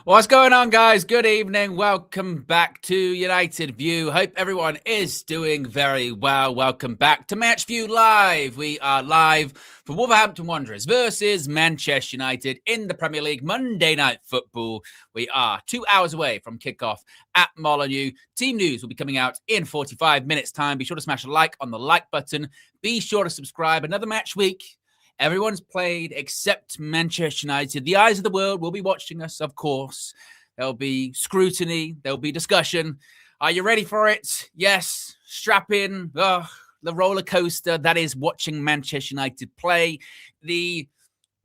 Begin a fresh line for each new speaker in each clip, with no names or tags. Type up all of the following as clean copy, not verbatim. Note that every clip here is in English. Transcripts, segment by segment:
What's going on, guys? Good evening. Welcome back to United View. Hope everyone is doing very well. Welcome back to Match View Live. We are live from Wolverhampton Wanderers versus Manchester United in the Premier League Monday Night Football. We are 2 hours away from kickoff at Molyneux. Team news will be coming out in 45 minutes' time. Be sure to smash a like on the like button. Be sure to subscribe. Another match week. Everyone's played except Manchester United. The eyes of the world will be watching us, of course. There'll be scrutiny. There'll be discussion. Are you ready for it? Yes. Strap in. The roller coaster that is watching Manchester United play. The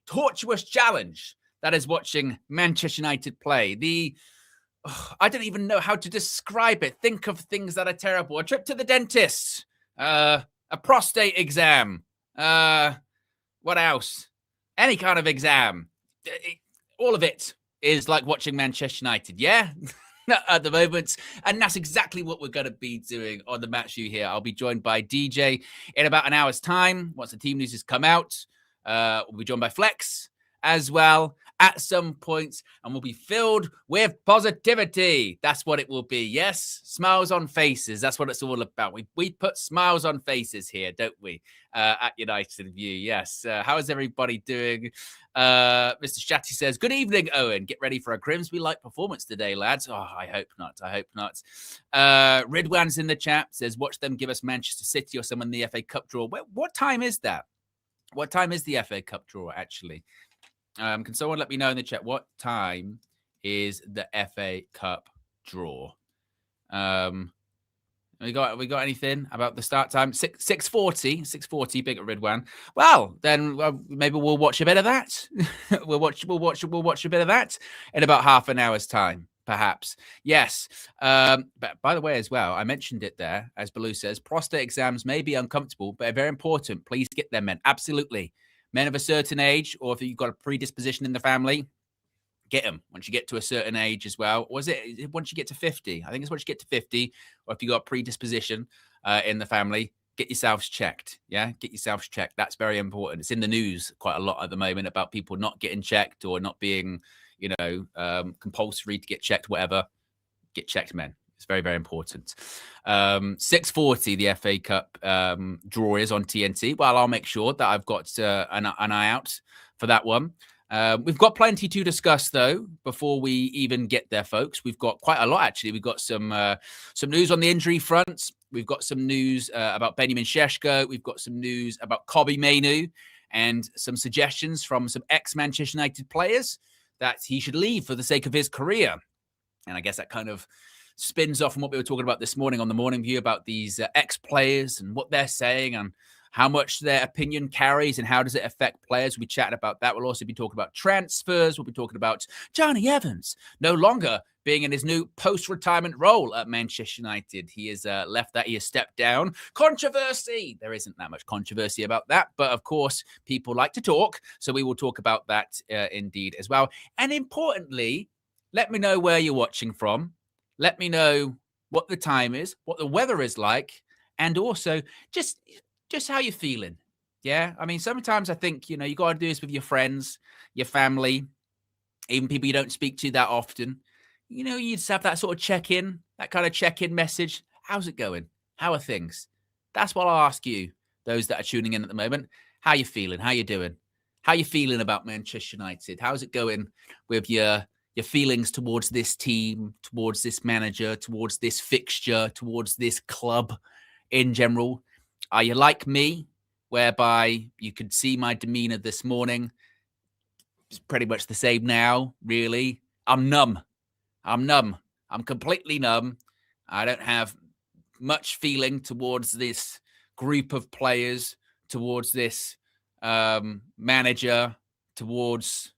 tortuous challenge that is watching Manchester United play. I don't even know how to describe it. Think of things that are terrible. A trip to the dentist. A prostate exam. What else? Any kind of exam. All of it is like watching Manchester United, yeah? At the moment. And that's exactly what we're going to be doing on the Match View here. I'll be joined by DJ in about an hour's time. Once the team news has come out, we'll be joined by Flex as well at some point, and we'll be filled with positivity. That's what it will be. Yes, smiles on faces. That's what it's all about. We put smiles on faces here, don't we? At United View. Yes. How is everybody doing? Mr. Shatty says, good evening, Owen. Get ready for a Grimsby-like performance today, lads. Oh, I hope not. I hope not. Ridwan's in the chat, says, watch them give us Manchester City or someone in the FA Cup draw. What time is that? What time is the FA Cup draw, actually? Can someone let me know in the chat what time is the FA Cup draw? We got anything about the start time? 6:40, big at Ridwan. Well, then maybe we'll watch a bit of that. we'll watch a bit of that in about half an hour's time, perhaps. Yes. But by the way, as well, I mentioned it there, as Baloo says, prostate exams may be uncomfortable, but are very important. Please get them, men. Absolutely. Men of a certain age, or if you've got a predisposition in the family, get them once you get to a certain age as well. Or is it once you get to 50? I think it's once you get to 50, or if you've got predisposition in the family, get yourselves checked. Yeah, get yourselves checked. That's very important. It's in the news quite a lot at the moment about people not getting checked or not being, compulsory to get checked, whatever. Get checked, men. It's very, very important. 6:40, the FA Cup draw is on TNT. Well, I'll make sure that I've got an eye out for that one. We've got plenty to discuss, though, before we even get there, folks. We've got quite a lot, actually. We've got some news on the injury front. We've got some news about Benjamin Šeško. We've got some news about Kobbie Mainoo and some suggestions from some ex-Manchester United players that he should leave for the sake of his career. And I guess that kind of spins off from what we were talking about this morning on the Morning View about these ex-players and what they're saying and how much their opinion carries and how does it affect players. We'll be chatting about that. We'll also be talking about transfers. We'll be talking about Johnny Evans no longer being in his new post-retirement role at Manchester United. He has left that. He has stepped down. Controversy. There isn't that much controversy about that. But, of course, people like to talk. So we will talk about that indeed as well. And importantly, let me know where you're watching from. Let me know what the time is, what the weather is like, and also just how you're feeling. Yeah, I mean, sometimes I think, you got to do this with your friends, your family, even people you don't speak to that often. You just have that sort of check-in, that kind of check-in message. How's it going? How are things? That's what I'll ask you, those that are tuning in at the moment. How you feeling? How you doing? How you feeling about Manchester United? How's it going with your feelings towards this team, towards this manager, towards this fixture, towards this club in general? Are you like me, whereby you could see my demeanor this morning? It's pretty much the same now, really. I'm numb. I'm completely numb. I don't have much feeling towards this group of players, towards this manager, towards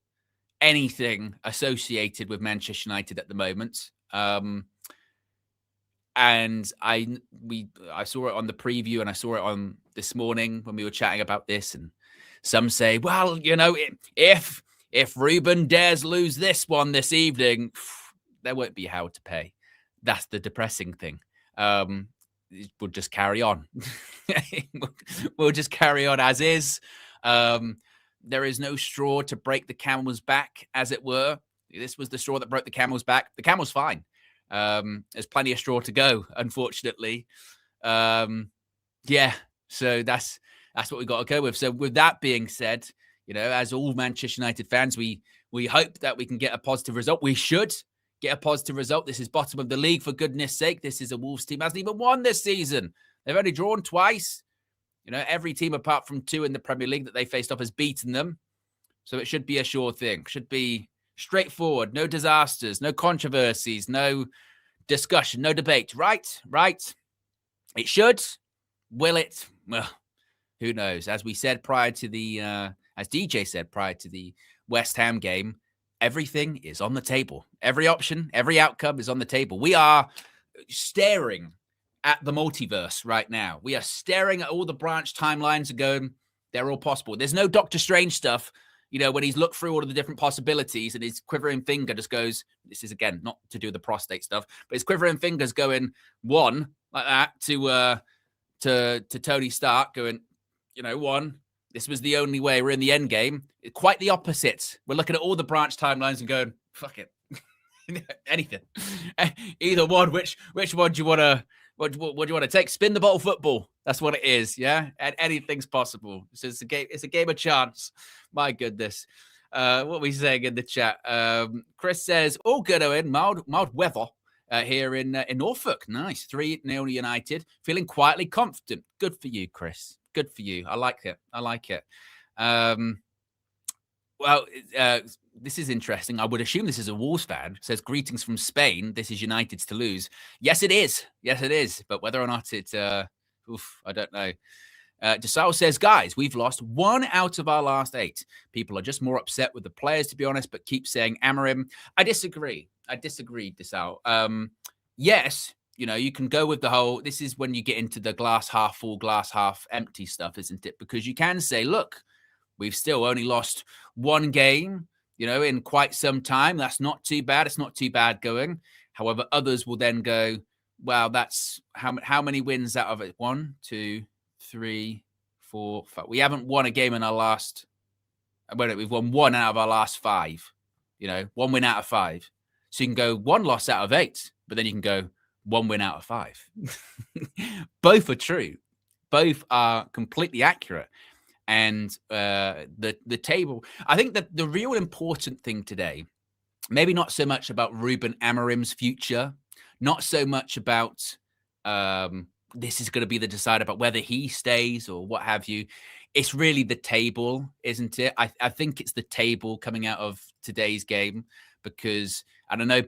anything associated with Manchester United at the moment. And I saw it on the preview and I saw it on this morning when we were chatting about this. And some say, well, if Ruben dares lose this one this evening, there won't be how to pay. That's the depressing thing. We'll just carry on. We'll just carry on as is. There is no straw to break the camel's back, as it were. This was the straw that broke the camel's back. The camel's fine. There's plenty of straw to go, unfortunately. Yeah, so that's what we got to go with. So with that being said, as all Manchester United fans, we hope that we can get a positive result. We should get a positive result. This is bottom of the league, for goodness sake. This is a Wolves team hasn't even won this season. They've only drawn twice. Every team apart from 2 in the Premier League that they faced off has beaten them. So it should be a sure thing. Should be straightforward. No disasters, no controversies, no discussion, no debate. Right? It should. Will it? Well, who knows? As we said prior to the, as DJ said prior to the West Ham game, everything is on the table. Every option, every outcome is on the table. We are staring at the multiverse right now. We are staring at all the branch timelines and going, they're all possible. There's no Doctor Strange stuff, when he's looked through all of the different possibilities and his quivering finger just goes, this is, again, not to do with the prostate stuff, but his quivering fingers going 1 like that to Tony Stark going, 1. This was the only way. We're in the end game. Quite the opposite. We're looking at all the branch timelines and going, fuck it. Anything. Either one. Which one do you want to, what do you want to take? Spin the bottle football. That's what it is. Yeah. And anything's possible. So it's a game of chance. My goodness. What are we saying in the chat? Chris says, all good, Owen. Mild weather here in Norfolk. Nice. 3-0 United. Feeling quietly confident. Good for you, Chris. Good for you. I like it. This is interesting. I would assume this is a Wolves fan. It says, greetings from Spain. This is United's to lose. Yes, it is. But whether or not it, I don't know. Desau says, guys, we've lost 1 out of our last 8. People are just more upset with the players, to be honest, but keep saying Amorim. I disagree, Desau. Yes, you can go with the whole, this is when you get into the glass half full, glass half empty stuff, isn't it? Because you can say, look, we've still only lost 1 game, in quite some time. That's not too bad. It's not too bad going. However, others will then go, well, that's how many wins out of it? 1, 2, 3, 4, 5. We haven't won a game in our last, we've won 1 out of our last 5, 1 win out of 5. So you can go 1 loss out of 8, but then you can go 1 win out of 5. Both are true. Both are completely accurate. And the table, I think that the real important thing today, maybe not so much about Ruben Amorim's future, not so much about this is going to be the decider about whether he stays or what have you. It's really the table, isn't it? I think it's the table coming out of today's game because, I don't know,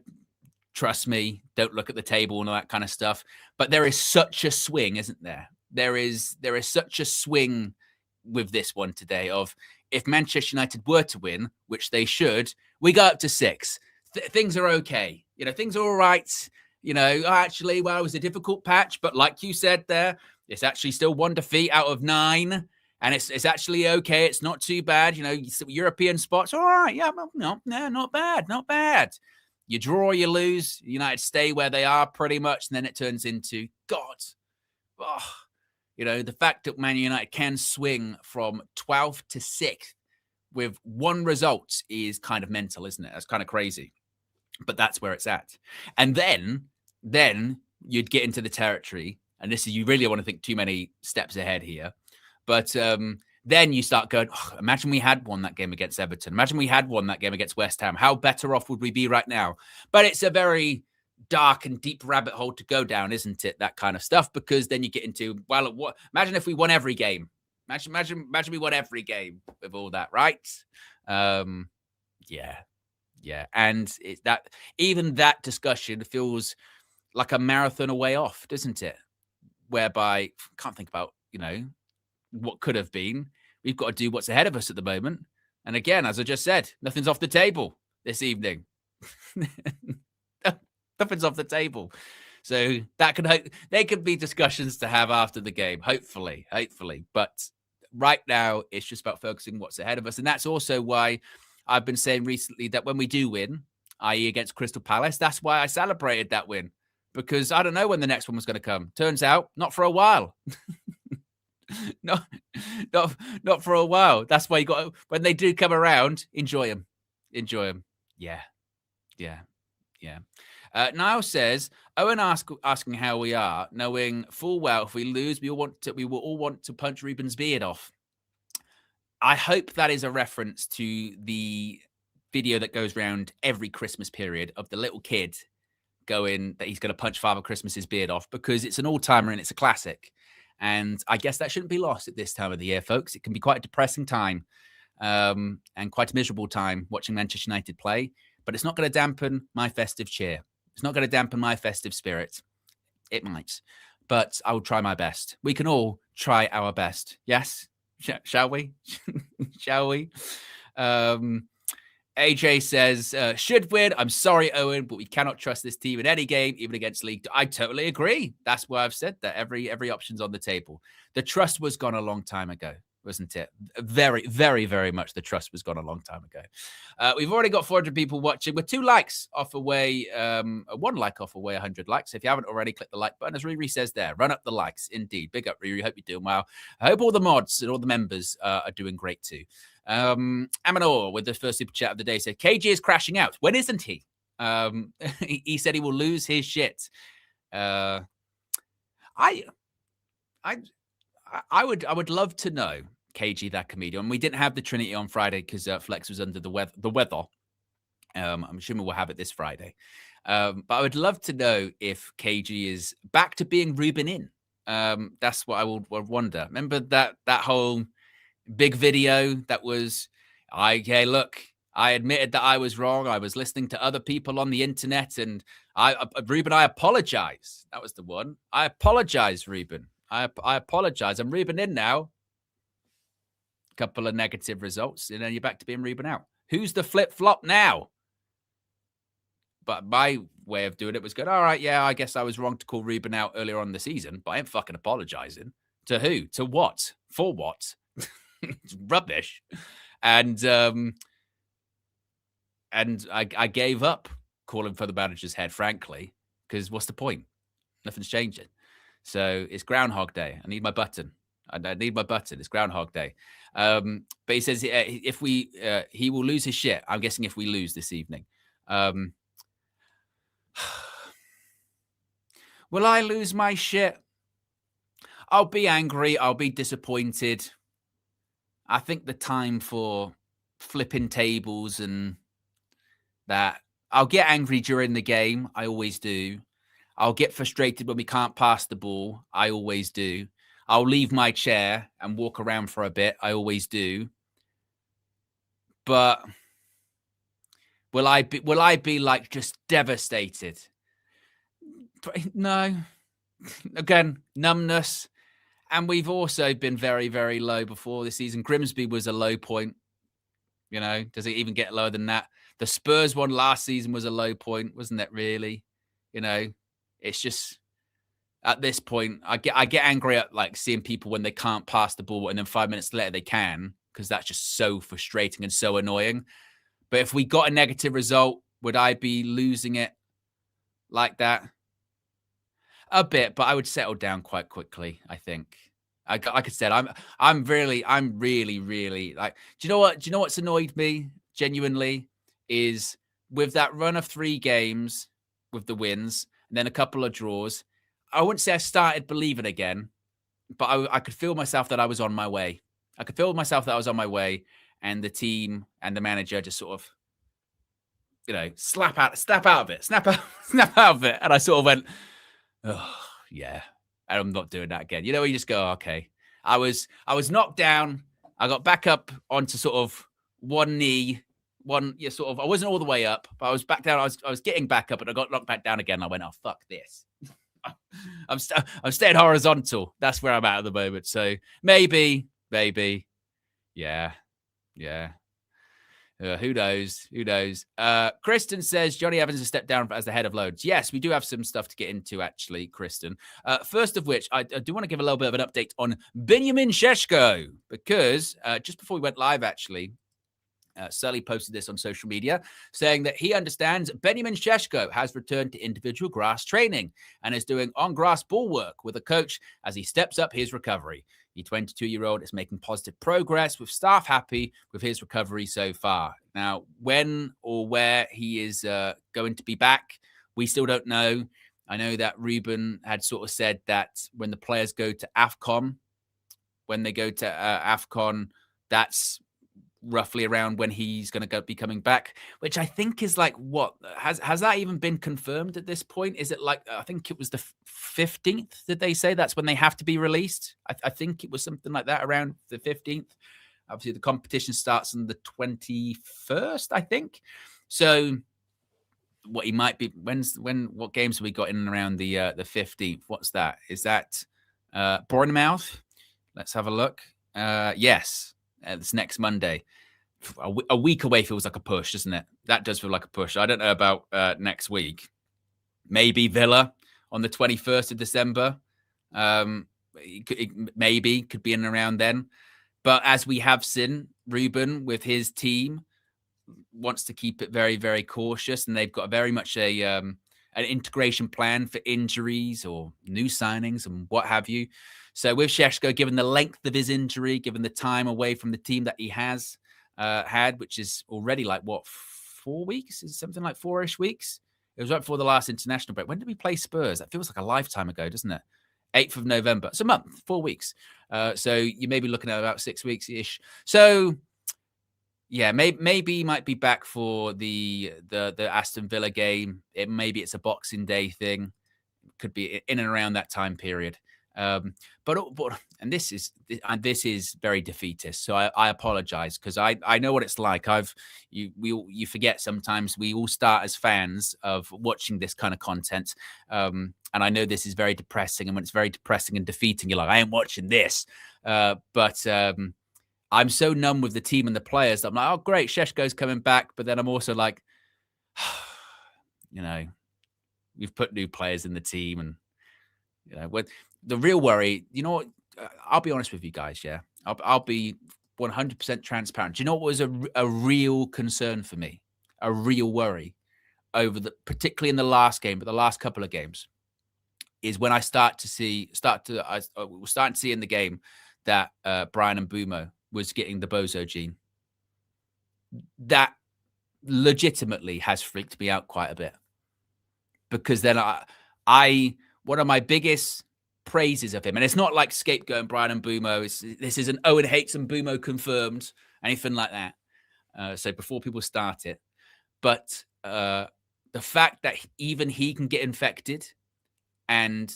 trust me, don't look at the table and all that kind of stuff. But there is such a swing, isn't there? There is such a swing with this one today of if Manchester United were to win, which they should, we go up to 6. Things are okay. Things are all right. Actually, well, it was a difficult patch, but like you said there, it's actually still 1 defeat out of 9. And it's actually okay. It's not too bad. European spots. All right. Yeah. No, not bad. You draw, you lose. United stay where they are pretty much. And then it turns into, God, the fact that Man United can swing from 12th to 6th with 1 result is kind of mental, isn't it? That's kind of crazy. But that's where it's at. And then you'd get into the territory. And this is, you really want to think too many steps ahead here. But then you start going, imagine we had won that game against Everton. Imagine we had won that game against West Ham. How better off would we be right now? But it's a very dark and deep rabbit hole to go down, isn't it? That kind of stuff, because then you get into, well, imagine if we won every game. Imagine we won every game with all that, right? Yeah. And it's that, even that discussion feels like a marathon away off, doesn't it? Whereby, can't think about, what could have been. We've got to do what's ahead of us at the moment. And again, as I just said, nothing's off the table this evening. Nothing's off the table. So that they could be discussions to have after the game, hopefully. But right now, it's just about focusing what's ahead of us. And that's also why I've been saying recently that when we do win, i.e. against Crystal Palace, that's why I celebrated that win. Because I don't know when the next one was going to come. Turns out, not for a while. Not for a while. That's why you got, when they do come around, enjoy them. Yeah. Yeah. Niall says, Owen asking how we are, knowing full well if we lose, we will all want to punch Ruben's beard off. I hope that is a reference to the video that goes around every Christmas period of the little kid going that he's going to punch Father Christmas's beard off, because it's an all-timer and it's a classic. And I guess that shouldn't be lost at this time of the year, folks. It can be quite a depressing time and quite a miserable time watching Manchester United play, but it's not going to dampen my festive cheer. It's not going to dampen my festive spirit. It might, but I will try my best. We can all try our best. Yes? Shall we? Shall we? AJ says, should win. I'm sorry, Owen, but we cannot trust this team in any game, even against League. I totally agree. That's why I've said that every option's on the table. The trust was gone a long time ago, wasn't it? Very, very, very much. The trust was gone a long time ago. We've already got 400 people watching. We're 2 likes off away, 1 like off away 100 likes. If you haven't already, click the like button. As Riri says there, run up the likes. Indeed. Big up, Riri. Hope you're doing well. I hope all the mods and all the members are doing great too. Amanor with the first super chat of the day said, KG is crashing out. When isn't he? He said he will lose his shit. I would love to know KG, that comedian. We didn't have the Trinity on Friday because Flex was under the weather. I'm assuming we'll have it this Friday. But I would love to know if KG is back to being Ruben in. That's what I would wonder. Remember that whole big video that was, look, I admitted that I was wrong. I was listening to other people on the internet, and Ruben, I apologize. That was the one. I apologize, Ruben. I apologize. I'm Ruben in now. Couple of negative results, and then you're back to being Ruben out. Who's the flip-flop now? But my way of doing it was good. All right, yeah, I guess I was wrong to call Ruben out earlier on in the season, but I ain't fucking apologizing. To who? To what? For what? It's rubbish. And I gave up calling for the manager's head, frankly, because what's the point? Nothing's changing. So it's Groundhog Day. I need my button. I need my button. It's Groundhog Day. But he says if he will lose his shit. I'm guessing if we lose this evening. Will I lose my shit? I'll be angry. I'll be disappointed. I think the time for flipping tables and that, I'll get angry during the game. I always do. I'll get frustrated when we can't pass the ball. I always do. I'll leave my chair and walk around for a bit. I always do. But will I be like just devastated? No. Again, numbness. And we've also been very, very low before this season. Grimsby was a low point. You know, does it even get lower than that? The Spurs one last season was a low point, wasn't it, really? You know, it's just at this point, I get angry at like seeing people when they can't pass the ball and then 5 minutes later they can, because that's just so frustrating and so annoying. But if we got a negative result, would I be losing it like that? A bit, but I would settle down quite quickly, I think. Like I said, I'm really like, do you know what's annoyed me genuinely is with that run of 3 games with the wins and then a couple of draws, I wouldn't say I started believing again, but I could feel myself that I was on my way. I could feel myself that I was on my way, and the team and the manager just sort of, you know, snap out of it. And I sort of went, oh, yeah, and I'm not doing that again. You know, you just go, okay. I was knocked down. I got back up onto sort of one knee, I wasn't all the way up, but I was back down. I was getting back up, and I got knocked back down again. I went, oh, fuck this. I'm staying horizontal. That's where I'm at the moment. So maybe, yeah. Who knows? Kristen says Johnny Evans has stepped down as the head of loads. Yes, we do have some stuff to get into, actually, Kristen. First of which, I do want to give a little bit of an update on Benjamin Šeško, because just before we went live, actually, Sully posted this on social media saying that he understands Benjamin Šeško has returned to individual grass training and is doing on-grass ball work with a coach as he steps up his recovery. The 22-year-old is making positive progress, with staff happy with his recovery so far. Now, when or where he is going to be back, we still don't know. I know that Ruben had sort of said that when the players go to AFCON, that's roughly around when he's going to be coming back, which I think is like, what has that even been confirmed at this point? Is it like, I think it was the 15th, did they say that's when they have to be released? I think it was something like that, around the 15th. Obviously the competition starts on the 21st, I think. So what he might be, what games have we got in and around the 15th? What's that? Is that Bournemouth? Let's have a look. Yes. It's next Monday. A week away feels like a push, doesn't it? That does feel like a push. I don't know about next week. Maybe Villa on the 21st of December. Maybe could be in and around then. But as we have seen, Ruben with his team wants to keep it very, very cautious, and they've got very much an integration plan for injuries or new signings and what have you. So with Šeško, given the length of his injury, given the time away from the team that he has had, which is already like, 4 weeks? Is something like 4-ish weeks? It was right before the last international break. When did we play Spurs? That feels like a lifetime ago, doesn't it? 8th of November. It's a month, 4 weeks. So you may be looking at about 6 weeks-ish. So yeah, maybe he might be back for the Aston Villa game. Maybe it's a Boxing Day thing. Could be in and around that time period. But this is very defeatist. So I apologize, because I know what it's like. You forget sometimes we all start as fans of watching this kind of content. And I know this is very depressing. And when it's very depressing and defeating, you're like, I ain't watching this. But I'm so numb with the team and the players that I'm like, oh great, Šeško's coming back. But then I'm also like, we've put new players in the team, and with the real worry, I'll be honest with you guys. Yeah, I'll be 100% transparent. Do you know what was a real concern for me? A real worry particularly in the last game, but the last couple of games, is when I we're starting to see in the game that Bryan Mbeumo was getting the bozo gene. That legitimately has freaked me out quite a bit, because then one of my biggest praises of him, and it's not like scapegoating Bryan Mbeumo. This isn't Owen hates Mbeumo confirmed, anything like that. So before people start it, but the fact that even he can get infected, and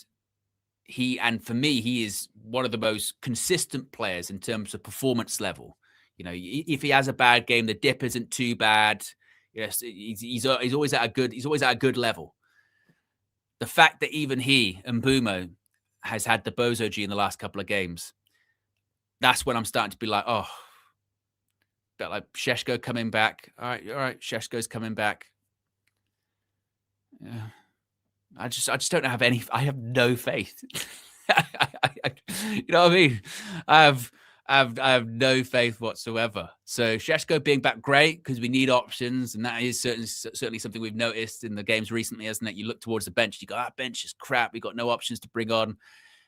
for me, he is one of the most consistent players in terms of performance level. If he has a bad game, the dip isn't too bad. Yes, he's always at a good level. The fact that even Mbeumo, has had the bozo G in the last couple of games, that's when I'm starting to be like, oh, but like Šeško coming back. All right, Šeško's coming back. Yeah. I just don't have I have no faith. You know what I mean? I have no faith whatsoever. So Šeško being back, great, because we need options, and that is certainly something we've noticed in the games recently, isn't it? You look towards the bench, you go, that bench is crap. We got no options to bring on.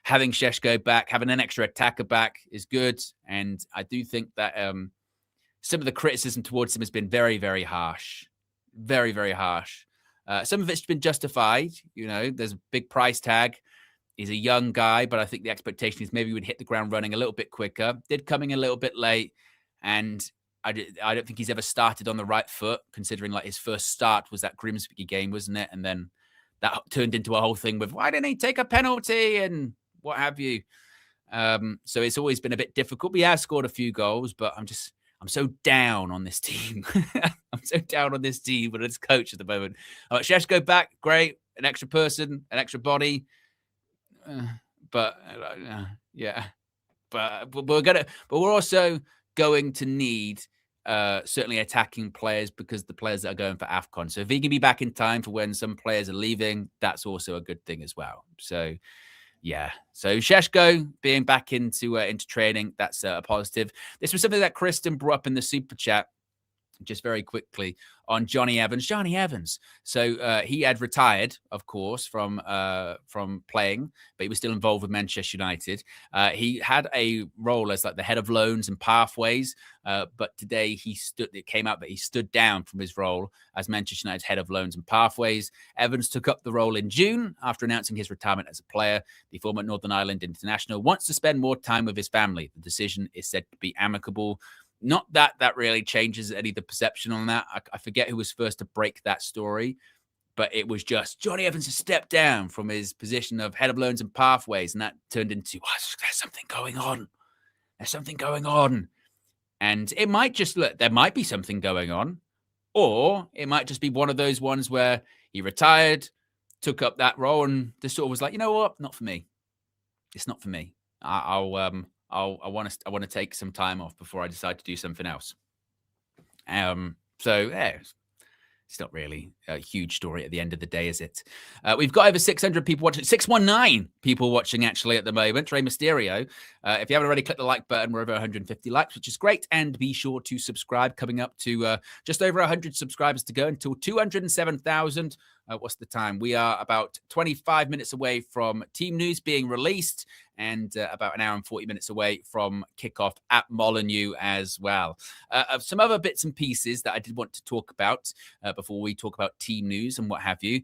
Having Šeško back, having an extra attacker back is good, and I do think that some of the criticism towards him has been very, very harsh, very, very harsh. Some of it's been justified. There's a big price tag. He's a young guy, but I think the expectation is maybe he would hit the ground running a little bit quicker. Did coming a little bit late, and I don't think he's ever started on the right foot, considering like his first start was that Grimsby game, wasn't it? And then that turned into a whole thing with, why didn't he take a penalty and what have you? So it's always been a bit difficult. We have scored a few goals, but I'm so down on this team. I'm so down on this team with its coach at the moment. Šeško back, great. An extra person, an extra body. But we're also going to need certainly attacking players, because the players that are going for AFCON. So if he can be back in time for when some players are leaving, that's also a good thing as well. So yeah, so Šeško being back into training, that's a positive. This was something that Kristen brought up in the super chat, just very quickly, on Johnny Evans. So he had retired, of course, from playing, but he was still involved with Manchester United. He had a role as like the head of loans and pathways, but today it came out that he stood down from his role as Manchester United's head of loans and pathways. Evans took up the role in June after announcing his retirement as a player. The former Northern Ireland international wants to spend more time with his family. The decision is said to be amicable. Not that really changes any of the perception on that. I forget who was first to break that story, but it was just Johnny Evans has stepped down from his position of head of loans and pathways, and that turned into, there's something going on. There's something going on. And it might just, there might be something going on, or it might just be one of those ones where he retired, took up that role, and just sort of was like, you know what? Not for me. It's not for me. I want to take some time off before I decide to do something else. So yeah, it's not really a huge story at the end of the day, is it? We've got over 600 people watching, 619 people watching actually at the moment. Rey Mysterio. If you haven't already, click the like button. We're over 150 likes, which is great. And be sure to subscribe. Coming up to just over 100 subscribers to go until 207,000. What's the time? We are about 25 minutes away from team news being released and about an hour and 40 minutes away from kickoff at Molyneux as well. Some other bits and pieces that I did want to talk about before we talk about team news and what have you.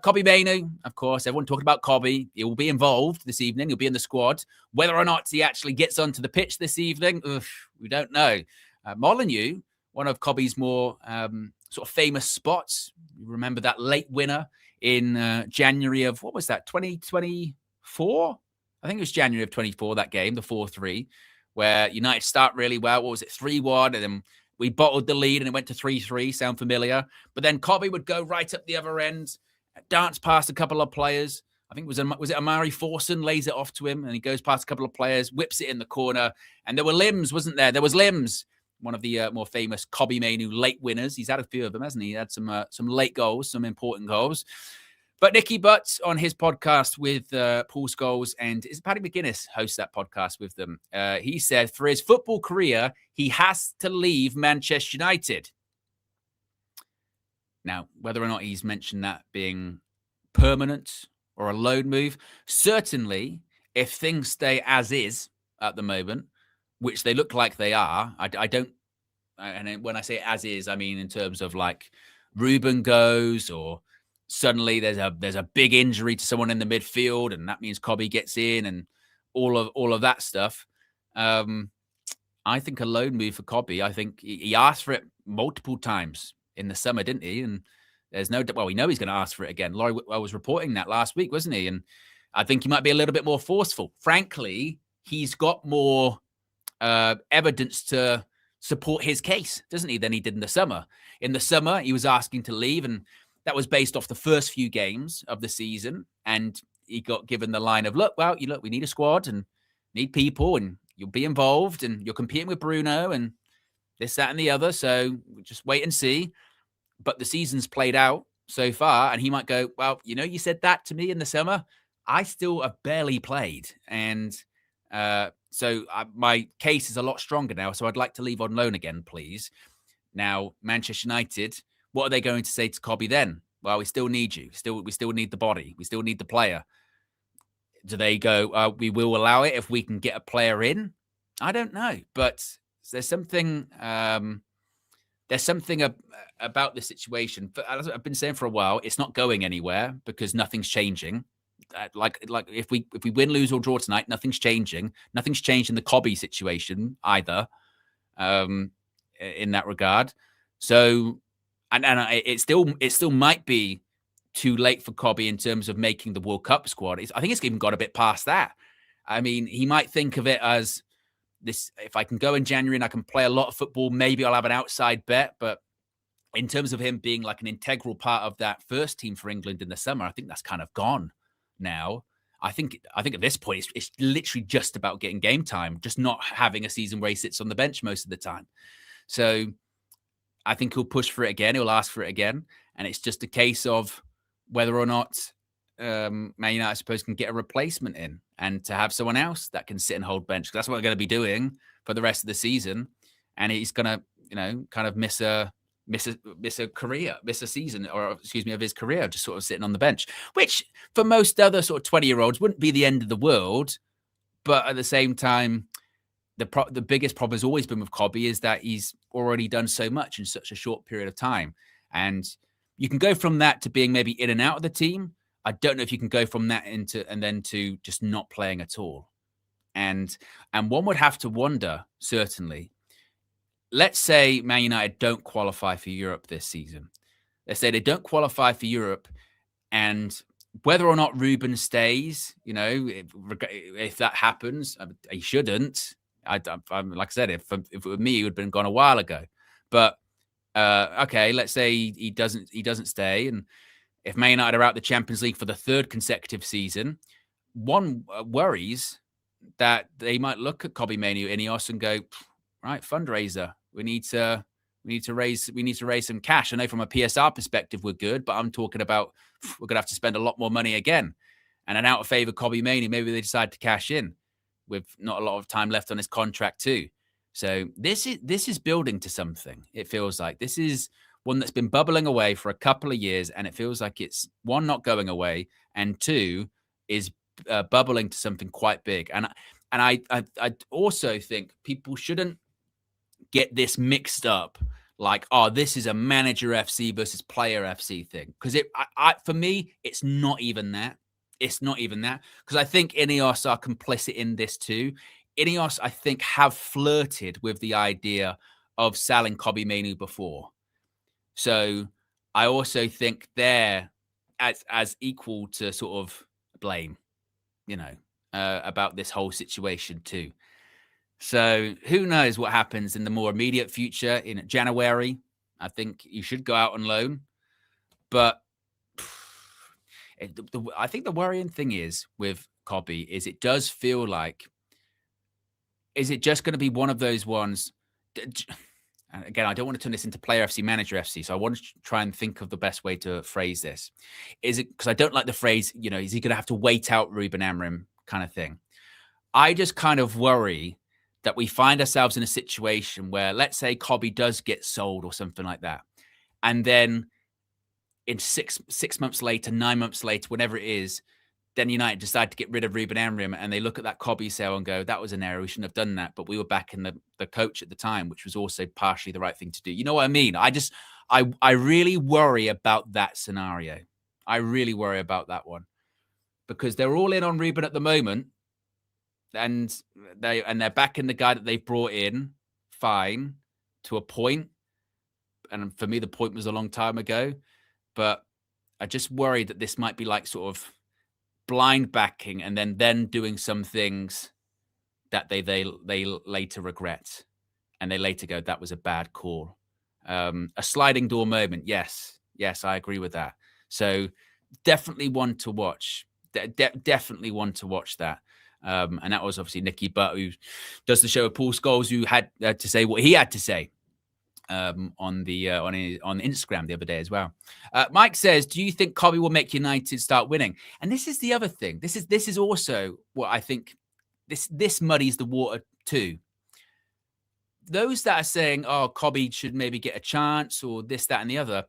Kobbie Mainoo, of course, everyone talking about Kobbie. He will be involved this evening. He'll be in the squad. Whether or not he actually gets onto the pitch this evening, we don't know. Molyneux, one of Kobbie's more sort of famous spots. You remember that late winner in January of, what was that, 2024? I think it was January of 24, that game, the 4-3, where United start really well. What was it, 3-1? And then we bottled the lead and it went to 3-3. Sound familiar? But then Kobbie would go right up the other end, dance past a couple of players. I think was it Amari Forson lays it off to him and he goes past a couple of players, whips it in the corner. And there were limbs, wasn't there? There was limbs. One of the more famous Kobbie Mainoo late winners. He's had a few of them, hasn't he? He had some late goals, some important goals. But Nicky Butt on his podcast with Paul Scholes and is Paddy McGuinness hosts that podcast with them. He said for his football career, he has to leave Manchester United. Now, whether or not he's mentioned that being permanent or a loan move, certainly if things stay as is at the moment, which they look like they are, I don't, and when I say as is, I mean in terms of like Ruben goes or suddenly there's a big injury to someone in the midfield and that means Kobbie gets in and all of that stuff. I think a loan move for Kobbie. I think he asked for it multiple times in the summer, didn't he? And there's no, well, we know he's going to ask for it again. Laurie was reporting that last week, wasn't he? And I think he might be a little bit more forceful. Frankly, he's got more evidence to support his case, doesn't he, than he did in the summer. In the summer, he was asking to leave, and that was based off the first few games of the season. And he got given the line of, look, we need a squad and need people, and you'll be involved, and you're competing with Bruno, and this, that, and the other. So just wait and see. But the season's played out so far, and he might go, well, you said that to me in the summer. I still have barely played, and so my case is a lot stronger now, so I'd like to leave on loan again, please. Now, Manchester United, what are they going to say to Kobbie then? Well, we still need you. We still need the body. We still need the player. Do they go, we will allow it if we can get a player in? I don't know. But there's something about the situation. As I've been saying for a while, it's not going anywhere because nothing's changing. Like if we win, lose, or draw tonight, nothing's changing. Nothing's changed in the Kobbie situation either, in that regard. So, and it still might be too late for Kobbie in terms of making the World Cup squad. I think it's even got a bit past that. I mean, he might think of it as this: if I can go in January and I can play a lot of football, maybe I'll have an outside bet. But in terms of him being like an integral part of that first team for England in the summer, I think that's kind of gone now. I think at this point it's literally just about getting game time, just not having a season where he sits on the bench most of the time. So I think he'll push for it again. He'll ask for it again, and it's just a case of whether or not Man United, I suppose, can get a replacement in and to have someone else that can sit and hold bench. That's what we're going to be doing for the rest of the season, and he's going to kind of miss a miss a career, miss a season, or excuse me, of his career, just sort of sitting on the bench, which for most other sort of 20-year-olds wouldn't be the end of the world. But at the same time, the biggest problem has always been with Kobbie is that he's already done so much in such a short period of time. And you can go from that to being maybe in and out of the team. I don't know if you can go from that to just not playing at all. And one would have to wonder, certainly, let's say Man United don't qualify for Europe this season. Let's say they don't qualify for Europe, and whether or not Ruben stays, if that happens, he shouldn't. Like I said, if it were me, he would have been gone a while ago. But okay, let's say he doesn't stay, and if Man United are out the Champions League for the third consecutive season, one worries that they might look at Kobbie Mainoo and Ineos and go, right, fundraiser. We need to raise some cash. I know from a PSR perspective we're good, but I'm talking about we're gonna have to spend a lot more money again. And an out of favor Kobbie Mainoo, maybe they decide to cash in with not a lot of time left on his contract too. So this is building to something. It feels like this is one that's been bubbling away for a couple of years, and it feels like it's one, not going away, and two, is bubbling to something quite big. And I also think people shouldn't get this mixed up, like, oh, this is a manager FC versus player FC thing, because for me, it's not even that. It's not even that, because I think Ineos are complicit in this too. Ineos, I think, have flirted with the idea of selling Kobbie Mainoo before. So I also think they're as equal to sort of blame, about this whole situation too. So who knows what happens in the more immediate future in January. I think you should go out on loan. But I think the worrying thing is with Kobbie is it does feel like, is it just going to be one of those ones? Again, I don't want to turn this into player FC, manager FC. So I want to try and think of the best way to phrase this. Is it, because I don't like the phrase, is he going to have to wait out Ruben Amorim kind of thing? I just kind of worry that we find ourselves in a situation where, let's say Kobbie does get sold or something like that. And then in 6 months later, 9 months later, whenever it is, then United decide to get rid of Ruben Amorim, and they look at that Kobbie sale and go, that was an error. We shouldn't have done that. But we were back in the coach at the time, which was also partially the right thing to do. You know what I mean? I really worry about that scenario. I really worry about that one, because they're all in on Ruben at the moment, and they're backing the guy that they've brought in, fine, to a point. And for me, the point was a long time ago. But I just worry that this might be like sort of blind backing and then doing some things that they later regret, and they later go, that was a bad call. A sliding door moment. Yes, I agree with that. So definitely one to watch. Definitely one to watch that. And that was obviously Nicky Butt, who does the show with Paul Scholes, who had to say what he had to say on Instagram the other day as well. Mike says, do you think Kobbie will make United start winning? And this is the other thing. This is also what I think this muddies the water too. Those that are saying, oh, Kobbie should maybe get a chance or this, that, and the other,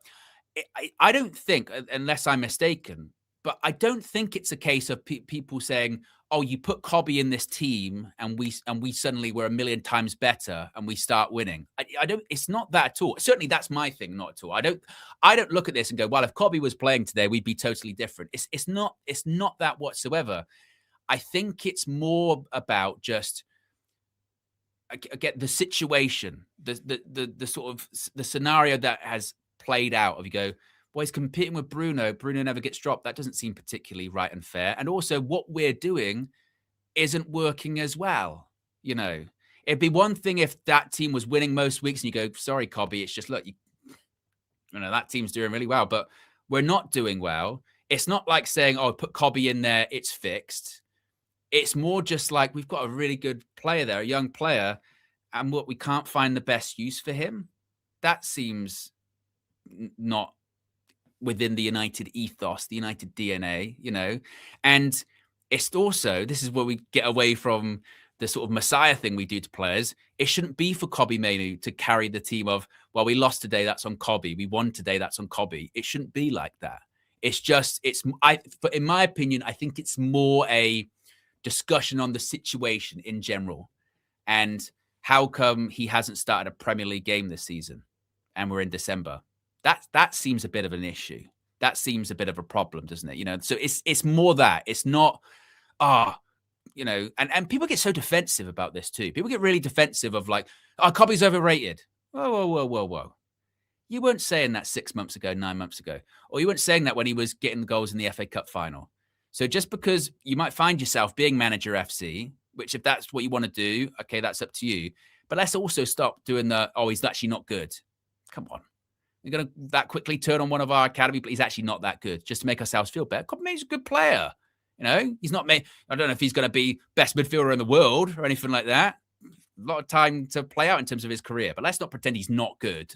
I don't think, unless I'm mistaken, but I don't think it's a case of people saying, oh, you put Kobbie in this team and we suddenly were a million times better and we start winning. I don't, it's not that at all. Certainly that's my thing, not at all. I don't look at this and go, well, if Kobbie was playing today, we'd be totally different. It's not that whatsoever. I think it's more about just, again, the situation, the sort of the scenario that has played out. If you go, well, he's competing with Bruno never gets dropped. That doesn't seem particularly right and fair. And also what we're doing isn't working as well. It'd be one thing if that team was winning most weeks and you go, sorry, Kobbie, it's just, look, that team's doing really well, but we're not doing well. It's not like saying, oh, put Kobbie in there, it's fixed. It's more just like, we've got a really good player there, a young player, and we can't find the best use for him. That seems not within the United ethos, the United DNA, and it's also, this is where we get away from the sort of messiah thing we do to players, it shouldn't be for Kobbie Mainoo to carry the team of, well, we lost today, that's on Kobbie. We won today, that's on Kobbie. It shouldn't be like that. It's just, but in my opinion, I think it's more a discussion on the situation in general. And how come he hasn't started a Premier League game this season? And we're in December. That seems a bit of an issue. That seems a bit of a problem, doesn't it? So it's more that. It's not, and people get so defensive about this too. People get really defensive of like, Kobbie's overrated. Whoa. You weren't saying that 6 months ago, 9 months ago. Or you weren't saying that when he was getting the goals in the FA Cup final. So just because you might find yourself being manager FC, which if that's what you want to do, okay, that's up to you. But let's also stop doing he's actually not good. Come on. We're going to that quickly turn on one of our academy, but he's actually not that good, just to make ourselves feel better. Kobbie Mainoo's a good player. He's not I don't know if he's going to be best midfielder in the world or anything like that. A lot of time to play out in terms of his career, but let's not pretend he's not good.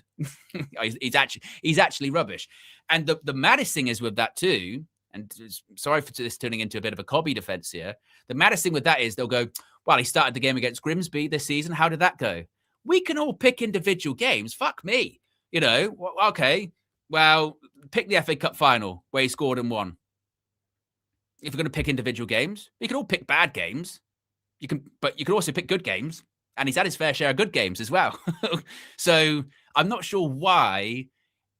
he's actually rubbish. And the maddest thing is with that too, and sorry for this turning into a bit of a Kobbie defense here. The maddest thing with that is they'll go, well, he started the game against Grimsby this season. How did that go? We can all pick individual games. Fuck me. Okay. Well, pick the FA Cup final where he scored and won. If we're going to pick individual games, you can all pick bad games. But you can also pick good games. And he's had his fair share of good games as well. So I'm not sure why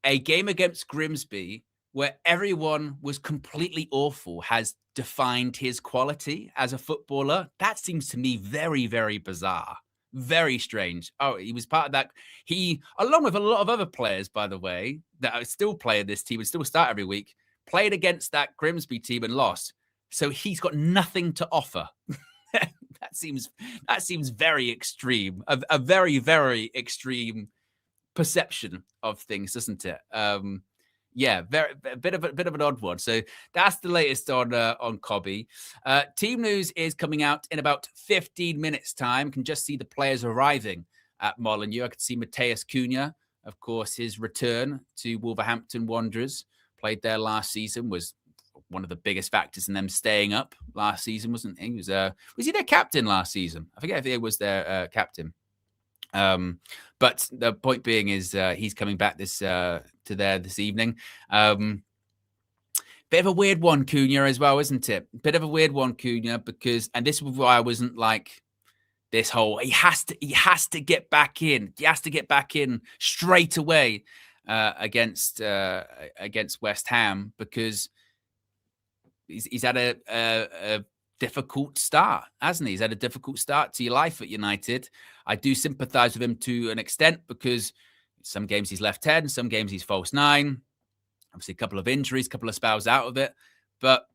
a game against Grimsby, where everyone was completely awful, has defined his quality as a footballer. That seems to me very, very bizarre. Very strange. Oh, he was part of that. He, along with a lot of other players, by the way, that are still playing this team and still start every week, played against that Grimsby team and lost. So he's got nothing to offer. That seems very extreme. A very, very extreme perception of things, doesn't it? A bit of an odd one. So that's the latest on Kobbie. Team news is coming out in about 15 minutes' time. Can just see the players arriving at Molineux. I could see Matheus Cunha, of course, his return to Wolverhampton Wanderers. Played there last season, was one of the biggest factors in them staying up last season, wasn't he? Was he their captain last season? I forget if he was their captain. But the point being is he's coming back this evening. Bit of a weird one, Cunha, as well, isn't it? Bit of a weird one, Cunha, because, and this was why I wasn't like this whole, he has to get back in. He has to get back in straight away against West Ham, because he's had a difficult start, hasn't he? He's had a difficult start to your life at United. I do sympathise with him to an extent, because some games he's left 10, some games he's false 9. Obviously, a couple of injuries, a couple of spells out of it. But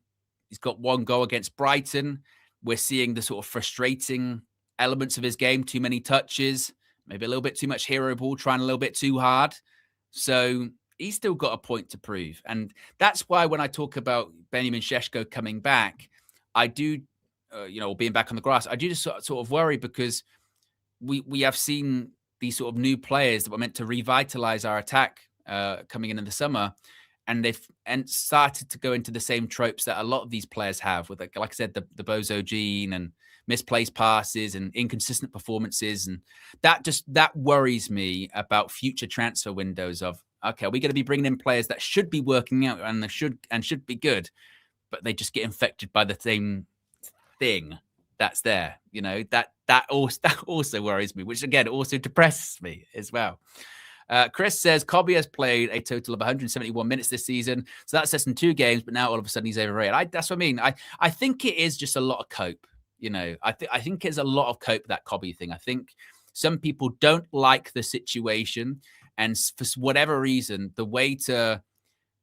he's got one goal against Brighton. We're seeing the sort of frustrating elements of his game. Too many touches, maybe a little bit too much hero ball, trying a little bit too hard. So he's still got a point to prove. And that's why when I talk about Benjamin Šeško coming back, I do, being back on the grass, I do just sort of worry, because we have seen these sort of new players that were meant to revitalize our attack coming in the summer, and they've started to go into the same tropes that a lot of these players have, with, like I said, the bozo gene and misplaced passes and inconsistent performances. And that worries me about future transfer windows of, okay, are we going to be bringing in players that should be working out and should be good, but they just get infected by the same thing that's there? That also worries me, which again also depresses me as well. Chris says Kobbie has played a total of 171 minutes this season, so that's less than 2 games, but now all of a sudden he's overrated. That's what I mean. I think it is just a lot of cope. I think it's a lot of cope, that Kobbie thing. I think some people don't like the situation, and for whatever reason, the way to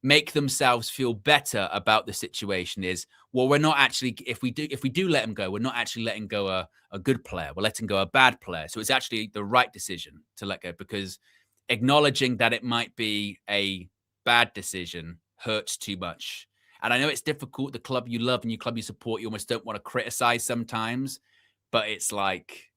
make themselves feel better about the situation is, well, we're not actually, if we do let him go, we're not actually letting go a good player. We're letting go a bad player. So it's actually the right decision to let go, because acknowledging that it might be a bad decision hurts too much. And I know it's difficult. The club you love and your club you support, you almost don't want to criticize sometimes, but it's like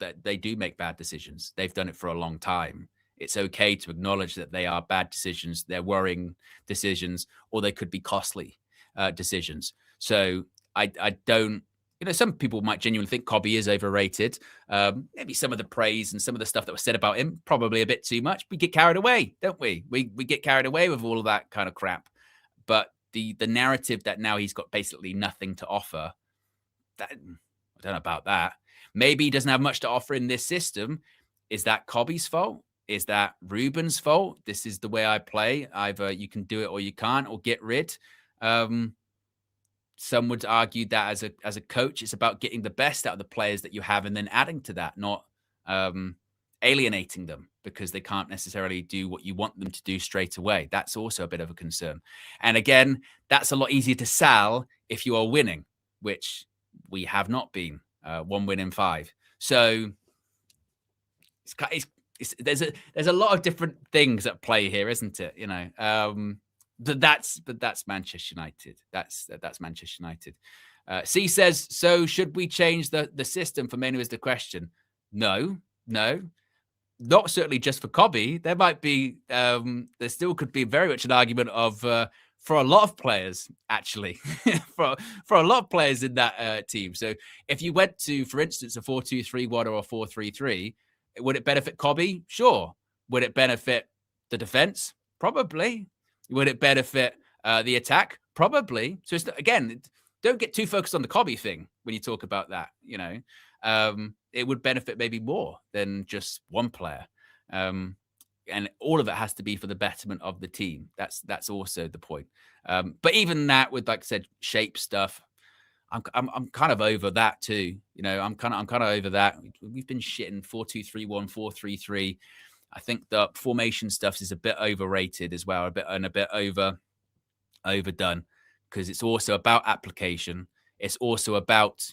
that they do make bad decisions. They've done it for a long time. It's okay to acknowledge that they are bad decisions, they're worrying decisions, or they could be costly decisions. So I don't some people might genuinely think Kobbie is overrated. Maybe some of the praise and some of the stuff that was said about him, probably a bit too much. We get carried away, don't we? We get carried away with all of that kind of crap. But the narrative that now he's got basically nothing to offer, that, I don't know about that. Maybe he doesn't have much to offer in this system. Is that Kobbie's fault? Is that Ruben's fault? This is the way I play. Either you can do it or you can't, or get rid. Some would argue that as a coach, it's about getting the best out of the players that you have and then adding to that, not alienating them because they can't necessarily do what you want them to do straight away. That's also a bit of a concern. And again, that's a lot easier to sell if you are winning, which we have not been. 1 win in 5. So there's a lot of different things at play here, isn't it? But that's Manchester United. That's Manchester United. C says, so should we change the system for Mainoo is the question. No, not certainly just for Kobbie. There might be, there still could be very much an argument of, for a lot of players, actually, for a lot of players in that team. So if you went to, for instance, a 4-2-3-1 or a 4-3-3, would it benefit Kobbie? Sure. Would it benefit the defense? Probably. Would it benefit the attack? Probably. So again, don't get too focused on the Kobbie thing when you talk about that. It would benefit maybe more than just one player. And all of it has to be for the betterment of the team. That's also the point. But even that, with, like I said, shape stuff, I'm kind of over that too. I'm kind of over that. We've been shitting 4-2-3-1, 4-3-3. I think the formation stuff is a bit overrated as well, a bit overdone, because it's also about application. It's also about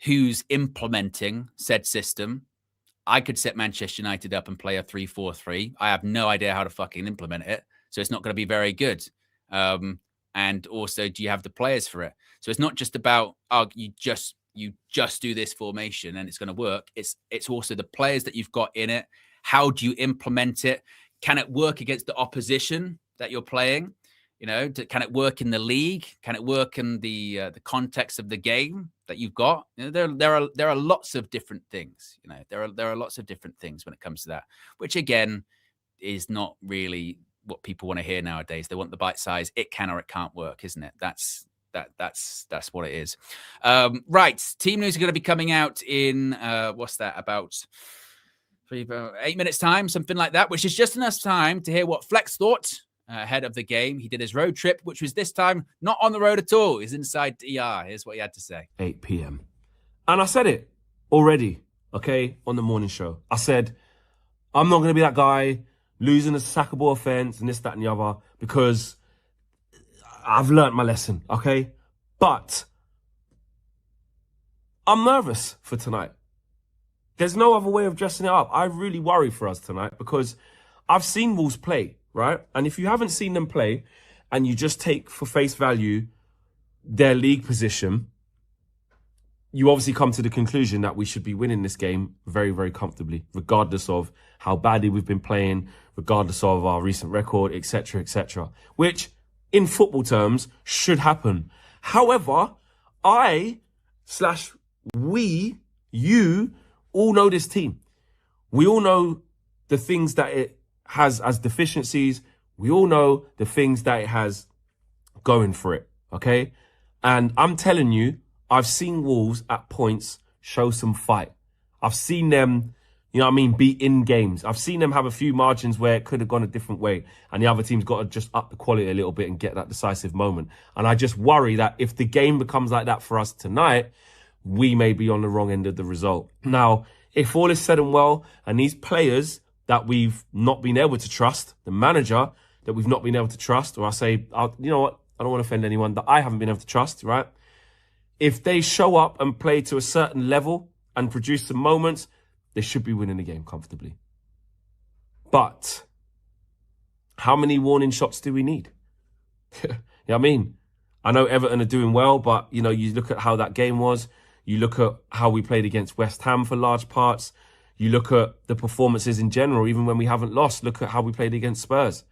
who's implementing said system. I could set Manchester United up and play a 3-4-3. I have no idea how to fucking implement it, so it's not going to be very good. And also, do you have the players for it? So it's not just about you just do this formation and it's going to work. It's also the players that you've got in it. How do you implement it? Can it work against the opposition that you're playing? Can it work in the league? Can it work in the context of the game that you've got? There are lots of different things. There are lots of different things when it comes to that, which again is not really what people want to hear nowadays. They want the bite size. It can or it can't work, isn't it? That's what it is. Right, team news are going to be coming out in what's that, about 8 minutes time, something like that, which is just enough time to hear what Flex thought ahead of the game. He did his road trip, which was this time not on the road at all. He's inside ER. Here's what he had to say.
8 p.m. And I said it already, okay, on the morning show. I said, I'm not going to be that guy losing a sackable offense and this, that, and the other, because I've learnt my lesson, okay? But I'm nervous for tonight. There's no other way of dressing it up. I really worry for us tonight because I've seen Wolves play, right? And if you haven't seen them play and you just take for face value their league position, you obviously come to the conclusion that we should be winning this game very, very comfortably, regardless of how badly we've been playing, regardless of our recent record, etc., which in football terms should happen. However, we, you, all know this team. We all know the things that it has as deficiencies. We all know the things that it has going for it, okay? And I'm telling you, I've seen Wolves at points show some fight. I've seen them, be in games. I've seen them have a few margins where it could have gone a different way and the other team's got to just up the quality a little bit and get that decisive moment. And I just worry that if the game becomes like that for us tonight, we may be on the wrong end of the result. Now, if all is said and well, and these players that we've not been able to trust, the manager that we've not been able to trust, or you know what, I don't want to offend anyone, that I haven't been able to trust, right? If they show up and play to a certain level and produce some moments, they should be winning the game comfortably. But how many warning shots do we need? You know what I mean? I know Everton are doing well, but, you look at how that game was. You look at how we played against West Ham for large parts. You look at the performances in general, even when we haven't lost. Look at how we played against Spurs.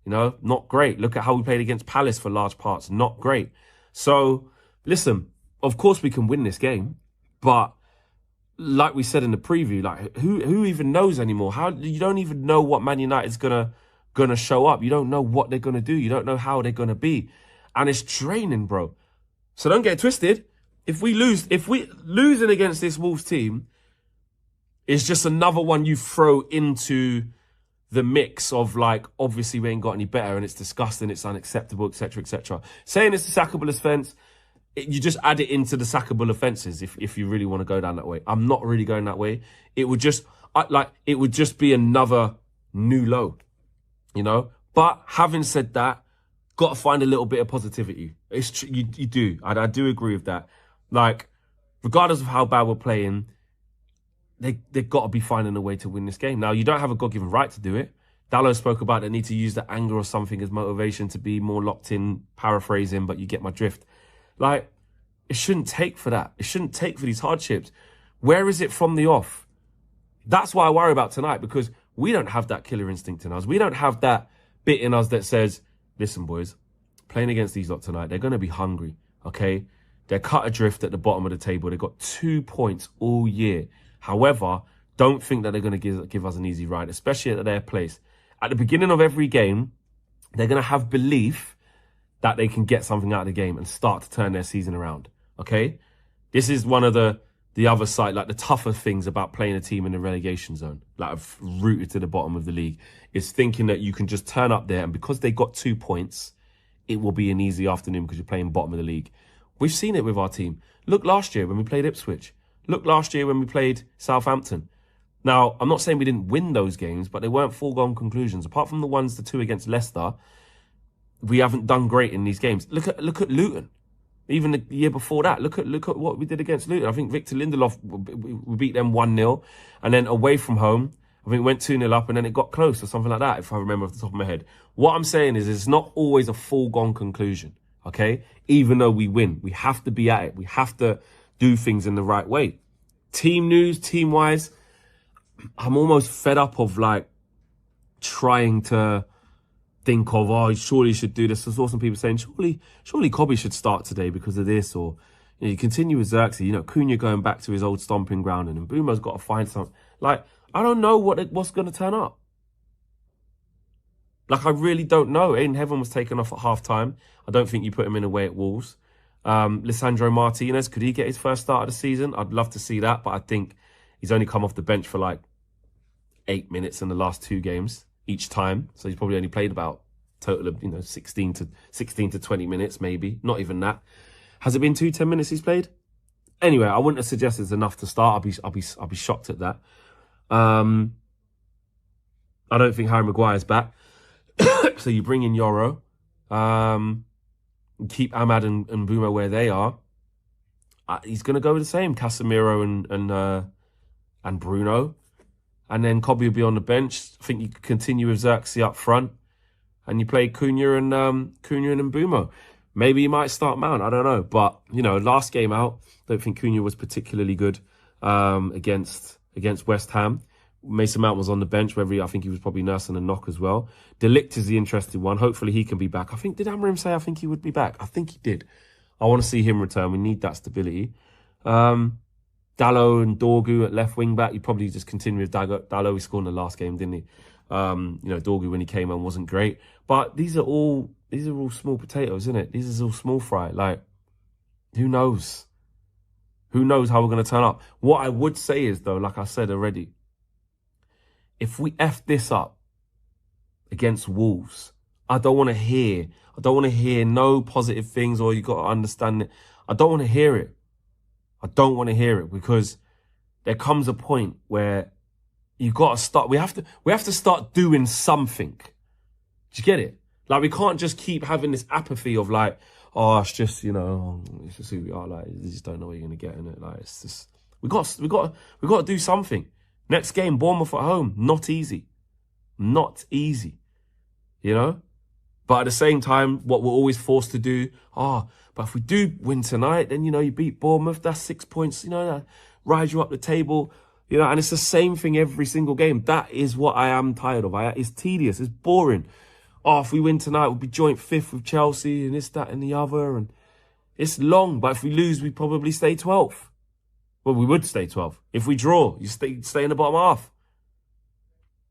Not great. Look at how we played against Palace for large parts. Not great. So, listen, of course we can win this game, but like we said in the preview, like who even knows anymore? How you don't even know what Man United's gonna show up. You don't know what they're gonna do. You don't know how they're gonna be, and it's draining, bro. So don't get it twisted. If we losing against this Wolves team, it's just another one you throw into the mix of like, obviously we ain't got any better and it's disgusting, it's unacceptable, etc., etc. Saying it's a sackable offence, you just add it into the sackable offences if you really want to go down that way. I'm not really going that way. It would just be another new low, you know. But having said that, got to find a little bit of positivity. You do. I do agree with that. Like, regardless of how bad we're playing, they've got to be finding a way to win this game. Now, you don't have a God-given right to do it. Dallo spoke about they need to use the anger or something as motivation to be more locked in, paraphrasing, but you get my drift. Like, it shouldn't take for that. It shouldn't take for these hardships. Where is it from the off? That's why I worry about tonight, because we don't have that killer instinct in us. We don't have that bit in us that says, listen, boys, playing against these lot tonight, they're going to be hungry, okay? They're cut adrift at the bottom of the table. They've got 2 points all year. However, don't think that they're going to give us an easy ride, especially at their place. At the beginning of every game, they're going to have belief that they can get something out of the game and start to turn their season around, okay? This is one of the other side, like the tougher things about playing a team in the relegation zone, like rooted to the bottom of the league, is thinking that you can just turn up there and because they got 2 points, it will be an easy afternoon because you're playing bottom of the league. We've seen it with our team. Look last year when we played Ipswich. Look last year when we played Southampton. Now, I'm not saying we didn't win those games, but they weren't foregone conclusions. Apart from the 2 against Leicester, we haven't done great in these games. Look at Luton. Even the year before that, look at what we did against Luton. I think Victor Lindelof, we beat them 1-0. And then away from home, I think went 2-0 up and then it got close or something like that, if I remember off the top of my head. What I'm saying is it's not always a foregone conclusion, okay? Even though we win, we have to be at it. We have to do things in the right way. Team news, team-wise, I'm almost fed up of like trying to think of, oh, surely you should do this. I saw some people saying, surely Kobbie should start today because of this, or you continue with Xerxes, Cunha going back to his old stomping ground, and Mbeumo's got to find something. Like, I don't know what's going to turn up. Like, I really don't know. Aiden Heaven was taken off at half-time. I don't think you put him in away at Wolves. Lisandro Martinez, could he get his first start of the season? I'd love to see that, but I think he's only come off the bench for like 8 minutes in the last 2 games each time. So he's probably only played about total of, 16 to 20 minutes, maybe. Not even that. Has it been 10 minutes he's played? Anyway, I wouldn't have suggested it's enough to start. I'll be shocked at that. I don't think Harry Maguire's back. So you bring in Yoro. Keep Ahmad and Mbeumo where they are. He's going to go with the same. Casemiro and Bruno. And then Kobbie will be on the bench. I think you could continue with Xerxes up front. And you play Cunha and Mbeumo. Maybe you might start Mount. I don't know. But, last game out, I don't think Cunha was particularly good against West Ham. Mason Mount was on the bench, I think he was probably nursing a knock as well. De Ligt is the interesting one. Hopefully he can be back. Did Amorim say I think he would be back? I think he did. I want to see him return. We need that stability. Dallo and Dorgu at left wing back. You probably just continue with Dallo. He scored in the last game, didn't he? Dorgu when he came on wasn't great. But these are all small potatoes, isn't it? These are all small fry. Like, who knows? Who knows how we're going to turn up? What I would say is, though, like I said already, if we F this up against Wolves, I don't want to hear no positive things, or you got to understand it. I don't want to hear it. I don't want to hear it, because there comes a point where you got to start. We have to start doing something. Do you get it? Like, we can't just keep having this apathy of like, oh, it's just, it's just who we are. Like, you just don't know what you're gonna get in it. Like, it's just we got to do something. Next game, Bournemouth at home. Not easy. Not easy. But at the same time, what we're always forced to do, but if we do win tonight, then, you beat Bournemouth, that's 6 points, that rides you up the table, and it's the same thing every single game. That is what I am tired of. It's tedious. It's boring. If we win tonight, we'll be joint 5th with Chelsea and this, that and the other. And It's long, but if we lose, we probably stay 12th. Well, we would stay 12th. If we draw, you stay in the bottom half.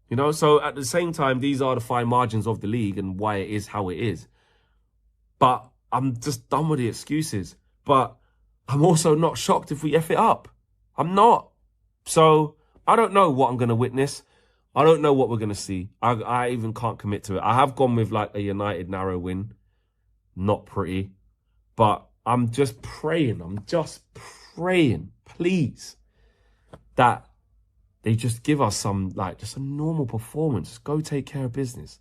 You know, so at the same time, these are the fine margins of the league and why it is how it is. But I'm just done with the excuses. But I'm also not shocked if we F it up. I'm not. So I don't know what I'm going to witness. I don't know what we're going to see. I even can't commit to it. I have gone with like a United narrow win. Not pretty. But I'm just praying. Please, that they just give us some, like, just a normal performance. Just go take care of business.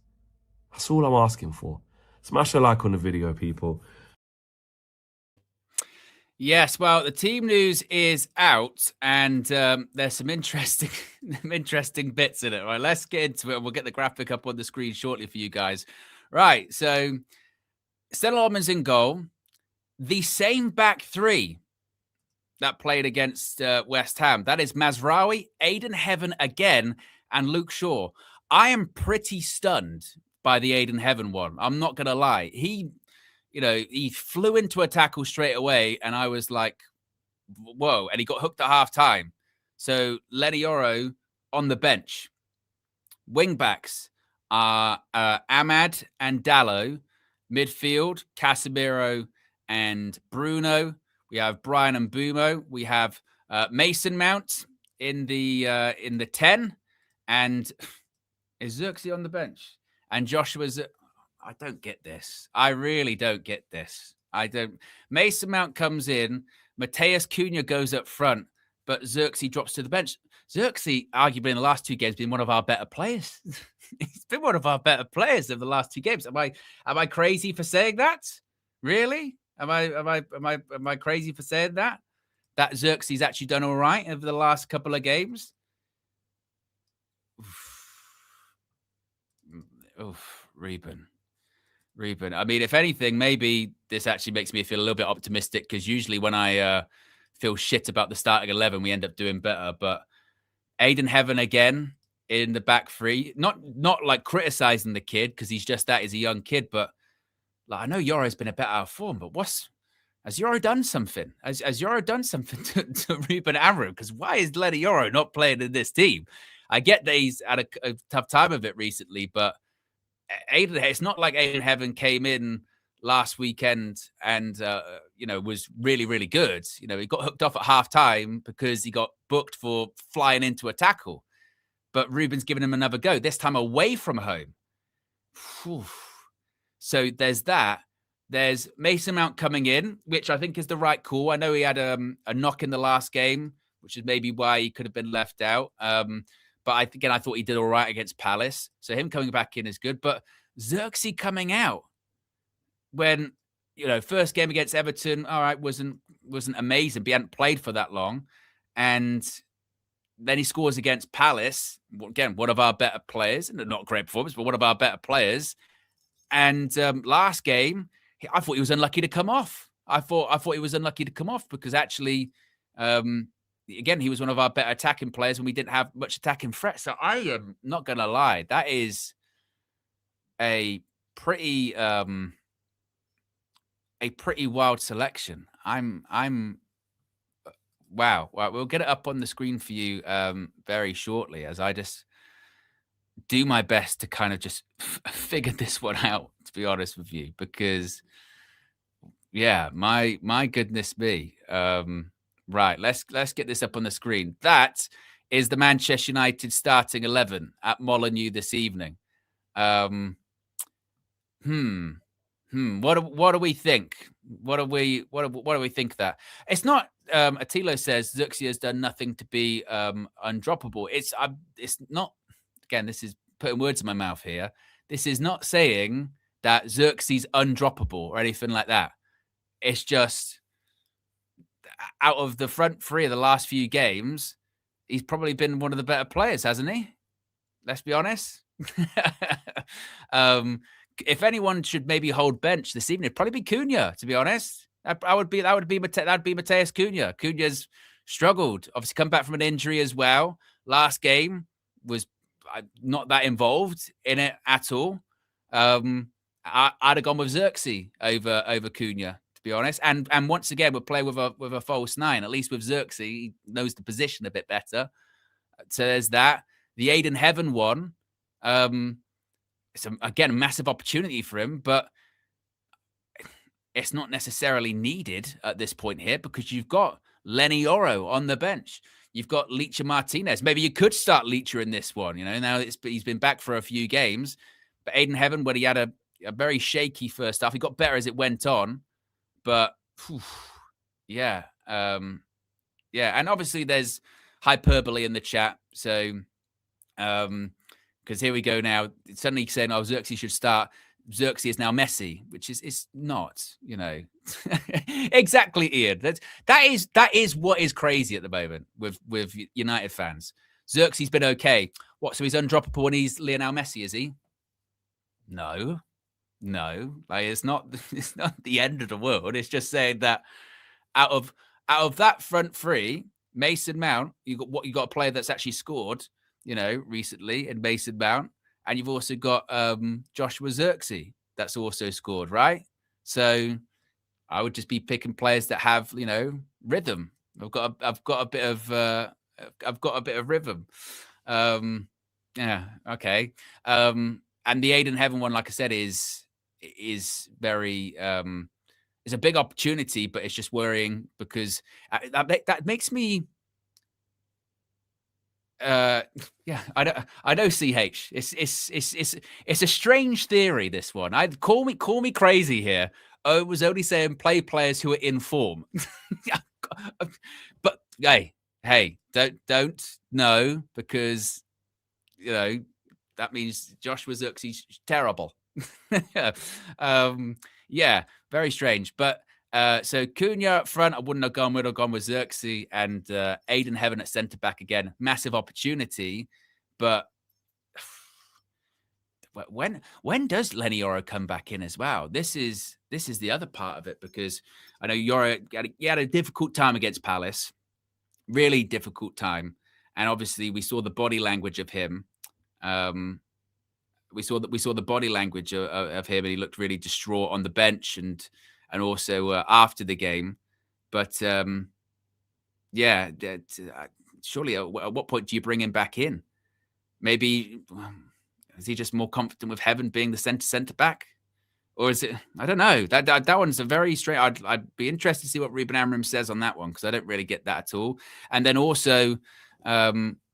That's all I'm asking for. Smash a like on the video, people.
Yes, well, the team news is out, and there's some interesting bits in it. Right, let's get into it. We'll get the graphic up on the screen shortly for you guys. Right, so Stella Lodman's in goal. The same back three that played against West Ham. That is Mazraoui, Aiden Heaven again, and Luke Shaw. I am pretty stunned by the Aiden Heaven one. I'm not going to lie. He flew into a tackle straight away, and I was like, whoa. And he got hooked at half time. So Lenny Yoro on the bench. Wingbacks are Ahmad and Dallo. Midfield, Casemiro and Bruno. We have Brian and Bumo. We have Mason Mount in the 10, and is Xerxes on the bench? And Joshua's. I don't get this. I really don't get this. I don't. Mason Mount comes in. Mateus Cunha goes up front, but Xerxes drops to the bench. Xerxes, arguably in the last two games, been one of our better players. He's been one of our better players of the last two games. Am I crazy for saying that? Really? Am I crazy for saying that? That Xerxes actually done all right over the last couple of games? Oof, Reuben. I mean, if anything, maybe this actually makes me feel a little bit optimistic, because usually when I feel shit about the starting 11, we end up doing better. But Aiden Heaven again in the back three, not like criticizing the kid, because he's just that, he's a young kid. But like, I know Yoro's been a bit out of form, but has Yoro done something? Has Yoro done something to Ruben Amram? Because why is Lenny Yoro not playing in this team? I get that he's had a tough time of it recently, but Aiden, it's not like Aiden Heaven came in last weekend and was really, really good. He got hooked off at half time because he got booked for flying into a tackle. But Ruben's given him another go, this time away from home. Whew. So there's that. There's Mason Mount coming in, which I think is the right call. I know he had a knock in the last game, which is maybe why he could have been left out. But I thought he did all right against Palace. So him coming back in is good. But Xerxes coming out when, first game against Everton, all right, wasn't amazing, but he hadn't played for that long. And then he scores against Palace. Again, one of our better players. Not great performance, but one of our better players. And last game, I thought he was unlucky to come off. I thought he was unlucky to come off because actually, again, he was one of our better attacking players when we didn't have much attacking threat. So I am not going to lie. That is a pretty wild selection. Wow. We'll get it up on the screen for you very shortly as I just do my best to kind of just figure this one out, to be honest with you, because yeah, my goodness me. Right, let's get this up on the screen. That is the Manchester United starting 11 at Molineux this evening. What do we think? What do we think that? It's not Attilo says Xerxes has done nothing to be undroppable. It's not, again, this is putting words in my mouth here. This is not saying that Xerxes undroppable or anything like that. It's just out of the front three of the last few games, he's probably been one of the better players, hasn't he? Let's be honest. If anyone should maybe hold bench this evening, it'd probably be Cunha, to be honest. That'd be Mateus Cunha. Cunha's struggled. Obviously, come back from an injury as well. Last game was not that involved in it at all. I'd have gone with Xerxes over Cunha, to be honest. And once again, we're playing with a false nine. At least with Xerxes, he knows the position a bit better. So there's that. The Aiden Heaven one, it's again a massive opportunity for him, but it's not necessarily needed at this point here because you've got Lenny Oro on the bench. You've got Licha Martinez. Maybe you could start Licha in this one. Now he's been back for a few games, but Aiden Heaven, when he had a very shaky first half, he got better as it went on. But yeah. And obviously there's hyperbole in the chat. So, because here we go now, suddenly saying, oh, Xerxes should start. Xerxes is now Messi, which is not, exactly, Ian. That is what is crazy at the moment with United fans. Xerxes been okay. What? So he's undroppable when he's Lionel Messi, is he? No. Like it's not the end of the world. It's just saying that out of that front three, Mason Mount, you got a player that's actually scored, recently in Mason Mount. And you've also got Joshua Xerxes that's also scored, right? So I would just be picking players that have, rhythm. I've got a bit of rhythm. Yeah, okay. And the Aiden Heaven one, like I said, is very it's a big opportunity, but it's just worrying because that makes me. I know CH. It's a strange theory, this one. I'd call me crazy here. I was only saying play players who are in form. But hey, don't know, because that means Joshua Xerxes is terrible. Yeah, very strange. But so Cunha up front, I wouldn't have gone with. I've gone with Xerxes and Aiden Heaven at centre back again. Massive opportunity, but when does Lenny Oro come back in as well? This is the other part of it, because I know Oro had a difficult time against Palace, really difficult time, and obviously we saw the body language of him. We saw the body language of him, and he looked really distraught on the bench and also after the game. But surely at what point do you bring him back in? Maybe is he just more confident with Heaven being the centre back, or is it? I don't know. That one's a very strange. I'd be interested to see what Ruben Amorim says on that one, because I don't really get that at all. And then also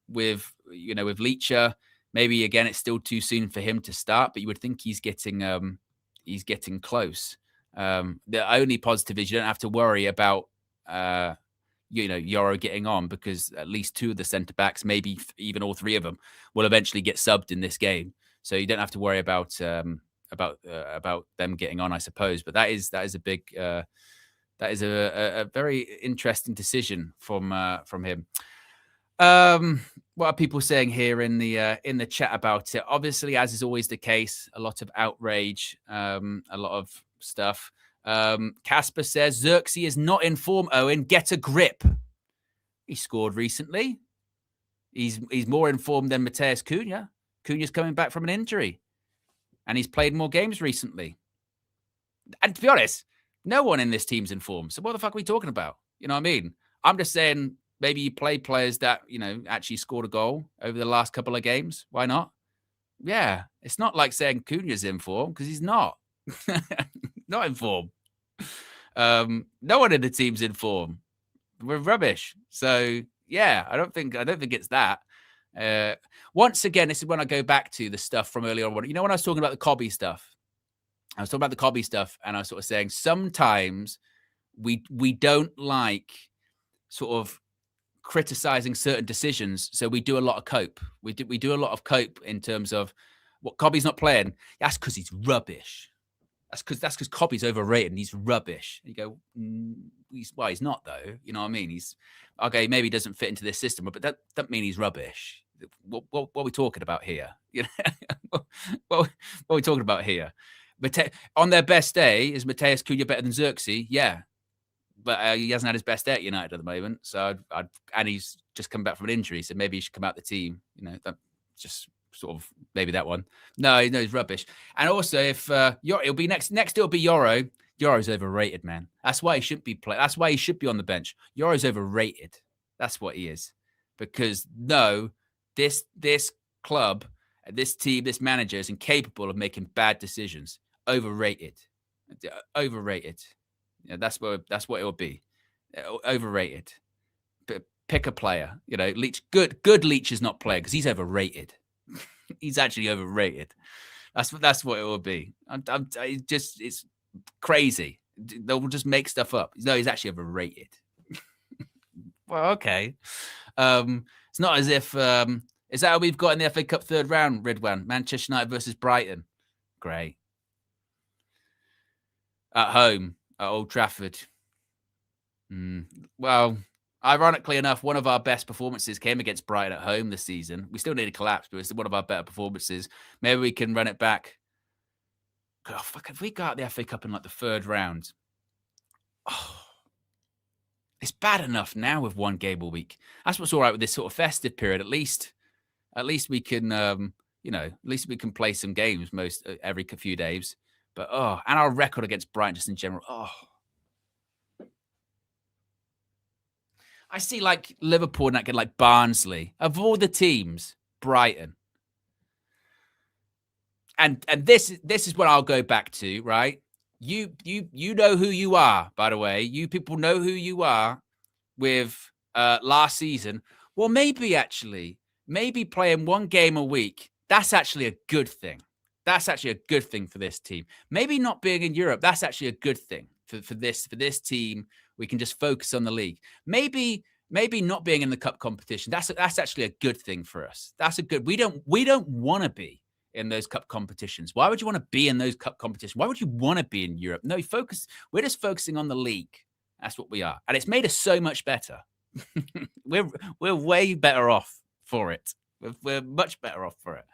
with Licha, maybe again it's still too soon for him to start, but you would think he's getting close. The only positive is you don't have to worry about Yoro getting on, because at least two of the centre backs, maybe even all three of them, will eventually get subbed in this game. So you don't have to worry about them getting on, I suppose. But that is a big that is a very interesting decision from him. What are people saying here in the chat about it? Obviously, as is always the case, a lot of outrage, a lot of stuff. Casper says Xerxes is not in form. Owen, get a grip. He scored recently. He's more in form than Mateus Cunha. Cunha's coming back from an injury, and he's played more games recently. And to be honest, no one in this team's in form. So what the fuck are we talking about? You know what I mean? I'm just saying maybe you play players that actually scored a goal over the last couple of games. Why not? Yeah, it's not like saying Cunha's in form, because he's not. Not in form. No one in the team's in form. We're rubbish. So yeah, I don't think it's that. Once again, this is when I go back to the stuff from earlier on. When I was talking about the Kobbie stuff, and I was sort of saying sometimes we don't like sort of criticizing certain decisions, so we do a lot of cope. We do a lot of cope in terms of what Kobbie's not playing. That's because he's rubbish. That's because Kobbie's overrated and he's rubbish. You go, he's not though. You know what I mean? He's okay. Maybe he doesn't fit into this system, but that doesn't mean he's rubbish. What are we talking about here? What are we talking about here? On their best day, is Mateus Cunha better than Xerxes? Yeah, but he hasn't had his best day at United at the moment. So and he's just come back from an injury, so maybe he should come out the team. That just sort of maybe that one. No, he's rubbish. And also, if it'll be next, it'll be Yoro. Yoro's overrated, man. That's why he shouldn't be playing. That's why he should be on the bench. Yoro's overrated. That's what he is. Because no, this club, this team, this manager is incapable of making bad decisions. Overrated. Overrated. Yeah, that's what it will be. Overrated. Pick a player. You know, Leach. Good Leach is not playing because he's overrated. He's actually overrated. That's what it will be. It's crazy. They'll just make stuff up. No, he's actually overrated. Well, okay. It's not as if is that how we've got in the FA Cup third round, Ridwan? Manchester United versus Brighton. Great. At home at Old Trafford. Well, ironically enough, one of our best performances came against Brighton at home this season. We still nearly collapsed, but it's one of our better performances. Maybe we can run it back. God, fuck, if we got the FA Cup in like the third round, it's bad enough now with one game a week. That's what's all right with this sort of festive period. At least we can, at least we can play some games every few days. But and our record against Brighton just in general. I see like Liverpool and that get like Barnsley. Of all the teams, Brighton. And this is what I'll go back to, right? You know who you are, by the way. You people know who you are with last season. Well, maybe playing one game a week, that's actually a good thing. That's actually a good thing for this team. Maybe not being in Europe, that's actually a good thing for this team. We can just focus on the league. Maybe not being in the cup competition, that's actually a good thing for us. That's a good. We don't want to be in those cup competitions. Why would you want to be in those cup competitions? Why would you want to be in Europe? No, we're just focusing on the league. That's what we are. And it's made us so much better. We're way better off for it. We're much better off for it.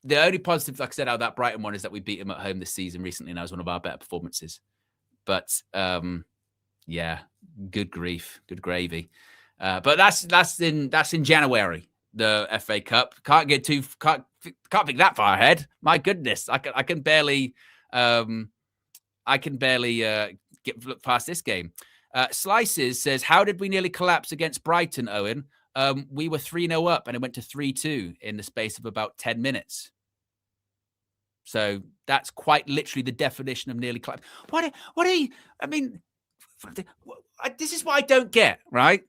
The only positive, like I said, out of that Brighton one is that we beat them at home this season recently, and that was one of our better performances. But yeah, good grief, good gravy. But that's in January. The FA Cup can't think that far ahead. My goodness, I can barely look past this game. Slices says, how did we nearly collapse against Brighton, Owen? We were 3-0 up and it went to 3-2 in the space of about 10 minutes. So that's quite literally the definition of nearly collapse. This is what I don't get, right?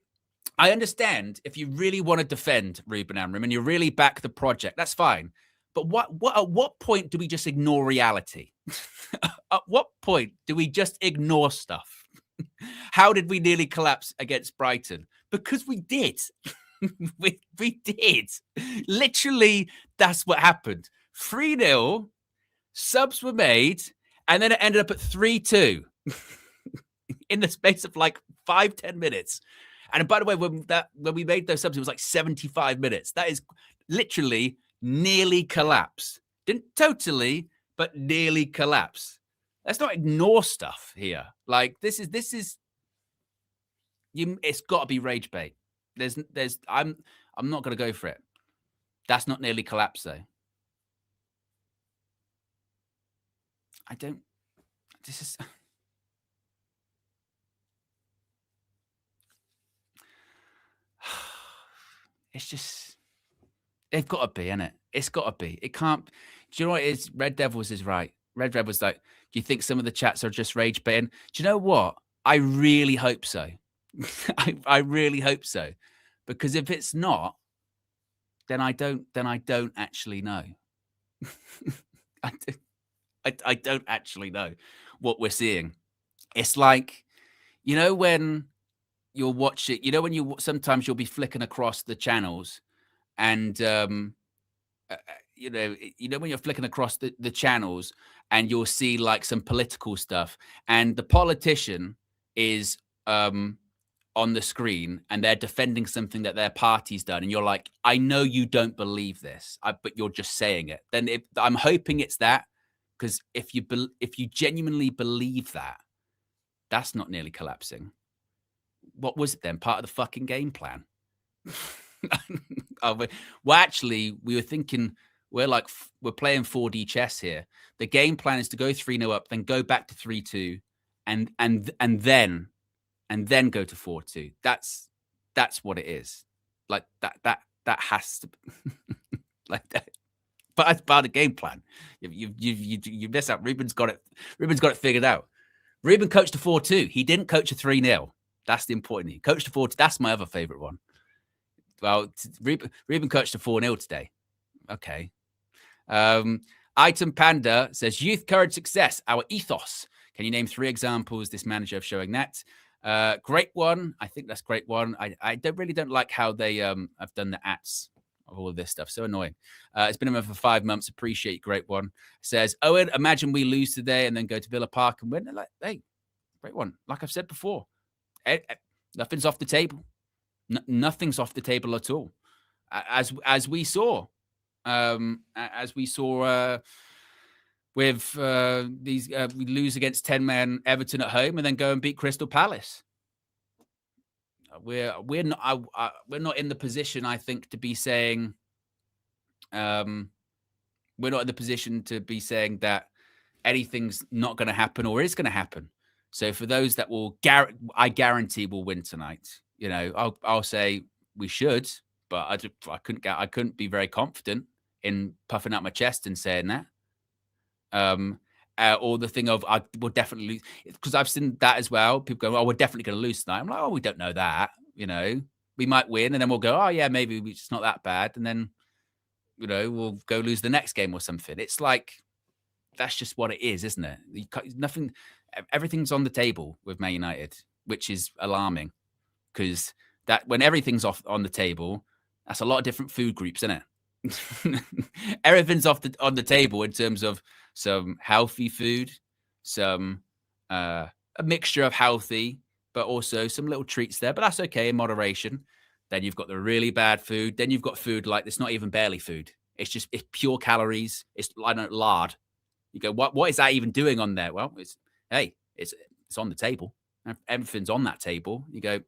I understand if you really want to defend Ruben Amorim and you really back the project, that's fine. But at what point do we just ignore reality? At what point do we just ignore stuff? How did we nearly collapse against Brighton? Because we did. we did. Literally, that's what happened. 3-0, subs were made, and then it ended up at 3-2 in the space of like 5-10 minutes. And by the way, when we made those subs, it was like 75 minutes. That is literally nearly collapse. Didn't totally, but nearly collapse. Let's not ignore stuff here. Like this is it's got to be rage bait. I'm not going to go for it. That's not nearly collapse though. It's just, they've got to be, innit? It's got to be. It can't. Do you know what it is? Red Devils is right. Red Red was like, do you think some of the chats are just rage baiting? Do you know what? I really hope so. I really hope so. Because if it's not, then I don't actually know. I don't actually know what we're seeing. It's like, you know, when you'll watch it, you know, when sometimes you'll be flicking across the channels and, you know, when you're flicking across the channels and you'll see like some political stuff and the politician is on the screen and they're defending something that their party's done. And you're like, I know you don't believe this, but you're just saying it. Then I'm hoping it's that, because if you genuinely believe that, that's not nearly collapsing. What was it then? Part of the fucking game plan? Well, actually, we were thinking we're playing 4D chess here. The game plan is to go 3-0 up, then go back to 3-2, and then go to 4-2. That's what it is. Like that has to like that. But that's part of the game plan. You miss out. Ruben's got it figured out. Ruben coached a 4-2. He didn't coach a 3-0. That's the important thing. He coached a 4-2. That's my other favorite one. Well, Ruben coached a 4-0 today. Okay. Item Panda says, youth, courage, success, our ethos. Can you name 3 examples this manager of showing that? Great one. I think that's great one. I don't like how they have done the ats of all of this stuff. So annoying. It's been around for 5 months. Appreciate great one. Says, Owen, imagine we lose today and then go to Villa Park and win. Like, hey, great one. Like I've said before, nothing's off the table. Nothing's off the table at all. As we saw, with these, we lose against 10-man Everton at home and then go and beat Crystal Palace. We're not in the position, I think, to be saying, we're not in the position to be saying that anything's not going to happen or is going to happen. So for those that I guarantee will win tonight. You know, I'll say we should, but I couldn't be very confident in puffing out my chest and saying that. Or the thing of I will definitely lose, because I've seen that as well. People go, "Oh, we're definitely going to lose tonight." I'm like, "Oh, we don't know that." You know, we might win, and then we'll go, "Oh, yeah, maybe it's not that bad," and then, you know, we'll go lose the next game or something. It's like that's just what it is, isn't it? Everything's on the table with Man United, which is alarming, because that when everything's on the table, that's a lot of different food groups, isn't it? Everything's on the table in terms of some healthy food, some a mixture of healthy, but also some little treats there. But that's okay in moderation. Then you've got the really bad food. Then you've got food like it's not even barely food. It's pure calories. It's lard. You go, what is that even doing on there? Well, it's on the table. Everything's on that table. You go,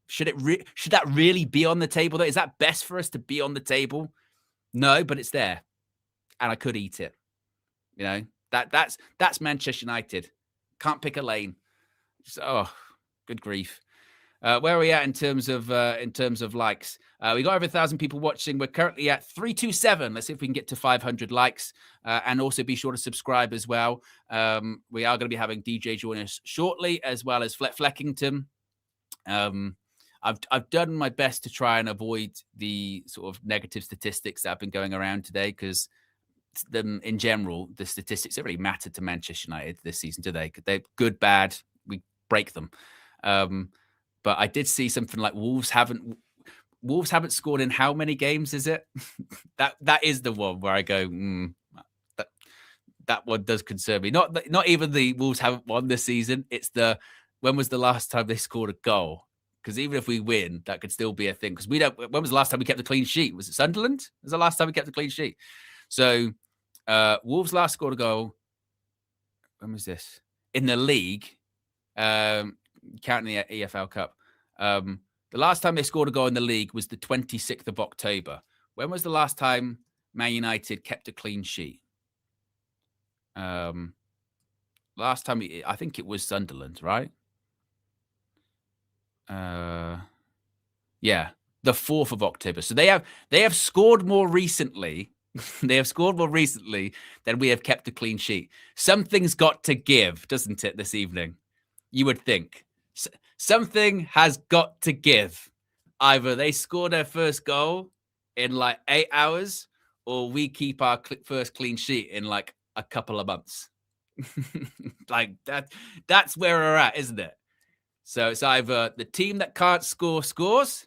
should that really be on the table though? Is that best for us to be on the table? No, but it's there, and I could eat it. You know, that's Manchester United. Can't pick a lane. Good grief. Where are we at in terms of likes? We got over 1,000 people watching. We're currently at 327. Let's see if we can get to 500 likes. And also be sure to subscribe as well. We are going to be having DJ join us shortly, as well as Fleckington. I've done my best to try and avoid the sort of negative statistics that have been going around today, because in general, the statistics don't really matter to Manchester United this season, do they? They're good, bad, we break them. But I did see something like Wolves haven't scored in how many games is it? that is the one where I go, that one does concern me. Not even the Wolves haven't won this season. It's when was the last time they scored a goal? Because even if we win, that could still be a thing. Because we don't. When was the last time we kept a clean sheet? Was it Sunderland? Was the last time we kept a clean sheet? So Wolves last scored a goal. When was this? In the league, counting the EFL Cup. The last time they scored a goal in the league was the 26th of October. When was the last time Man United kept a clean sheet? Last time, I think it was Sunderland, right? Yeah, the 4th of October. So they have scored more recently. They have scored more recently than we have kept a clean sheet. Something's got to give, doesn't it, this evening? You would think. Something has got to give. Either they score their first goal in like 8 hours, or we keep our first clean sheet in like a couple of months. Like that's where we're at, isn't it? So it's either the team that can't score scores,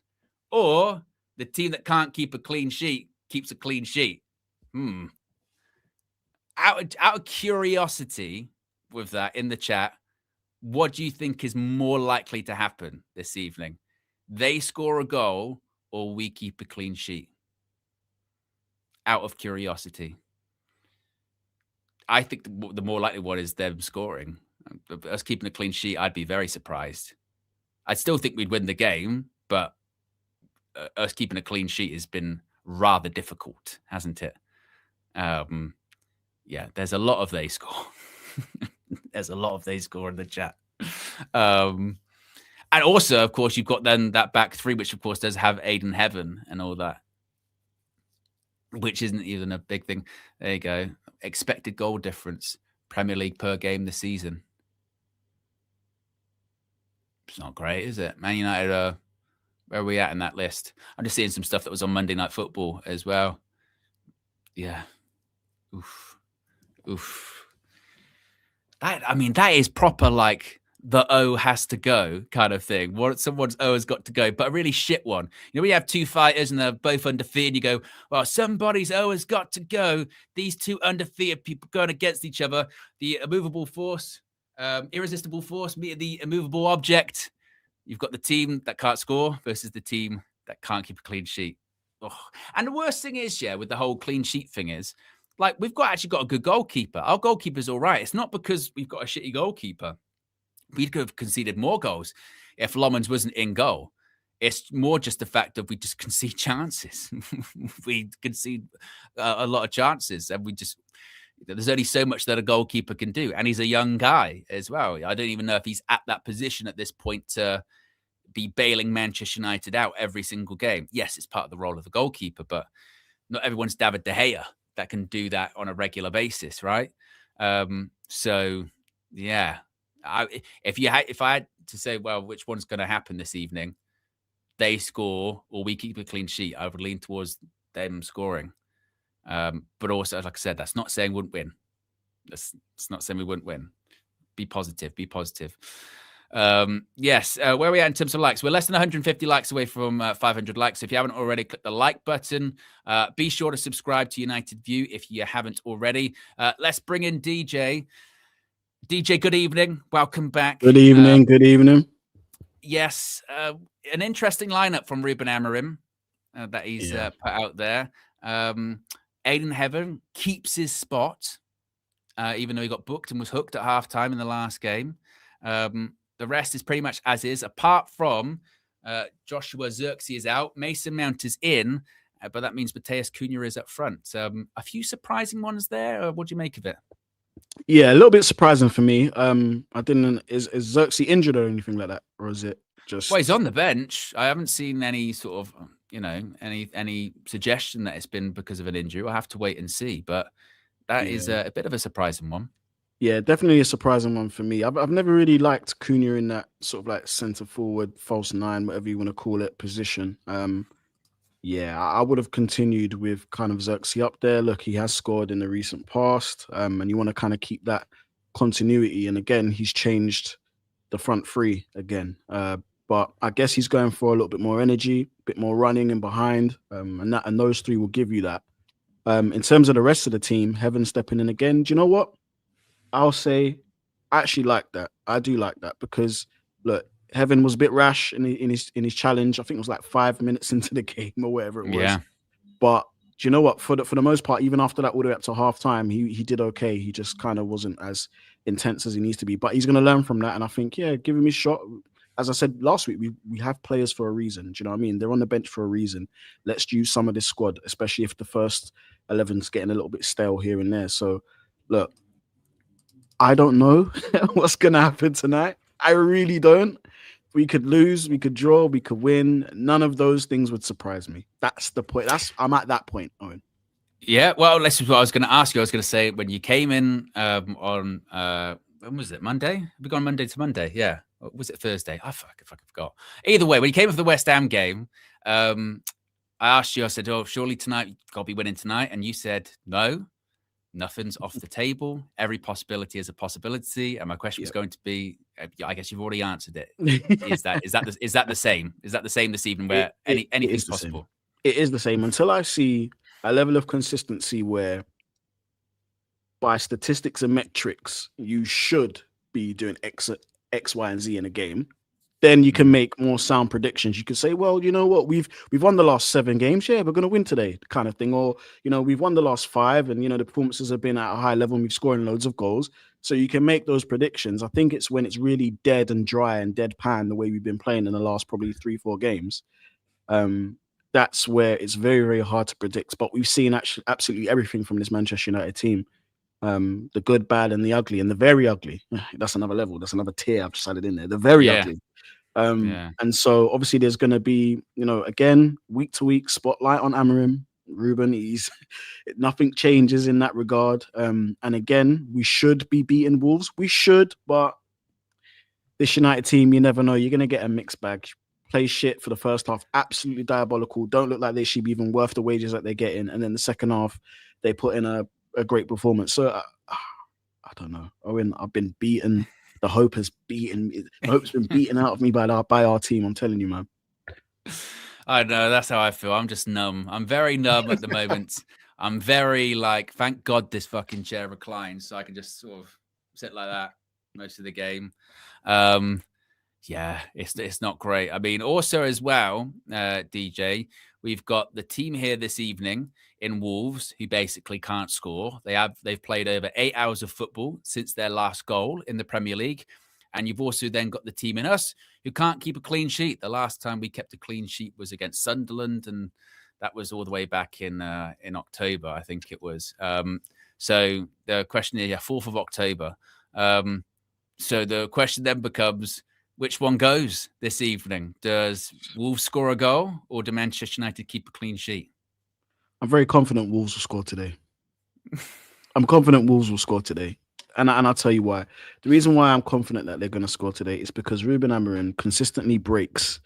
or the team that can't keep a clean sheet keeps a clean sheet. Out of curiosity with that in the chat, what do you think is more likely to happen this evening? They score a goal, or we keep a clean sheet? Out of curiosity. I think the more likely one is them scoring. Us keeping a clean sheet, I'd be very surprised. I still think we'd win the game, but us keeping a clean sheet has been rather difficult, hasn't it? Yeah, there's a lot of they score. There's a lot of they score in the chat. And also, of course, you've got then that back three, which of course does have Aiden Heaven and all that, which isn't even a big thing. There you go. Expected goal difference, Premier League per game this season. It's not great, is it? Man United, where are we at in that list? I'm just seeing some stuff that was on Monday Night Football as well. Yeah. Oof. That is proper like the O has to go kind of thing. Someone's O has got to go, but a really shit one. You know, we have two fighters and they're both undefeated. You go, well, somebody's O has got to go. These two undefeated people going against each other. The immovable force, irresistible force, meet the immovable object. You've got the team that can't score versus the team that can't keep a clean sheet. Oh. And the worst thing is, with the whole clean sheet thing is, like, we've actually got a good goalkeeper. Our goalkeeper's all right. It's not because we've got a shitty goalkeeper. We could have conceded more goals if Lomans wasn't in goal. It's more just the fact that we just concede chances. We concede a lot of chances, and there's only so much that a goalkeeper can do. And he's a young guy as well. I don't even know if he's at that position at this point to be bailing Manchester United out every single game. Yes, it's part of the role of the goalkeeper, but not everyone's David De Gea that can do that on a regular basis, right? So, yeah. If I had to say, well, which one's going to happen this evening, they score or we keep a clean sheet, I would lean towards them scoring. But also, like I said, that's not saying we wouldn't win. That's not saying we wouldn't win. Be positive. Yes. Where are we at in terms of likes? We're less than 150 likes away from 500 likes. So if you haven't already, click the like button. Be sure to subscribe to United View if you haven't already. Let's bring in DJ. DJ, good evening. Welcome back.
Good evening.
Yes. An interesting lineup from Ruben Amorim that he's put out there. Aiden Heaven keeps his spot, even though he got booked and was hooked at halftime in the last game. The rest is pretty much as is, apart from Joshua Zirkzee is out. Mason Mount is in, but that means Mateus Cunha is up front. A few surprising ones there. What do you make of it?
Yeah, a little bit surprising for me. Is Zirkzee injured or anything like that? Or is it just...
Well, he's on the bench. I haven't seen any sort of, any suggestion that it's been because of an injury. We'll have to wait and see, but that is a bit of a surprising one.
Yeah, definitely a surprising one for me. I've never really liked Cunha in that sort of like centre forward, false nine, whatever you want to call it, position. I would have continued with kind of Zirkzee up there. Look, he has scored in the recent past, and you want to kind of keep that continuity. And again, he's changed the front three again. But I guess he's going for a little bit more energy, a bit more running in behind, and those three will give you that. In terms of the rest of the team, Heaven stepping in again. Do you know what? I'll say I actually like that. I do like that because, look, Heaven was a bit rash in his challenge. I think it was like 5 minutes into the game or whatever it was.
Yeah.
But do you know what? For the most part, even after that, all the way up to half time, he did okay. He just kind of wasn't as intense as he needs to be. But he's going to learn from that. And I think, give him a shot. As I said last week, we have players for a reason. Do you know what I mean? They're on the bench for a reason. Let's use some of this squad, especially if the first 11's getting a little bit stale here and there. So, look, I don't know what's going to happen tonight. I really don't. We could lose, we could draw, we could win. None of those things would surprise me. That's the point. I'm at that point, Owen.
Yeah, well, this is what I was going to ask you. I was going to say, when you came in on, when was it, Monday? Have we gone Monday to Monday? Yeah. Or was it Thursday? I fucking forgot. Either way, when you came for the West Ham game, I asked you, I said, surely tonight, you've got to be winning tonight. And you said, no. Nothing's off the table. Every possibility is a possibility. And my question was going to be, I guess you've already answered it. Is that the same? Is that the same this evening where anything's possible?
It is the same until I see a level of consistency where by statistics and metrics, you should be doing X, Y, and Z in a game. Then you can make more sound predictions. You could say, well, you know what, we've won the last 7 games. Yeah, we're going to win today, kind of thing. Or, we've won the last 5 and, the performances have been at a high level and we've scoring loads of goals. So you can make those predictions. I think it's when it's really dead and dry and deadpan the way we've been playing in the last probably 3-4 games. that's where it's very, very hard to predict. But we've seen actually absolutely everything from this Manchester United team. The good, bad, and the ugly, and the very ugly. That's another level. That's another tier I've just added in there. The very ugly. And so obviously there's going to be, again, week to week spotlight on Amorim. Ruben, nothing changes in that regard. And again, we should be beating Wolves. We should, but this United team, you never know. You're going to get a mixed bag. Play shit for the first half, absolutely diabolical. Don't look like they should be even worth the wages that they're getting. And then the second half, they put in a great performance. So I don't know. Owen, I've been beaten. The hope has beaten. The hope's been beaten out of me by our team. I'm telling you, man.
I know, that's how I feel. I'm just numb. I'm very numb at the moment. I'm very thank God this fucking chair reclines so I can just sort of sit like that most of the game. Yeah, it's not great. I mean, also as well, DJ, we've got the team here this evening in Wolves who basically can't score. They've played over 8 hours of football since their last goal in the Premier League. And you've also then got the team in us who can't keep a clean sheet. The last time we kept a clean sheet was against Sunderland, and that was all the way back in October, I think it was. So the question is, 4th of October. So the question then becomes, which one goes this evening? Does Wolves score a goal, or do Manchester United keep a clean sheet?
I'm very confident Wolves will score today. I'm confident Wolves will score today. And I'll tell you why. The reason why I'm confident that they're going to score today is because Ruben Amorim consistently breaks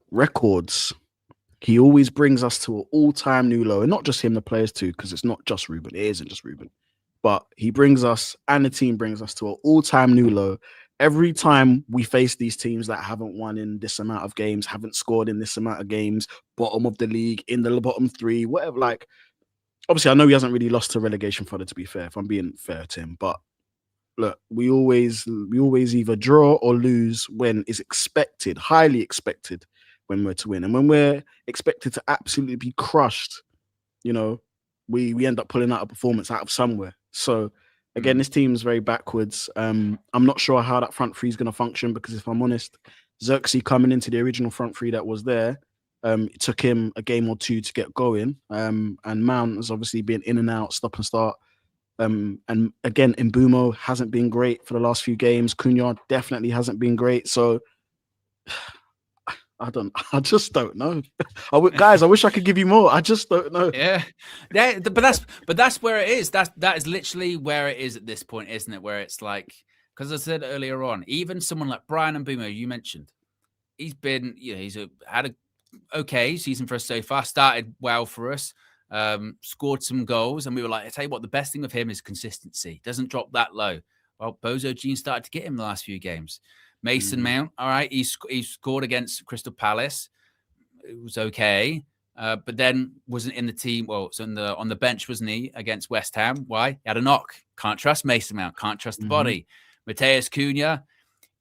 records. He always brings us to an all-time new low. And not just him, the players too, because it's not just Ruben. It isn't just Ruben. But he brings us, and the team brings us to an all-time new low. Every time we face these teams that haven't won in this amount of games, haven't scored in this amount of games, bottom of the league, in the bottom 3, whatever. Obviously, I know he hasn't really lost to relegation fodder, to be fair, if I'm being fair to him. But look, we always either draw or lose when is expected, highly expected, when we're to win. And when we're expected to absolutely be crushed, we end up pulling out a performance out of somewhere. So again, this team is very backwards. I'm not sure how that front three is going to function because if I'm honest, Xerxes coming into the original front three that was there, it took him a game or two to get going. And Mount has obviously been in and out, stop and start. And again, Mbumo hasn't been great for the last few games. Cunha definitely hasn't been great. So I just don't know. Guys, I wish I could give you more. I just don't know.
Yeah, but that's where it is. That is literally where it is at this point, isn't it? Where it's like, because I said earlier on, even someone like Brian Mbumo, you mentioned, he's been, had a okay season for us so far. Started well for us. Scored some goals, and we were like, I tell you what, the best thing with him is consistency. Doesn't drop that low. Well, Bozo Jean started to get him the last few games. Mason Mount, all right, he scored against Crystal Palace. It was okay, but then wasn't in the team. Well, so on the bench, wasn't he, against West Ham? Why? He had a knock. Can't trust Mason Mount. Can't trust the body. Mateus Cunha,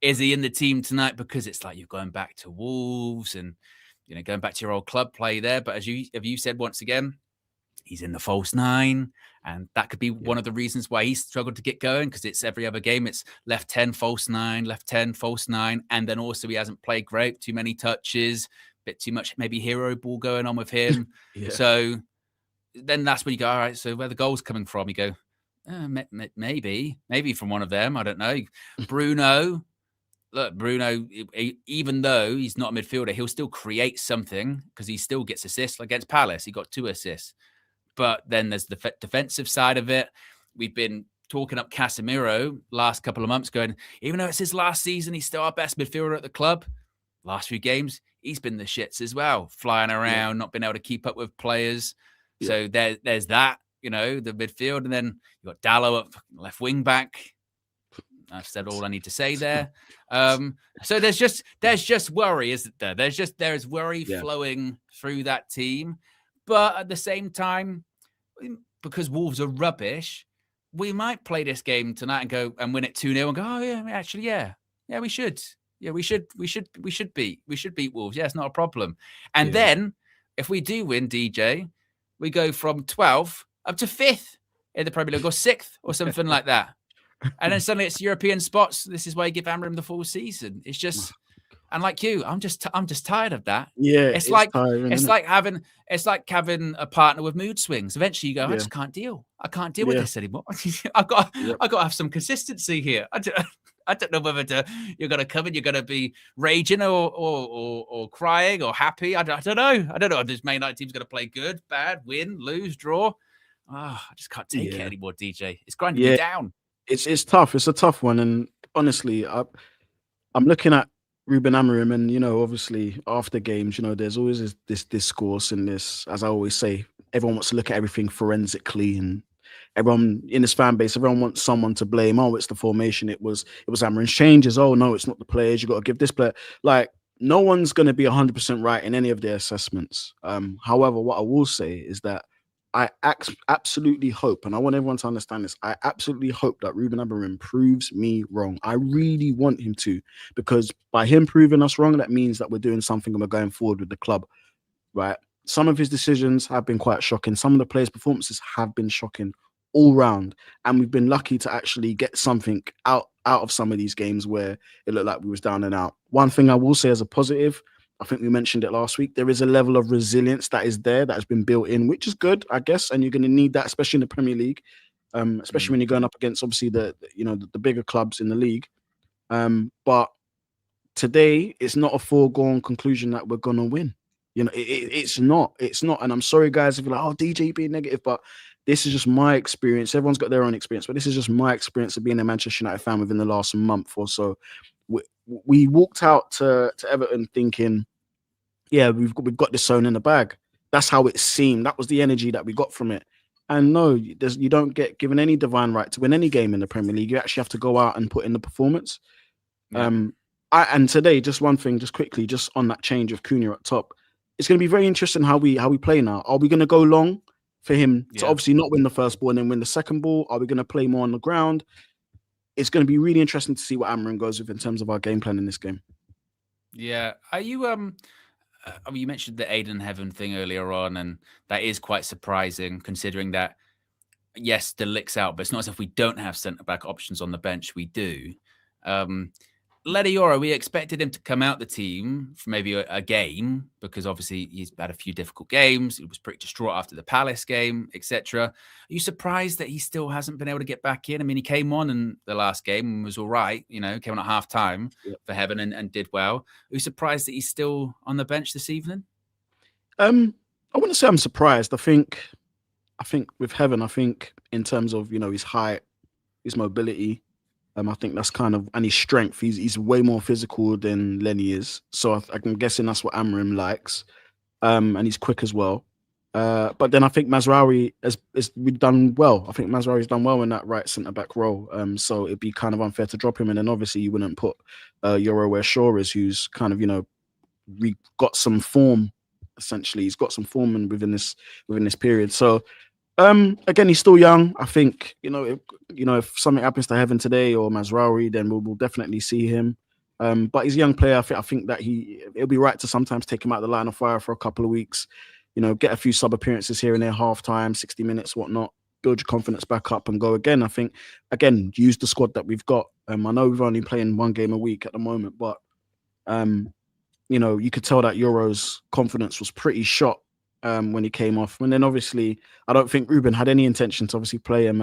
is he in the team tonight? Because it's like you're going back to Wolves and going back to your old club play there. But as you said once again, he's in the false 9, and that could be one of the reasons why he struggled to get going, because it's every other game. It's left 10, false 9, left 10, false 9. And then also he hasn't played great, too many touches, bit too much maybe hero ball going on with him. So then that's when you go, all right, so where the goal's coming from? You go, maybe from one of them. I don't know. Bruno, even though he's not a midfielder, he'll still create something because he still gets assists. Against Palace, he got 2 assists. But then there's the defensive side of it. We've been talking up Casemiro last couple of months, going, even though it's his last season, he's still our best midfielder at the club. Last few games, he's been the shits as well, flying around, not being able to keep up with players. So there's that, the midfield. And then you've got Dallo at left wing back. I've said all I need to say there. So there's just worry, isn't there? There's worry flowing through that team. But at the same time, because Wolves are rubbish, we might play this game tonight and go and win it 2-0 and go, oh yeah, we should. Yeah, we should beat Wolves. Yeah, it's not a problem. And then if we do win, DJ, we go from 12th up to 5th in the Premier League, or 6th or something like that. And then suddenly it's European spots. This is why you give Amorim the full season. It's just, And like you, I'm just tired of that.
Yeah,
It's
it's
like
tiring, isn't it?
it's like having a partner with mood swings. Eventually, you go, I
Yeah,
just can't deal. I can't deal with
yeah,
this anymore. I've got
yep,
to have some consistency here. I don't know whether you're going to come and you're going to be raging or crying or happy. I don't know. I don't know if this Man United team's going to play good, bad, win, lose, draw. Oh, I just can't take it
yeah,
anymore, DJ. It's grinding me
yeah.
down.
It's tough. It's a tough one, and honestly, I'm looking at Ruben Amorim, and obviously after games, there's always this discourse and this, as I always say, everyone wants to look at everything forensically, and everyone in this fan base, everyone wants someone to blame. Oh, it's the formation. It was Amorim's changes. Oh no, it's not the players. You got to give this player, like, no one's going to be 100% right in any of their assessments. However, what I will say is that I absolutely hope, and I want everyone to understand this, I absolutely hope that Ruben Amorim proves me wrong. I really want him to, because by him proving us wrong, that means that we're doing something and we're going forward with the club, right? Some of his decisions have been quite shocking. Some of the players' performances have been shocking all round, and we've been lucky to actually get something out of some of these games where it looked like we was down and out. One thing I will say as a positive, I think we mentioned it last week, there is a level of resilience that is there, that has been built in, which is good, I guess, and you're going to need that, especially in the Premier League, especially when you're going up against, obviously, the bigger clubs in the league. But today, it's not a foregone conclusion that we're going to win. It's not. It's not. And I'm sorry, guys, if you're like, oh, DJ being negative, but this is just my experience. Everyone's got their own experience, but this is just my experience of being a Manchester United fan within the last month or so. We walked out to Everton thinking, yeah, we've got this sewn in the bag. That's how it seemed. That was the energy that we got from it. And no, you don't get given any divine right to win any game in the Premier League. You actually have to go out and put in the performance.
Yeah.
And today, just one thing, just quickly, just on that change of Cunha at top, it's going to be very interesting how we play now. Are we going to go long for him to obviously not win the first ball and then win the second ball? Are we going to play more on the ground? It's going to be really interesting to see what Amorim goes with in terms of our game plan in this game.
Yeah. Are you I mean, you mentioned the Aiden Heaven thing earlier on, and that is quite surprising considering that, yes, De Ligt's out, but it's not as if we don't have centre-back options on the bench. We do. Ledy Yoro, we expected him to come out the team for maybe a game because obviously he's had a few difficult games. He was pretty distraught after the Palace game, etc. Are you surprised that he still hasn't been able to get back in? I mean, he came on in the last game and was all right, came on at half-time for Heaven and did well. Are you surprised that he's still on the bench this evening?
I wouldn't say I'm surprised. I think with Heaven, I think in terms of, his height, his mobility, I think that's kind of, and his strength. He's way more physical than Lenny is. So I'm guessing that's what Amorim likes. And he's quick as well. But then I think Mazraoui has done well. I think Mazraoui's done well in that right centre-back role. So it'd be kind of unfair to drop him. And then obviously you wouldn't put Yoro where Shaw is, who's kind of, got some form, essentially. He's got some form within this period. So again, he's still young. I think, if something happens to Heaven today or Mazraoui, then we'll definitely see him. But he's a young player. I think that it'll be right to sometimes take him out of the line of fire for a couple of weeks, get a few sub appearances here and there, half time, 60 minutes, whatnot, build your confidence back up and go again. I think, again, use the squad that we've got. I know we've only playing one game a week at the moment, but, you could tell that Yoro's confidence was pretty shot when he came off. And then obviously, I don't think Ruben had any intention to obviously play him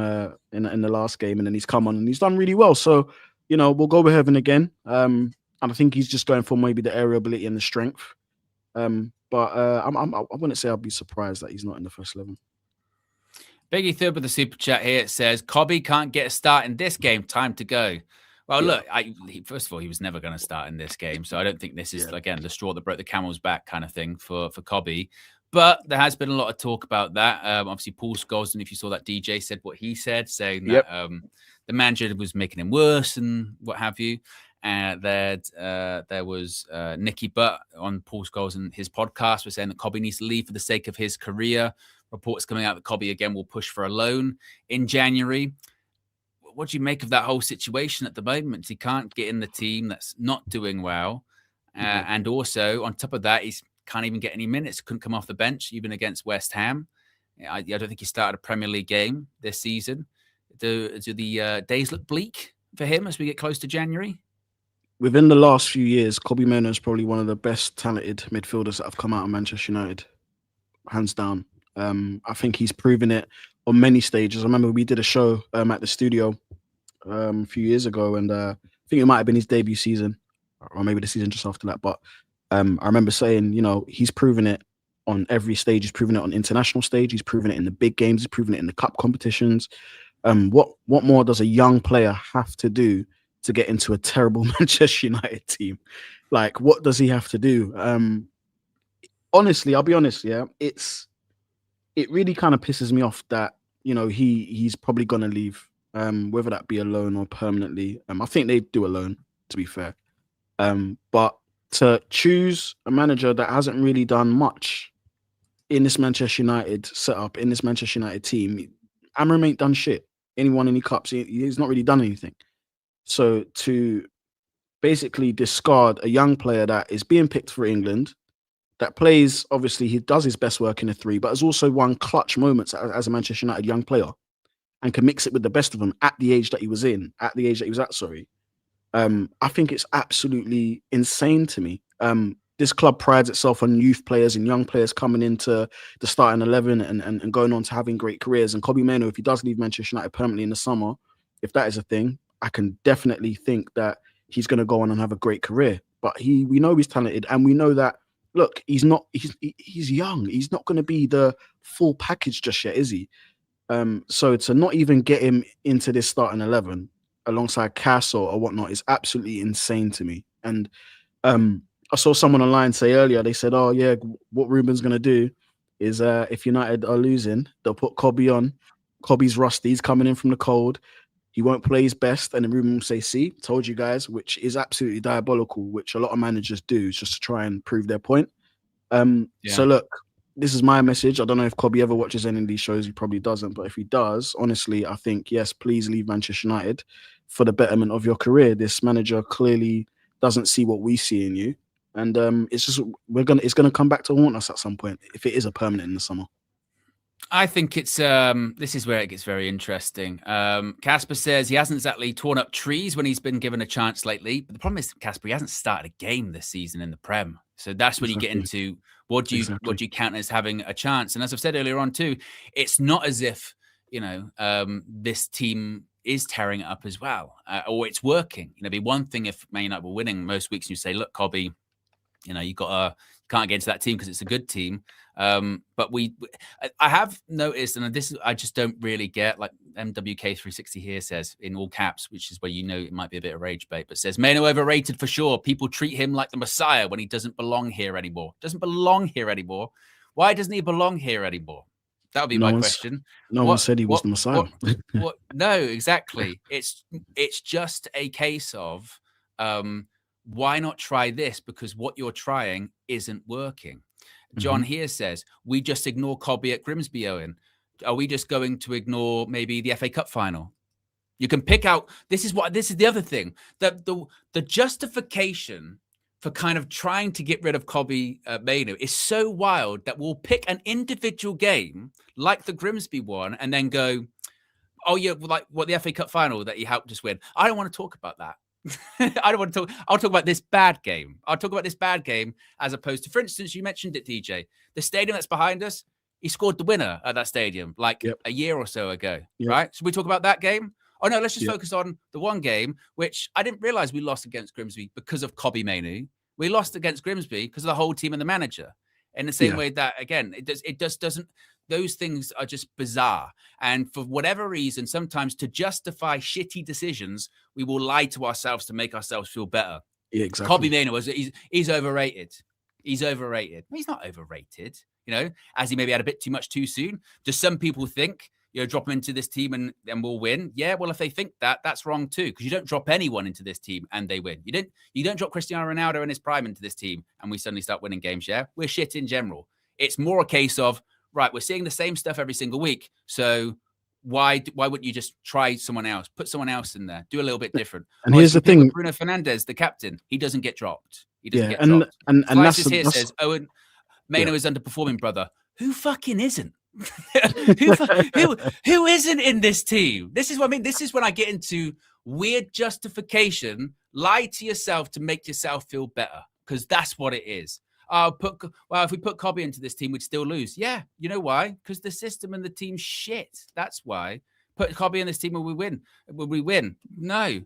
in the last game, and then he's come on and he's done really well. So, we'll go with Heaven again. And I think he's just going for maybe the aerial ability and the strength. But I wouldn't say I'd be surprised that he's not in the first 11.
Biggie Third with the super chat here. It says, Kobbie can't get a start in this game. Time to go. Well, look, first of all, he was never going to start in this game. So I don't think this is, again, the straw that broke the camel's back kind of thing for Kobbie. But there has been a lot of talk about that. Obviously, Paul Scholes, and if you saw that, DJ said what he said, saying that the manager was making him worse and what have you. There was Nicky Butt on Paul Scholes and his podcast was saying that Kobbie needs to leave for the sake of his career. Reports coming out that Kobbie again will push for a loan in January. What do you make of that whole situation at the moment? He can't get in the team that's not doing well. And also, on top of that, he can't even get any minutes. Couldn't come off the bench, even against West Ham. I don't think he started a Premier League game this season. Do the days look bleak for him as we get close to January?
within the last few years, Kobbie Mainoo is probably one of the best talented midfielders that have come out of Manchester United, hands down. I think he's proven it on many stages. I remember we did a show at the studio a few years ago, and I think it might have been his debut season, or maybe the season just after that. But I remember saying, you know, he's proven it on every stage. He's proven it on international stage. He's proven it in the big games. He's proven it in the cup competitions. What more does a young player have to do to get into a terrible Manchester United team? Like, what does he have to do? Honestly, I'll be honest. Yeah, it really kind of pisses me off that, you know, he's probably gonna leave. Whether that be a loan or permanently. I think they do a loan, to be fair. But to choose a manager that hasn't really done much in this Manchester United setup, in this Manchester United team, Amram ain't done shit. Anyone any cups, he's not really done anything. So to basically discard a young player that is being picked for England, that plays, obviously he does his best work in a 3, but has also won clutch moments as a Manchester United young player, and can mix it with the best of them at the age that he was at, sorry. I think it's absolutely insane to me. This club prides itself on youth players and young players coming into the starting 11 and going on to having great careers. And Kobbie Mainoo, if he does leave Manchester United permanently in the summer, if that is a thing, I can definitely think that he's going to go on and have a great career. But we know he's talented, and we know that, look, he's young. He's not going to be the full package just yet, is he? So to not even get him into this starting 11 alongside Cass or whatnot is absolutely insane to me. And I saw someone online say earlier, they said, oh yeah, what Ruben's going to do is if United are losing, they'll put Kobbie on. Kobbie's rusty, he's coming in from the cold. He won't play his best. And then Ruben will say, see, told you guys, which is absolutely diabolical, which a lot of managers do just to try and prove their point. So look, this is my message. I don't know if Kobbie ever watches any of these shows. He probably doesn't. But if he does, honestly, I think, yes, please leave Manchester United for the betterment of your career. This manager clearly doesn't see what we see in you. And it's gonna come back to haunt us at some point if it is a permanent in the summer.
I think it's this is where it gets very interesting. Casper says he hasn't exactly torn up trees when he's been given a chance lately. But the problem is, Casper, he hasn't started a game this season in the Prem. So that's when you get into what do you count as having a chance? And as I've said earlier on too, it's not as if, you know, this team is tearing it up as well, or it's working. You know, it'd be one thing if Man United were winning most weeks and you say, look, Kobbie, you know, you can't get into that team because it's a good team. But I have noticed, and this is, I just don't really get, like MWK360 here says in all caps, which is where you know it might be a bit of rage bait, but says Mainoo overrated for sure. People treat him like the Messiah when he doesn't belong here anymore. Doesn't belong here anymore. Why doesn't he belong here anymore? That would be my question.
No one said he was the Messiah.
No, exactly. It's just a case of why not try this? Because what you're trying isn't working. John here says, we just ignore Kobbie at Grimsby, Owen. Are we just going to ignore maybe the FA Cup final? You can pick out, this is the other thing, that the justification for kind of trying to get rid of Kobbie Mainoo is so wild that we'll pick an individual game like the Grimsby one and then go, oh yeah, like what, the FA Cup final that he helped us win. I don't want to talk about that. I don't want to talk. I'll talk about this bad game. I'll talk about this bad game as opposed to, for instance, you mentioned it, DJ. The stadium that's behind us, he scored the winner at that stadium like a year or so ago, right? So we talk about that game. Oh no, let's just focus on the one game, which I didn't realize we lost against Grimsby because of Kobbie Mainoo. We lost against Grimsby because of the whole team and the manager. In the same way that, again, it just doesn't. Those things are just bizarre. And for whatever reason, sometimes to justify shitty decisions, we will lie to ourselves to make ourselves feel better.
Yeah, exactly.
Kobbie Mainoo, he's overrated. He's overrated. He's not overrated, you know, as he maybe had a bit too much too soon. Just some people think, you know, drop him into this team and we'll win. Yeah, well, if they think that, that's wrong too, because you don't drop anyone into this team and they win. You don't drop Cristiano Ronaldo in his prime into this team and we suddenly start winning games, yeah? We're shit in general. It's more a case of, right, we're seeing the same stuff every single week. So why wouldn't you just try someone else? Put someone else in there. Do a little bit different.
And here's the thing.
Bruno Fernandes, the captain, he doesn't get dropped. He doesn't get dropped.
And
that's here says, Owen, Mainoo is underperforming, brother. Who fucking isn't? who isn't in this team? This is what I mean. This is when I get into weird justification. Lie to yourself to make yourself feel better, because that's what it is. If we put Kobbie into this team, we'd still lose. Yeah, you know why? Because the system and the team's shit. That's why. Put Kobbie in this team, will we win? Will we win? No,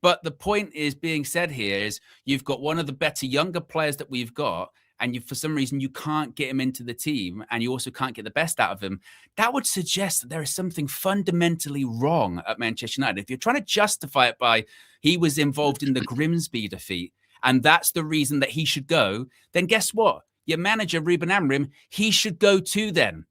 But the point is being said here is you've got one of the better younger players that we've got, and for some reason you can't get him into the team, and you also can't get the best out of him. That would suggest that there is something fundamentally wrong at Manchester United. If you're trying to justify it by he was involved in the Grimsby defeat, and that's the reason that he should go, then guess what? Your manager, Ruben Amorim, he should go too then.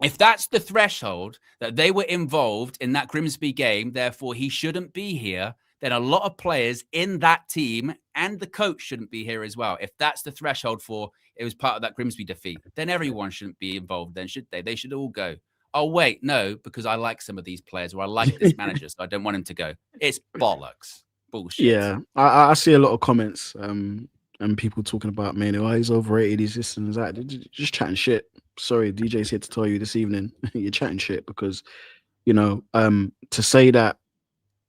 If that's the threshold that they were involved in that Grimsby game, therefore he shouldn't be here, then a lot of players in that team and the coach shouldn't be here as well. If that's the threshold for it was part of that Grimsby defeat, then everyone shouldn't be involved then, should they? They should all go. Oh, wait, no, because I like some of these players or I like this manager, so I don't want him to go. It's bollocks. Bullshit.
Yeah, I see a lot of comments and people talking about Mainoo. Oh, he's overrated. He's this and that. Just chatting shit. Sorry, DJ's here to tell you this evening you're chatting shit because, to say that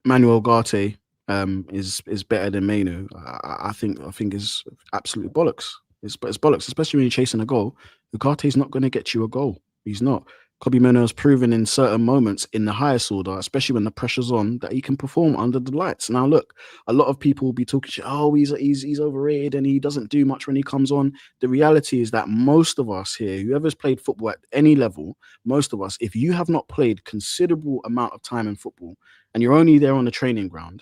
Manuel Ugarte is better than Mainoo, I think is absolutely bollocks. It's bollocks, especially when you're chasing a goal. Ugarte's not going to get you a goal. He's not. Kobbie Mainoo has proven in certain moments in the highest order, especially when the pressure's on, that he can perform under the lights. Now, look, a lot of people will be talking shit, oh, he's overrated and he doesn't do much when he comes on. The reality is that most of us here, whoever's played football at any level, most of us, if you have not played considerable amount of time in football and you're only there on the training ground,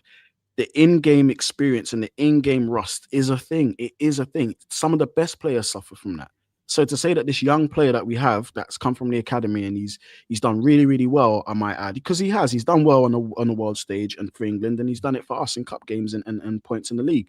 the in-game experience and the in-game rust is a thing. It is a thing. Some of the best players suffer from that. So to say that this young player that we have that's come from the academy and he's done really, really well, I might add, because he's done well on the world stage and for England, and he's done it for us in cup games and points in the league.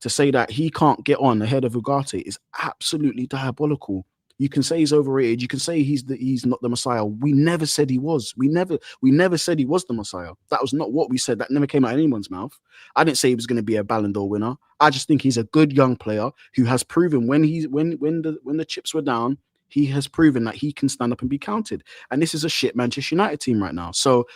To say that he can't get on ahead of Ugarte is absolutely diabolical. You can say he's overrated. You can say he's not the Messiah. We never said he was. We never said he was the Messiah. That was not what we said. That never came out of anyone's mouth. I didn't say he was going to be a Ballon d'Or winner. I just think he's a good young player who has proven when the chips were down, he has proven that he can stand up and be counted. And this is a shit Manchester United team right now. So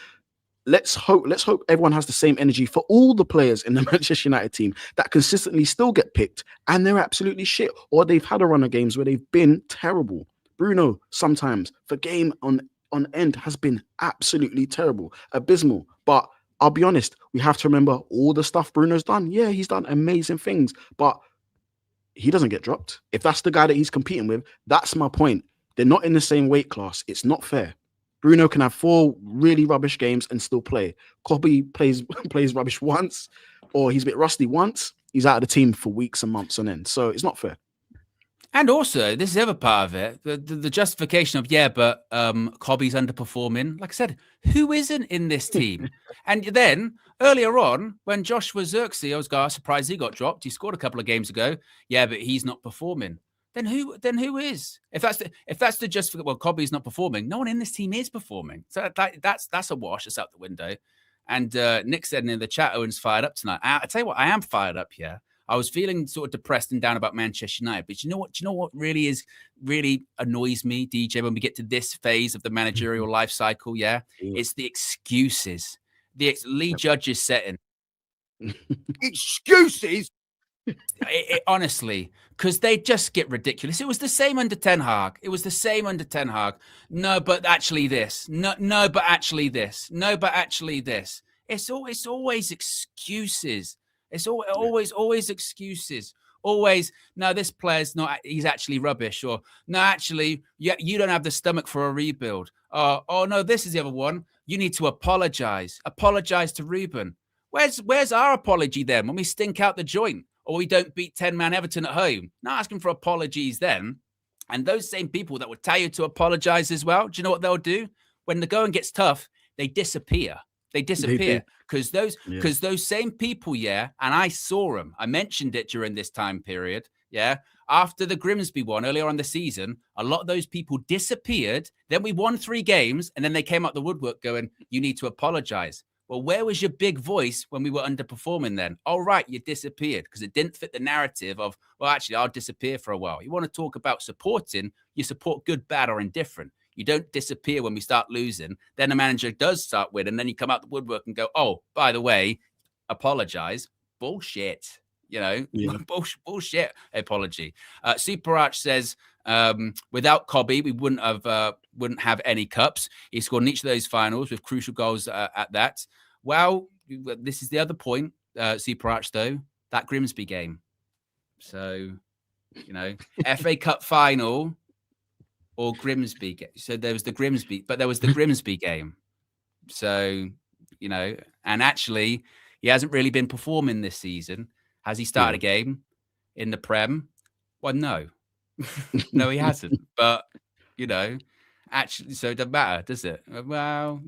let's hope everyone has the same energy for all the players in the Manchester United team that consistently still get picked and they're absolutely shit, or they've had a run of games where they've been terrible. Bruno sometimes for game on end has been absolutely terrible, abysmal. But I'll be honest, we have to remember all the stuff Bruno's done. Yeah, he's done amazing things, but he doesn't get dropped. If that's the guy that he's competing with, that's my point. They're not in the same weight class. It's not fair. Bruno can have 4 really rubbish games and still play. Kobbie plays rubbish once, or he's a bit rusty once. He's out of the team for weeks and months on end. So it's not fair.
And also, this is the other part of it, the justification of, but Kobbie's underperforming. Like I said, who isn't in this team? And then earlier on, when Joshua Zirkzee, I was surprised he got dropped. He scored a couple of games ago. Yeah, but he's not performing. Then who is? If that's the justification, well, Kobbie's not performing. No one in this team is performing. So that's a wash. It's out the window. And Nick said in the chat, Owen's fired up tonight. I tell you what, I am fired up here. I was feeling sort of depressed and down about Manchester United, but you know what really annoys me, DJ, when we get to this phase of the managerial life cycle? Yeah, it's the excuses. Lee Judge's setting. Excuses. Honestly, because they just get ridiculous. It was the same under Ten Hag. No, but actually this. No, but actually this. No, but actually this. It's always excuses. It's always excuses. Always, no, this player's not, he's actually rubbish. Or, no, actually, you don't have the stomach for a rebuild. Oh, no, this is the other one. You need to apologize. Apologize to Ruben. Where's our apology then when we stink out the joint or we don't beat 10-man Everton at home? Not asking for apologies then. And those same people that would tell you to apologize as well, do you know what they'll do? When the going gets tough, they disappear. They disappear because those same people, and I saw them. I mentioned it during this time period, After the Grimsby one earlier on the season, a lot of those people disappeared. Then we won 3 games, and then they came out the woodwork going, "You need to apologize." Well, where was your big voice when we were underperforming then? All right, you disappeared because it didn't fit the narrative of, well, actually, I'll disappear for a while. You want to talk about supporting, you support good, bad, or indifferent. You don't disappear when we start losing. Then the manager does start winning. Then you come out the woodwork and go, oh, by the way, apologize. Bullshit.
Yeah.
Bullshit apology. Super Arch says, without Kobbie, we wouldn't have any cups. He scored in each of those finals with crucial goals at that. Well, this is the other point, Super Arch, though, that Grimsby game. So, FA Cup final or Grimsby. So there was the Grimsby, but there was the Grimsby game. So, and actually, he hasn't really been performing this season. Has he started a game in the Prem? Well, no. No, he hasn't. But, actually, so it doesn't matter, does it? Well,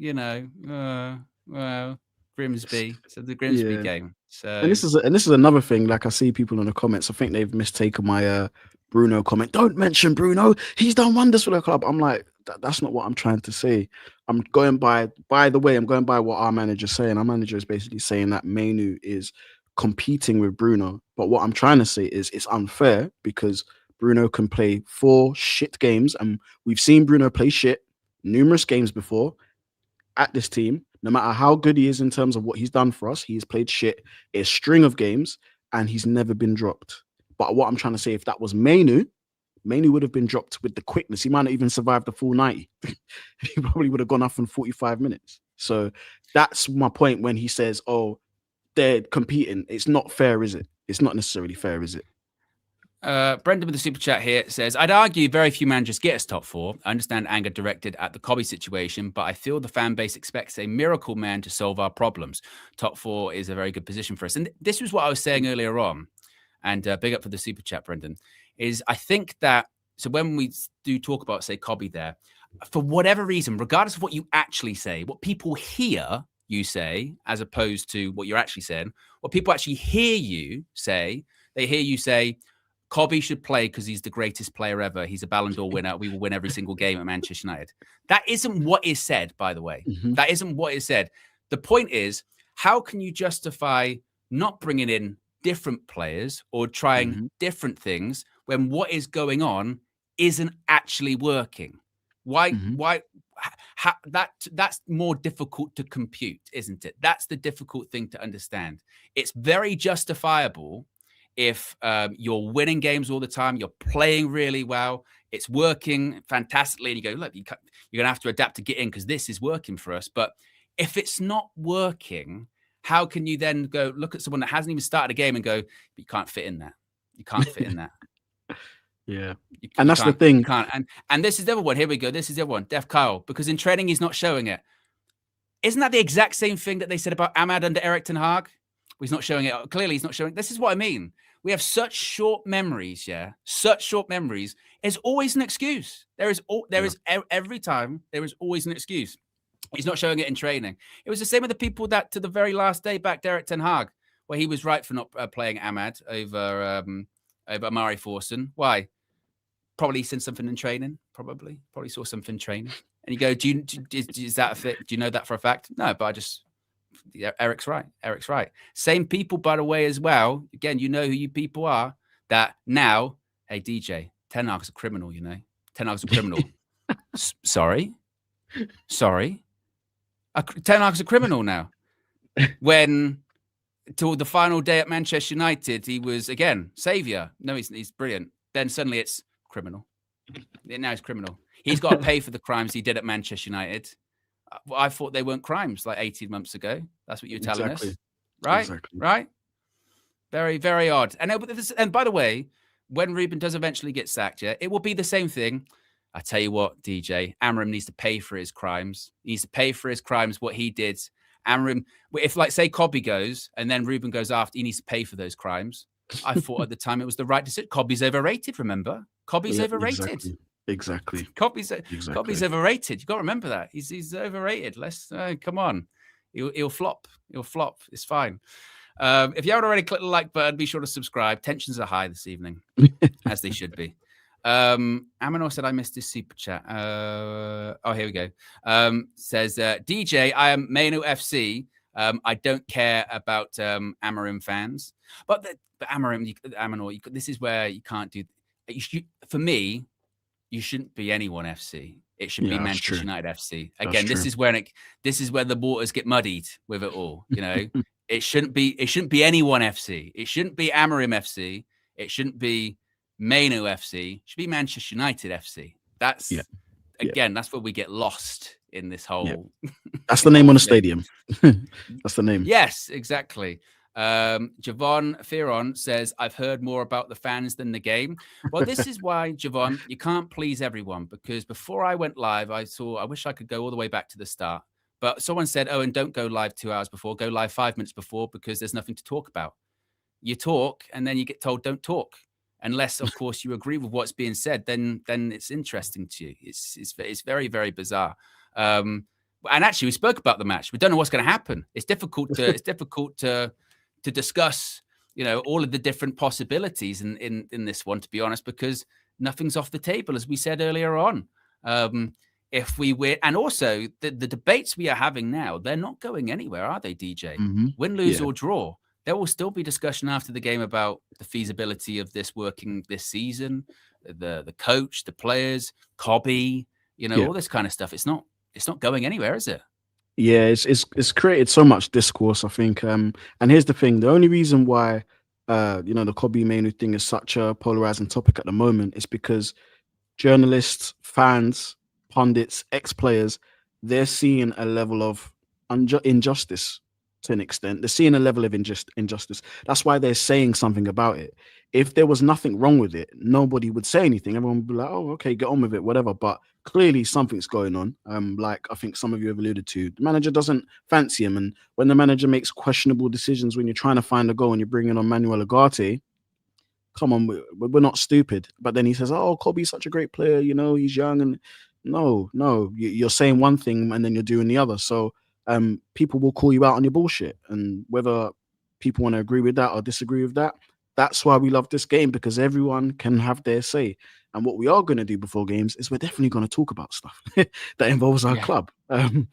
Grimsby. So the Grimsby game. So
and this is another thing. Like I see people in the comments. I think they've mistaken my Bruno comment. Don't mention Bruno. He's done wonders for the club. I'm like, that's not what I'm trying to say. I'm going by the way, I'm going by what our manager's saying. Our manager is basically saying that Mainoo is competing with Bruno. But what I'm trying to say is it's unfair because Bruno can play 4 shit games, and we've seen Bruno play shit numerous games before at this team. No matter how good he is in terms of what he's done for us, he's played shit a string of games and he's never been dropped. But what I'm trying to say, if that was Mainoo would have been dropped with the quickness. He might not even survive the full 90. He probably would have gone off in 45 minutes. So that's my point when he says, oh, they're competing. It's not fair, is it? It's not necessarily fair, is it?
Brendan with the super chat here says, I'd argue very few managers get us top 4. I understand anger directed at the Kobbie situation, but I feel the fan base expects a miracle man to solve our problems. Top 4 is a very good position for us. And this was what I was saying earlier on, and big up for the super chat, Brendan, is I think that, so when we do talk about, say, Kobbie there, for whatever reason, regardless of what you actually say, what people hear you say, as opposed to what you're actually saying, what people actually hear you say, they hear you say, Kobbie should play because he's the greatest player ever. He's a Ballon d'Or winner. We will win every single game at Manchester United. That isn't what is said, by the way.
Mm-hmm.
That isn't what is said. The point is, how can you justify not bringing in different players or trying different things when what is going on isn't actually working? Why? That's more difficult to compute, isn't it? That's the difficult thing to understand. It's very justifiable if you're winning games all the time, you're playing really well, it's working fantastically, and you go, look, you're going to have to adapt to get in because this is working for us. But if it's not working, how can you then go look at someone that hasn't even started a game and go, but you can't fit in that. You can't fit in that.
Yeah. And that's the thing.
You can't. And this is the other one. Here we go. This is the other one. Def Kyle, because in training, he's not showing it. Isn't that the exact same thing that they said about Ahmad under Erik ten Hag? He's not showing it. Clearly, he's not showing. This is what I mean. We have such short memories, such short memories. There's always an excuse. There is every time there is always an excuse. He's not showing it in training. It was the same with the people that to the very last day backed Erik ten Hag, where he was right for not playing Ahmad over Amari Forson. Why? Probably seen something in training. Probably saw something in training. And you go, is that a fit? Do you know that for a fact? No, but Eric's right. Eric's right. Same people, by the way, as well. Again, you know who you people are. That now, hey DJ, Ten Hag's a criminal. Ten Hag's a criminal. Sorry. Ten Hag's a criminal now. When till the final day at Manchester United, he was again savior. No, he's brilliant. Then suddenly it's criminal. Now he's criminal. He's got to pay for the crimes he did at Manchester United. I thought they weren't crimes like 18 months ago. That's what you were telling us. Right?
Exactly.
Right? Very, very odd. And by the way, when Ruben does eventually get sacked, it will be the same thing. I tell you what, DJ, Amram needs to pay for his crimes. He needs to pay for his crimes, what he did. Amram, if like say Kobbie goes and then Ruben goes after, he needs to pay for those crimes. I thought at the time it was the right decision. Kobbie's overrated, remember? Kobbie's overrated.
Exactly.
Kobbie's overrated. You got to remember that. He's overrated. Let's come on. He'll flop. He'll flop. It's fine. If you haven't already clicked the like button, be sure to subscribe. Tensions are high this evening, as they should be. Amanor said I missed his super chat. Here we go. Says DJ, I am Mainoo FC. I don't care about Amarim fans, but Amarim, Amanor, this is where you can't do. For me, you shouldn't be anyone FC. It should be
Yeah, that's
Manchester
true.
United FC.
That's
Again,
true.
this is where the waters get muddied with it all. You know, it shouldn't be anyone FC. It shouldn't be Amorim FC. It shouldn't be Mainoo FC. It should be Manchester United FC. That's again, that's where we get lost in this whole.
That's the name on the stadium. That's the name.
Yes, exactly. Javon Fearon says, I've heard more about the fans than the game. Well, this is why, Javon, you can't please everyone, because before I went live, I wish I could go all the way back to the start. But someone said, oh, and don't go live 2 hours before, go live 5 minutes before, because there's nothing to talk about. You talk and then you get told don't talk. Unless, of course, you agree with what's being said, then it's interesting to you. It's very, very bizarre. And actually, we spoke about the match. We don't know what's going to happen. It's difficult to discuss, you know, all of the different possibilities in this one, to be honest, because nothing's off the table, as we said earlier on. If we win, and also the debates we are having now, they're not going anywhere, are they, DJ? Win, lose, or draw. There will still be discussion after the game about the feasibility of this working this season, the coach, the players, Kobbie, you know, all this kind of stuff. It's not going anywhere, is it?
Yeah, it's created so much discourse, I think. And here's the thing: the only reason why you know, the Kobbie Mainoo thing is such a polarizing topic at the moment is because journalists, fans, pundits, ex-players, they're seeing a level of injustice. To an extent, they're seeing a level of injustice. That's why they're saying something about it. If there was nothing wrong with it, nobody would say anything. Everyone would be like, oh, okay, get on with it, whatever. But clearly something's going on. Like I think some of you have alluded to, the manager doesn't fancy him. And when the manager makes questionable decisions, when you're trying to find a goal and you're bringing on Manuel Ugarte, come on, we're not stupid. But then he says, oh, Kobbie's such a great player, you know, he's young. And no, you're saying one thing and then you're doing the other. So people will call you out on your bullshit, and whether people want to agree with that or disagree with that, that's why we love this game, because everyone can have their say. And what we are going to do before games is we're definitely going to talk about stuff that involves our club. And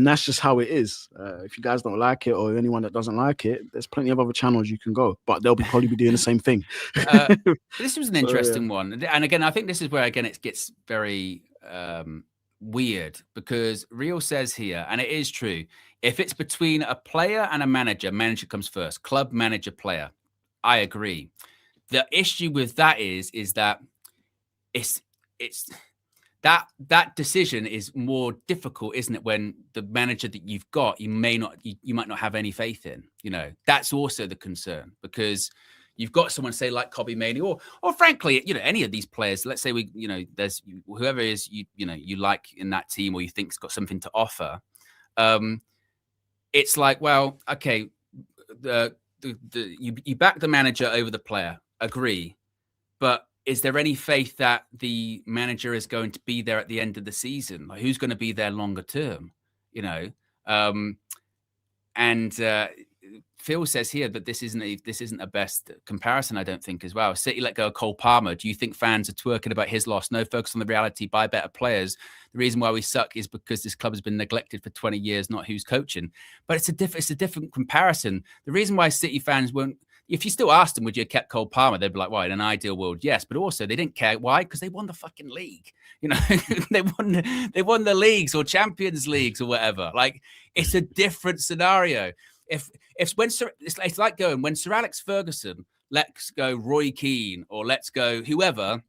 that's just how it is. If you guys don't like it, or anyone that doesn't like it, there's plenty of other channels you can go, but they'll probably be doing the same thing.
This was an interesting one. And again, I think this is where, again, it gets very weird, because Real says here, and it is true, if it's between a player and a manager, manager comes first. Club, manager, player. I agree. The issue with that is that it's that decision is more difficult, isn't it? When the manager that you've got, you might not have any faith in. You know, that's also the concern, because you've got someone, say, like Kobbie Mainoo, or frankly, you know, any of these players. Let's say there's whoever is you like in that team, or you think's got something to offer. It's like, well, okay, you back the manager over the player, agree, but is there any faith that the manager is going to be there at the end of the season? Like, who's going to be there longer term? You know, Phil says here that this isn't a best comparison, I don't think, as well. City let go of Cole Palmer. Do you think fans are twerking about his loss? No focus on the reality, buy better players. The reason why we suck is because this club has been neglected for 20 years, not who's coaching. But it's a different comparison. The reason why City fans won't, if you still asked them, would you have kept Cole Palmer? They'd be like, well, in an ideal world, yes. But also they didn't care. Why? Because they won the fucking league. You know, they won the leagues or Champions Leagues or whatever. Like, it's a different scenario. It's like going, when Sir Alex Ferguson lets go Roy Keane or let's go whoever,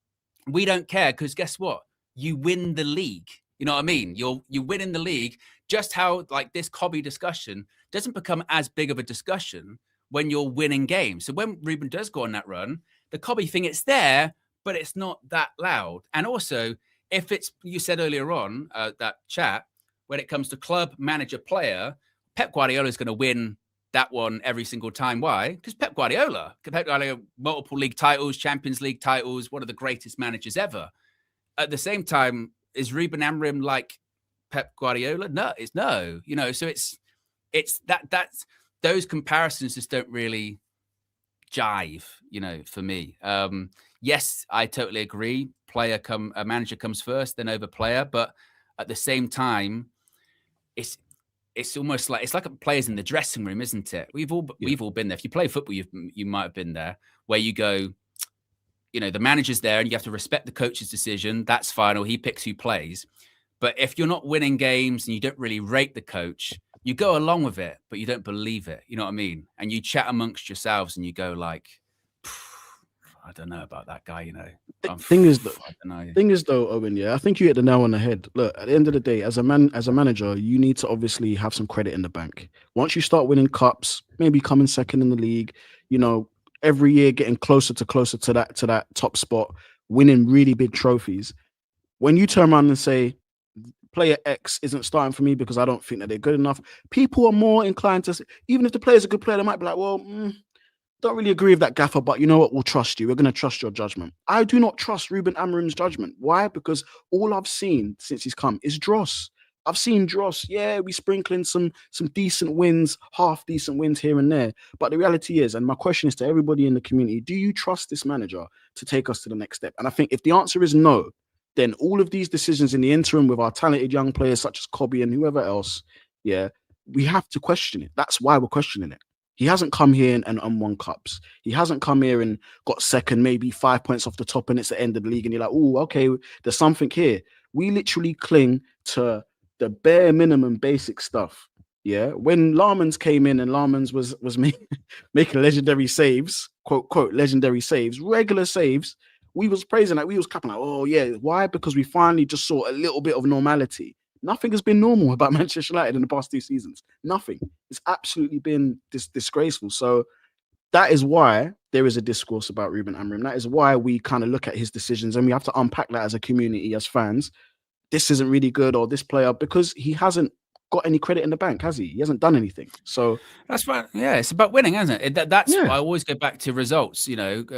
we don't care, because guess what? You win the league. You know what I mean? You win in the league. Just how, like, this Kobbie discussion doesn't become as big of a discussion when you're winning games. So when Ruben does go on that run, the Kobbie thing, it's there, but it's not that loud. And also, if it's, you said earlier on that chat, when it comes to club, manager, player, Pep Guardiola is going to win that one every single time. Why? Because Pep Guardiola, multiple league titles, Champions League titles, one of the greatest managers ever. At the same time, is Ruben Amorim like Pep Guardiola? No, it's no. You know, so it's that's those comparisons just don't really jive. You know, for me. Yes, I totally agree. A manager comes first, then over player, but at the same time, it's almost like, it's like players in the dressing room, isn't it? We've all been there. If you play football, you might have been there, where you go, the manager's there and you have to respect the coach's decision. That's fine, or he picks who plays. But if you're not winning games and you don't really rate the coach, you go along with it, but you don't believe it. You know what I mean? And you chat amongst yourselves and you go like, I don't know about that guy,
Thing is though, Owen, yeah, I think you hit the nail on the head. Look, at the end of the day, as a manager, you need to obviously have some credit in the bank. Once you start winning cups, maybe coming second in the league, every year getting closer to that top spot, winning really big trophies. When you turn around and say, player X isn't starting for me because I don't think that they're good enough, people are more inclined to, even if the player's a good player, they might be like, well, don't really agree with that, Gaffer, but you know what? We'll trust you. We're going to trust your judgment. I do not trust Ruben Amorim's judgment. Why? Because all I've seen since he's come is dross. I've seen dross. Yeah, we sprinkling some decent wins, half decent wins here and there. But the reality is, and my question is to everybody in the community, do you trust this manager to take us to the next step? And I think if the answer is no, then all of these decisions in the interim with our talented young players such as Kobbie and whoever else, yeah, we have to question it. That's why we're questioning it. He hasn't come here and won cups. He hasn't come here and got second, maybe 5 points off the top, and it's the end of the league. And you're like, oh, okay, there's something here. We literally cling to the bare minimum basic stuff. Yeah. When Larmans came in and Larmans was making legendary saves, quote, quote, legendary saves, regular saves, we was praising that. We was clapping like, oh, yeah. Why? Because we finally just saw a little bit of normality. Nothing has been normal about Manchester United in the past 2 seasons. Nothing. It's absolutely been disgraceful. So that is why there is a discourse about Ruben Amorim. That is why we kind of look at his decisions and we have to unpack that as a community, as fans. This isn't really good, or this player, because he hasn't got any credit in the bank, has he? He hasn't done anything. So
that's right. Yeah, it's about winning, isn't it? That's why I always go back to results.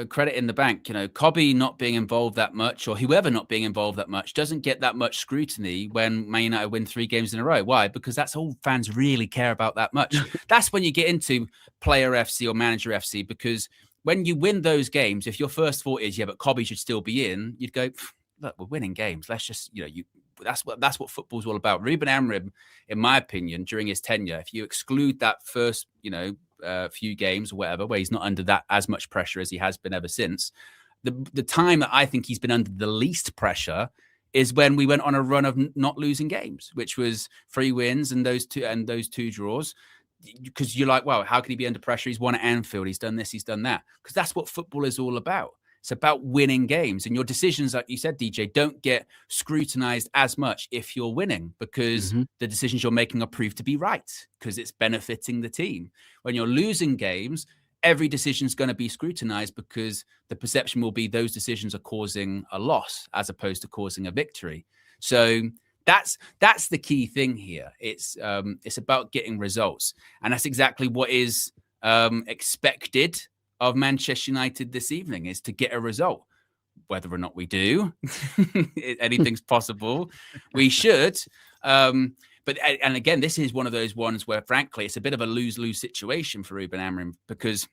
Credit in the bank. Kobbie not being involved that much, or whoever not being involved that much, doesn't get that much scrutiny when Man United win 3 games in a row. Why? Because that's all fans really care about that much. That's when you get into player FC or manager FC, because when you win those games, if your first thought is, yeah, but Kobbie should still be in, you'd go, look, we're winning games. Let's just, that's what football's all about. Ruben Amorim, in my opinion, during his tenure, if you exclude that first, few games or whatever, where he's not under that as much pressure as he has been ever since, the time that I think he's been under the least pressure is when we went on a run of not losing games, which was 3 wins and those 2 draws. Because you're like, wow, how can he be under pressure? He's won at Anfield. He's done this. He's done that. Because that's what football is all about. It's about winning games, and your decisions, like you said, DJ, don't get scrutinized as much if you're winning, because the decisions you're making are proved to be right because it's benefiting the team. When you're losing games, every decision is going to be scrutinized because the perception will be those decisions are causing a loss as opposed to causing a victory. So that's the key thing here. It's about getting results, and that's exactly what is expected of Manchester United this evening, is to get a result. Whether or not we do, anything's possible. We should. But again, this is one of those ones where, frankly, it's a bit of a lose-lose situation for Ruben Amorim, because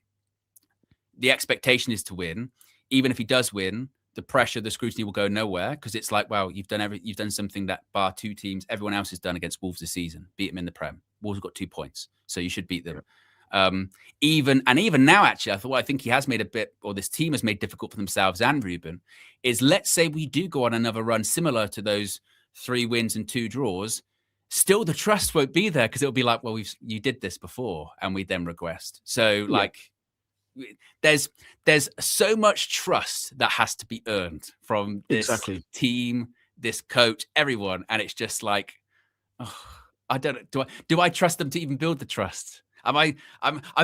the expectation is to win. Even if he does win, the pressure, the scrutiny will go nowhere, because it's like, well, you've done something that, bar 2 teams, everyone else has done against Wolves this season. Beat them in the Prem. Wolves have got 2 points, so you should beat them. Even now, actually, I think he has made a bit, or this team has made difficult for themselves and Ruben, is let's say we do go on another run similar to those 3 wins and 2 draws, still the trust won't be there, because it'll be like, well, you did this before and we then regressed. So there's so much trust that has to be earned from this team, this coach, everyone, and it's just like, I don't know. Do I trust them to even build the trust? I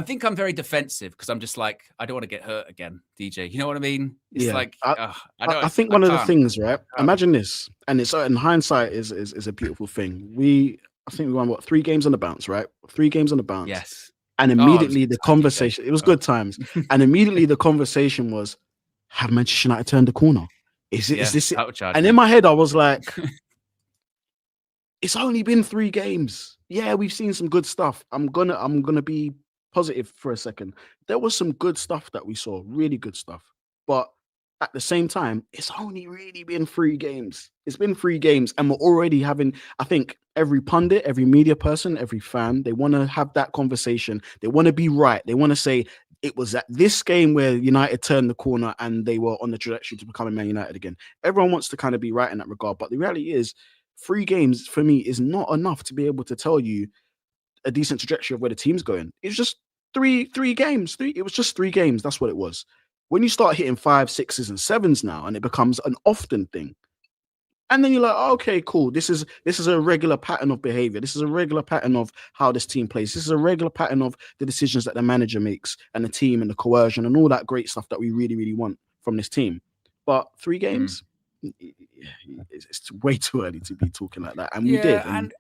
think I'm very defensive, because I'm just like, I don't want to get hurt again, DJ. You know what I mean? It's like,
I think one of the things, right? Imagine this, and it's in hindsight is a beautiful thing. I think we won 3 games on the bounce, right? 3 games on the bounce.
Yes.
And immediately the conversation, it was good times. And immediately the conversation was, have Manchester United turned the corner? Is this it? And in my head, I was like, it's only been 3 games. Yeah, we've seen some good stuff. I'm gonna be positive for a second. There was some good stuff that we saw, really good stuff. But at the same time, it's only really been 3 games. It's been 3 games, and we're already having, I think, every pundit, every media person, every fan, they want to have that conversation. They want to be right. They want to say, it was at this game where United turned the corner and they were on the trajectory to becoming Man United again. Everyone wants to kind of be right in that regard, but the reality is 3 games for me is not enough to be able to tell you a decent trajectory of where the team's going. It's just three games. It was just 3 games. That's what it was. When you start hitting 5, 6s, and 7s now, and it becomes an often thing, and then you're like, oh, okay, cool. This is a regular pattern of behavior. This is a regular pattern of how this team plays. This is a regular pattern of the decisions that the manager makes and the team and the coercion and all that great stuff that we really, really want from this team. But 3 games, it's way too early to be talking like that. And we did.
And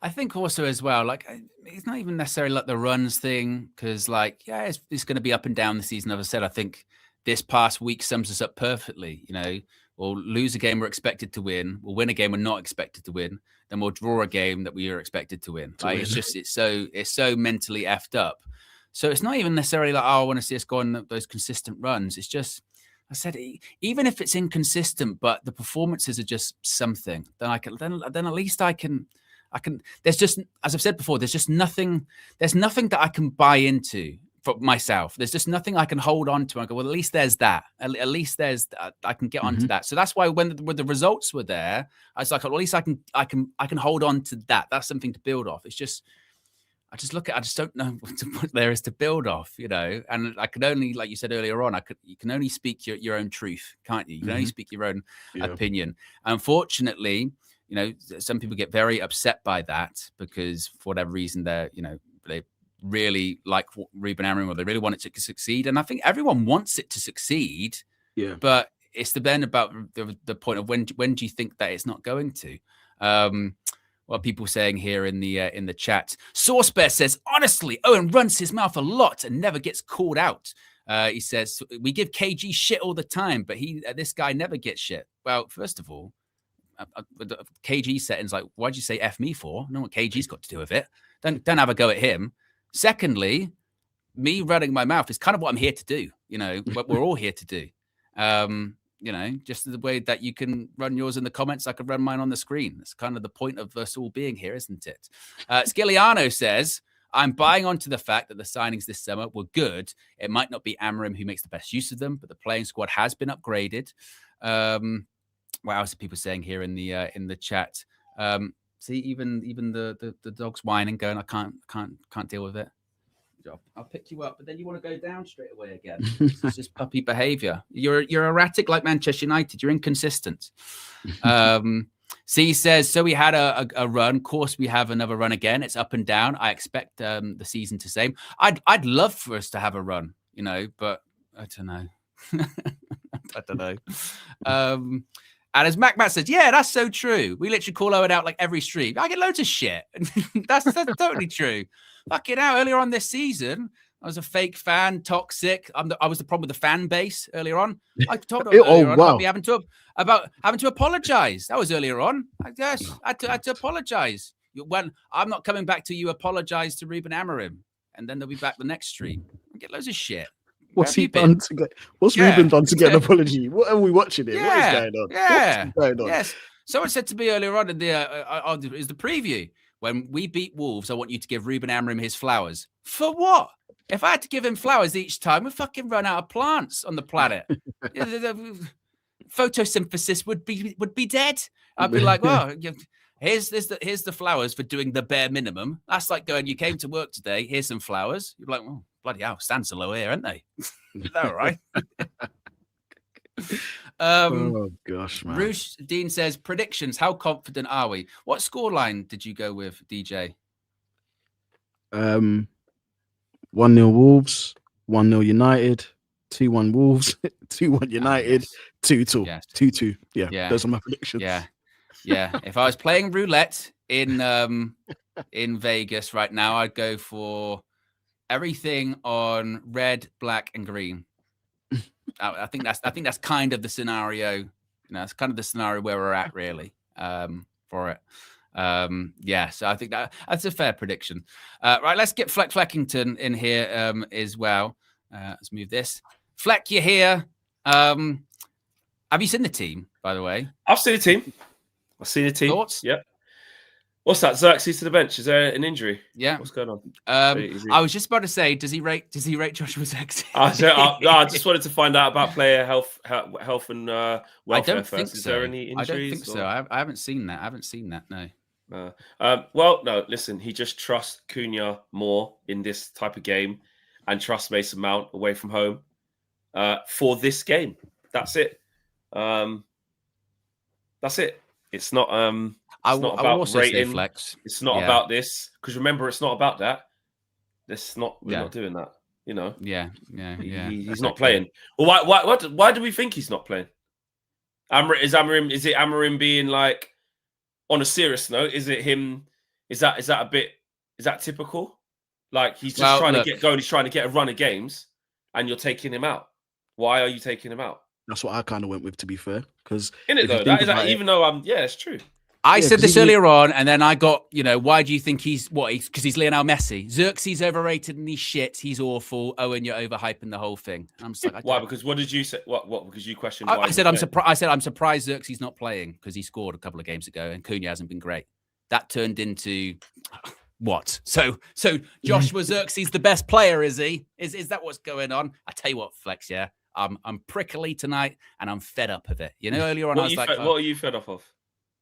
I think also as well, like, it's not even necessarily like the runs thing, because like, yeah, it's going to be up and down the season. As I said, I think this past week sums us up perfectly. We'll lose a game we're expected to win. We'll win a game we're not expected to win. Then we'll draw a game that we are expected to win. It's so mentally effed up. So it's not even necessarily like, oh, I want to see us go on those consistent runs. It's just, I said, even if it's inconsistent, but the performances are just something, then at least I can. There's just, as I've said before, there's nothing that I can buy into for myself. There's just nothing I can hold on to. I go, well, at least there's that. At least there's I can get onto that. So that's why when the results were there, I was like, well, at least I can hold on to that. That's something to build off. It's just, I just don't know what there is to build off, And I can only, like you said earlier on, you can only speak your own truth, can't you? You can only speak your own opinion. Unfortunately, some people get very upset by that because for whatever reason they really like Ruben Amorim, or they really want it to succeed. And I think everyone wants it to succeed. Yeah. But it's then about the point of when do you think that it's not going to? What are people saying here in the chat? Sauce Bear says, honestly, Owen runs his mouth a lot and never gets called out. He says, we give KG shit all the time, but this guy never gets shit. Well, first of all, KG settings, like, why'd you say F me for? I don't know what KG's got to do with it. Don't have a go at him. Secondly, me running my mouth is kind of what I'm here to do. What we're all here to do. Just the way that you can run yours in the comments, I could run mine on the screen. That's kind of the point of us all being here, isn't it? Skiliano says, I'm buying onto the fact that the signings this summer were good. It might not be Amorim who makes the best use of them, but the playing squad has been upgraded. What else are people saying here in the chat? See, even the dog's whining, going, I can't deal with it. I'll pick you up, but then you want to go down straight away again. It's just puppy behavior. You're erratic like Manchester United. You're inconsistent. C says, so we had a run. Of course, we have another run again. It's up and down. I expect the season to same. I'd love for us to have a run, but I don't know. I don't know. And as Matt says, yeah, that's so true. We literally call Owen out like every stream. I get loads of shit. That's totally true. Fucking out earlier on this season, I was a fake fan, toxic. I was the problem with the fan base earlier on. I told him about me having to apologize. That was earlier on. I had to apologize. When I'm not coming back till you apologize to Ruben Amorim, and then they'll be back the next stream. I get loads of shit.
What's he done to get? What's Ruben done to get an apology? What are we watching here? What is going on?
Yeah. What is going on? Yes. Someone said to me earlier on in is the preview, when we beat Wolves, I want you to give Ruben Amorim his flowers. For what? If I had to give him flowers each time, we'd fucking run out of plants on the planet. Photosynthesis would be dead. I'd be like, well, here's the flowers for doing the bare minimum. That's like going, you came to work today, here's some flowers. You're like, oh, bloody hell, stands are low here, aren't they? Is that all right?
Oh gosh, man.
Roosh Dean says, predictions, how confident are we? What scoreline did you go with, DJ?
1-0 Wolves, 1-0 United, 2-1 Wolves, 2-1 United, 2-2. Yes. 2-2. Yeah, those are my predictions.
Yeah. If I was playing roulette in Vegas right now, I'd go for everything on red, black, and green. I think that's kind of the scenario. It's kind of the scenario where we're at, really, for it. So I think that's a fair prediction. Right, let's get Fleckington in here as well. Let's move this. Fleck, you're here. Have you seen the team, by the way?
I've seen the team.
Thoughts?
Yep. What's that? Xerxes to the bench. Is there an injury?
Yeah.
What's going on?
I was just about to say, does he rate Joshua Xerxes?
I just wanted to find out about player health and welfare
I don't
first.
think
Is
so.
there any injuries?
I don't think so. I haven't seen that. No.
Well, no. Listen, he just trusts Cunha more in this type of game, and trusts Mason Mount away from home for this game. That's it. That's it. It's not. It's not about
also
rating.
say flex.
It's not about this, because remember, it's not about that. We're not doing that. You know.
Yeah.
He's not playing. Well, why do we think he's not playing? Is it Amarim being like, on a serious note? Is it him? Is that typical? Like, he's just trying to get going. He's trying to get a run of games, and you're taking him out. Why are you taking him out?
That's what I kind of went with, to be fair. Because
in it though, even though it's true.
I said this earlier on, and then I got, why do you think he's because he's Lionel Messi? Xerxes overrated and he's shit. He's awful. Owen, you're overhyping the whole thing. I'm just like,
why? Because what did you say? What? Because you questioned.
I said I'm surprised. I said I'm surprised Xerxes not playing because he scored a couple of games ago and Cunha hasn't been great. That turned into what? So Joshua Xerxes the best player, is he? Is that what's going on? I tell you what, Flex. Yeah, I'm prickly tonight and I'm fed up of it. Earlier on I was like,
what are you fed up of?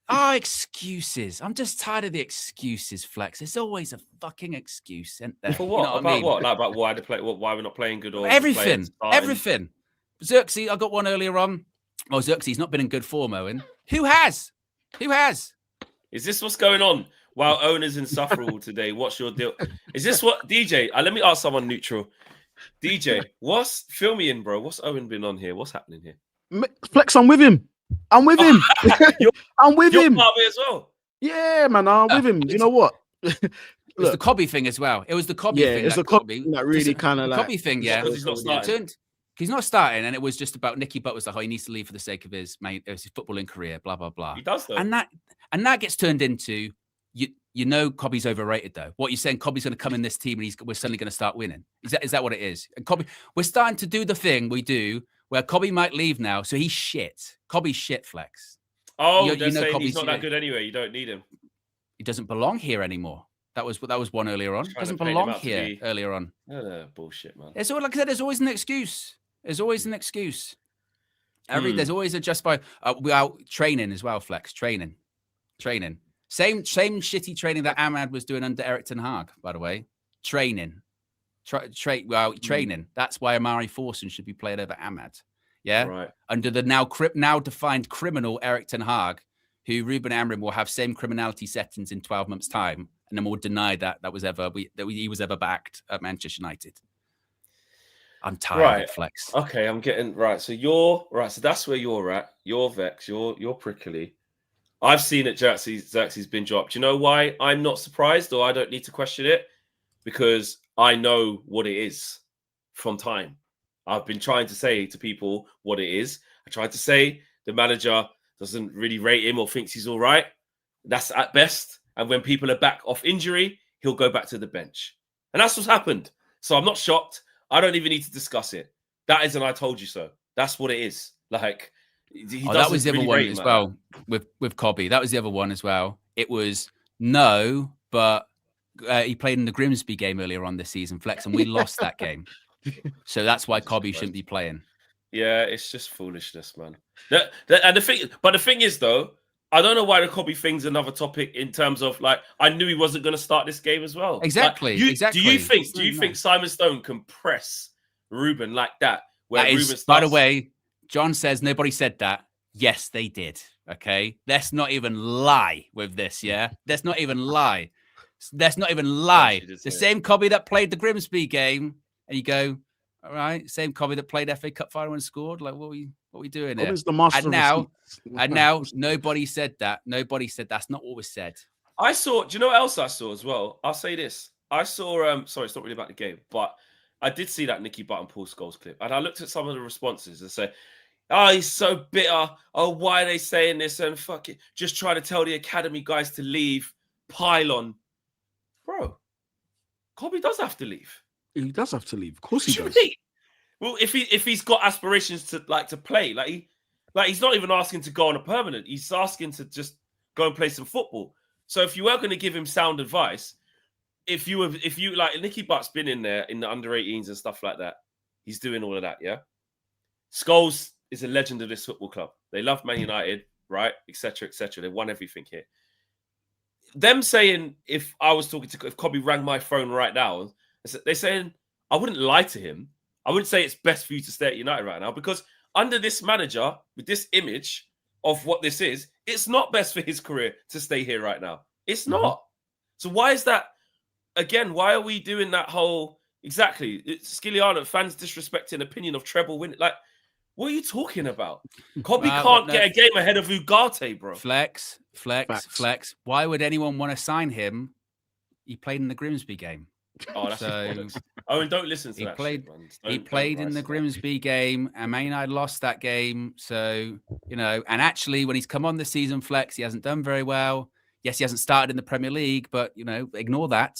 Excuses. I'm just tired of the excuses, Flex. There's always a fucking excuse.
For what? About what? Like, about why why we're not playing good, or
everything. Xerxes, I got one earlier on. Oh, Xerxes not been in good form, Owen. Who has?
Is this what's going on? While Owen is insufferable today, what's your deal? Is this what DJ? Let me ask someone neutral. DJ, fill me in, bro? What's Owen been on here? What's happening here?
Flex, I'm with him. I'm with him. I'm with him.
You're part of it as well.
Yeah, man, I'm with him. You know what?
It was the Kobbie thing as well. It was the Kobbie thing.
It's the Kobbie that really kind of like
Kobbie thing. Yeah,
because he's not starting.
He's not starting, and it was just about Nicky Butt was like, he needs to leave for the sake of his footballing career. Blah blah blah.
He does though,
and that gets turned into Kobbie's overrated though. What you're saying, Kobbie's going to come in this team and we're suddenly going to start winning. Is that what it is? And Kobbie, we're starting to do the thing we do where Kobbie might leave now, so he's shit. Kobbie's shit, Flex.
Oh, they're saying he's not that good anyway. You don't need him.
He doesn't belong here anymore. That was one earlier on. He doesn't belong here earlier on.
No, bullshit, man.
It's all, like I said, there's always an excuse. There's always an excuse. There's always a justify. We are training as well, Flex. Training. Same shitty training that Ahmad was doing under Eric Ten Hag, by the way. Training. Training. That's why Amari Forson should be played over Ahmad. Yeah,
right.
Under the now defined criminal Eric Ten Hag, who Ruben Amorim will have same criminality settings in 12 months' time, and then we'll deny that he was ever backed at Manchester United. I'm tired of it, Flex.
Okay, I'm getting right. So you're right. So that's where you're at. You're vexed. You're prickly. I've seen it. Xerxes been dropped. You know why I'm not surprised, or I don't need to question it? Because I know what it is from time. I've been trying to say to people what it is. I tried to say the manager doesn't really rate him or thinks he's all right. That's at best. And when people are back off injury, he'll go back to the bench. And that's what's happened. So I'm not shocked. I don't even need to discuss it. That is an I told you so. That's what it is. Like,
that was the other one as well with Kobbie. That was the other one as well. It was but he played in the Grimsby game earlier on this season, Flex, and we lost that game. So that's why Kobbie shouldn't be playing.
Yeah, it's just foolishness, man. The thing is, though, I don't know why the Kobbie thing's another topic in terms of, like, I knew he wasn't going to start this game as well.
Exactly.
Like, Do you think Simon Stone can press Ruben like that?
By the way, John says nobody said that. Yes, they did. Okay, let's not even lie with this. Yeah, let's not even lie. The same Kobbie that played the Grimsby game. And you go, all right, same Kobbie that played FA Cup final and scored. Like, what are we doing here?
The master
and now, nobody said that. Nobody said that's not what was said.
I saw. Do you know what else I saw as well? I'll say this. I saw. Sorry, it's not really about the game, but I did see that Nicky Butt and Paul Scholes clip, and I looked at some of the responses and said, "Oh, he's so bitter. Oh, why are they saying this? And fuck it, just trying to tell the academy guys to leave. Pile on, bro. Kobbie does have to leave."
He does have to leave. Of course he does.
Well, if he's got aspirations to play, like he's not even asking to go on a permanent. He's asking to just go and play some football. So if you were going to give him sound advice, if you like Nicky Butt's been in there in the under 18s and stuff like that, he's doing all of that. Yeah. Scholes is a legend of this football club. They love Man United, right? Etc. Etc. They won everything here. Them saying, if I was talking to, if Kobbie rang my phone right now, they're saying I wouldn't lie to him. I wouldn't say it's best for you to stay at United right now, because under this manager with this image of what this is, it's not best for his career to stay here right now. It's not. So why is that? Again, why are we doing that whole exactly? It's Skiliano, fans disrespecting opinion of treble win. Like, what are you talking about? Kobbie can't get a game ahead of Ugarte, bro.
Flex. Why would anyone want to sign him? He played in the Grimsby game.
Oh, that's and don't listen to
he
that.
Played,
shit,
he played in the Grimsby game, and Man United lost that game. So, you know, and actually, when he's come on this season, Flex, he hasn't done very well. Yes, he hasn't started in the Premier League, but, you know, ignore that.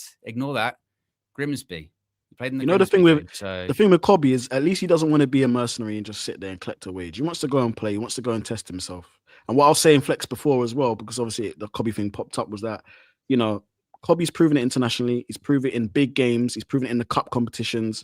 Grimsby. He played in the
the thing with
so...
the thing with Kobbie is, at least he doesn't want to be a mercenary and just sit there and collect a wage. He wants to go and play. He wants to go and test himself. And what I was saying Flex before as well, because obviously the Kobbie thing popped up, was that, you know, Kobbie's proven it internationally. He's proven it in big games. He's proven it in the cup competitions.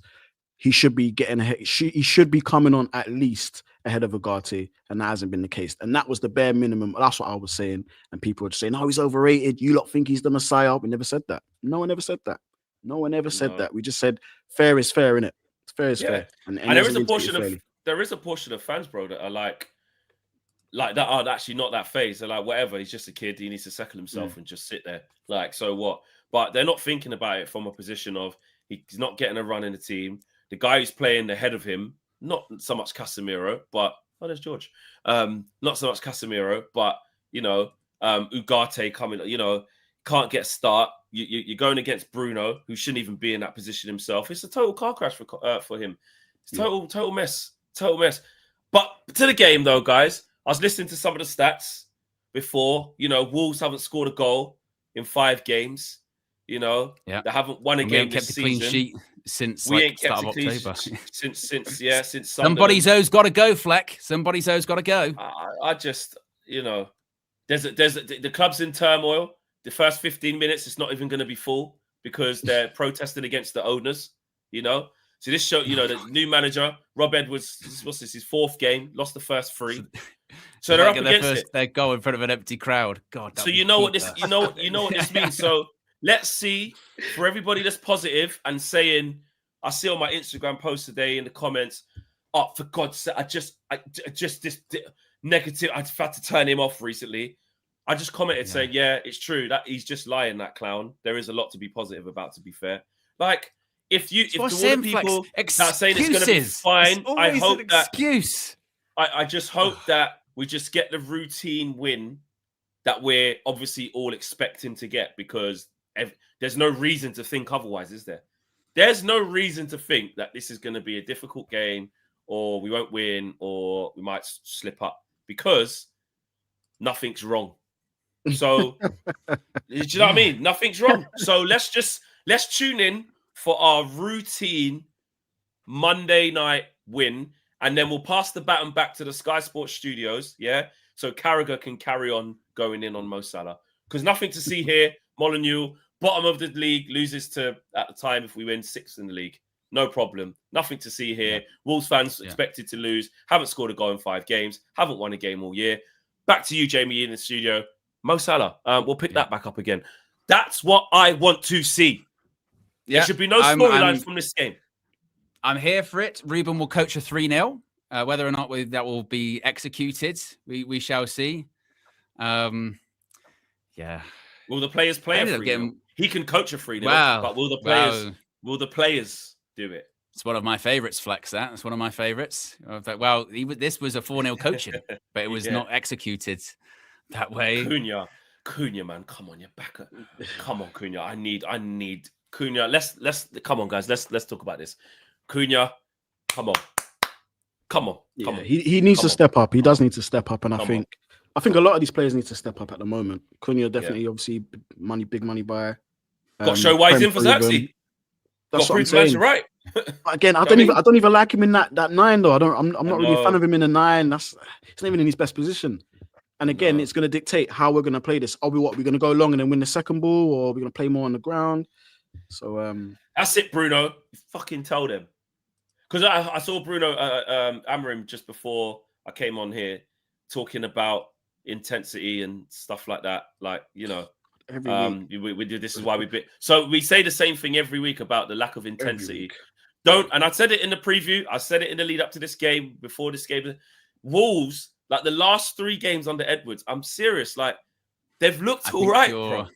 He should be getting ahead. He should be coming on at least ahead of Ugarte, and that hasn't been the case. And that was the bare minimum. That's what I was saying. And people were just saying, "Oh, he's overrated. You lot think he's the Messiah." We never said that. No one ever said that. No one ever said that. We just said fair is fair, innit? Fair is fair. And
there is a portion of fans, bro, that are like that are actually not that phased. They're like, whatever, he's just a kid. He needs to settle himself and just sit there. Like, so what? But they're not thinking about it from a position of he's not getting a run in the team. The guy who's playing ahead of him, not so much Casemiro, but there's George. Not so much Casemiro, but you know, Ugarte coming, you know, can't get a start. You're going against Bruno, who shouldn't even be in that position himself. It's a total car crash for him. It's total mess. But to the game though, guys, I was listening to some of the stats before. You know, Wolves haven't scored a goal in 5 games. You know, they haven't won a game this season. Clean sheet
since
we ain't
start
kept
of October.
Since
somebody's O's got to go, Fleck. Somebody's O's got to go.
I just, you know, the club's in turmoil. The first 15 minutes, it's not even going to be full because they're protesting against the owners. You know, so this show, you know, the new manager Rob Edwards. What's this? His 4th game, lost the first 3. So they're up against it.
They go in front of an empty crowd. God.
So you know what this, you know what this means. So let's see, for everybody that's positive and saying, I see on my Instagram post today in the comments, oh, for God's sake, I just this negative. I've had to turn him off recently. I just commented saying, yeah, it's true that he's just lying, that clown. There is a lot to be positive about, to be fair. Like, if the people that are saying it's going to be fine, I hope that I just hope that we just get the routine win that we're obviously all expecting to get, because there's no reason to think otherwise, is there? There's no reason to think that this is going to be a difficult game, or we won't win, or we might slip up, because nothing's wrong. So, do you know what I mean? Nothing's wrong. So let's tune in for our routine Monday night win, and then we'll pass the baton back to the Sky Sports studios. Yeah, so Carragher can carry on going in on Mo Salah, because nothing to see here. Molineux, bottom of the league, loses to, at the time, if we win, 6th in the league. No problem. Nothing to see here. Wolves fans expected to lose. Haven't scored a goal in 5 games. Haven't won a game all year. Back to you, Jamie, in the studio. Mo Salah. We'll pick that back up again. That's what I want to see. There should be no storyline from this game.
I'm here for it. Ruben will coach a 3-0. Whether or not that will be executed, we shall see.
Will the players play a 3-0? He can coach a 3-0, but will the players do it?
It's one of my favorites, Flex. That's one of my favorites. Well, this was a 4-0 coaching, but it was not executed that way.
Cunha, man, come on, you're back. Come on, Cunha. I need Cunha. Let's come on, guys. Let's talk about this. Cunha, come on.
He needs to step up. He does need to step up, and I think a lot of these players need to step up at the moment. Cunha definitely, obviously, big money buy.
Got to show why he's in for Xerxes.
That's what I'm saying.
Right.
Again, I don't even like him in that 9 though. I'm not really a fan of him in the 9. He's not even in his best position. And again,
No.
it's going to dictate how we're going to play this. Are we going to go long and then win the second ball, or are we going to play more on the ground? So
that's it, Bruno. You fucking tell them. Because I saw Bruno Amorim just before I came on here talking about intensity and stuff like that. Like, you know, we do. This is why we bit. So we say the same thing every week about the lack of intensity. And I said it in the preview. I said it in the lead up to this game, before this game. Wolves, like the last 3 games under Edwards, I'm serious. Like, they've looked all right, bro.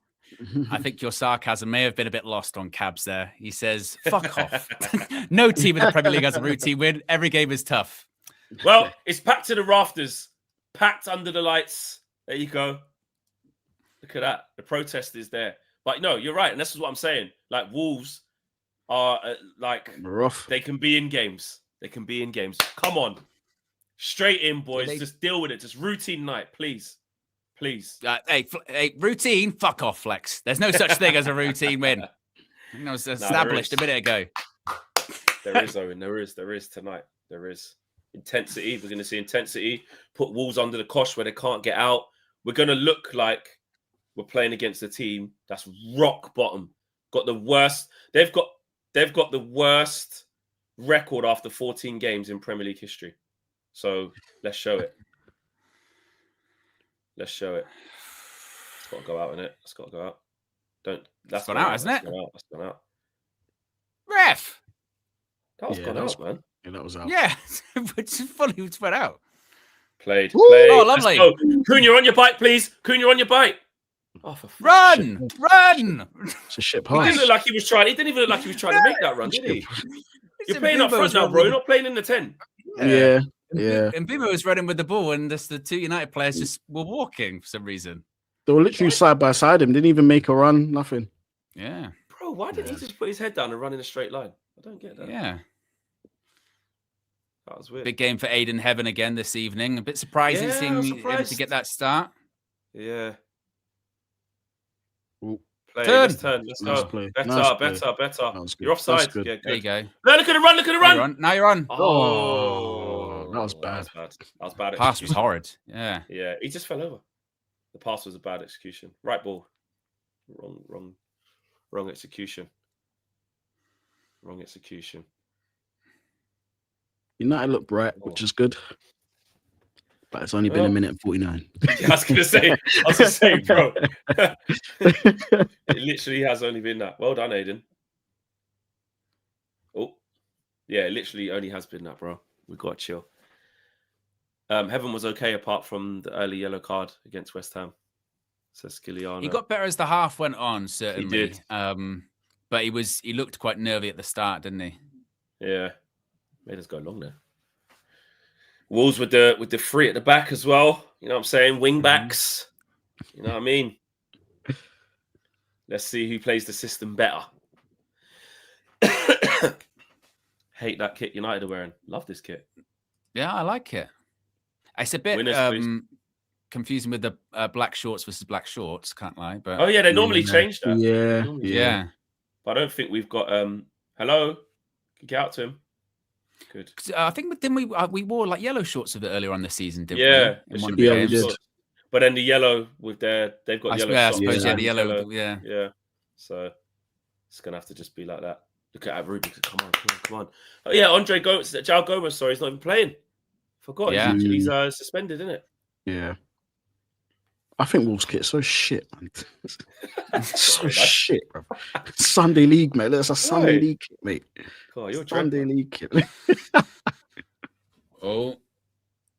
I think your sarcasm may have been a bit lost on Cabs there. He says, fuck off. No team in the Premier League has a routine win. Every game is tough.
Well, it's packed to the rafters, packed under the lights. There you go. Look at that. The protest is there. But no, you're right. And this is what I'm saying. Like, Wolves are
rough.
They can be in games. They can be in games. Come on. Straight in, boys. Just deal with it. Just routine night, please. Please.
Hey, routine, fuck off, Flex. There's no such thing as a routine win. It was established a minute ago.
There is, Owen. There is tonight. There is intensity. We're going to see intensity. Put Wolves under the cosh where they can't get out. We're going to look like we're playing against a team that's rock bottom. Got the worst. They've got the worst record after 14 games in Premier League history. So let's show it. Let's show it. It's got to go out, innit? It's got to go out. That's
gone out, hasn't it?
That's gone out.
Ref!
That was gone out, man.
Yeah, that was out.
Yeah, it's fully went out.
Played.
Oh, lovely.
Let's go. Kuhn, you're on your bike, please. Kuhn, you're on your bike. Oh, for
run!
It's a shit
pass. He didn't look like he was trying. He didn't even look like he was trying to make that run, did he? You're playing up front now, bro. You're not playing in the 10.
Yeah.
And Bimo was running with the ball, and just the 2 United players just were walking for some reason.
They were literally side by side him. Didn't even make a run. Nothing.
Yeah.
Bro, why didn't he just put his head down and run in a straight line? I don't get that.
Yeah.
That was weird.
Big game for Aiden Heaven again this evening. A bit surprising seeing him to get that start.
Yeah.
Turn.
Let's go. Better. You're offside. Yeah,
there you go.
No, look at the run.
Now you're on.
Oh, that was bad.
That was bad.
Pass was horrid. Yeah.
Yeah, he just fell over. The pass was a bad execution. Right ball. Wrong execution. Wrong execution.
United look bright, which is good. But it's only been a minute and 49.
Yeah, I was going to say, bro. It literally has only been that. Well done, Aiden. Oh, yeah, it literally only has been that, bro. We've got to chill. Heaven was okay apart from the early yellow card against West Ham. Says Skiliano.
He got better as the half went on, certainly.
He did.
But he looked quite nervy at the start, didn't he?
Yeah. Made us go long there. Wolves with the 3 at the back as well. You know what I'm saying? Wing backs. You know what I mean? Let's see who plays the system better. Hate that kit United are wearing. Love this kit.
Yeah, I like it. It's a bit confusing with the black shorts versus black shorts. Can't lie, but
oh yeah, they normally change that.
Yeah.
But I don't think we've got. Hello, get out to him. Good.
I think we wore like yellow shorts of it earlier on this season, didn't we?
Yeah, we did.
But then the yellow with they've got yellow.
Yeah, I
socks.
suppose the yellow.
Yeah. So it's gonna have to just be like that. Look at Ruby. Come on. Oh yeah, Andre Gomez, João Gomez. Sorry, he's not even playing. Forgot.
Yeah.
He's suspended, isn't it?
Yeah. I think Wolves kit is so shit, man. So shit, bro. Sunday League, mate. That's a Sunday League kit, mate.
God, you're
Sunday League kit.
Oh,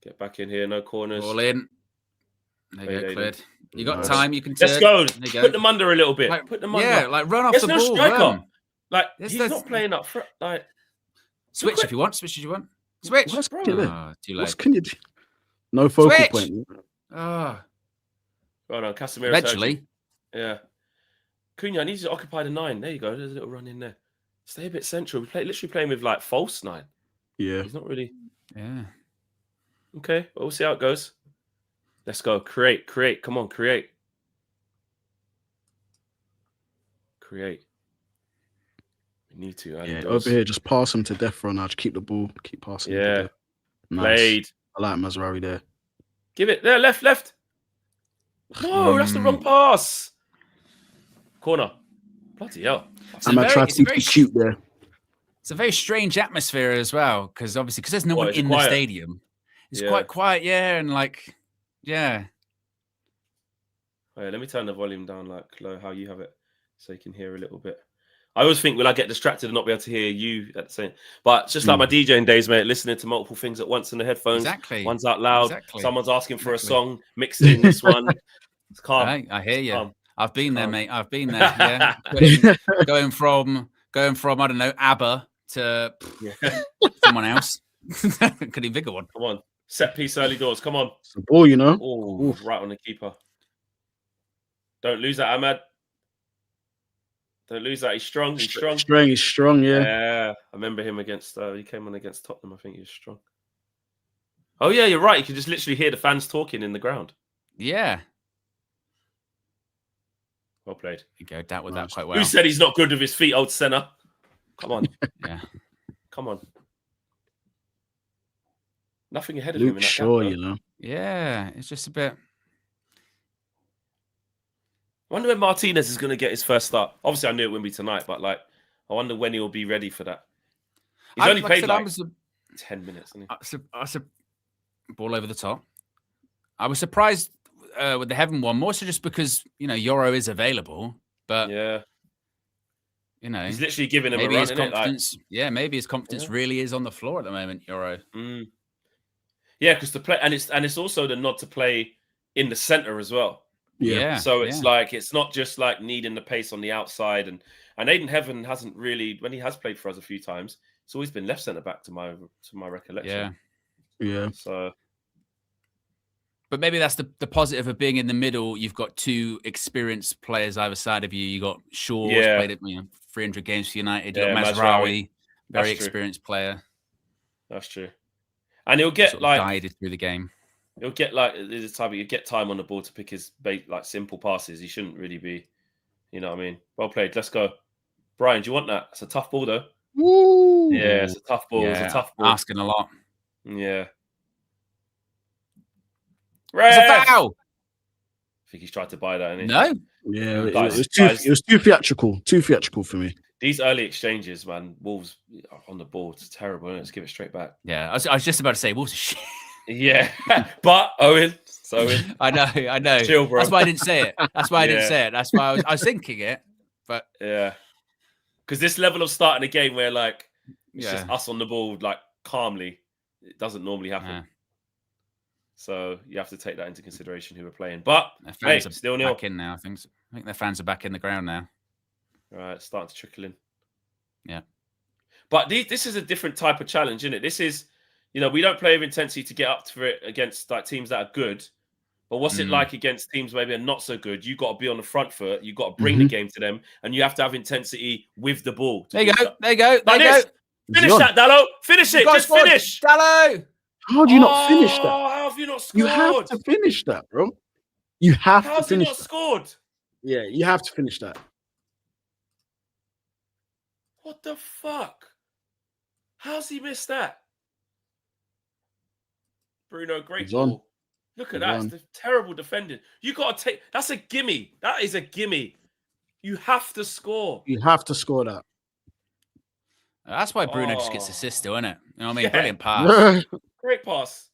get back in here. No corners.
All in. There you go, cleared. You got time. You can.
Let's go. Put them under a little bit. Put them under.
Yeah, like run off the ball.
There's no striker.
Run.
Like he's not playing up front. Like
switch if you want. Switch if you want. Switch.
Too late.
What
can you do? No focal point.
Oh.
Right on, Casemiro.
Eventually.
Yeah. Cunha needs to occupy the 9. There you go. There's a little run in there. Stay a bit central. Literally playing with like false 9.
Yeah.
He's not really.
Yeah.
Okay. Well, we'll see how it goes. Let's go. Create. Come on, create. We need to.
Over here, just pass him to death run. I'll just keep the ball. Keep passing.
Yeah.
Nice.
Played.
I like Mazraoui there.
Give it. There, left. No, that's the wrong pass. Corner. Bloody hell.
I'm gonna try to be cute there.
It's a very strange atmosphere as well, because obviously, because there's no one in the stadium. It's quite quiet, yeah, and like, yeah.
Right, let me turn the volume down like low, how you have it, so you can hear a little bit. I always think, will I get distracted and not be able to hear you at the same? But it's just like my DJing days, mate, listening to multiple things at once in the headphones.
Exactly.
One's out loud. Someone's asking for a song, mixing in this one. It's calm.
I hear you.
Calm.
I've been there, mate. I've been there. Yeah. going from I don't know, ABBA to someone else. Could be a bigger one.
Come on. Set piece early doors. Come on.
It's the ball, you know.
Oh, right on the keeper. Don't lose that, Ahmad. Don't lose that. He's strong. He's strong.
He's strong, yeah.
Yeah. I remember him against, he came on against Tottenham. I think he was strong. Oh, yeah, you're right. You can just literally hear the fans talking in the ground.
Yeah.
Well played.
You go, dealt with that quite well.
Who said he's not good with his feet, old Senna? Come on.
Yeah.
Come on. Nothing ahead of
Luke
him in that
Shaw,
gap,
you know.
Yeah, it's just a bit.
I wonder when Martinez is going to get his first start. Obviously, I knew it wouldn't be tonight, but like, I wonder when he'll be ready for that. He's only played 10 minutes.
I said, ball over the top. I was surprised with the Heaven one, more so just because, you know, Euro is available, but
yeah,
you know,
he's literally giving him
maybe
a run,
his confidence.
Like,
maybe his confidence really is on the floor at the moment, Euro.
Yeah, because to play, and it's also the nod to play in the center as well.
Yeah.
So it's like, it's not just like needing the pace on the outside, and Aiden Heaven hasn't really, when he has played for us a few times, it's always been left centre back to my recollection.
Yeah.
So,
but maybe that's the positive of being in the middle. You've got two experienced players either side of you. You got Shaw, played it, 300 games for United. You got Mazraoui, very experienced player.
That's true. And he'll get like
guided through the game.
He'll get like this type of, you get time on the ball to pick his like simple passes. He shouldn't really be, you know what I mean? Well played. Let's go, Brian. Do you want that? It's a tough ball though.
Woo!
Yeah, it's a tough ball.
Yeah,
it's a tough ball.
Asking a lot.
Yeah.
It's a foul.
I think he's tried to buy that.
No.
Yeah, it was too theatrical. Too theatrical for me.
These early exchanges, man. Wolves on the ball. It's terrible. Let's give it straight back.
Yeah, I was just about to say Wolves are shit.
Yeah, but Owen.
I know.
Chill, bro.
That's why I didn't say it. That's why I didn't say it. That's why I was thinking it. But
yeah, because this level of starting a game where like it's just us on the ball, like calmly, it doesn't normally happen.
Yeah.
So you have to take that into consideration who we're playing. But
hey,
still nil.
Back in now. I think their fans are back in the ground now.
All right, starting to trickle in.
Yeah,
but this is a different type of challenge, isn't it? This is, you know, we don't play with intensity to get up for it against like teams that are good. But what's it like against teams maybe are not so good? You got to be on the front foot. You got to bring the game to them, and you have to have intensity with the ball.
There you go. There you go.
Finish that, Dallo. Finish it. Just finish,
Dallo.
How do you not finish that?
How have you not scored?
You have to finish that, bro. You have to finish.
How's he not scored?
Yeah, you have to finish that.
What the fuck? How's he missed that? Bruno, great ball. Look at that. It's the terrible defending. You got to take... That's a gimme. That is a gimme. You have to score.
You have to score that.
That's why Bruno just gets assists, still, isn't it? You know what I mean? Brilliant pass.
Great pass.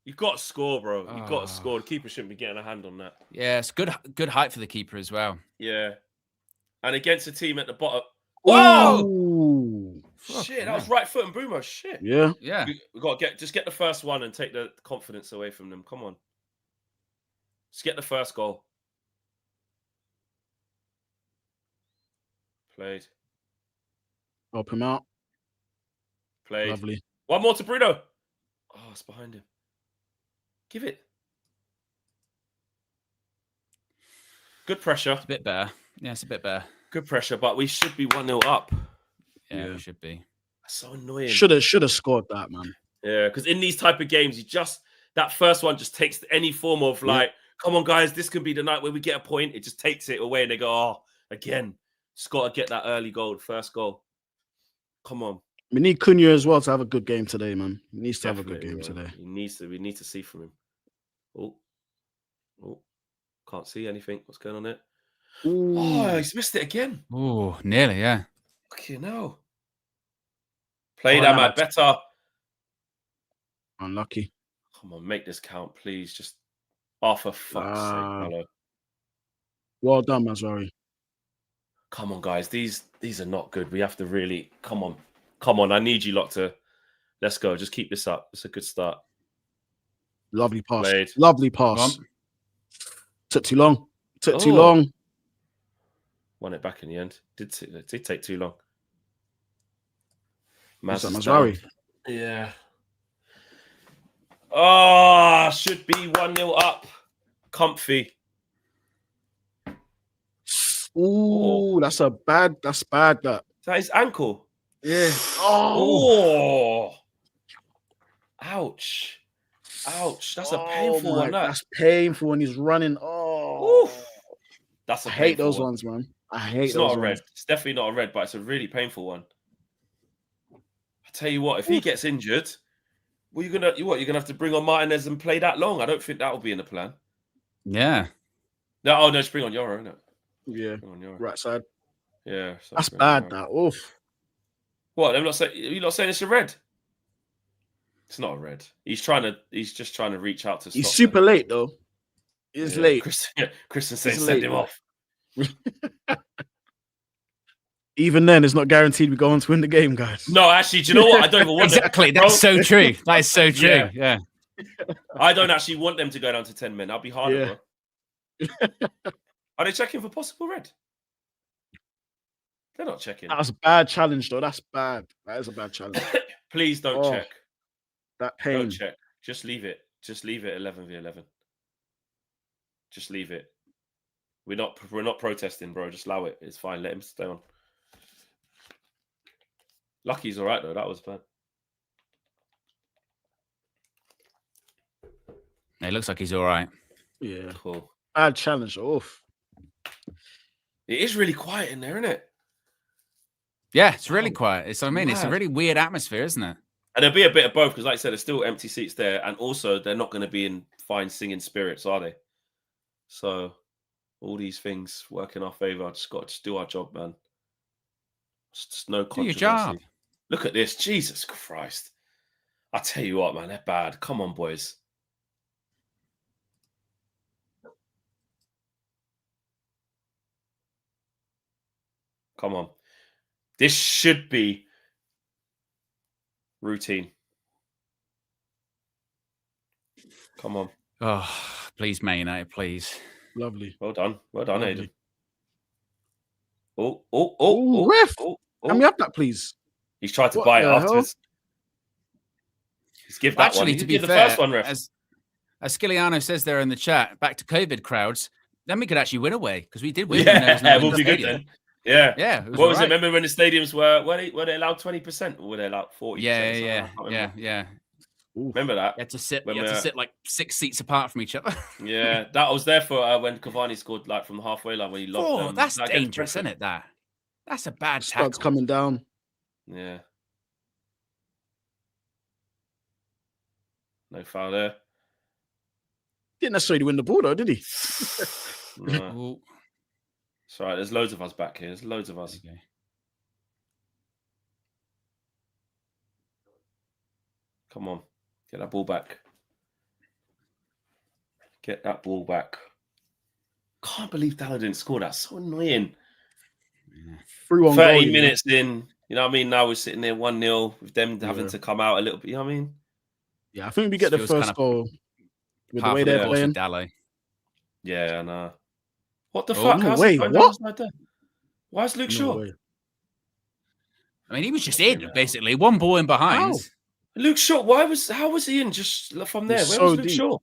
You've got to score, bro. You've got to score. The keeper shouldn't be getting a hand on that.
Yeah, it's good height for the keeper as well.
Yeah. And against a team at the bottom...
Whoa!
Shit, that was right foot and Bruno. Shit.
Yeah.
We got to get the first one and take the confidence away from them. Come on. Just get the first goal. Played.
Help him out.
Played.
Lovely.
One more to Bruno. Oh, it's behind him. Give it. Good pressure.
It's a bit better. Yeah, it's a bit better.
Good pressure, but we should be 1-0 up.
Yeah, we should be.
That's so annoying.
Should have scored that, man.
Yeah, because in these type of games, that first one just takes any form of like, come on, guys, this can be the night where we get a point. It just takes it away, and they go, again, just got to get that early goal, first goal. Come on.
We need Cunha as well to have a good game today, man. He needs to have a good game today.
We need to see from him. Oh. can't see anything. What's going on there?
Ooh,
Oh, he's missed it again.
Oh, nearly, yeah.
Fucking hell. Play
Oh,
that,
now
man.
that's-
Better.
unlucky.
Come on, make this count, please. Just, oh, for fuck's sake, Malo.
Well done, Mazari.
Come on, guys. These are not good. We have to really, come on. I need you lot to, let's go. Just keep this up. It's a good start.
Lovely pass.
Played.
Lovely
Go
pass.
on.
Took too long. Took too
Oh.
long.
Won it back in the end. It did take too long.
Who's that,
is
Mazari?
down. Yeah. Oh, should be 1-0 up. Comfy.
Ooh, that's bad. That.
Is that his ankle?
Yeah.
Oh. Ouch. That's a painful one.
That's painful when he's running. Oh.
Oof. That's a
I hate
painful
those
one.
ones, man. I hate
It's
those
not a red.
ones.
It's definitely not a red, but it's a really painful one. I tell you what, if he gets injured, well, you're gonna have to bring on Martinez and play that long. I don't think that will be in the plan.
Yeah.
No, just bring on Yoro, isn't it?
Yeah.
Bring on Yoro.
Right side.
Yeah. So
That's
bring on
bad.
Yoro.
That. Oof.
What? You're not saying it's a red? It's not a red. He's just trying to reach out to.
He's
stop
super
them.
late though. He's late.
Kristen said,
He's
"Send
late,
him
bro.
off."
Even then, it's not guaranteed we're going to win the game, guys.
No, actually, do you know what? I don't even want
Exactly.
them.
That's so true. That is so true.
Yeah.
Yeah.
I don't actually want them to go down to 10 men. I'll be harder, bro. Are they checking for possible red? They're not checking.
That was a bad challenge, though. That's bad. That is a bad challenge.
Please don't check.
That pain.
Don't check. Just leave it. 11v11. Just leave it. We're not protesting, bro. Just allow it. It's fine. Let him stay on. Lucky's all right though. That was bad.
It looks like he's all right.
Yeah.
Cool.
Bad challenge. Oof.
It is really quiet in there, isn't it?
Yeah, it's really quiet. It's a
mad.
really weird atmosphere, isn't it?
And there'll be a bit of both because, like I said, there's still empty seats there, and also they're not going to be in fine singing spirits, are they? So all these things work in our favor. Just got to do our job, man. Just no
Do your
controversy.
job.
Look at this. Jesus Christ. I tell you what, man, they're bad. Come on, boys. Come on. This should be routine. Come on.
Oh, please, Man United, please.
Lovely.
Well done. Well done,
Lovely.
Aiden.
Ooh, ref. Can we have that, please?
He's tried to
What
buy it
the hell?
afterwards. He's give that
Actually,
one.
to
He
be
did
fair,
the first one, ref.
as Skiliano says there in the chat, back to COVID crowds, then we could actually win away because we did win. even though it's not
Yeah,
in
we'll
the
be good
stadium.
then. Yeah.
Yeah.
What was it? Remember when the stadiums were they allowed 20% or were they allowed 40%?
Yeah.
Remember that?
You had to sit.
When
You had to
we're-
sit like 6 seats apart from each other.
Yeah, that was there for when Cavani scored like from the halfway line when he lobbed.
Oh, that's
against
dangerous,
Brentford.
isn't it? That's a bad
Studs
tackle.
coming down.
Yeah. No foul there.
Didn't necessarily win the ball, though, did he?
No.
Ooh,
It's all right. There's loads of us back here. There's loads of us.
there you go.
Come on. Get that ball back. Get that ball back. Can't believe Dalla didn't score. That's so annoying.
Through on
30
goal,
minutes in. You know what I mean? Now we're sitting there 1-0 with them having
Yeah.
to come out a little bit. You know what I mean?
Yeah, I think we get the
Feels
first
kind of
goal with the
Half
way
of the
they're
course
playing.
with Dallo.
Yeah, I know. What the
Oh,
fuck?
no
How's
way,
he going
what?
down like that? Why is Luke
No
Shaw?
way.
I mean, he was just in basically, one ball in behind.
How?
Luke Shaw, how was he in just from there?
He's
Where
so
was Luke
deep.
Shaw?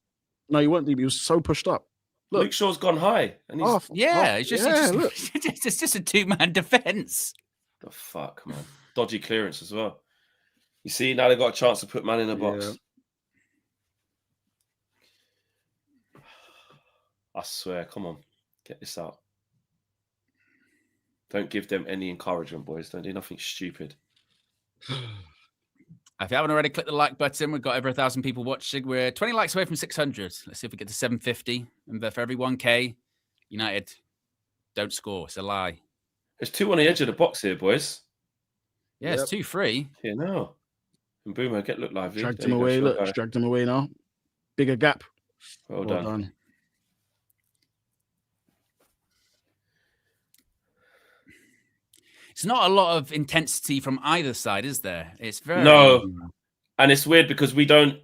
No, he wasn't deep. He was so pushed up. Look.
Luke Shaw's gone high. And he's
Yeah, it's just,
look.
it's just a two-man defense.
the fuck, man. Dodgy clearance as well. You see, now they've got a chance to put man in a box.
Yeah.
I swear, come on. Get this out. Don't give them any encouragement, boys. Don't do nothing stupid.
If you haven't already, click the like button. We've got over 1,000 people watching. We're 20 likes away from 600. Let's see if we get to 750. And for every 1K, United don't score. It's a lie.
There's 2 on the edge of the box here, boys.
Yeah, it's 2-3.
Yeah, no. And Boomer, look lively.
Dragged him away. Look, dragged him away now. Bigger gap.
Well done.
It's not a lot of intensity from either side, is there? It's very
and it's weird because we don't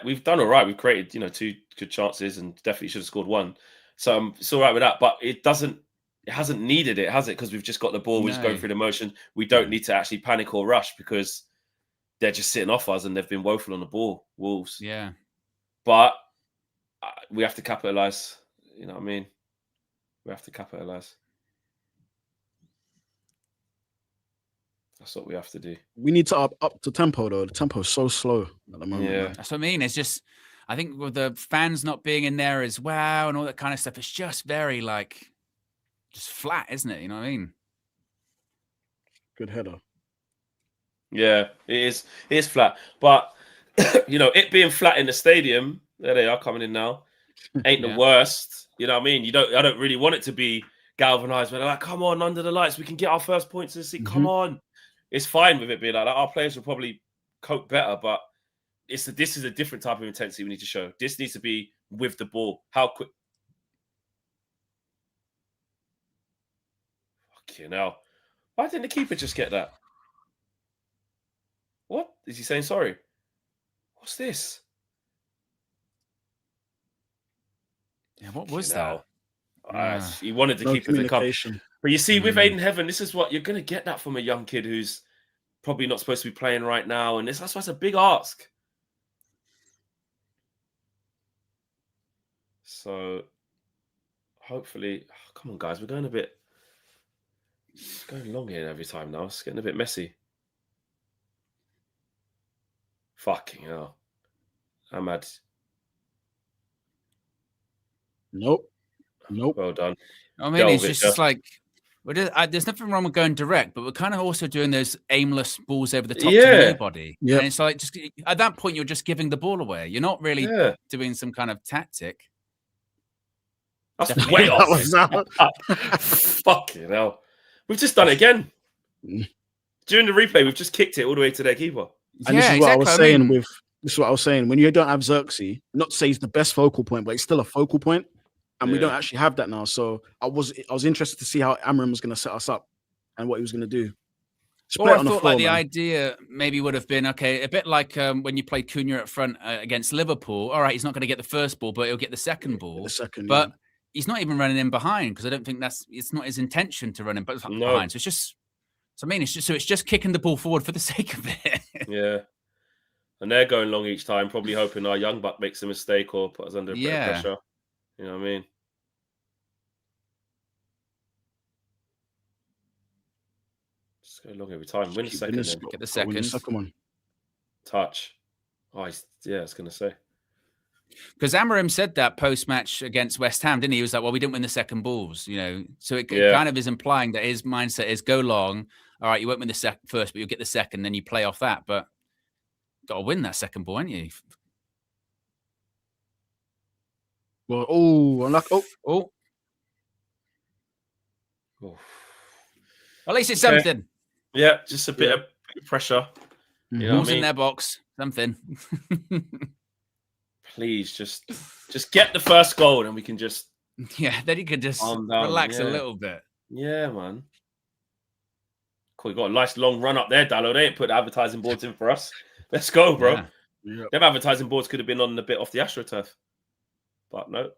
we've done all right. We've created 2 good chances and definitely should have scored 1. So it's all right with that. But it hasn't needed it, has it? Because we've just got the ball. We're just going through the motion. We don't need to actually panic or rush because they're just sitting off us and they've been woeful on the ball. Wolves.
Yeah.
But we have to capitalize. You know what I mean? We have to capitalize. That's what we have to do.
We need to up the tempo, though. The tempo is so slow at the moment.
Yeah.
That's what I mean. It's just, I think with the fans not being in there as well and all that kind of stuff, it's just very just flat, isn't it? You know what I mean?
Good header.
Yeah, it is. It is flat. But, it being flat in the stadium, there they are coming in now, ain't the worst. You know what I mean? I don't really want it to be galvanized, but they're like, come on, under the lights, we can get our first points in the seat. Come on. It's fine with it being like that. Our players will probably cope better, but this is a different type of intensity we need to show. This needs to be with the ball. How quick? Fucking hell. Why didn't the keeper just get that? What? Is he saying sorry? What's this?
Yeah, what was that?
He wanted to keep it to come. But you see, with Aiden Heaven, this is what you're going to get that from a young kid who's probably not supposed to be playing right now. And that's why it's a big ask. So, hopefully, come on, guys, we're going long here every time now. It's getting a bit messy. Fucking hell. Ahmad.
Nope.
Well done.
I mean, it's just like, there's nothing wrong with going direct, but we're kind of also doing those aimless balls over the top to nobody. Yeah. And it's like, just at that point, you're just giving the ball away. You're not really doing some kind of tactic.
That's way off. Fucking hell. We've just done it again. During the replay, we've just kicked it all the way to their keeper.
And this is what I was saying this is what I was saying. When you don't have Xerxes, not to say he's the best focal point, but it's still a focal point. And we don't actually have that now. So I was interested to see how Amram was going to set us up and what he was going to do.
Or I thought the idea maybe would have been, okay, a bit like when you played Cunha up front against Liverpool. All right, he's not going to get the first ball, but he'll get the second ball. But he's not even running in behind because I don't think it's not his intention to run in behind. So it's just, it's just kicking the ball forward for the sake of it.
Yeah. And they're going long each time, probably hoping our young buck makes a mistake or put us under a bit of pressure. You know what I mean? Just go long every time. Win a second.
Get the second
one.
Touch. Oh, I was going to say.
Because Amarim said that post-match against West Ham, didn't he? He was like, well, we didn't win the second balls, So it kind of is implying that his mindset is go long. All right, you won't win the first, but you'll get the second, then you play off that. But got to win that second ball, ain't you?
Well,
at least it's something.
Yeah, just a bit of pressure. You know
Balls in their box, something.
Please, just get the first goal, and we can just
then you can just relax a little bit.
Yeah, man. Cool, you got a nice long run up there, Dallo. They ain't put the advertising boards in for us. Let's go, bro. Yeah. Them advertising boards could have been on a bit off the AstroTurf. But no.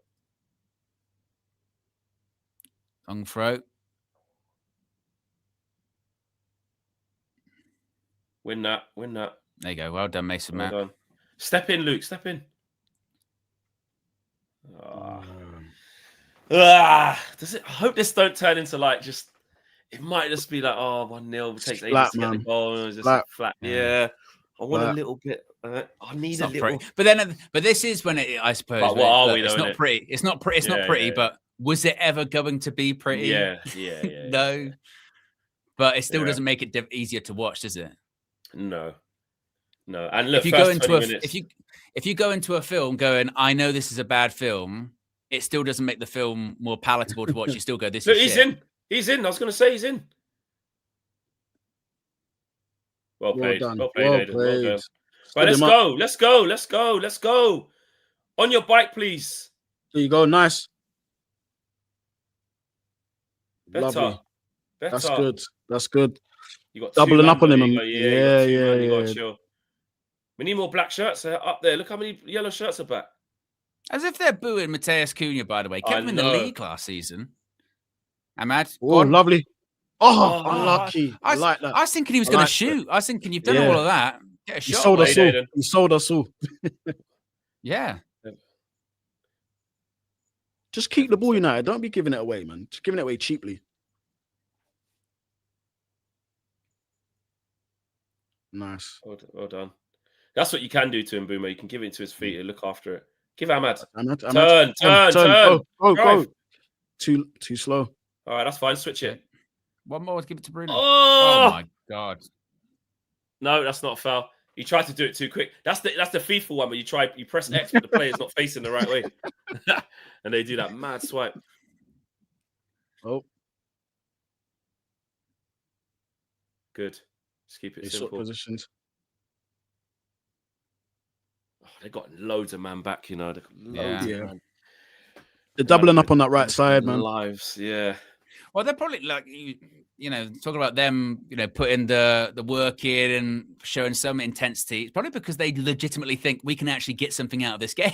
Long throw.
Win that.
There you go. Well done, Mason Matt.
Done. Step in, Luke. Step in. Does it? I hope this don't turn into it might just be like, 1-0, takes ages to get the goal. It's just flat. Yeah. I want a little bit. I need a little.
Pretty. But this is when I suppose.
But what are we?
It's not pretty. It's not pretty. It's not pretty. But was it ever going to be pretty?
Yeah.
No.
Yeah.
But it still doesn't make it easier to watch, does it?
No. No. And look,
if you go
first
into
20
a
minutes.
if you go into a film going, I know this is a bad film, it still doesn't make the film more palatable to watch. You still go, this
Look,
is
he's
shit.
in. He's in. I was going to say he's in. Well played.
done.
Well played,
Well
Aiden. Well
played.
done.
Stood
Right, let's
him up.
go. Let's go. Let's go. Let's go. On your bike, please.
There you go. Nice.
Better.
Lovely.
Better.
That's good. That's good.
You got
Doubling up on him.
You got two
Yeah.
man. You got to chill. We need more black shirts up there. Look how many yellow shirts are back.
As if they're booing Mateus Cunha, by the way. Kept him in the league last season. Ahmad,
Oh, lovely. Oh, unlucky. I
was,
like that.
I was thinking he was going to shoot. I was thinking, you've done all of that. Get a shot.
He sold us all. He sold us all.
Yeah.
Just keep the ball, United. Don't be giving it away, man. Just giving it away cheaply. Nice.
Well done. That's what you can do to him, Boomer. You can give it to his feet and look after it. Give Ahmad. Turn.
Go. Too slow.
All right, that's fine. Switch it.
One more. Give it to Bruno.
Oh
my God.
No, that's not a foul. You tried to do it too quick. That's the FIFA one where you press X, but the player's not facing the right way, and they do that mad swipe.
Oh,
good. Just keep it simple.
Positions.
Oh, they got loads of man back, you know.
Man. They're doubling up on that right side, man.
Lives, yeah.
Well, they're probably like talking about them, putting the work in and showing some intensity. It's probably because they legitimately think we can actually get something out of this game.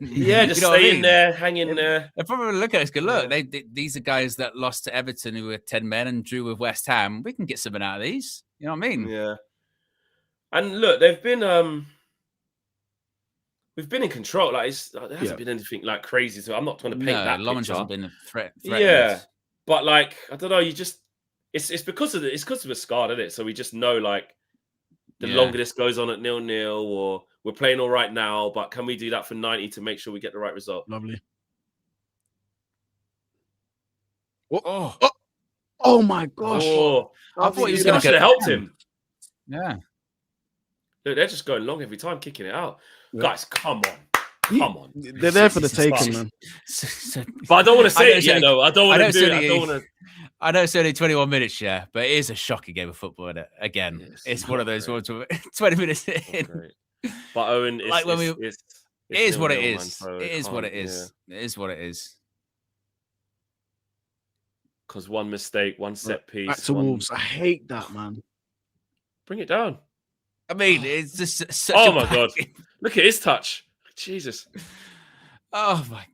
Yeah, just stay in there, hang in there.
They're probably looking at us. Go, look, these are guys that lost to Everton who were 10 men and drew with West Ham. We can get something out of these. You know what I mean?
Yeah. And look, they've been we've been in control. Like there hasn't been anything like crazy. So I'm not going to paint that picture.
Hasn't been a threat.
Yeah, but like I don't know. You just it's because of we're scarred, isn't it? So we just know like the longer this goes on at 0-0, or we're playing all right now, but can we do that for 90 to make sure we get the right result?
Lovely. Oh my gosh!
I thought he was going to help him.
Yeah.
Look, they're just going long every time, kicking it out. Yeah. Guys, come on.
They're there for the taking, man.
But I don't want to say it yet, though. I don't want to do it. I don't want to.
I know it's only 21 minutes, yeah, but it is a shocking game of football, isn't it? Again, it's one of those ones where 20 minutes in.
But Owen,
it is what it is. It is what it is. It is what it is.
Because one mistake, one set piece.
Back to Wolves. I hate that, man.
Bring it down.
I mean, it's just such
Oh my God. Look at his touch. Jesus.
Oh my.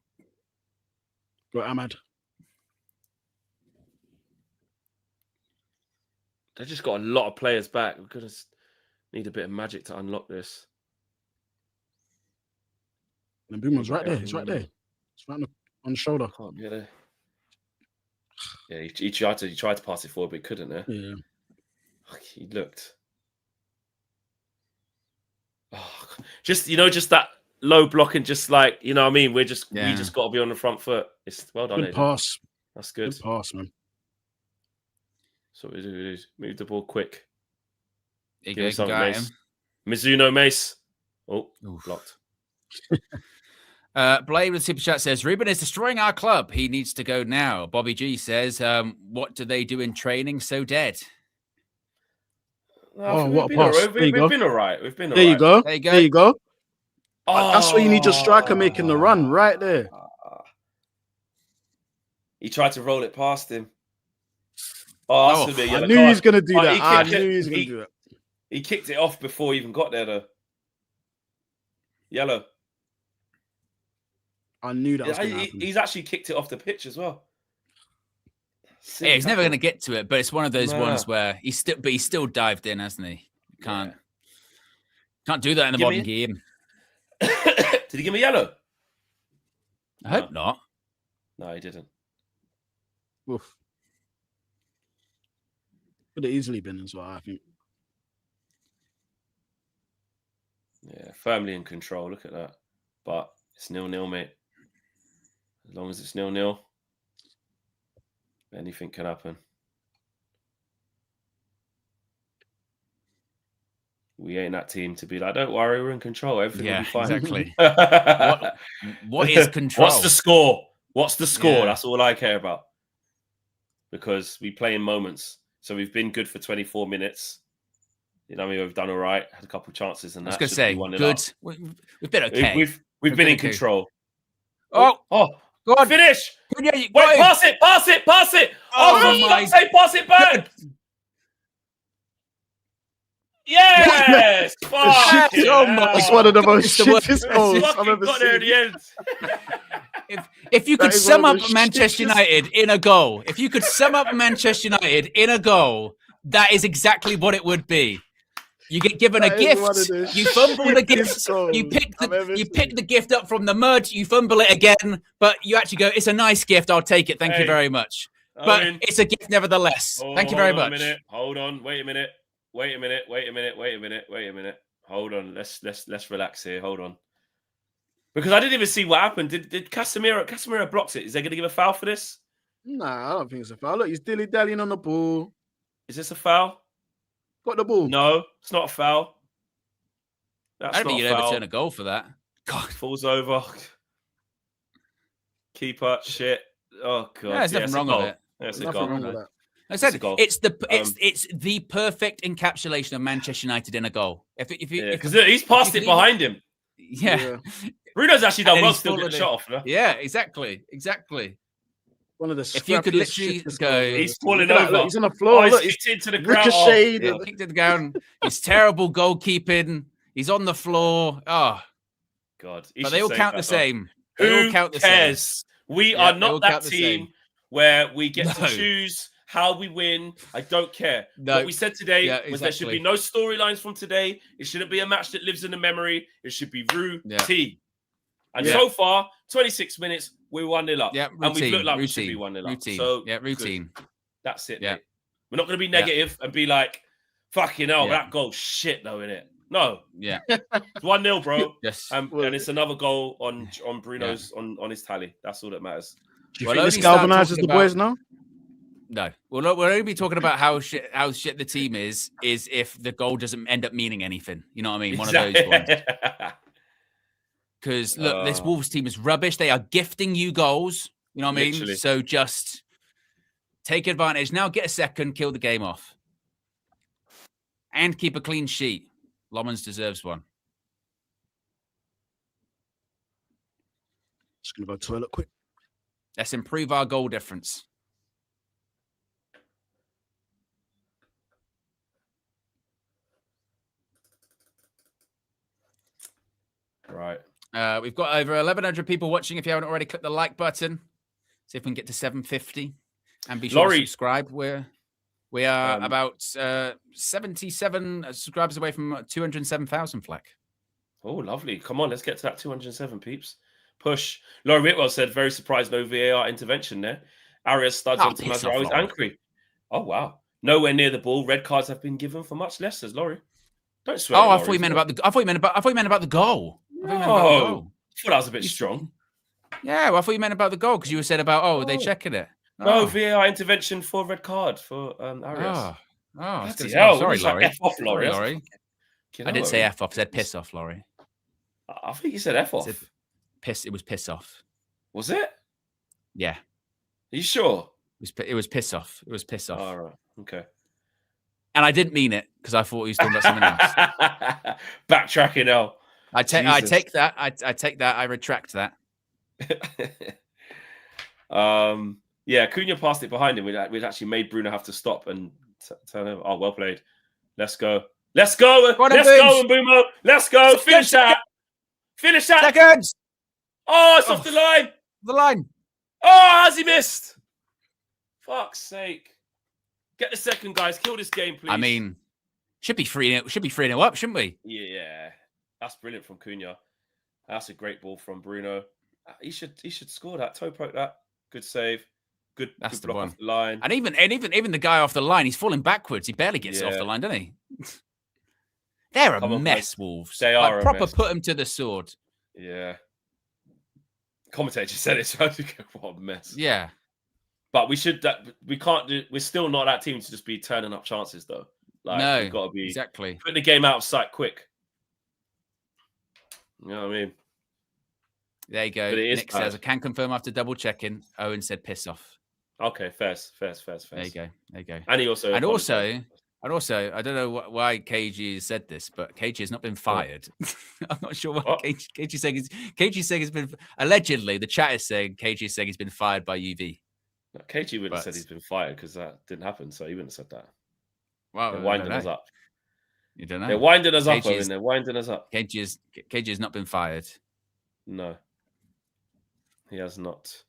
Go, Ahmad.
They just got a lot of players back. We're going to need a bit of magic to unlock this.
And Boomer's right there. He's right there. He's right on the shoulder.
Can't get there. Yeah, he tried to pass it forward, but he couldn't.
Yeah.
He looked. Oh, just that low block and just like, you know what I mean? We just got to be on the front foot. It's well done.
Good pass.
That's good.
Good pass, man.
So we do move the ball quick.
Give him something, Mace.
Mizuno Mace. Oh, blocked.
Blade with Super Chat says, Ruben is destroying our club. He needs to go now. Bobby G says, what do they do in training so dead?
What a pass.
We've been all right.
There you go. There you go. That's where you need your striker making the run right there.
He tried to roll it past him. I
knew he was going to do that. I knew he was going to do that.
He kicked it off before he even got there, though. Yellow.
I knew that was going to happen.
He's actually kicked it off the pitch as well.
Yeah, he's never going to get to it, but it's one of those ones where he's still dived in, hasn't he? Can't do that in the modern game.
Did he give me yellow?
I hope not.
No, he didn't.
Oof. Could have easily been as well, I think.
Yeah, firmly in control. Look at that. But it's 0-0, mate. As long as it's 0-0, anything can happen. We ain't that team to be like, don't worry, we're in control. Everything will be fine.
Exactly.
what
is control?
What's the score? What's the score?
Yeah.
That's all I care about. Because we play in moments. So we've been good for 24 minutes. You know what I mean? We've done all right. Had a couple of chances and
I was
that.
going to say, good. We've been okay.
We've been in control.
Oh,
go on. Finish.
Wait,
pass it. Oh, for fuck's sake, pass it back. Yes!
It's one of the most shittest goals I've ever
got there in the end.
If you could sum up Manchester United in a goal, that is exactly what it would be. You get given a gift, you fumble the gift, you pick the gift up from the mud, you fumble it again, but you actually go, it's a nice gift, I'll take it, thank you very much. But it's a gift nevertheless. Thank you very much.
Hold on, wait a minute. Hold on, let's relax here. Hold on, because I didn't even see what happened. Did Casemiro blocks it? Is they going to give a foul for this?
Nah, I don't think it's a foul. Look, he's dilly-dallying on the ball.
Is this a foul?
Got the ball.
No, it's not a foul.
I don't think you'd overturn a goal for that.
God, falls over. Keeper, shit. Oh god,
there's nothing wrong with it.
There's
nothing wrong with that.
I said it's the perfect encapsulation of Manchester United in a goal.
Because he's passed it behind him.
Yeah.
Bruno's actually done well. Still get the shot off. No?
Yeah, exactly.
One of the
if you could literally go,
he's falling over.
Look, he's on the floor.
Look, he's into the ground.
Kicked to the ground. He's terrible goalkeeping. He's on the floor. Oh
god!
But they all count the same.
Who cares? We are not that team where we get to choose how we win. I don't care.
No.
What we said today was there should be no storylines from today. It shouldn't be a match that lives in the memory. It should be routine. And so far, 26 minutes, we're 1-0 up.
Yeah, routine,
and we've looked like we should be 1-0 up. So,
routine.
Good. That's it,
Yeah.
mate. We're not going to be negative and be like, fucking hell, that goal's shit, though, innit? No.
Yeah.
It's 1-0, bro.
Yes.
And it's another goal on Bruno's on his tally. That's all that matters.
Do you think this galvanizes the boys now?
No. We'll only be talking about how shit the team is if the goal doesn't end up meaning anything. You know what I mean? One of those ones. Because look, this Wolves team is rubbish. They are gifting you goals. You know what I mean?
Literally.
So just take advantage. Now get a second, kill the game off. And keep a clean sheet. Lomans deserves one.
Just going to go toilet quick.
Let's improve our goal difference.
Right.
We've got over 1,100 people watching. If you haven't already, click the like button. See if we can get to 750. And be sure to subscribe. We are about 77 subscribers away from 207,000, Fleck.
Oh, lovely. Come on, let's get to that 207, peeps. Push. Laurie Whitwell said, very surprised no VAR intervention there. Arias studs onto Mazraoui's ankle. Oh, wow. Nowhere near the ball. Red cards have been given for much less, says Laurie. Don't swear.
Oh, I thought you meant about the goal.
No. I thought that was a bit strong.
Yeah, well, I thought you meant about the goal because you said about, are they checking it?
No, VAR intervention for red card for Arias.
Sorry, Laurie.
F off, Laurie.
I didn't say F off. I said piss off, Laurie.
I think you said F off.
It was piss off.
Was it?
Yeah.
Are you sure?
It was piss off. It was piss off.
All right. Okay.
And I didn't mean it because I thought he was talking about something else.
Backtracking now.
I take that. I take that. I retract that.
Yeah, Cunha passed it behind him. We'd actually made Bruno have to stop and tell him, "Oh, well played. Let's go. Let's go. Let's go, Mbeumo. Let's go. Finish that. Finish that.
Seconds.
Oh, it's off the line.
The line.
Oh, has he missed? Fuck's sake. Get the second, guys. Kill this game, please.
I mean, should be 3-0 up, shouldn't we?
Yeah. That's brilliant from Cunha. That's a great ball from Bruno. He should score that. Toe poke that. Good save. Good block off the line.
And even the guy off the line, he's falling backwards. He barely gets it off the line, doesn't he? They're a mess, Wolves.
They are
proper mess. Put them to the sword.
Yeah. Commentator just said it, so what a mess.
Yeah.
But we can't do. We're still not that team to just be turning up chances, though.
Like,
no,
you've got to be
exactly.
put the game out of sight quick. You know what I mean?
There you go.
But it is
Nick says,
bad.
I can confirm after double checking. Owen said, piss off.
Okay, fair.
There you go. There you go.
And he also,
And also, I don't know why KG said this, but KG has not been fired. I'm not sure why KG saying he's been allegedly. The chat is saying KG is saying he's been fired by UV.
No, KG wouldn't have said he's been fired because that didn't happen. So he wouldn't have said that.
Well,
they're winding us up.
You don't know.
They're winding us up, Owen. They're winding us up.
KG has not been fired.
No, he has not.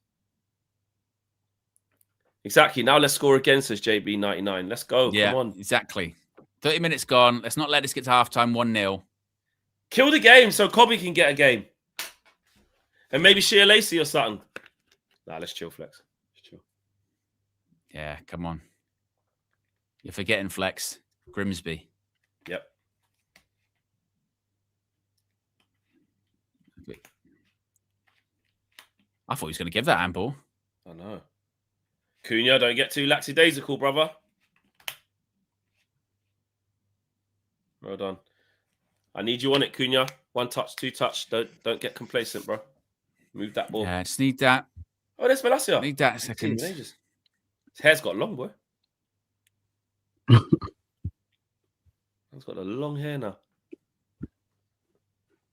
Exactly. Now let's score again, says JB99. Let's go.
Yeah,
come on.
Exactly. 30 minutes gone. Let's not let this get to halftime 1-0.
Kill the game so Kobbie can get a game. And maybe Shea Lacey or something. Nah, let's chill, Flex. Let's chill.
Yeah, come on. You're forgetting Flex. Grimsby.
Yep.
I thought he was going to give that handball.
I know. Cunha, don't get too lackadaisical, brother. Well done. I need you on it, Cunha. 1 touch, 2 touch. Don't get complacent, bro. Move that ball.
Yeah, just need that.
Oh, there's Malacia.
Need that a second.
His hair's got long, boy. He's got a long hair now.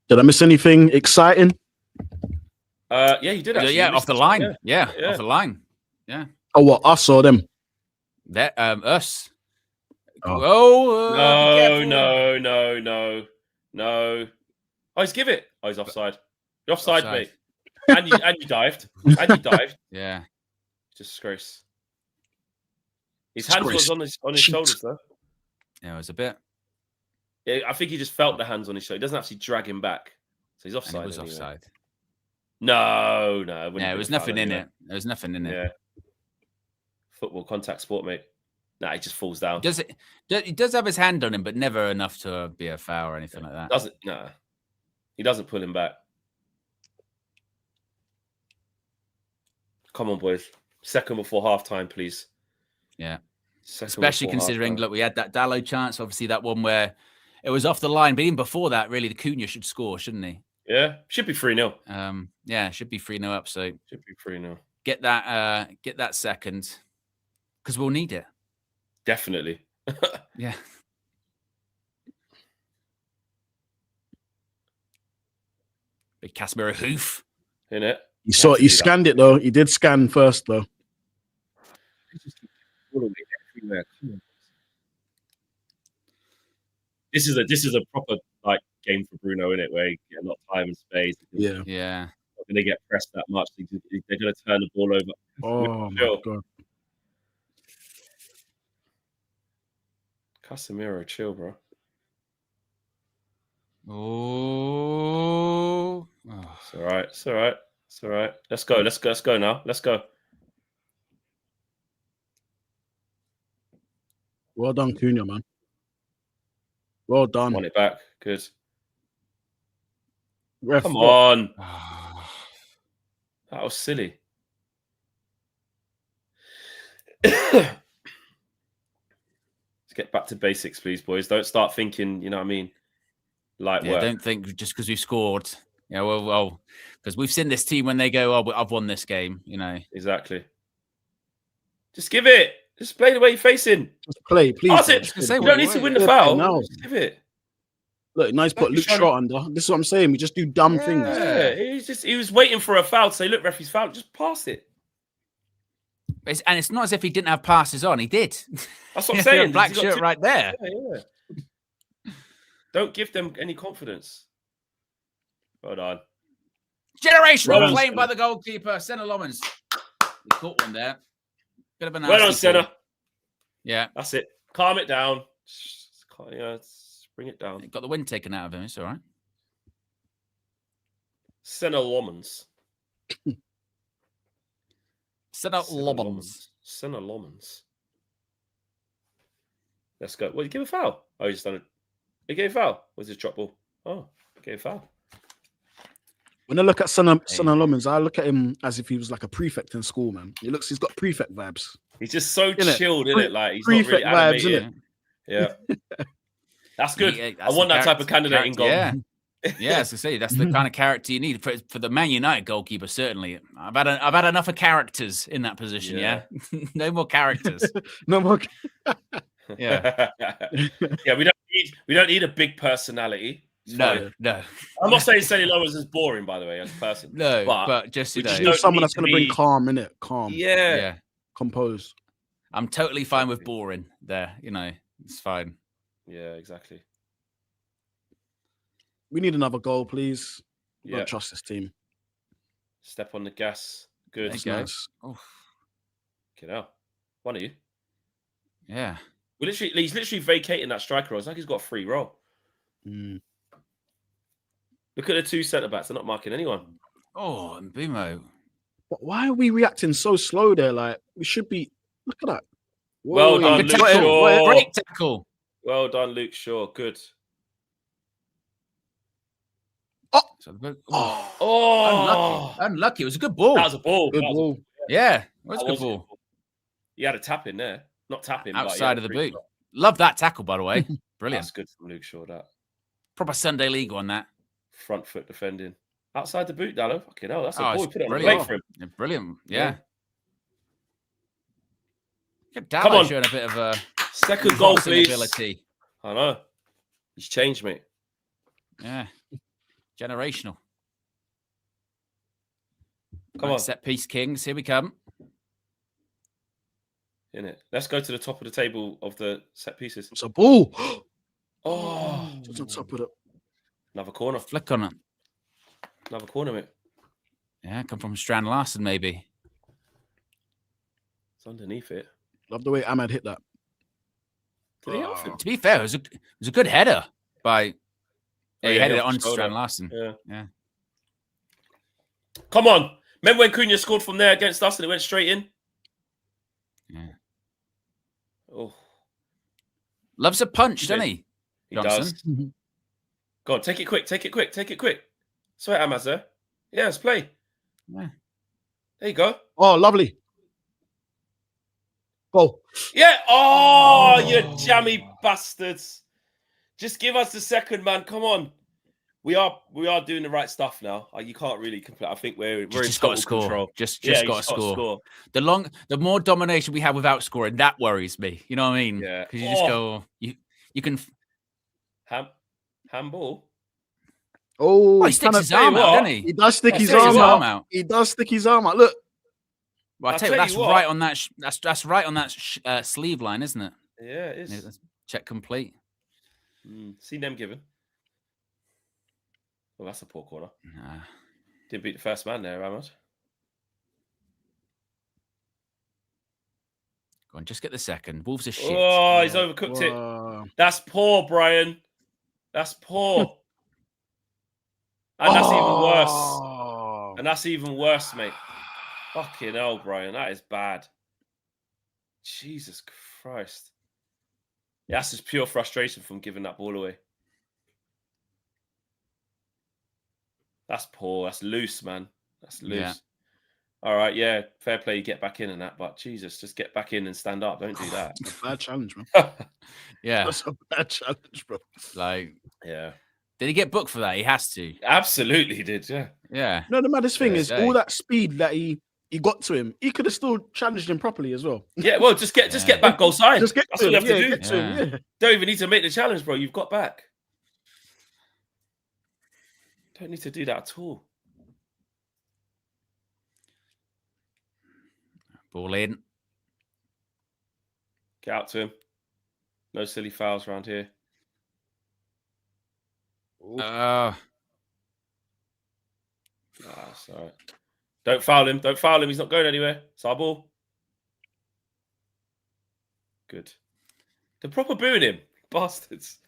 Did I miss anything exciting?
Yeah, you did actually.
Yeah, off the line. Yeah,
Yeah.
off the line. Yeah.
Oh, what? Us or them?
That us.
Oh.
No. Oh, he's give it. Oh, he's offside. You're offside, mate. And you dived.
Yeah.
Disgrace. His hands was on his shoulders though.
Yeah, it was a bit.
Yeah, I think he just felt the hands on his shoulder. He doesn't actually drag him back. So he's offside.
And it was offside.
No.
Yeah, it was nothing in it. There was nothing in it.
Yeah. Football contact sport, mate. Nah, he just falls down.
He does have his hand on him, but never enough to be a foul or anything like that.
He doesn't pull him back. Come on, boys. Second before halftime, please.
Yeah. Especially considering, look, we had that Dallo chance. Obviously, that one where it was off the line. But even before that, really, the Cunha should score, shouldn't he?
Yeah. Should be 3-0.
Yeah, should be 3-0 up. So
should be 3-0.
Get that second, because we'll need it.
Definitely.
Yeah. Big Casemiro hoof.
In it.
He scanned it though. He did scan first though.
This is a proper like game for Bruno, isn't it? Where you get a lot of time and space.
Yeah.
Not going to get pressed that much. They're going to turn the ball over.
Oh my god.
Casemiro, chill, bro.
Oh.
It's all right. It's all right. It's all right. Let's go. Let's go now. Let's go.
Well done, Cunha, man. Well done.
Want it back. Good.
Ref,
come on. That was silly. Let's get back to basics, please, boys. Don't start thinking, you know what I mean? Light work.
Don't think just because we scored. Yeah, well, because we've seen this team when they go, oh, I've won this game, you know.
Exactly. Just give it. Just play the way you're facing.
Just play, please.
Pass it. You don't need to win the foul.
No.
Just give it.
Look, nice put Luke Shaw under. This is what I'm saying. We just do dumb things.
Yeah, he was waiting for a foul to say, look, ref, he's fouled. Just pass it.
And it's not as if he didn't have passes on. He did.
That's what I'm saying.
Black shirt right there.
Yeah. Don't give them any confidence. Well done.
Generational claim by the goalkeeper, Senna Lomans. He caught one there. Bit of a
well done, Senna.
Yeah.
That's it. Calm it down. Yeah, bring it down.
Got the wind taken out of him. It's all right.
Senna Lomans.
Senna Lomans.
Senna Lomans. Let's go. Well, you give a foul. Oh, he's done it. He gave a foul. Where's his drop ball? Oh, gave a foul.
When I look at Senna Lomans, I look at him as if he was like a prefect in school, man. He's got prefect vibes.
He's just so chilled, isn't it? Like he's
prefect
not really animated.
vibes,
Yeah. That's good.
Yeah,
I
that's
want
the
that type of candidate in goal.
Yeah. Yeah, as I say, that's the kind of character you need for the Man United goalkeeper. Certainly, I've had enough of characters in that position. Yeah, no more characters.
No more.
Yeah,
Yeah. We don't need a big personality. It's fine.
no.
I'm not saying Sonny Lawrence is boring, by the way, as a person.
No,
but
just
we
you
just
know,
don't
Someone
need
that's
to
going to bring
be-
calm in it. Calm.
Yeah.
Composed.
I'm totally fine with boring. There, it's fine.
Yeah. Exactly.
We need another goal, please.
Yeah.
Don't trust this team.
Step on the gas. Good.
There you go.
Nice.
Oh,
Get out. One of you.
yeah.
He's literally vacating that striker role. It's like he's got a free role.
Mm.
Look at the two centre backs. They're not marking anyone.
Oh, and Bumo.
But why are we reacting so slow there? Like, we should be. Look at that.
Well done,
Good
Luke
tackle.
Shaw.
Great tackle.
Well done, Luke Shaw. Good.
Oh, unlucky. It was a good ball.
That was a ball.
Good ball.
Yeah, it was
That
a good
was
ball.
He had a tap in there. Not tapping.
Outside of the boot. Love that tackle, by the way. Brilliant.
That's good from Luke Shaw, that.
Proper Sunday League on that.
Front foot defending. Outside the boot, Dallo. Fucking hell. That's a
Oh,
ball.
it's
Put it on the
brilliant.
plate for him.
Yeah, brilliant.
Yeah.
Yeah. Good
Come
Dallo
on.
showing a bit of a
Second goal,
crossing
please.
ability.
I know. He's changed, mate.
Yeah. Generational.
Come
Right,
on.
set piece kings. Here we come.
In it. Let's go to the top of the table of the set pieces.
It's a ball.
Oh.
Just on top of it.
Another corner.
Flick on it.
Another corner, mate.
Yeah, come from Strand Larson, maybe.
It's underneath it.
Love the way Ahmad hit that.
Did he hit off him?
To be fair, it was a good header by.
Oh,
He
yeah,
headed
he
it
off
on
the
to
shoulder.
Strand Larson.
Yeah.
Yeah.
Come on. Remember when Cunha scored from there against us and it went straight in?
Yeah.
Oh,
Loves a punch, doesn't he?
he
Johnson.
does. Go on, take it quick. Take it quick. Take it quick. Swear, Amaz there. Yeah, let's play.
Yeah.
There you go.
Oh, lovely. Goal.
Yeah. Oh, you jammy bastards. Just give us the second, man. Come on. We are doing the right stuff now. You can't really complain. I think we're in
Just got
total
to score.
control.
Just
Yeah,
got
he's
to
gotta
score. The more domination we have without scoring, that worries me. You know what I mean?
Yeah.
Because you just go, you can.
Handball.
Oh,
He sticks
kinda-
his arm out,
what?
doesn't he?
He does stick
He
his
sticks
arm
his
out.
arm out.
He does stick his arm out. Look.
Well, I
I'll
tell you,
tell
that's
you what.
right on that. That's right on that sleeve line, isn't it?
Yeah, it
Yeah,
is.
that's check complete.
Seen them given. Well, that's a poor corner.
Nah.
Didn't beat the first man there, Ahmad.
Go on, just get the second. Wolves are shit.
Oh, he's overcooked it.
Wow.
That's poor, Brian. That's poor. And that's even worse.
Oh.
And that's even worse, mate. Fucking hell, Brian. That is bad. Jesus Christ. Yeah, that's just pure frustration from giving that ball away. That's poor. That's loose, man. That's loose.
Yeah.
All right, yeah. Fair play. You get back in and that. But Jesus, just get back in and stand up. Don't do that.
Bad challenge, man.
Yeah.
That's a bad challenge, bro.
Like,
Yeah.
did he get booked for that? He has to.
Absolutely he did, yeah.
Yeah.
No, the maddest thing
Yeah,
is
say.
all that speed that he got to him. He could have still challenged him properly as well.
Yeah, well, just get back goal side.
Just get
That's
to
all you
him.
have to
Yeah,
do.
get to him. Yeah.
Don't even need to make the challenge, bro. You've got back. Don't need to do that at all.
Ball in.
Get out to him. No silly fouls around here.
Oh,
That's all right. Don't foul him. Don't foul him. He's not going anywhere. It's our ball. Good. They're proper booing him. Bastards.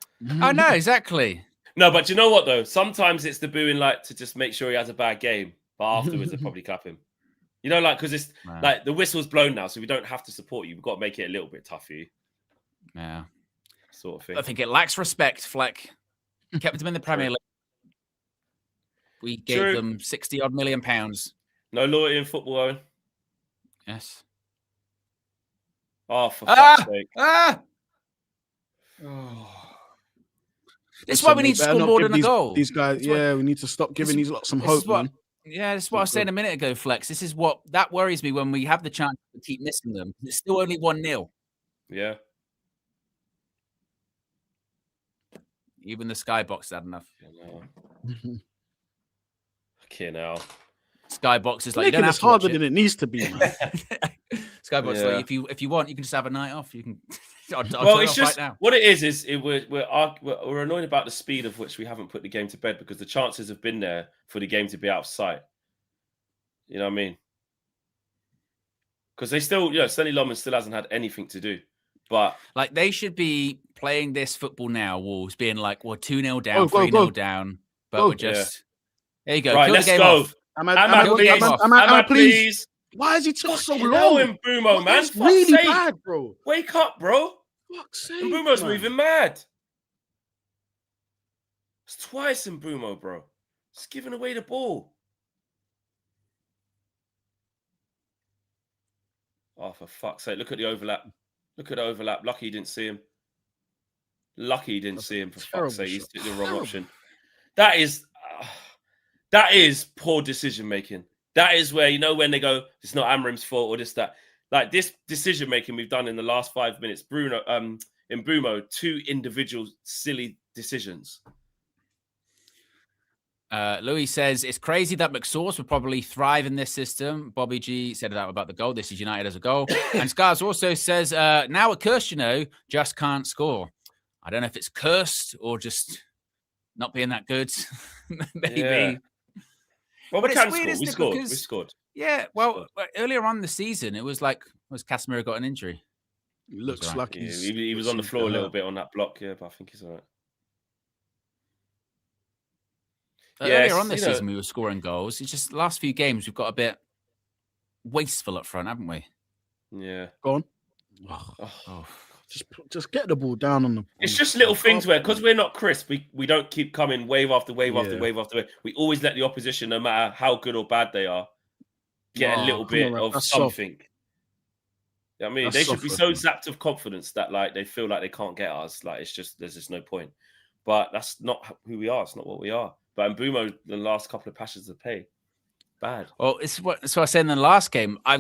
I know, exactly.
No, but you know what, though? Sometimes it's the booing, like, to just make sure he has a bad game. But afterwards, they probably clap him. You know, like, because it's
Right.
like the whistle's blown now, so we don't have to support you. We've got to make it a little bit tough for you,
Yeah.
sort of thing.
I think it lacks respect, Fleck. Kept them in the Premier League. We gave
True.
them 60 odd million pounds.
No loyalty in football, Owen.
Yes.
Oh, for fuck's
Ah!
sake.
Ah! This is why we need to score more than a goal.
These guys, we need to stop giving these lots some hope, man.
Yeah, that's what I was saying a minute ago, Flex. This is what that worries me when we have the chance to keep missing them. It's still only 1-0.
Yeah.
Even the skybox had enough.
Okay, now.
Skybox is like, you don't have to
harder
watch
than it needs to be, man.
Skybox is like, if you want, you can just have a night off. You can.
Well, it's just right now. What it is we're annoyed about the speed of which we haven't put the game to bed because the chances have been there for the game to be out of sight. You know what I mean? Because they still, Sonny Lomond still hasn't had anything to do. But
like they should be playing this football now, Wolves, being like, we're 2-0 down, 3-0 down. But we're just there you go.
Right, let's go.
Ahmad, please. Why is he took so long?
Mbeumo, man.
That's really bad, bro.
Wake up, bro.
Fuck's sake,
Mbeumo's moving mad. It's twice Mbeumo, bro. It's giving away the ball. Oh, for fuck's sake. Look at the overlap. Lucky he didn't see him. For fuck's sake. He's the wrong option. That is poor decision making. That is where, when they go, it's not Amrim's fault or this, that. Like this decision making we've done in the last 5 minutes. Mbeumo, 2 individual silly decisions.
Louis says, it's crazy that McSauce would probably thrive in this system. Bobby G said that about the goal. This is United as a goal. And Scars also says, now a curse, just can't score. I don't know if it's cursed or just not being that good. Maybe.
Yeah. Well, we can score. We scored.
Yeah, well, earlier on the season, it was like, Casemiro got an injury?
It looks
right.
like
he was on the floor a little bit on that block, but I think he's all right.
Earlier on this season, we were scoring goals. It's just the last few games, we've got a bit wasteful up front, haven't we?
Yeah.
Go on. Just get the ball down on the.
It's just little things where, because we're not crisp, we don't keep coming wave after wave after wave after wave. We always let the opposition, no matter how good or bad they are, get a little bit of something. I mean, they should be so zapped of confidence that like they feel like they can't get us. Like it's just there's just no point. But that's not who we are. It's not what we are. But Mbeumo, the last couple of passes of play, bad.
Well, it's what so I said in the last game. I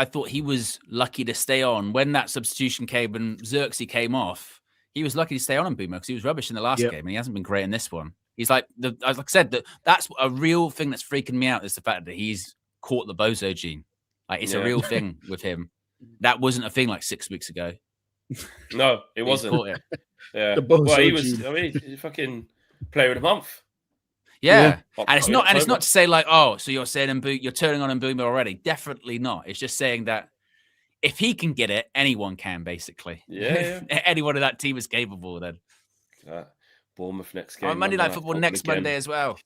thought he was lucky to stay on when that substitution came and Xerxes came off. He was lucky to stay on Mbeumo because he was rubbish in the last game and he hasn't been great in this one. He's like like I said, that's a real thing that's freaking me out is the fact that he's caught the bozo gene. Like it's a real thing with him. That wasn't a thing like 6 weeks ago.
No, it wasn't.
Caught it.
Yeah, well, he was. I mean, he's fucking player of the month.
Yeah. And it's not to say like, oh, so you're saying you're turning on Mbeumo already. Definitely not. It's just saying that if he can get it, anyone can basically.
Yeah.
Anyone in that team is capable then.
Bournemouth next game.
Monday Night Football next Monday as well.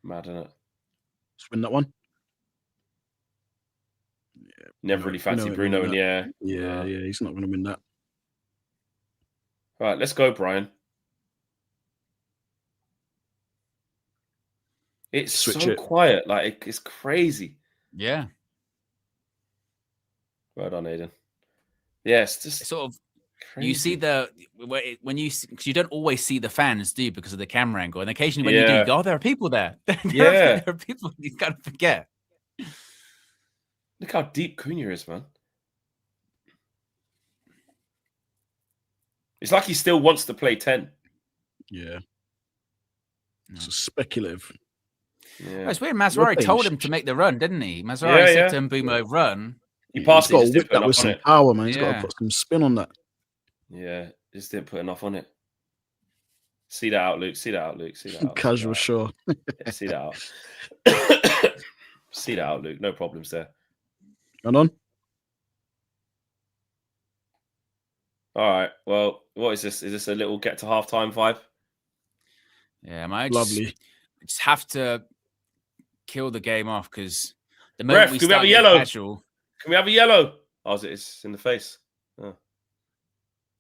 Mad, isn't it?
Let's win that one.
Yeah. Never really fancy Bruno, and
yeah, he's not going to win that.
All right, let's go, Brian. It's so quiet, like it's crazy.
Yeah.
Well done, Aiden. Yes, just
sort of.
Crazy.
You see when you because you don't always see the fans, do you? Because of the camera angle, and occasionally when you do, you go, "Oh, there are people there." There are people. You can't forget.
Look how deep Cunha is, man. It's like he still wants to play 10.
Yeah. It's speculative.
Yeah. It's weird. Mazraoui told him to make the run, didn't he? Mazraoui said to Mbeumo, run.
He passed it.
Whip that with some power, man. He's got to put some spin on that.
Yeah, just didn't put enough on it. See that out, Luke. See that out, Luke. See that out.
Casual, sure.
Yeah, see that out. See that out, Luke. No problems there.
And on.
All right. Well, what is this? Is this a little get to halftime vibe?
Yeah, mate.
Lovely.
Just have to kill the game off because the moment
can we have a yellow?
Casual...
Can we have a yellow? Oh, it's in the face. Oh.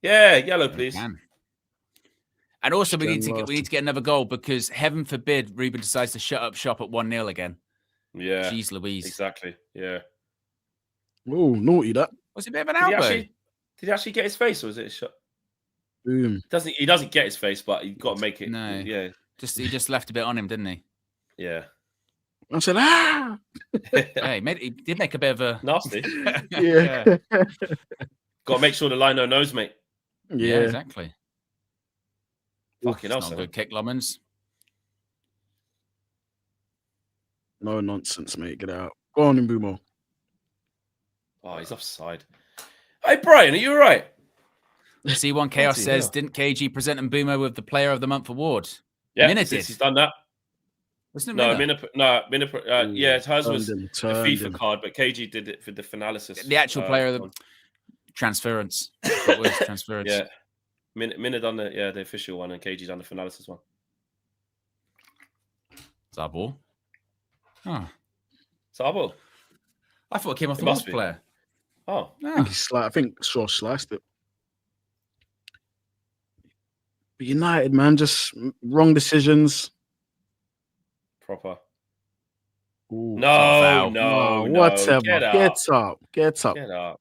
Yeah, yellow, please.
And also, we need to get another goal because heaven forbid Ruben decides to shut up shop at 1-0 again.
Yeah.
Jeez Louise.
Exactly. Yeah.
Oh, naughty that.
Was it a bit of an elbow?
Did he actually get his face, or was it a shot?
Boom.
He doesn't get his face, but he got to make it.
No.
Yeah.
He just left a bit on him, didn't he?
Yeah.
I said,
Hey, he did make a bit of a
nasty.
Yeah.
Got to make sure the lino knows, mate.
Yeah, exactly.
Fucking hell,
good kick, Lommans.
No nonsense, mate. Get out. Go on, Mbumo.
Oh, he's offside. Hey, Brian, are you all right?
C1 Chaos says, didn't KG present Mbumo with the Player of the Month award?
Yeah,
Minna did.
He's done that.
Wasn't it
Minna? Yeah, hers was a FIFA card, but KG did it for the finalysis.
The actual player of the transference. It was transference.
Yeah. Minna done the official one, and KG done the finalysis one.
Is our ball? Oh.
It's our ball.
I thought it came off the Wolves player.
Oh.
I think Shaw sliced it. But United, man, just wrong decisions.
Proper.
Ooh,
no.
Whatever.
Get up.
Get up.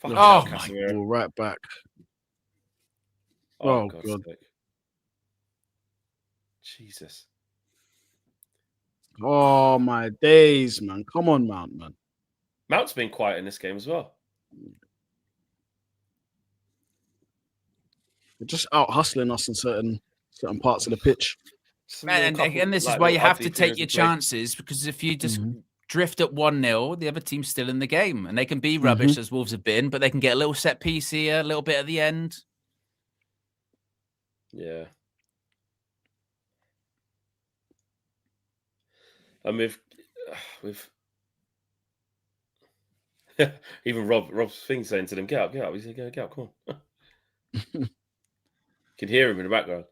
Oh,
my ball right back.
Oh God. Jesus.
Oh, my days, man. Come on, Mount, man.
Mount's been quiet in this game as well.
They're just out hustling us in certain parts of the pitch.
Man, and again, this is why you have to take your chances, because if you just drift at 1-0, the other team's still in the game, and they can be rubbish as Wolves have been, but they can get a little set piece here, a little bit at the end.
Yeah. And we've even Rob's thing saying to them, get up. He said, get up, come on. Can hear him in the background.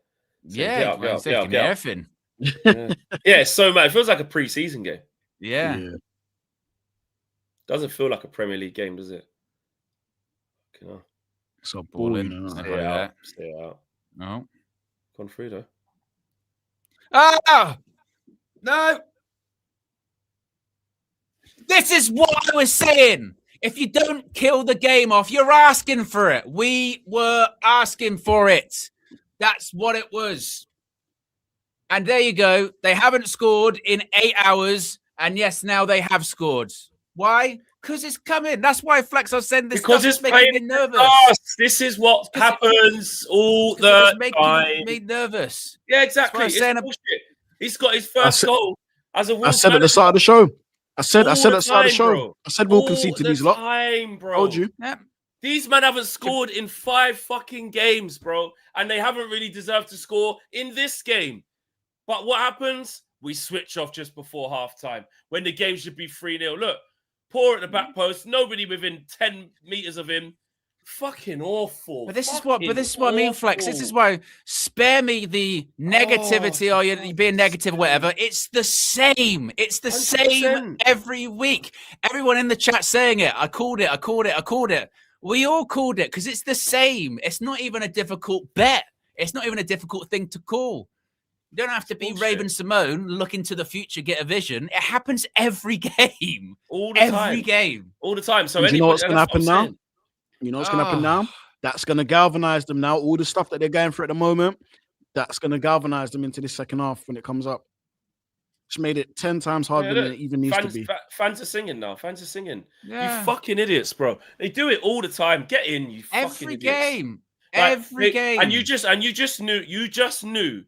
Saying, get up. Everything.
Yeah, it's so mad. It feels like a pre-season game.
Yeah.
Doesn't feel like a Premier League game, does it?
It's a balling.
Stay out.
No.
Gone through though.
Oh no. This is what I was saying. If you don't kill the game off, you're asking for it. We were asking for it. That's what it was. And there you go. They haven't scored in 8 hours. And yes, now they have scored. Why? Because it's coming. That's why Flex was saying this
because it's making me nervous. This is what happens all the time.
It's making me nervous.
Yeah, exactly. It's bullshit. He's got his first goal as a Wolves.
I said at the start of the show. I said at the start of the show. Bro. I said we'll concede to these lot.
Bro.
Told you.
Yeah.
These men haven't scored in 5 fucking games, bro. And they haven't really deserved to score in this game. But what happens? We switch off just before halftime when the game should be 3-0. Look, Poor at the back post, nobody within 10 meters of him. Fucking awful.
But this is what I mean, Flex. This is why spare me the negativity or you being negative or whatever. It's the same. It's the 100%. Same every week. Everyone in the chat saying it. I called it. We all called it because it's the same. It's not even a difficult bet. It's not even a difficult thing to call. You don't have to be Raven Simone, look into the future, get a vision. It happens every game.
All the time.
Every game.
All the time. So
you know what's going to happen now? You know what's going to happen now? That's going to galvanize them now. All the stuff that they're going through at the moment, that's going to galvanize them into the second half when it comes up. It's made it 10 times harder than it even needs to be.
Fans are singing now. Fans are singing.
Yeah.
You fucking idiots, bro. They do it all the time. Get in, you fucking
every
idiots.
Game. Like, every game.
And you just knew.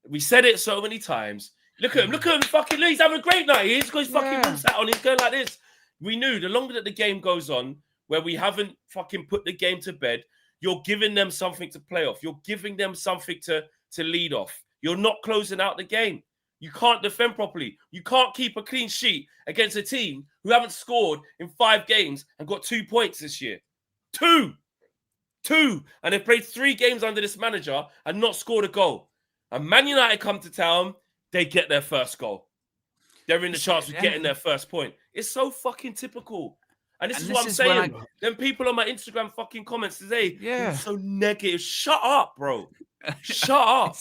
We said it so many times. Look at him. Fucking he's having a great night. He's got his fucking ball sat on. He's going like this. We knew the longer that the game goes on, where we haven't fucking put the game to bed, you're giving them something to play off. You're giving them something to lead off. You're not closing out the game. You can't defend properly. You can't keep a clean sheet against a team who haven't scored in 5 games and got 2 points this year. 2. And they've played 3 games under this manager and not scored a goal. And Man United come to town, they get their first goal. They're in the chance of getting their first point. It's so fucking typical. And this is what I'm saying. Then people on my Instagram fucking comments today, so negative. Shut up, bro. Shut up.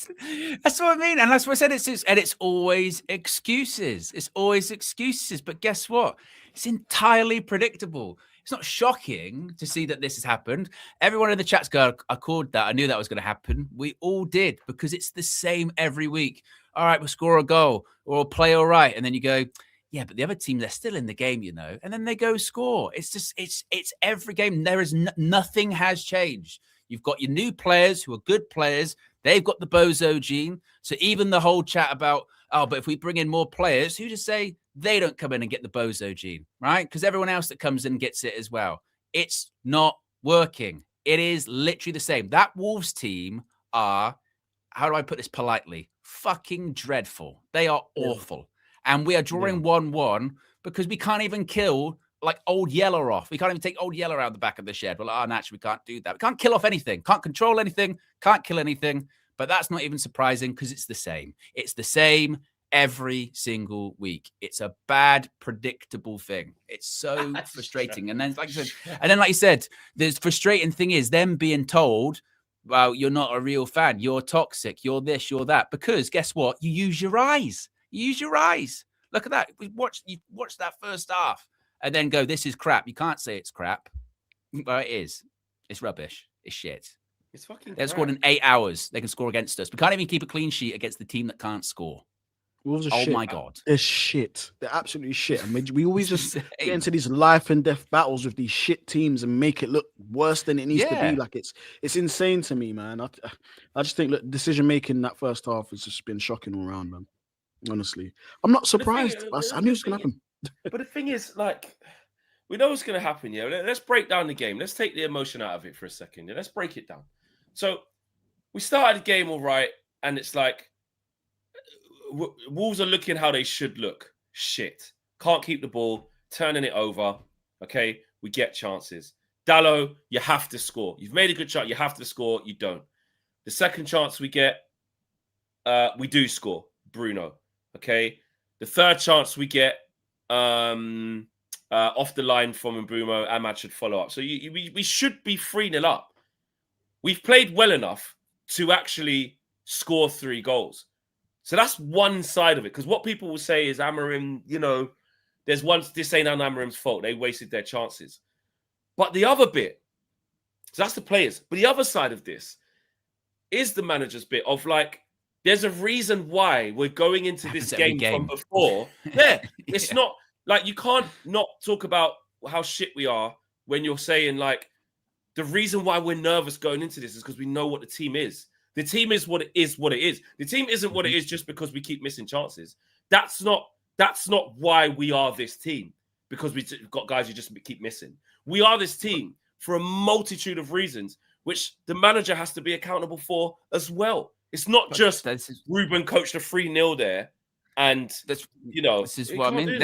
That's what I mean. And that's what I said. It's always excuses. It's always excuses. But guess what? It's entirely predictable. It's not shocking to see that this has happened. Everyone in the chat's going, I called that. I knew that was going to happen. We all did, because it's the same every week. All right, we'll score a goal or we'll play all right. And then you go, yeah, but the other team, they're still in the game, you know. And then they go score. It's just, it's every game. There is nothing has changed. You've got your new players who are good players. They've got the bozo gene. So even the whole chat about, oh, but if we bring in more players, who just say they don't come in and get the bozo gene, right? Because everyone else that comes in gets it as well. It's not working. It is literally the same. That Wolves team are, how do I put this politely, fucking dreadful. They are awful. And we are drawing 1-1 because we can't even kill like Old Yeller off. We can't even take Old Yeller out the back of the shed. Well, naturally, we can't do that. We can't kill off anything. Can't control anything. Can't kill anything. But that's not even surprising because it's the same. It's the same every single week. It's a bad, predictable thing. It's so frustrating. And then, like you said, the frustrating thing is them being told, well, you're not a real fan. You're toxic. You're this, you're that. Because guess what? You use your eyes. You use your eyes. Look at that. You watch that first half and then go, this is crap. You can't say it's crap. Well, it is. It's rubbish. It's shit.
It's fucking
They've scored in 8 hours. They can score against us. We can't even keep a clean sheet against the team that can't score.
Wolves are
oh
shit.
My God.
They're shit. They're absolutely shit. I mean, we always just get into these life and death battles with these shit teams and make it look worse than it needs to be. Like it's insane to me, man. I just think that decision making in that first half has just been shocking all around, man. Honestly, I'm not surprised. I knew it was going to happen.
But the thing is, like, we know what's going to happen. Yeah, let's break down the game. Let's take the emotion out of it for a second. Yeah? Let's break it down. So we started the game all right, and it's like Wolves are looking how they should look. Shit, can't keep the ball, turning it over. Okay, we get chances. Dallo, you have to score. You've made a good shot. You have to score. You don't. The second chance we get, we do score. Bruno. Okay. The third chance we get off the line from Mbeumo, Ahmad should follow up. So we should be 3-0 up. We've played well enough to actually score 3 goals. So that's one side of it. Because what people will say is Amorim, you know, this ain't Amorim's fault. They wasted their chances. But the other bit, so that's the players. But the other side of this is the manager's bit of like, there's a reason why we're going into this game from before. Yeah, it's not like you can't not talk about how shit we are when you're saying like the reason why we're nervous going into this is because we know what the team is. The team is what it is. The team isn't what it is just because we keep missing chances. That's not why we are this team, because we've got guys who just keep missing. We are this team for a multitude of reasons, which the manager has to be accountable for as well. It's not just Ruben coached a 3-0 there, and this
is what I mean.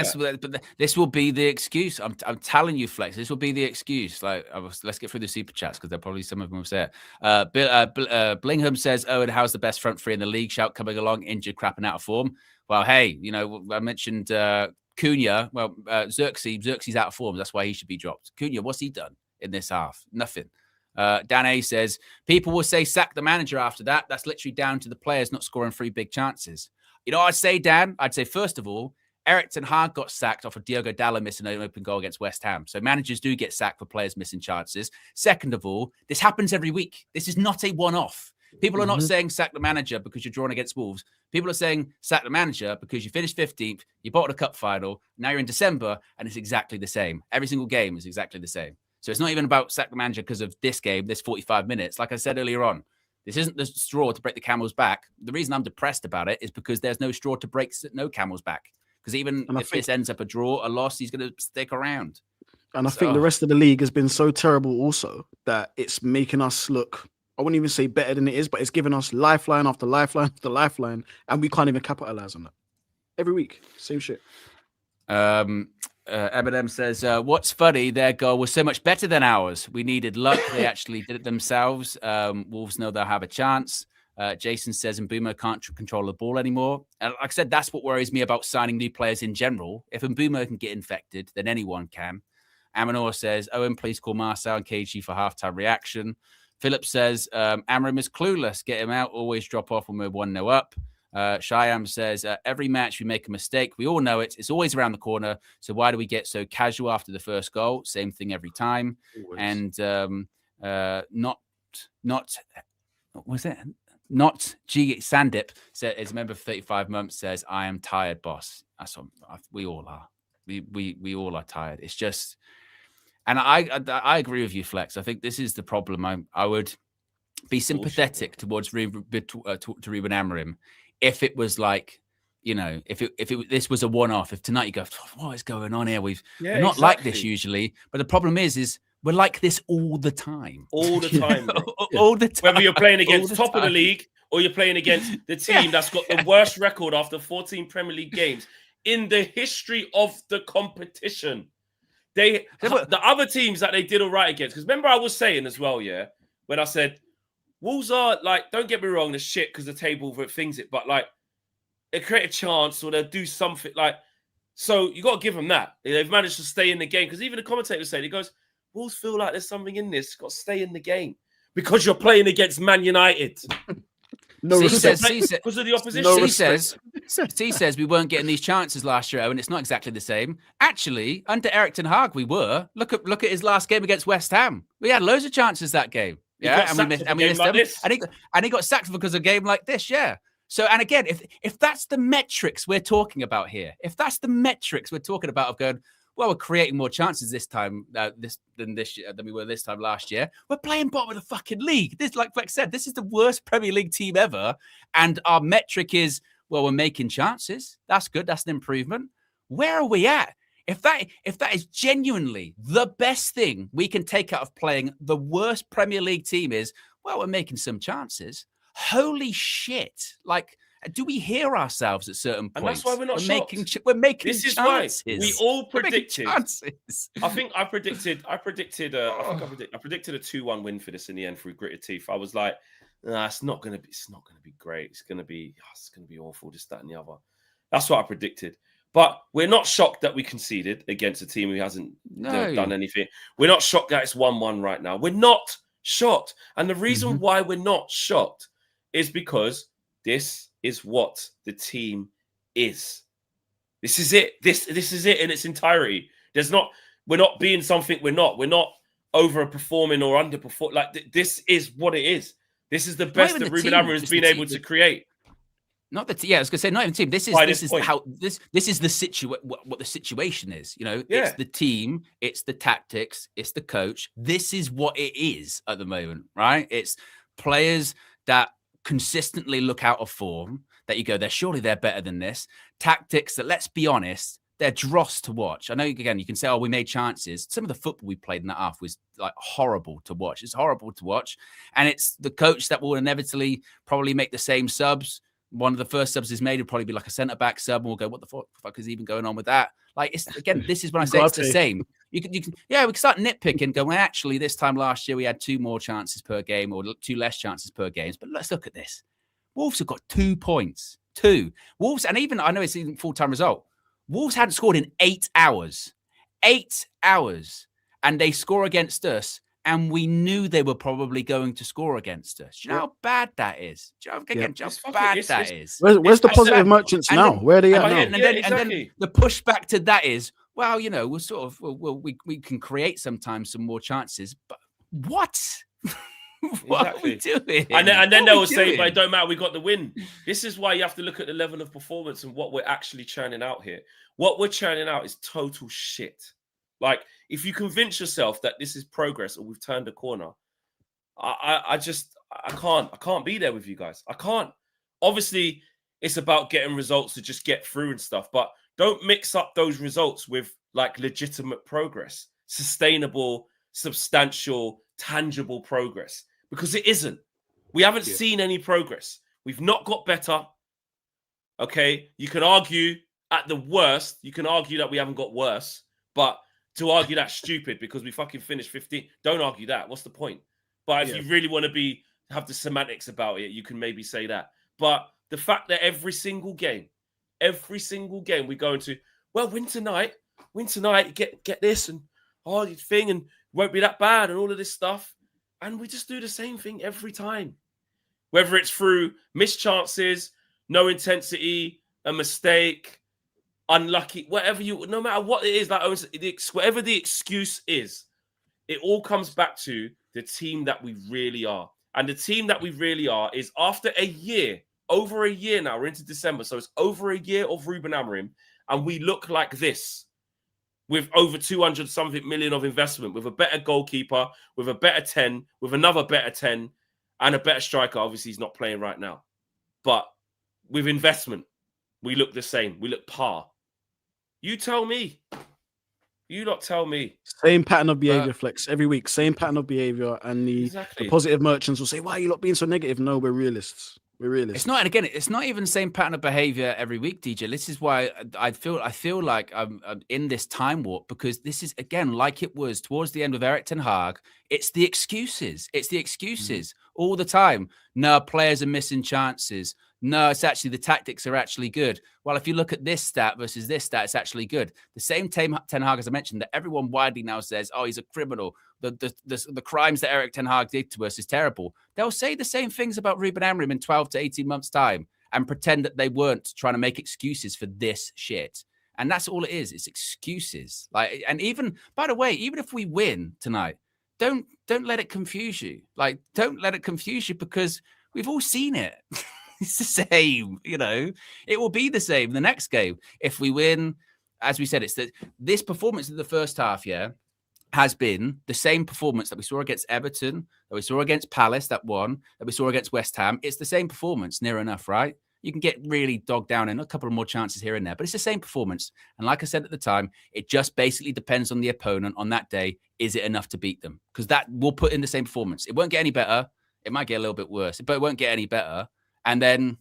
This will be the excuse. I'm telling you, Flex. This will be the excuse. Like, let's get through the super chats because there probably some of them will say it. Blingham says, "Owen, how's the best front three in the league? Shout coming along, injured, crap, and out of form." Well, hey, I mentioned Cunha. Well, Xerxes out of form. That's why he should be dropped. Cunha, what's he done in this half? Nothing. Dan A says, people will say sack the manager after that. That's literally down to the players not scoring 3 big chances. I'd say, Dan, first of all, Erik ten Hag got sacked off of Diogo Dalot missing an open goal against West Ham. So managers do get sacked for players missing chances. Second of all, this happens every week. This is not a one-off. People are not saying sack the manager because you're drawn against Wolves. People are saying sack the manager because you finished 15th, you bottled a cup final, now you're in December, and it's exactly the same. Every single game is exactly the same. So it's not even about sack the manager because of this game, this 45 minutes. Like I said earlier on, this isn't the straw to break the camel's back. The reason I'm depressed about it is because there's no straw to break no camel's back. Because even if this ends up a draw, a loss, he's going to stick around.
And I think the rest of the league has been so terrible also that it's making us look, I wouldn't even say better than it is, but it's giving us lifeline after lifeline after lifeline, and we can't even capitalize on that. Every week, same shit.
Eminem says, what's funny, their goal was so much better than ours. We needed luck. They actually did it themselves. Wolves know they'll have a chance. Jason says, Mbeumo can't control the ball anymore. And like I said, that's what worries me about signing new players in general. If Mbeumo can get infected, then anyone can. Amanor says, Owen, please call Marcel and KG for halftime reaction. Philip says, Amorim is clueless. Get him out. Always drop off when we're 1-0 up. Shyam says, every match we make a mistake. We all know it. It's always around the corner. So why do we get so casual after the first goal? Same thing every time. Always. And not what was it? Not G Sandip is a member of 35 months, says, I am tired, boss. That's what we all are. We all are tired. It's just, and I agree with you, Flex. I think this is the problem. I would be sympathetic towards Ruben Amorim if it was like, you know, if this was a one-off. If tonight you go, what is going on here? We're not like this usually, but the problem is we're like this all the time.
All the time.
All the time.
Whether you're playing against top of the league or you're playing against the team that's got the worst record after 14 Premier League games in the history of the competition. The other teams that they did all right against, because remember I was saying as well, when I said, Wolves are like, don't get me wrong, they're shit because the table things it, but like they create a chance or they'll do something like, so you got to give them that. They've managed to stay in the game, because even the commentator said, he goes, Wolves feel like there's something in this. Got to stay in the game because you're playing against Man United.
Because of
the opposition.
He says we weren't getting these chances last year, and it's not exactly the same. Actually, under Eric Ten Hag, we were. Look at his last game against West Ham. We had loads of chances that game. Yeah, and we missed them. And he got sacked because of a game like this. Yeah. So, and again, if that's the metrics we're talking about here, if that's the metrics we're talking about of going, well, we're creating more chances this time than we were this time last year. We're playing bottom of the fucking league. This, like Flex said, this is the worst Premier League team ever, and our metric is, well, we're making chances. That's good. That's an improvement. Where are we at? If that is genuinely the best thing we can take out of playing the worst Premier League team is, well, we're making some chances. Holy shit! Like, do we hear ourselves at certain points?
And that's why we're not shocked.
We're making
this
chances.
Is why we all predicted. I think I predicted a 2-1 win for this in the end through gritted teeth. I was like, nah, it's not gonna be great. It's gonna be awful. This, that, and the other. That's what I predicted. But we're not shocked that we conceded against a team who hasn't done anything. We're not shocked that it's 1-1 right now. We're not shocked, and the reason why we're not shocked is because this is what the team is. This is it. This is it in its entirety. We're not being something we're not. We're not overperforming or underperforming. Like, this is what it is. This is the best that Ruben Amorim has been able to create.
Not that, I was going to say, not even team. This is the what the situation is. You know, it's the team, it's the tactics, it's the coach. This is what it is at the moment, right? It's players that consistently look out of form, that you go, they're better than this. Tactics that, let's be honest, they're dross to watch. I know, again, you can say, we made chances. Some of the football we played in that half was like horrible to watch. It's horrible to watch. And it's the coach that will inevitably probably make the same subs. One of the first subs is made will probably be like a centre-back sub, and we'll go, what the fuck is even going on with that? Like, it's, again, this is when I say it's the same. We can start nitpicking, go, well, actually, this time last year we had 2 more chances per game or 2 less chances per game. But let's look at this. Wolves have got 2 points. 2. Wolves, and even, I know it's even full-time result, Wolves hadn't scored in 8 hours. 8 hours. And they score against us, and we knew they were probably going to score against us. Do you know how bad that is? Do you know how bad that is?
Where's the positive merchants now? Where are they at now?
And then the pushback to that is, well, you know, we can create sometimes some more chances, but what? What are we doing?
And then they will say, but it don't matter, we got the win. This is why you have to look at the level of performance and what we're actually churning out here. What we're churning out is total shit. Like, if you convince yourself that this is progress or we've turned a corner, I can't be there with you guys. I can't. Obviously, it's about getting results to just get through and stuff, but don't mix up those results with like legitimate progress, sustainable, substantial, tangible progress, because it isn't. We haven't seen any progress. We've not got better. Okay. You can argue at the worst, you can argue that we haven't got worse, but to argue that's stupid because we fucking finished 15. Don't argue that. What's the point? But if you really want to have the semantics about it, you can maybe say that. But the fact that every single game we go into, well, win tonight, get this and thing, and won't be that bad and all of this stuff. And we just do the same thing every time. Whether it's through missed chances, no intensity, a mistake, unlucky, no matter what it is, like whatever the excuse is, it all comes back to the team that we really are. And the team that we really are is after a year, over a year now, we're into December, so it's over a year of Ruben Amorim, and we look like this with over 200 something million of investment, with a better goalkeeper, with a better 10, with another better 10, and a better striker. Obviously, he's not playing right now. But with investment, we look the same. We look par. You tell me. You not tell me.
Same pattern of behavior, Flex, every week. Same pattern of behavior. And the positive merchants will say, why are you not being so negative? No, we're realists. We're realists.
It's not, and again, it's not even the same pattern of behavior every week, DJ. This is why I feel like I'm in this time warp, because this is, again, like it was towards the end with Erik ten Hag. It's the excuses. It's the excuses all the time. No, players are missing chances. No, it's actually the tactics are actually good. Well, if you look at this stat versus this stat, it's actually good. The same Ten Hag, as I mentioned, that everyone widely now says, oh, he's a criminal. The crimes that Erik ten Hag did to us is terrible. They'll say the same things about Ruben Amorim in 12 to 18 months' time and pretend that they weren't trying to make excuses for this shit. And that's all it is. It's excuses. Like, and even, by the way, even if we win tonight, don't let it confuse you. Like, don't let it confuse you, because we've all seen it. It's the same, you know. It will be the same the next game. If we win, as we said, it's that this performance in the first half, has been the same performance that we saw against Everton, that we saw against Palace, that won, that we saw against West Ham. It's the same performance, near enough, right? You can get really dogged down in a couple of more chances here and there, but it's the same performance. And like I said at the time, it just basically depends on the opponent on that day. Is it enough to beat them? Because that will put in the same performance. It won't get any better. It might get a little bit worse, but it won't get any better. And then,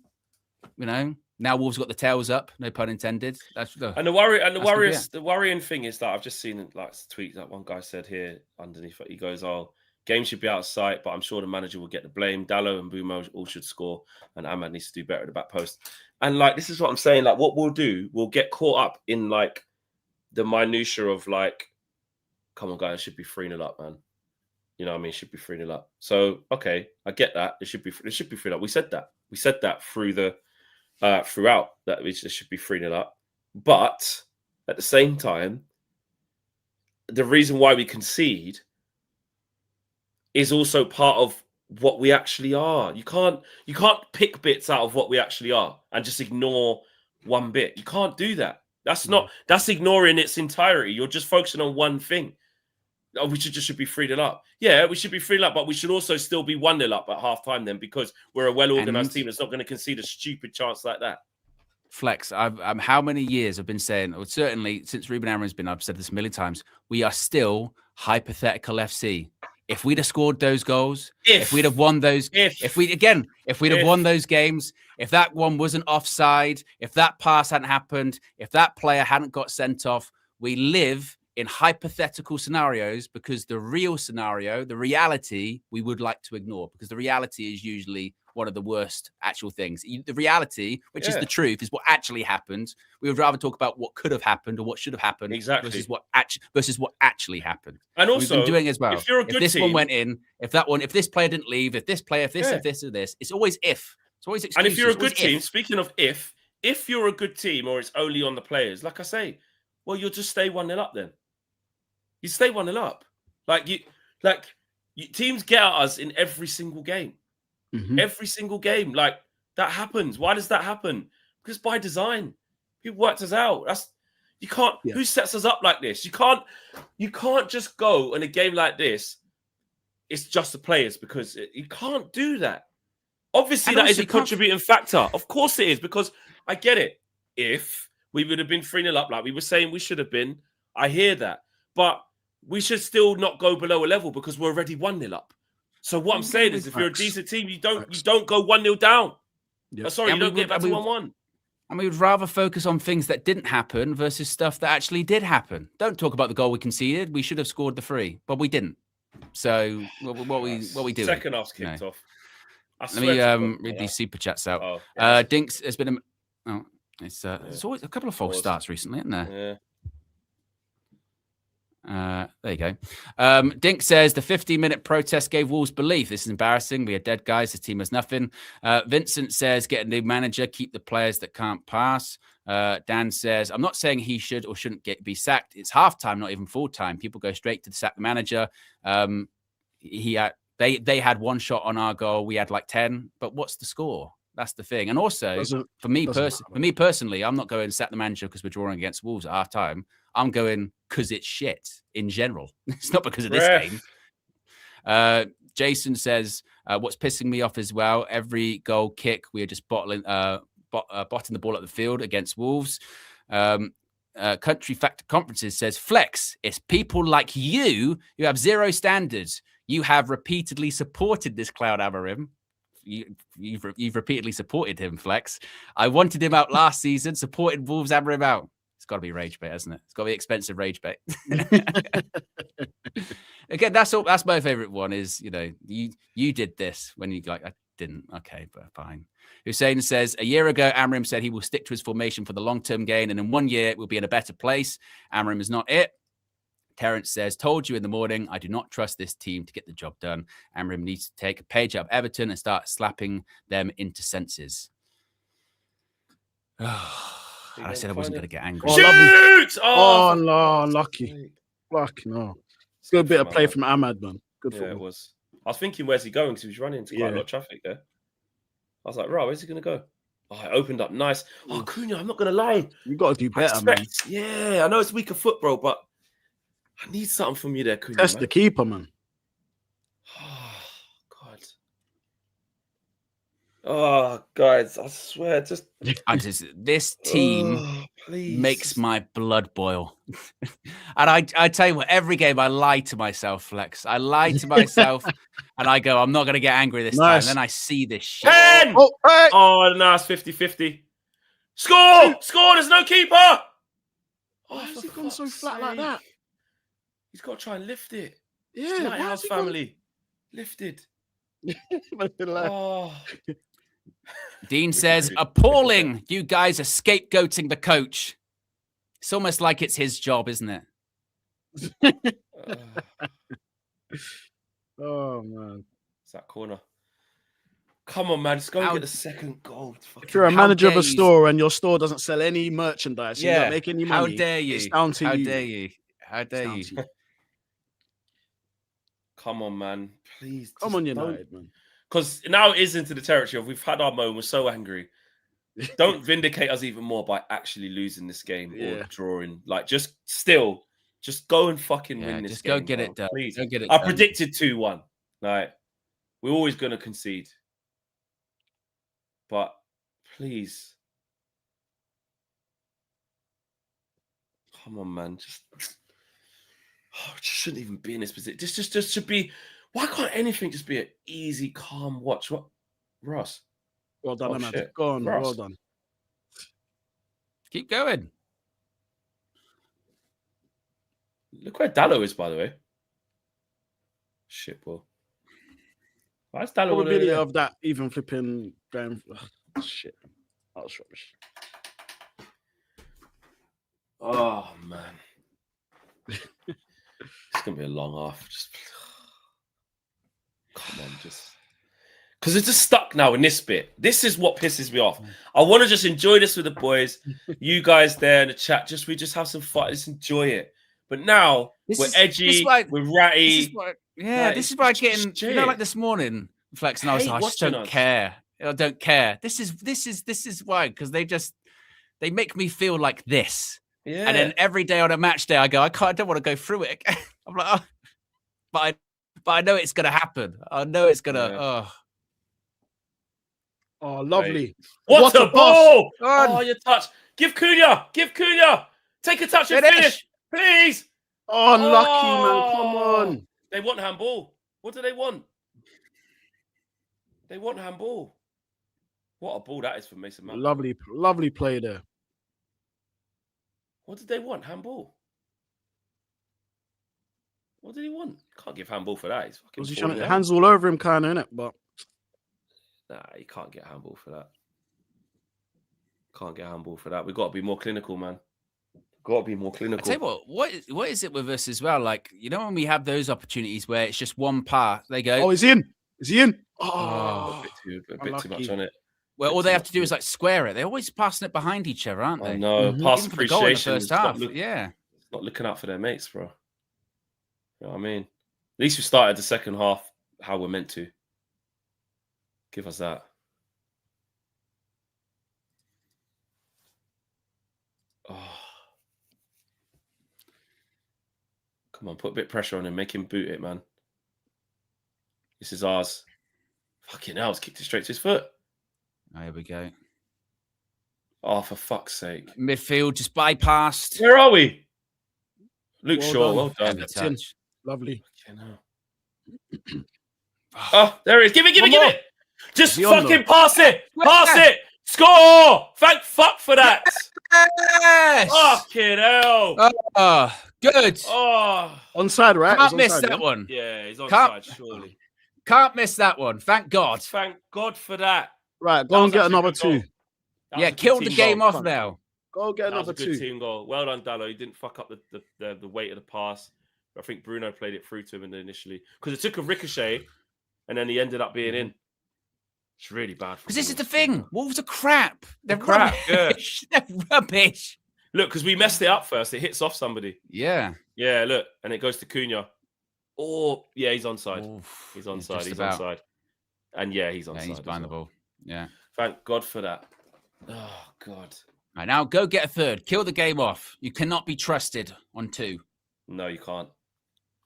you know, now Wolves got the tails up, no pun intended.
And the worrying thing is that I've just seen like tweet that one guy said here underneath it. He goes, "Oh, game should be out of sight, but I'm sure the manager will get the blame. Dallo and Bumo all should score, and Ahmad needs to do better at the back post." And like, this is what I'm saying. Like, what we'll do, we'll get caught up in like the minutiae of like, come on, guys, it should be 3-0 up, man. You know what I mean? It should be 3-0 up. So okay, I get that. It should be 3-0 up. We said that. We said that throughout that it should be 3-0 up. But at the same time, the reason why we concede is also part of what we actually are. You can't pick bits out of what we actually are and just ignore one bit. You can't do that. That's ignoring its entirety. You're just focusing on one thing. Oh, we should be 3-0 up. Yeah, we should be 3-0 up, but we should also still be 1-0 up at half time then, because we're a well-organized team that's not going to concede a stupid chance like that.
Flex, how many years I've been saying, or certainly since Ruben Amorim's been, I've said this a million times, we are still hypothetical FC. If we'd have scored those goals, if we'd have won those, if we'd have won those games, if that one wasn't offside, if that pass hadn't happened, if that player hadn't got sent off, we live in hypothetical scenarios, because the real scenario, the reality, we would like to ignore, because the reality is usually one of the worst actual things. The reality, which is the truth, is what actually happened. We would rather talk about what could have happened or what should have happened, versus what actually happened.
And also,
we've been doing as well.
If you're a good
this
team,
one went in, if this player didn't leave, if this player, if this or this, it's always if. It's always excuses.
And if you're a good team, speaking of if you're a good team, or it's only on the players, like I say, well, you'll just stay 1-0 up then. You stay 1-0 up. Teams get at us in every single game. Mm-hmm. Every single game. Like, that happens. Why does that happen? Because by design. People worked us out. You can't. Yeah. Who sets us up like this? You can't just go in a game like this. It's just the players, because you can't do that. Obviously, that is a contributing factor. Of course it is, because I get it. If we would have been 3-0 up, like we were saying we should have been, I hear that. But we should still not go below a level, because we're already 1-0 up. So what I'm saying is, if you're a decent team, you don't go 1-0 down. Yep. You don't get back to 1-1.
And we would rather focus on things that didn't happen versus stuff that actually did happen. Don't talk about the goal we conceded. We should have scored the 3, but we didn't. So what we do?
Second half's kicked off.
Let me read these super chats out. Oh, yes. Dinks has been it's always a couple of false starts recently, isn't there? There you go. Dink says the 15-minute protest gave Wolves belief. This is embarrassing. We are dead guys. This team has nothing. Vincent says get a new manager, keep the players that can't pass. Dan says I'm not saying he should or shouldn't be sacked. It's halftime, not even full time. People go straight to the sack the manager. They had one shot on our goal. We had like 10. But what's the score? That's the thing. And also, for me personally, I'm not going to sack the manager because we're drawing against Wolves at half time. I'm going because it's shit in general. It's not because of this game. Jason says, what's pissing me off as well, every goal kick, we are just botting the ball at the field against Wolves. Country Factor Conferences says, Flex, it's people like you who have zero standards. You have repeatedly supported this Cloud Amarim. You've repeatedly supported him, Flex. I wanted him out last season, supported Wolves Amarim out. It's got to be rage bait, hasn't it? It's got to be expensive rage bait. Again, that's my favorite one is, you did this when you I didn't. Okay, but fine. Hussein says, a year ago, Amarim said he will stick to his formation for the long-term gain, and in 1 year, we'll be in a better place. Amarim is not it. Terence says, told you in the morning, I do not trust this team to get the job done. Amarim needs to take a page out of Everton and start slapping them into senses. I said I wasn't going to get angry.
Shoot!
Oh, no, lucky. Lucky, no. It's a good bit of play from Ahmad, man. Good football.
It was. I was thinking, where's he going? Because he was running into quite a lot of traffic there. I was like, right, where's he going to go? Oh, it opened up nice. Oh, Cunha, I'm not going to lie.
You got to do better, man.
Yeah, I know it's weaker foot, bro, but I need something from you there, Cunha.
Test the keeper, man.
Oh, God. Oh, guys, I swear,
this team makes my blood boil. And I tell you what, every game I lie to myself, Flex. I lie to myself and I go, I'm not going to get angry this time. Then I see this shit.
10! Oh, no, it's 50-50. Score! Score! There's no keeper!
Why has he gone so flat like that?
He's got to try and lift it.
Yeah,
Lighthouse family. Lifted. Oh.
Dean says, appalling. You guys are scapegoating the coach. It's almost like it's his job, isn't it?
Oh, man.
It's that corner. Come on, man. Just go and get the second goal.
If you're a manager of a store and your store doesn't sell any merchandise, you're not making any money.
How dare you?
It's down to you.
How dare you? How dare you?
Come on, man. Please.
Come on, United, man.
Because now it is into the territory of we've had our moment. We're so angry. Don't vindicate us even more by actually losing this game or drawing. Like, just go and fucking win this
just
game.
Go get it done.
Please.
Go get it
I
done.
predicted 2-1. Like, we're always going to concede. But please. Come on, man. Just shouldn't even be in this position. Just should be. Why can't anything just be an easy, calm watch? What, Ross?
Well done, man. Go on, Ross. Well done.
Keep going.
Look where Dallo is, by the way. Shit, ball. Why is Dallo?
Probability of that even flipping going. Oh, shit. That was rubbish.
Oh man. It's gonna be a long half. Just come on, because it's just stuck now in this bit. This is what pisses me off. I want to just enjoy this with the boys. You guys there in the chat, we just have some fun. Just enjoy it. But now we're edgy, we're ratty.
This is why I'm getting. Like this morning, Flex, and I was like, I just don't care. I don't care. This is why, because they make me feel like this. Yeah. And then every day on a match day, I go, I don't want to go through it. I'm like, but I know it's gonna happen. I know it's gonna.
Yeah. Oh, lovely!
What a ball! Oh, your touch. Give Cunha. Take a touch and finish, please.
Oh, lucky man! Come on.
They want handball. What do they want? They want handball. What a ball that is for Mason Mount.
Lovely play there.
What did they want? Handball. What did he want? Can't give handball for that.
Was he trying to hands all over him, kind of, innit? But
nah, you can't get handball for that. We've got to be more clinical, man. Got to be more
I
clinical.
tell you what is it with us as well? Like, you know, when we have those opportunities where it's just one pass, they go,
Oh, he's in. Is he in?
a bit too much on it.
Well, all they have to do is like square it. They're always passing it behind each other, aren't they?
I know.
Mhm.
Pass
Even for the goal in the
appreciation.
first half. Yeah.
Not looking out for their mates, bro. You know what I mean? At least we started the second half how we're meant to. Give us that. Oh. Come on, put a bit of pressure on him. Make him boot it, man. This is ours. Fucking hell, it's kicked it straight to his foot.
Oh, here we go.
Oh, for fuck's sake.
Midfield just bypassed.
Where are we? Luke
Well
Shaw,
done.
well done.
Heavy touch.
Lovely.
Fucking hell. Oh, there it is. Give it. Just
Is he on,
fucking pass it. Pass it. Score. Thank fuck for that.
Yes!
Fucking hell.
Oh, good.
Oh.
Onside, right?
Can't
It was
miss
onside,
that
yeah?
one.
Yeah, he's
Can't-
onside, surely.
Can't miss that one. Thank God.
Thank God for that.
Right,
That
go
was
and get
actually a
another
good goal.
two.
That was
Yeah,
a good
killed the
team
game
goal.
off now.
Go get
That was
another
a good
two.
team goal. Well done, Dallo. He didn't fuck up the weight of the pass. I think Bruno played it through to him initially because it took a ricochet and then he ended up being in. It's really bad.
Because this is the thing. Wolves are crap. They're
crap,
rubbish. They're rubbish.
Look, because we messed it up first. It hits off somebody.
Yeah.
Yeah, look. And it goes to Cunha. Oh, yeah, he's onside.
Oof.
He's
Yeah,
onside.
just
He's
about.
onside. And yeah, he's onside.
Yeah, he's
as
behind the
well.
ball. Yeah.
Thank God for that. Oh, God.
Right, now go get a third. Kill the game off. You cannot be trusted on two.
No, you can't.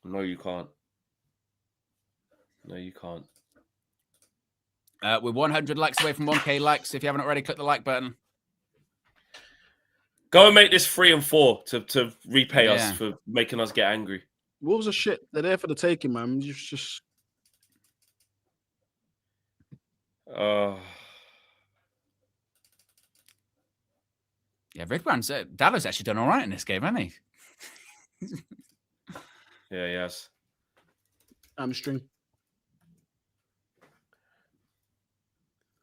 No, you can't. No, you can't.
We're 100 likes away from 1K likes. If you haven't already, click the like button.
Go and make this 3 and 4 to repay
Yeah.
us for making us get angry.
Wolves are shit. They're there for the taking, man. You just
Yeah, Ridwan's Dallas actually done all right in this game, hasn't he?
Yeah, yes.
hamstring.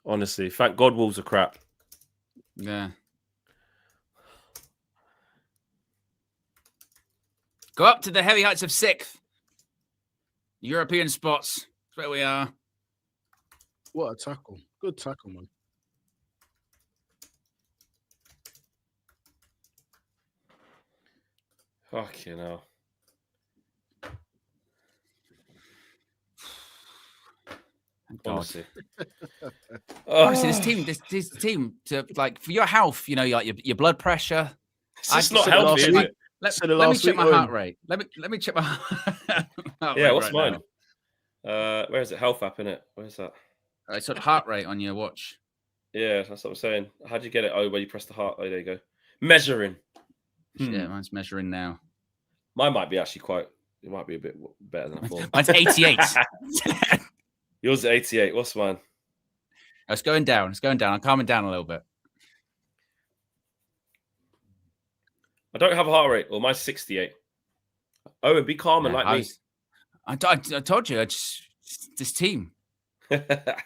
Honestly, thank God Wolves are crap.
Yeah. Go up to the heavy heights of 6th. European spots. That's where we are.
What a tackle. Good tackle, man.
Fucking hell.
Thank God.
Honestly.
Honestly, this team, to like for your health, you know, like your blood pressure.
It's just not
said it last
healthy, is
week.
it?
Said it
Let me
last
check
week,
my
Owen.
heart rate. Let me check my heart
Yeah,
rate
what's
right
mine?
now.
Where is it? Health app, innit? Where's that?
It's got heart rate on your watch.
Yeah, that's what I'm saying. How'd you get it? Oh, where you press the heart. Oh, there you go. Measuring.
Yeah, mine's measuring now.
Mine might be actually it might be a bit better than I thought.
Mine's 88.
Yours is 88. What's mine?
It's going down. It's going down. I'm calming down a little bit.
I don't have a heart rate. Well, mine's 68. Oh, and be calm and
Yeah,
like me.
I told you, this team.
But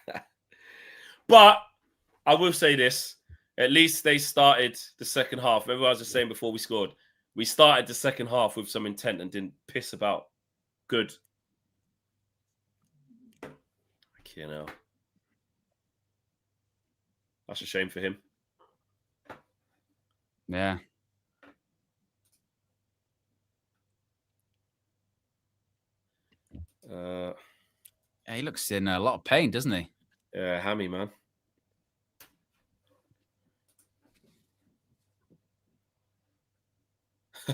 I will say this. At least they started the second half. Remember I was just saying before we scored. We started the second half with some intent and didn't piss about. Good. You know. That's a shame for him.
Yeah. Yeah, he looks in a lot of pain, doesn't he?
Yeah, hammy, man.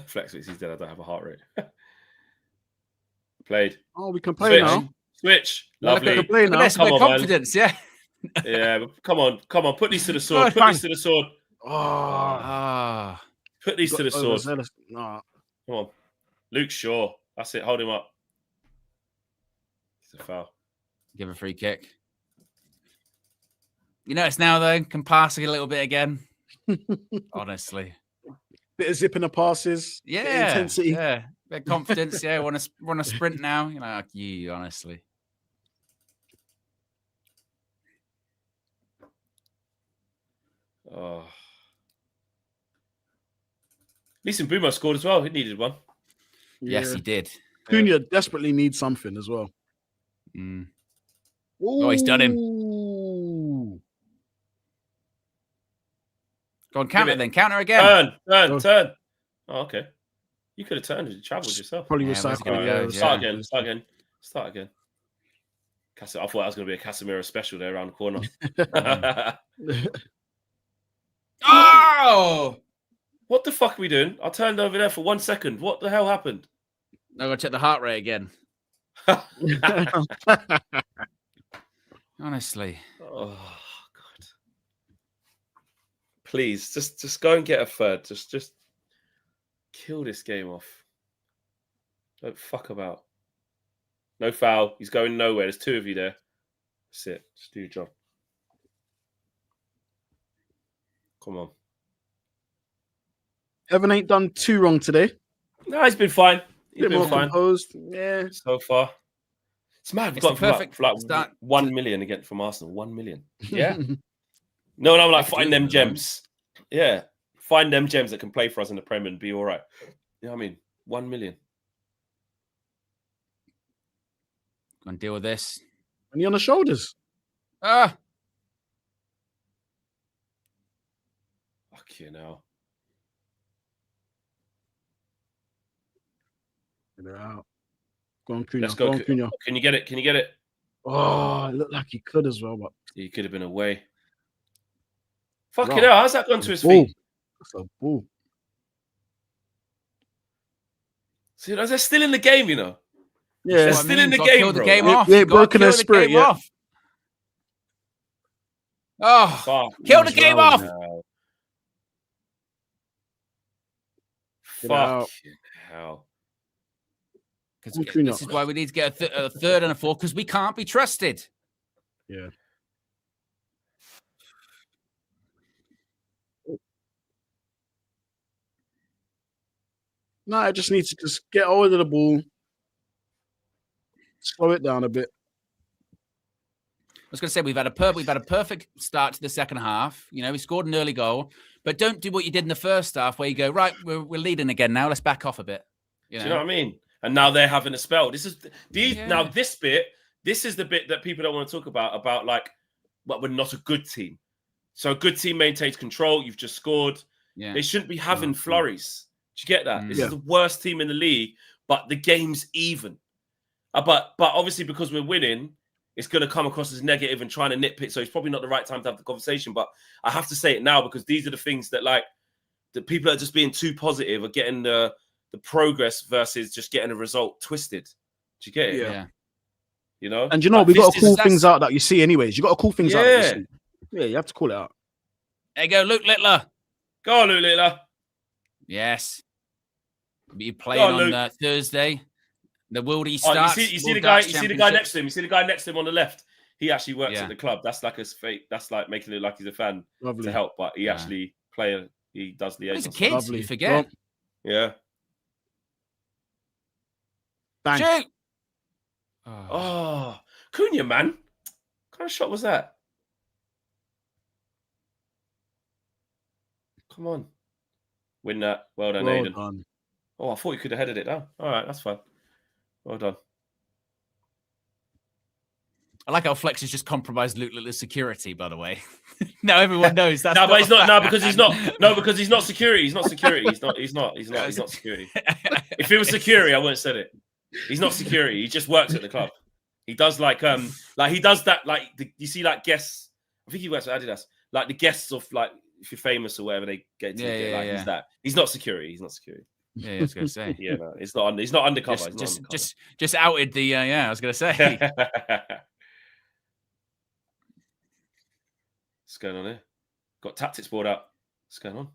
Flex he's dead. I don't have a heart rate. Played.
Oh, we can play now.
Switch.
Well,
Lovely.
We can play now.
Come on, confidence, man. Yeah.
Yeah, but come on. Put these to the sword. Put these to the sword.
Oh,
Put these to the sword.
Nah.
Come on. Luke Shaw. That's it. Hold him up. It's a foul.
Give a free kick. You notice now, though, can pass a little bit again. Honestly.
Bit of zipping the passes.
Yeah.
Bit of intensity.
Yeah. Bit of confidence. Yeah. Want to run a sprint now. You know, like you, honestly.
Oh. least Mbeumo scored as well. He needed one.
Yes, he did.
Cunha desperately needs something as well.
Mm. Oh, he's done him. Go on, counter then. Counter again.
Turn. Oh, okay. You could have turned and travelled yourself.
Probably
Yeah, where's it gonna
recycle.
go?
Start again. I thought that was going to be a Casemiro special there around the corner.
Oh!
What the fuck are we doing? I turned over there for 1 second. What the hell happened?
I'm going to check the heart rate again. Honestly.
Oh, God. Please, just go and get a third. Just kill this game off. Don't fuck about. No foul. He's going nowhere. There's 2 of you there. That's it. Just do your job. Come on.
Evan ain't done too wrong today.
No, he's been fine. He's
Bit more
been fine
composed. Yeah.
so far. It's mad. We've
It's
got
the perfect
for like
start
1 million again from Arsenal. 1 million. Yeah. No, I'm like, find them gems. Yeah. Find them gems that can play for us in the Premier and be all right. You know what I mean? 1 million.
Go and deal with this.
And he on the shoulders.
Ah!
Fuck you now.
Get it out. Go on, Cunha.
Let's go.
Go on, Cunha.
Can you get it? Can you get it?
Oh, it looked like he could as well, but
He could have been away. Fucking
Wow.
hell. How's that gone to his
ball.
feet?
That's a ball.
See, they're still in the game, you know.
Yeah.
They're
That's what I
still
mean.
in the
You've got to
game,
kill the
bro.
game
Yeah,
off.
yeah,
You've got to
broken
kill
their
the
spirit,
game
yeah.
off. Oh,
Fuck.
kill the game off.
Hell.
Get it out.
Fucking hell.
Because
Cunha.
this is why we need to get a third and a fourth, because we can't be trusted.
Yeah. No, I just need to just get hold of the ball, slow it down a bit.
I was going to say we've had a perfect start to the second half. You know, we scored an early goal, but don't do what you did in the first half, where you go right. We're leading again now. Let's back off a bit.
Do you know what I mean? And now they're having a spell. This is now this bit. This is the bit that people don't want to talk about like, but we're not a good team. So a good team maintains control. You've just scored.
Yeah.
They shouldn't be having flurries. Do you get that? This
Yeah.
is the worst team in the league, but the game's even. But obviously because we're winning, it's going to come across as negative and trying to nitpick. So it's probably not the right time to have the conversation. But I have to say it now because these are the things that like the people that are just being too positive are getting the progress versus just getting a result twisted. Do you get it?
Yeah.
You know?
And you know,
Like,
we got
this
to call
is-
things out that you see anyways. You got to call things out that you see. Yeah, you have to call it out.
There you go, Luke Littler.
Go on, Luke Littler.
Yes. Be playing
Luke.
on Thursday. The Wildy
Oh,
starts.
you see the
World
guy.
Darts
You see the guy next
Championships.
to him. You see the guy next to him on the left. He actually works
Yeah.
at the club. That's like his fate. That's like making it look like he's a fan
Lovely.
to help, but he
Yeah.
actually he does liaison.
He's a kid.
Lovely.
You forget.
Yeah.
Bang.
Shoot.
Oh, Cunha, man. What kind of shot was that? Come on. Win that. Well done,
Well
Aiden.
done.
Oh, I thought you could have headed it down. All right, that's fine. Well done.
I like how Flex has just compromised Luke Littler's security, by the way. Now everyone knows that's
No, but he's not. No,
a
because he's
fact.
not. No, because he's not security. He's not security. He's not security. If it was security, I wouldn't have said it. He's not security. He just works at the club. He does like he does that you see like guests. I think he works for Adidas. Like the guests of like if you're famous or whatever, they get to he's that. He's not security. He's not security.
Yeah, I was going to say.
Yeah, no, it's not. He's not undercover.
Just outed the. I was going to say.
What's going on here? Got tactics board out. What's going on?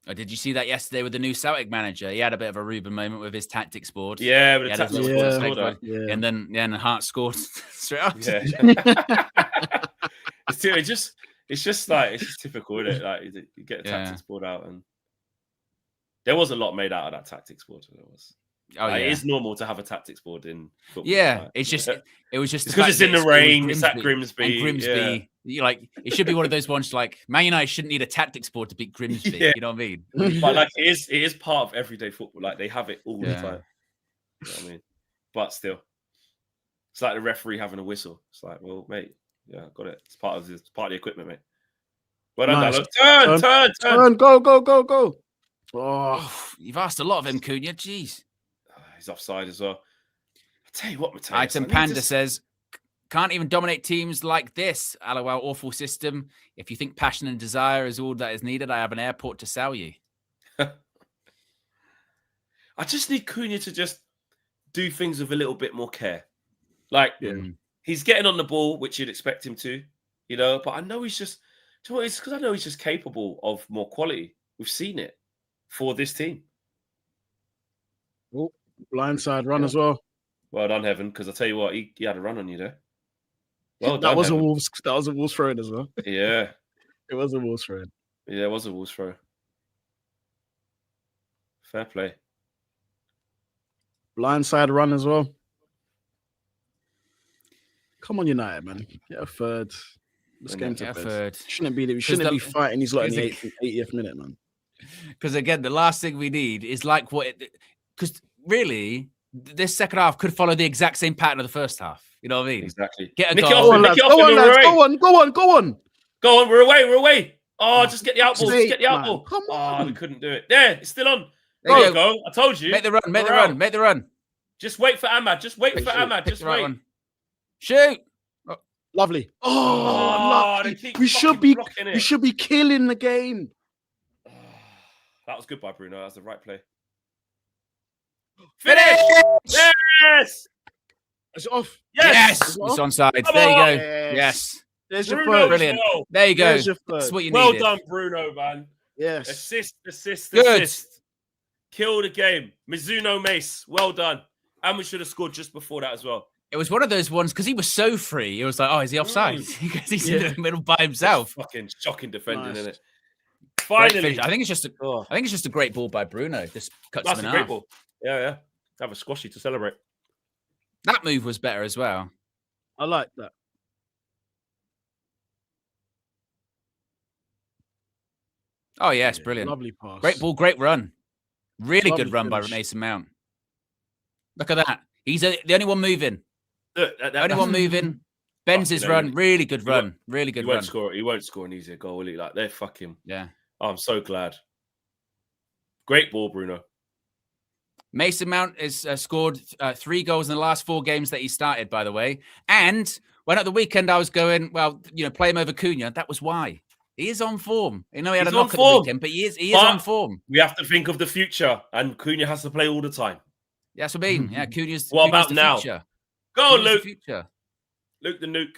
Oh, did you see that yesterday with the new Celtic manager? He had a bit of a Ruben moment with his tactics board.
Yeah, but
He
the
had his
tactics
little
board
tactics
scored out.
board, and then Hart scored straight after.
Yeah. it's just typical, isn't it? Like you get the tactics board out, and there was a lot made out of that tactics board. There was.
Oh,
It
yeah.
is normal to have a tactics board in football.
Yeah,
like,
it's just it was just
it's because it's in the
fact that
rain.
it was
It's at Grimsby.
And Grimsby, it should be one of those ones like Man United shouldn't need a tactics board to beat Grimsby.
Yeah.
You know what I mean?
But like it is part of everyday football. Like they have it all the time. You know what I mean? But still, it's like the referee having a whistle. It's like, well, mate, yeah, got it. It's part of the equipment, mate. Well done,
Nice. Turn, go.
Oh, you've asked a lot of him, Cunha. Jeez.
He's offside as well. I tell you what, Mateus.
Item Panda says, can't even dominate teams like this. LOL, awful system. If you think passion and desire is all that is needed, I have an airport to sell you.
I just need Cunha to just do things with a little bit more care. Like, he's getting on the ball, which you'd expect him to, you know, but I know he's just, do you know what, it's because I know he's just capable of more quality. We've seen it for this team.
Oh, blindside run as well.
Well done, Heaven, because I tell you what, he had a run on you there. Well
that
done,
was
Heaven.
that was a Wolves throw as well.
Yeah.
It was a Wolves throw.
Yeah, it was a Wolves throw. Fair play.
Blindside run as well. Come on, United, man. Get a third. Let's get into third. Shouldn't be fighting these lot in the 80th minute, man.
Because again, the last thing we need is like because really, this second half could follow the exact same pattern of the first half. You know what I mean?
Exactly.
Get a
Nick
goal.
Go on.
Go on, we're away. Oh, just get the outball. Just get the outball.
Come on.
Oh, we couldn't do it. There, it's still on.
There you
go. I told you.
Make the run. Just
wait for Ahmad. Just wait.
Shoot.
Oh, lovely. Oh, lovely. We should be killing the game.
That was good by Bruno. That was the right play.
Finish!
Yes!
It's off.
Yes! It's onside. There you go. Yes.
There's your
Bruno,
third.
Brilliant.
well.
There you go.
There's your third.
That's what you
Well
needed.
done, Bruno, man.
Yes.
Assist.
Good.
Kill the game. Mizuno Mace. Well done. And we should have scored just before that as well.
It was one of those ones because he was so free. It was like, oh, is he offside? Because he's in the middle by himself.
Fucking shocking defending,
Nice.
isn't it? Finally.
I think it's just a great ball by Bruno. Just cuts
That's
him
a
in
great
half.
ball. Yeah. Have a squashy to celebrate.
That move was better as well.
I like that.
Oh yes, brilliant.
Lovely pass.
Great ball, great run. Really
Lovely
good run
finish.
by Mason Mount. Look at that. He's the only one moving.
Look,
Only one moving. Bends his run. Really good run. Really good run.
He won't score an easier goal, will he? Like, they're fucking...
Yeah.
Oh, I'm so glad. Great ball, Bruno.
Mason Mount has scored 3 goals in the last 4 games that he started, by the way. And when at the weekend I was going, well, play him over Cunha. That was why. He is on form. He had a knock at the weekend, but he is on form.
We have to think of the future, and Cunha has to play all the time.
That's what I mean. Yeah, Cunha's
What
Cunha's
about
the
now?
Future.
Go on,
Cunha's
Luke.
the future.
Luke the Nuke.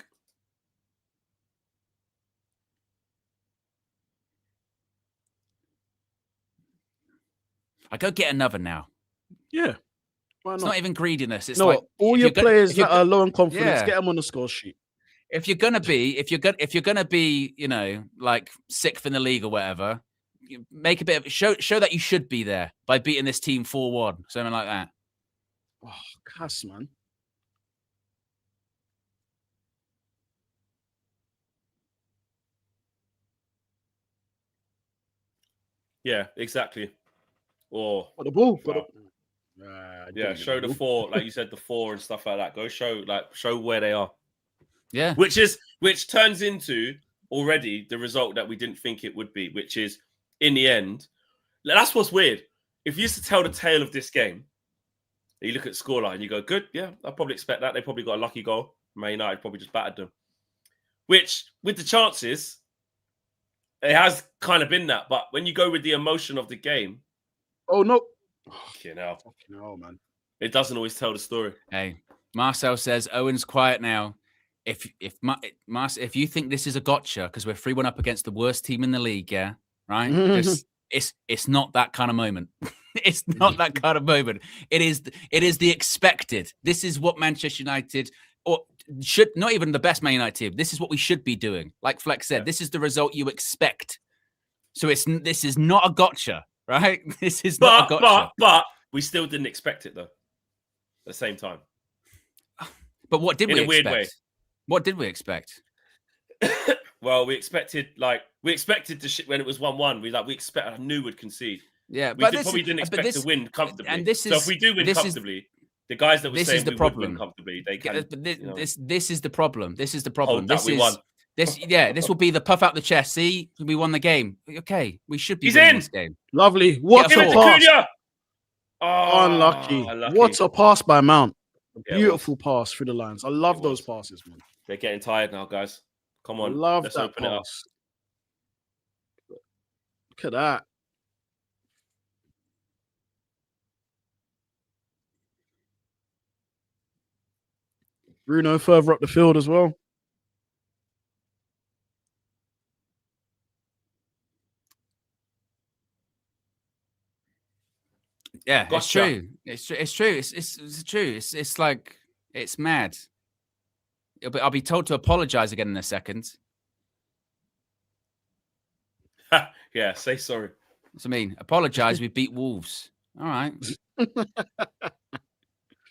I go get another now.
Yeah. Why not?
It's not even greediness. It's
no,
like
all your players that are low on confidence,
Yeah.
get them on the score sheet.
if you're gonna be, like 6th in the league or whatever, make a bit of show that you should be there by beating this team 4-1, something like that.
Oh, cuss, man.
Yeah, exactly. Or
Got the ball.
yeah, show the 4, like you said, the 4 and stuff like that. Go show where they are.
Yeah.
Which turns into already the result that we didn't think it would be, which is in the end. That's what's weird. If you used to tell the tale of this game, you look at the scoreline and you go, good, yeah, I probably expect that. They probably got a lucky goal. Man United probably just battered them. Which, with the chances, it has kind of been that. But when you go with the emotion of the game,
Oh no!
fucking hell,
man.
it doesn't always tell the story.
Hey, Marcel says Owen's quiet now. If you think this is a gotcha because we're 3-1 up against the worst team in the league, yeah, right? It's not that kind of moment. It's not that kind of moment. It is the expected. This is what Manchester United or should not even the best Man United team. This is what we should be doing. Like Flex said, this is the result you expect. So this is not a gotcha, right? This is not a gotcha.
But we still didn't expect it though. At the same time.
But what did we expect?
Weird way.
What did we expect?
Well, we expected to when it was 1-1. I knew we'd concede.
Yeah,
we probably didn't expect to win comfortably.
And this is,
so if we do win comfortably, the guys that were saying we would win comfortably, they can.
This is the problem. This is the problem.
We won.
This will be the puff out the chest. See, we won the game. Okay, we should be
He's
winning
in.
this game.
Lovely. What a pass!
Unlucky.
What a pass by Mount. A beautiful pass through the lines. I love those passes, man.
They're getting tired now, guys. Come on,
let's open it up. Look at that. Bruno further up the field as well.
Yeah, gotcha. It's true. It's true. It's true. It's like, it's mad. I'll be told to apologize again in a second.
Yeah, say sorry.
That's what I mean. Apologize. We beat Wolves. All right.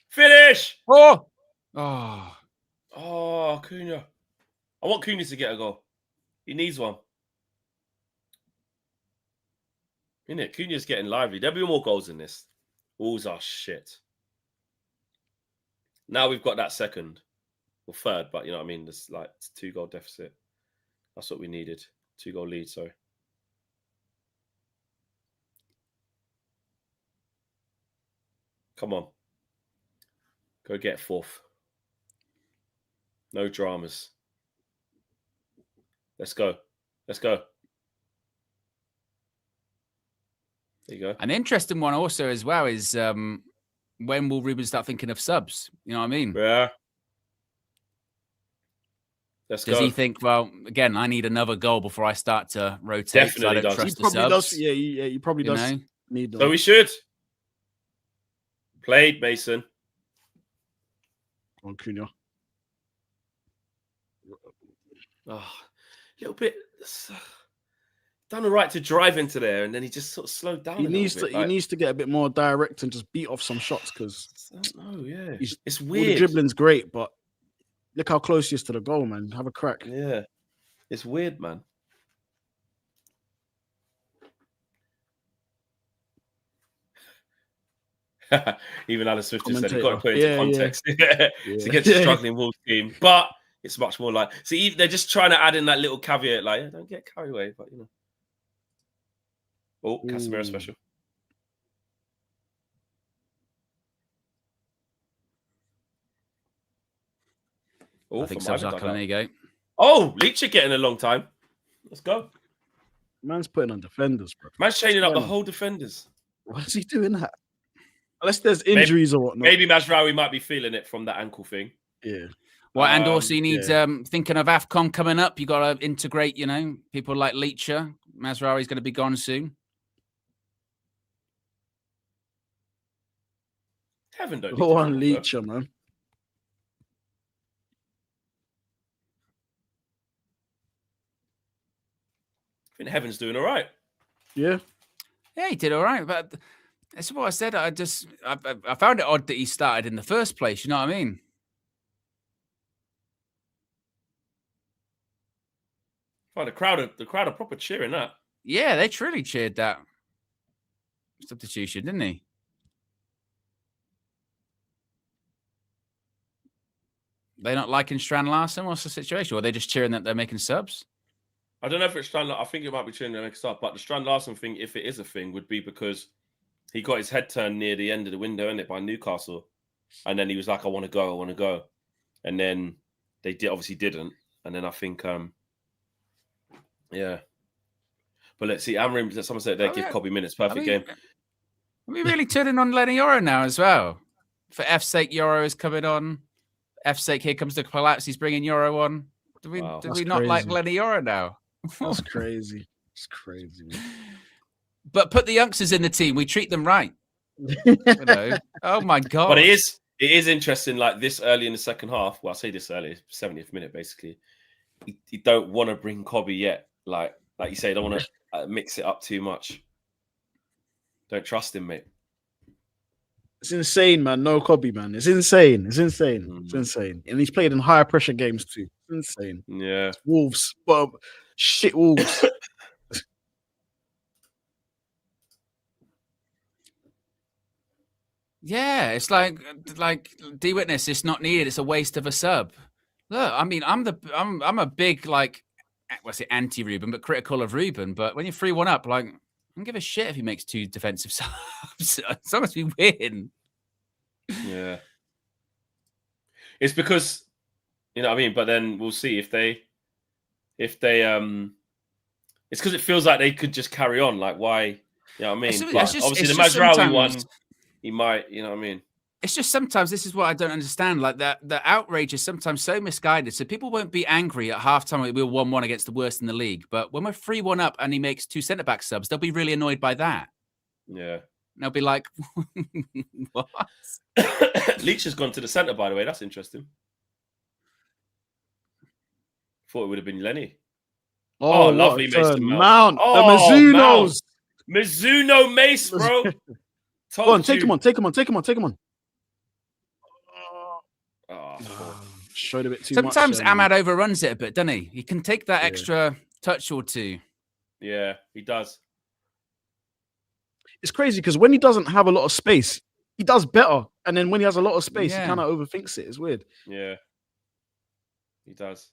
Finish. Cunha. I want Cunha to get a goal. He needs one. Isn't it? Cunha's getting lively. There'll be more goals in this. Wolves are shit. Now we've got that second. Or third, but you know what I mean? It's like 2-goal deficit. That's what we needed. 2-goal lead, sorry. Come on. Go get fourth. No dramas. Let's go. Let's go. There you go.
An interesting one also as well is when will Ruben start thinking of subs? You know what I mean?
Yeah. Does
he think, well, again, I need another goal before I start to rotate?
Definitely
does.
He probably does. Yeah, he probably does need them.
So we should. Played, Mason.
On Cunha.
A little bit. Done all right to drive into there, and then he just sort of slowed down.
He needs to get a bit more direct and just beat off some shots because it's weird. All the dribbling's great, but look how close he is to the goal, man. Have a crack.
Yeah, it's weird, man. Even Alan Swift said you've got to put it into context to get the struggling Wolves team, but it's much more like they're just trying to add in that little caveat, like don't get carried away, but you know. Oh, Casemiro special.
I think so. There you go.
Oh, Leach are getting a long time. Let's go.
Man's putting on defenders, bro.
Man's chaining up the whole defenders.
Why is he doing that? Unless there's injuries or whatnot.
Maybe Mazraoui might be feeling it from that ankle thing.
Yeah.
Well, and also you need, thinking of AFCON coming up, you got to integrate, people like Leacher. Mazraoui's going to be gone soon.
Heaven don't.
Go on, Leacher, man.
I think Heaven's doing all right.
Yeah.
Yeah, he did all right, but that's what I said. I found it odd that he started in the first place. You know what I mean?
Oh, the crowd are proper cheering that.
Yeah, they truly cheered that substitution, didn't he? They not liking Strand Larsen? What's the situation? Or are they just cheering that they're making subs?
I don't know if it's Strand. I think it might be cheering they're making subs, but the Strand Larsen thing, if it is a thing, would be because he got his head turned near the end of the window, innit, by Newcastle, and then he was like, "I want to go," and then they obviously didn't, and then I think, yeah. But let's see, Amrim. Someone said they give Kobbie minutes, perfect game.
Are we really turning on Lenny Yoro now as well? For F's sake, Yoro is coming on. F's sake, here comes the collapse. He's bringing Yoro on. Do we not like Lenny Yoro now?
That's crazy. It's crazy, man.
But put the youngsters in the team. We treat them right. Oh my god!
But it is interesting. Like this early in the second half. Well, I say this early, 70th minute, basically. You don't want to bring Kobbie yet. Like you say, you don't want to mix it up too much. Don't trust him, mate.
It's insane, man. No Kobbie, man. It's insane. It's insane. It's
Mm.
insane. And he's played in higher pressure games too. It's insane.
Yeah.
It's Wolves, but shit Wolves.
Yeah, it's like D Witness. It's not needed. It's a waste of a sub. Look, I mean, I'm a big like, what's it, anti Ruben, but critical of Ruben. But when you're 3-1 up, like, I don't give a shit if he makes 2 defensive subs. As long as we win.
Yeah. It's because, you know what I mean? But then we'll see if they it's because it feels like they could just carry on. Like, why? You know what I mean?
It's just,
obviously, the Mazraoui one, he might, you know what I mean?
It's just sometimes this is what I don't understand. Like the outrage is sometimes so misguided. So people won't be angry at halftime when we're 1-1 against the worst in the league. But when we're 3-1 up and he makes 2 centre-back subs, they'll be really annoyed by that.
Yeah.
And they'll be like, what?
Leach has gone to the centre, by the way. That's interesting. Thought it would have been Lenny.
Oh,
lovely Mason
Mount.
Oh,
the Mizunos.
Mizuno Mace, bro.
Go on, take him on.
Oh,
showed a bit too
much. Sometimes Ahmad overruns it a bit, doesn't he? He can take that extra touch or 2.
Yeah, he does.
It's crazy because when he doesn't have a lot of space, he does better. And then when he has a lot of space, he kind of overthinks it. It's weird.
Yeah, he does.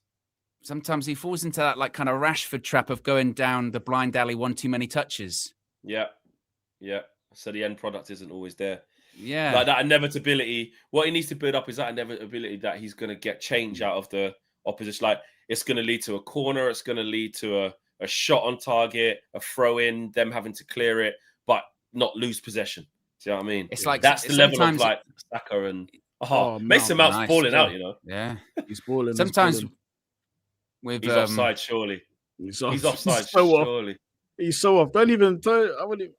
Sometimes he falls into that like kind of Rashford trap of going down the blind alley 1 too many touches.
Yeah. So the end product isn't always there.
Yeah.
Like that inevitability. What he needs to build up is that inevitability that he's going to get change out of the opposition. Like, it's going to lead to a corner. It's going to lead to a shot on target, a throw in, them having to clear it, but not lose possession. Do you know what I mean?
It's like
that's the level of like Saka and Mason Mount's balling out, you know?
Yeah.
He's balling.
Sometimes
he's offside, surely.
He's
offside,
so
surely.
Off. He's so off. Don't even. I wouldn't.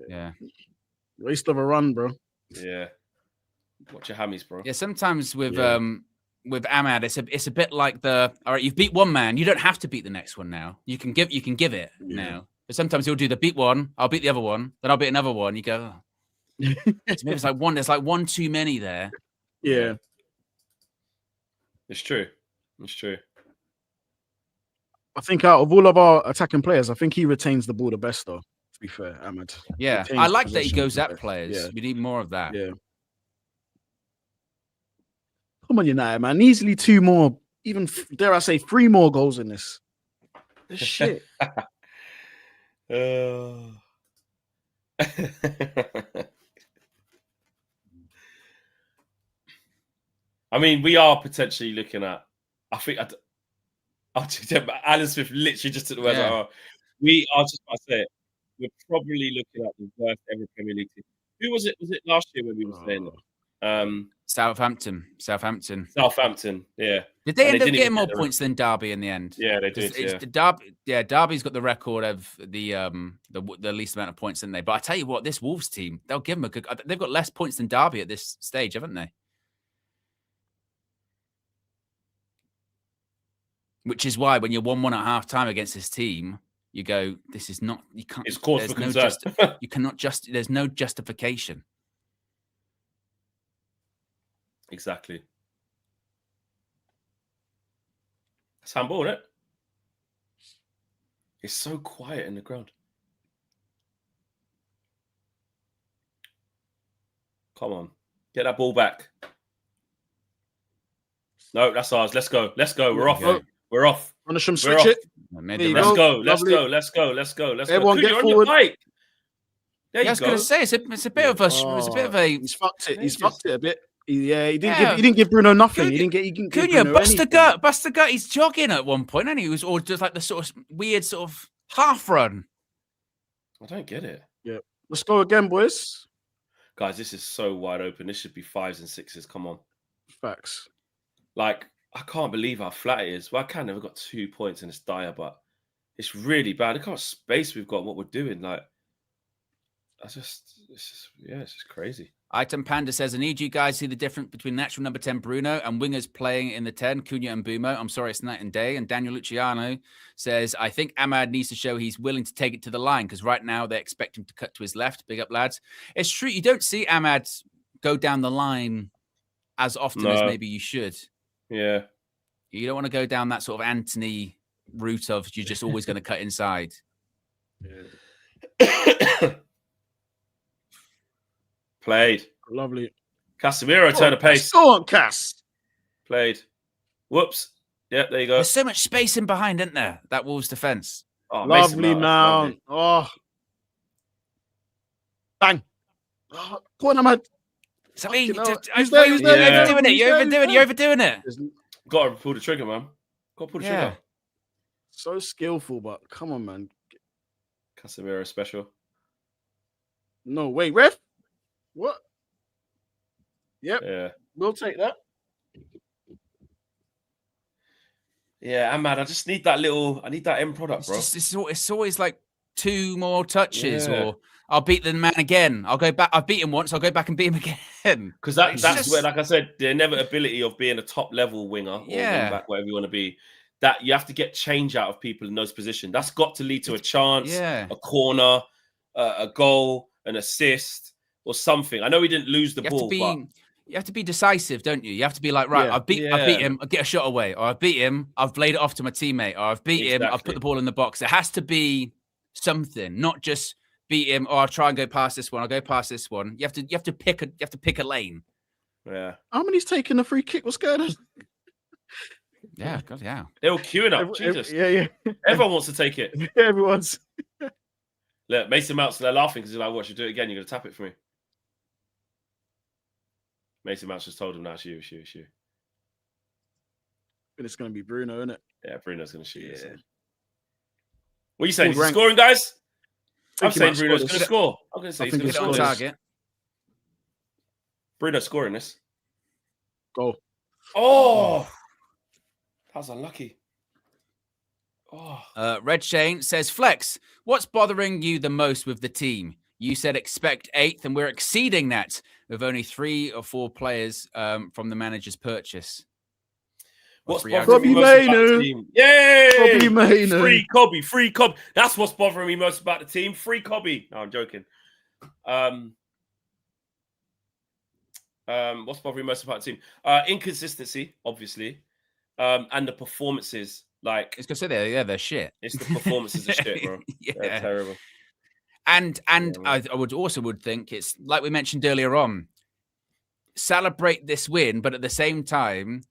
Yeah.
Waste of a run, bro.
Yeah. Watch your hammies, bro.
Yeah. Sometimes with Ahmad, it's a bit like all right, you've beat one man, you don't have to beat the next one now. You can give it now. But sometimes he'll do the beat one, I'll beat the other one, then I'll beat another one. You go, oh. Maybe it's like one. There's like 1 too many there.
Yeah.
It's true.
I think out of all of our attacking players, I think he retains the ball the best, though. To be fair, Ahmad.
Yeah, I like that he goes at players. Yeah. We need more of that.
Yeah. Come on, United, man. Easily 2 more, even dare I say 3 more goals in this. This shit.
I mean, we are potentially looking at. I think Alan Smith literally just took the words out. We are just about to say it. We're probably looking at the worst ever Premier League team. Who was it? Was it last year when we were saying that?
Southampton.
Yeah.
Did they end up getting more points than Derby in the end?
Yeah, they did.
Derby's got the record of the least amount of points, didn't they? But I tell you what, this Wolves team, they'll give them a good. They've got less points than Derby at this stage, haven't they? Which is why when you're 1-1 at half time against this team, you go, this is not, you can't.
It's cause for concern.
You cannot there's no justification.
Exactly. It's handball, isn't it? It's so quiet in the ground. Come on. Get that ball back. No, that's ours. Let's go. We're off. We're off.
Punish him, switch it.
Let's go.
Everyone get forward.
I was going to say it's a bit of a.
He's fucked it. He's fucked it a bit. He didn't give Bruno nothing. He didn't give Bruno
bust the gut. He's jogging at one point, and he was all just like the sort of weird sort of half run.
I don't get it.
Yeah, let's go again, boys.
Guys, this is so wide open. This should be 5s and 6s. Come on.
Facts.
Like, I can't believe how flat it is. Well, I can never got 2 points and it's dire, but it's really bad. Look how much space we've got and what we're doing. Like, it's just crazy.
Item Panda says, I need you guys to see the difference between natural number 10 Bruno and wingers playing in the 10, Cunha and Bumo. I'm sorry, it's night and day. And Daniel Luciano says, I think Ahmad needs to show he's willing to take it to the line because right now they expect him to cut to his left. Big up, lads. It's true. You don't see Ahmad go down the line as often as maybe you should.
Yeah.
You don't want to go down that sort of Anthony route of you're just always going to cut inside.
Yeah. Played.
Lovely.
Casemiro turn of pace.
Go on, Cass.
Played. Whoops. Yeah, there you go.
There's so much space in behind, isn't there? That Wolves defense.
Oh,
Lovely mount. Oh. Bang. Oh, go on, Ahmad.
So you're
there.
overdoing it. You're overdoing it.
Got to pull the trigger, man. Got to pull the trigger.
So skillful, but come on, man.
Casemiro special.
No, wait, ref? What? Yep.
Yeah.
We'll take that.
Yeah, I'm mad. I just need that end product, bro.
It's always like 2 more touches or I'll beat the man again. I'll go back. I've beat him once. I'll go back and beat him again.
Because that's where, like I said, the inevitability of being a top level winger or wing back, whatever you want to be, that you have to get change out of people in those positions. That's got to lead to a chance, a corner, a goal, an assist, or something. I know he didn't lose the ball, but
you have to be decisive, don't you? You have to be like, right, I beat him, I'll get a shot away, or I've beat him, I've played it off to my teammate, or I've beat him, I've put the ball in the box. It has to be something, not just beat him, or I'll try and go past this one. I'll go past this one. You have to pick a lane.
Yeah.
How many's taking a free kick? What's going on?
Yeah, God, yeah.
They're all queuing up. Jesus.
Yeah.
Everyone wants to take it.
Everyone's.
Look, Mason Mounts, they're laughing because they're like, what, you do it again? You're going to tap it for me. Mason Mounts just told him, it's you.
And it's going to be Bruno, isn't it?
Yeah, Bruno's going to shoot it. What are you saying? Is he
rank.
scoring, guys? I'm
Thinking
saying
about
Bruno's going to
scoring.
score. I'm going to say
I
he's
think
going to
he's
score.
on
this.
target.
Bruno's scoring this.
Go.
Oh! That was unlucky. Oh.
Red Shane says, Flex, what's bothering you the most with the team? You said expect 8th, and we're exceeding that with only 3 or 4 players from the manager's purchase.
What's
Kobbie
bothering me most about the
Mainoo.
team? Yay!
Kobbie Mainoo.
Free Kobbie. That's what's bothering me most about the team. Free Kobbie. No, I'm joking. What's bothering me most about the team? Inconsistency, obviously, and the performances. Like,
It's because they're shit.
It's the performances of shit, bro. They're terrible.
And I would think it's like we mentioned earlier on. Celebrate this win, but at the same time,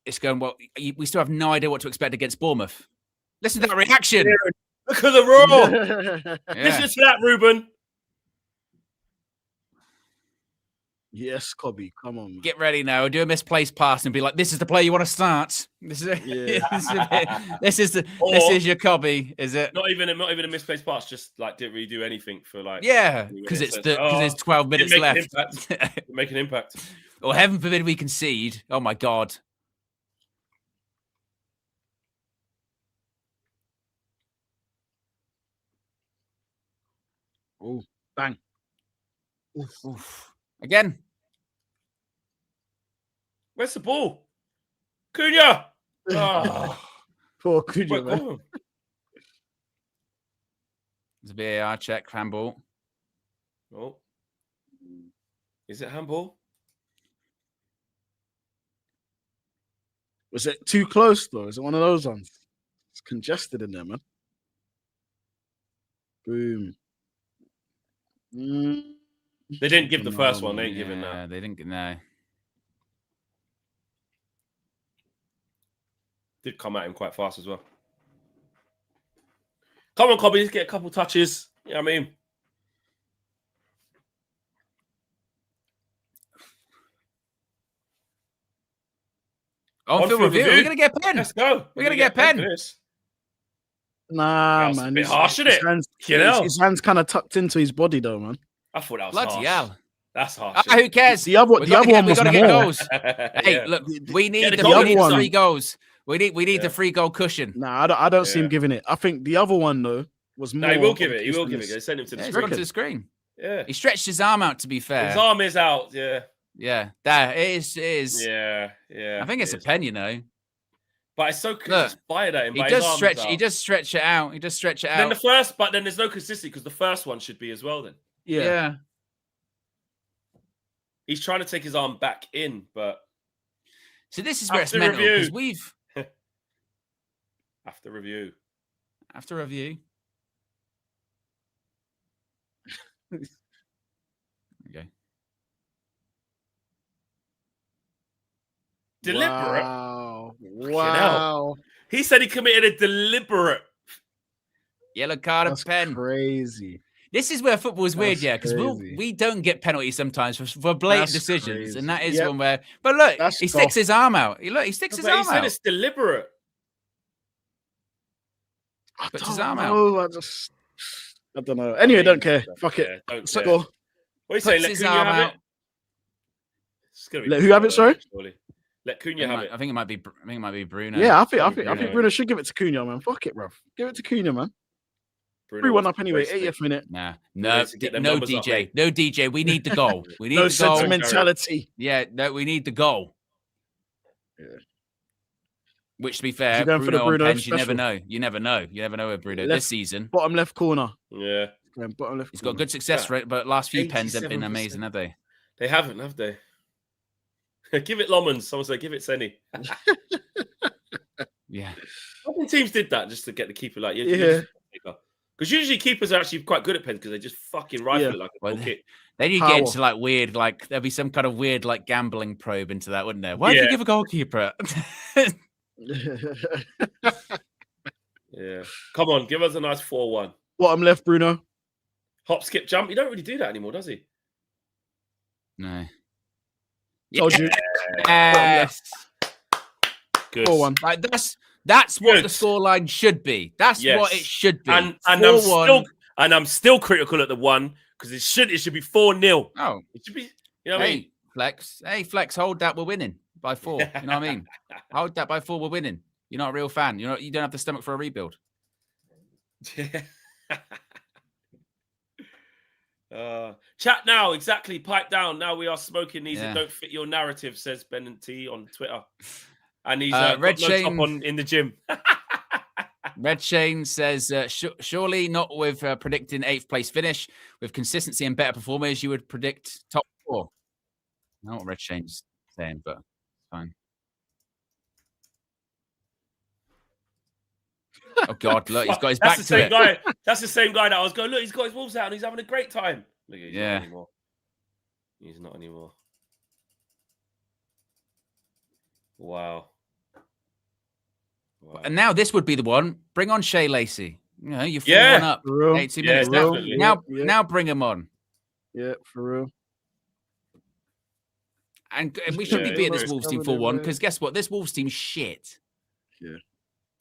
it's going, well, we still have no idea what to expect against Bournemouth. Listen to that reaction.
Look at the roar. Listen to that, Ruben.
Yes, Kobbie, come on, man.
Get ready now. Do a misplaced pass and be like, "This is the play you want to start. This is this is your Kobbie, is it?
Not even a misplaced pass. Just like didn't really do anything for like
because it's 12 minutes left.
Make an impact.
Or heaven forbid we concede. Oh my God.
Oh, bang.
Oof. Again.
Where's the ball? Cunha! Oh.
Poor Cunha, man.
There's a VAR check, handball.
Oh. Is it handball?
Was it too close, though? Is it one of those ones? It's congested in there, man. Boom.
They didn't give the first one. They ain't giving that.
They didn't. No.
Did come at him quite fast as well. Come on, Kobbie, let's get a couple touches. You know what I mean?
On-field review. We're going to get pen.
Let's go.
We're going to get pen.
Nah,
that's
man.
A bit harsh, isn't it?
His hand's kind of tucked into his body, though, man.
I thought that was
Bloody
harsh.
hell.
That's harsh.
Who cares?
The other one was
more.
Get
goals. Hey, look, we need the 3 goals. We need the 3 goal cushion.
Nah, I don't see him giving it. I think the other one though was more.
No, he will give it. He will give it. They send him to the screen.
To the screen.
Yeah.
He stretched his arm out, to be fair.
His arm is out, yeah.
Yeah, there it is.
Yeah.
I think it's a pen, you know.
But it's so just fired at him.
He does stretch. He does stretch it out. He does stretch it out.
But then there's no consistency because the first one should be as well. Then
yeah.
He's trying to take his arm back in, but
so this is where it's mental because we've
after review.
Okay.
Deliberate.
Wow.
He said he committed a deliberate
yellow card
That's
and pen.
Crazy.
This is where football is weird, yeah, because we don't get penalties sometimes for blatant decisions, and that is one where. But look, he sticks his arm out. He sticks his arm out.
He said it's deliberate.
Puts his arm out.
I don't know. Anyway, don't care. Fuck it.
Don't care. What do you say? Let Cunha have it.
Let who have it? Sorry.
Let Cunha have it.
I think it might be Bruno.
Yeah, I think Bruno should give it to Cunha, man. Fuck it, bro. Give it to Cunha, man. 3-1 up anyway. 80th minute.
No DJ. No DJ. We need the goal. We need
no
the goal.
sentimentality.
Yeah, no, we need the goal.
Yeah.
Which, to be fair,
Bruno
on pens, you never know. You never know with Bruno this season.
Bottom left corner.
Yeah.
Bottom left.
He's got good success rate, but last few pens have been amazing, have they?
They haven't, have they? Give it Lomans. Someone said, give it Senny.
Yeah.
How many teams did that just to get the keeper? Like, yeah. Because usually keepers are actually quite good at pens because they just fucking rifle it like a ball kick.
Then you get into like weird, like there'll be some kind of weird like gambling probe into that, wouldn't there? Why did you give a goalkeeper?
Yeah. Come on, give us a nice 4-1.
Bottom left, Bruno.
Hop, skip, jump. He don't really do that anymore, does he?
No.
Told you.
Yes.
Good.
4-1.
Like that's what the scoreline should be. That's what it should be.
And I'm still critical at the 1 because it should be 4-0.
Oh,
it should be. You know what I mean?
Flex, hold that. We're winning by 4. You know what I mean? Hold that by 4. We're winning. You're not a real fan. You don't have the stomach for a rebuild.
Chat now, exactly. Pipe down. Now we are smoking these that don't fit your narrative, says Ben and T on Twitter. And he's
Red Shane
on in the gym.
Red Shane says, surely not with predicting 8th place finish. With consistency and better performers, you would predict top 4. I don't know what Red Shane's saying, but fine. Oh God! Look, he's got his back to it.
That's the same guy that I was going. Look, he's got his wolves out and he's having a great time. Look, he's not anymore. He's not anymore. Wow.
And now this would be the one. Bring on Shea Lacey. You know, you're 4-1 up. 80 minutes. Now bring him on.
Yeah, for real.
And we should be beating this Wolves team 4-1 because guess what? This Wolves team's shit.
Yeah.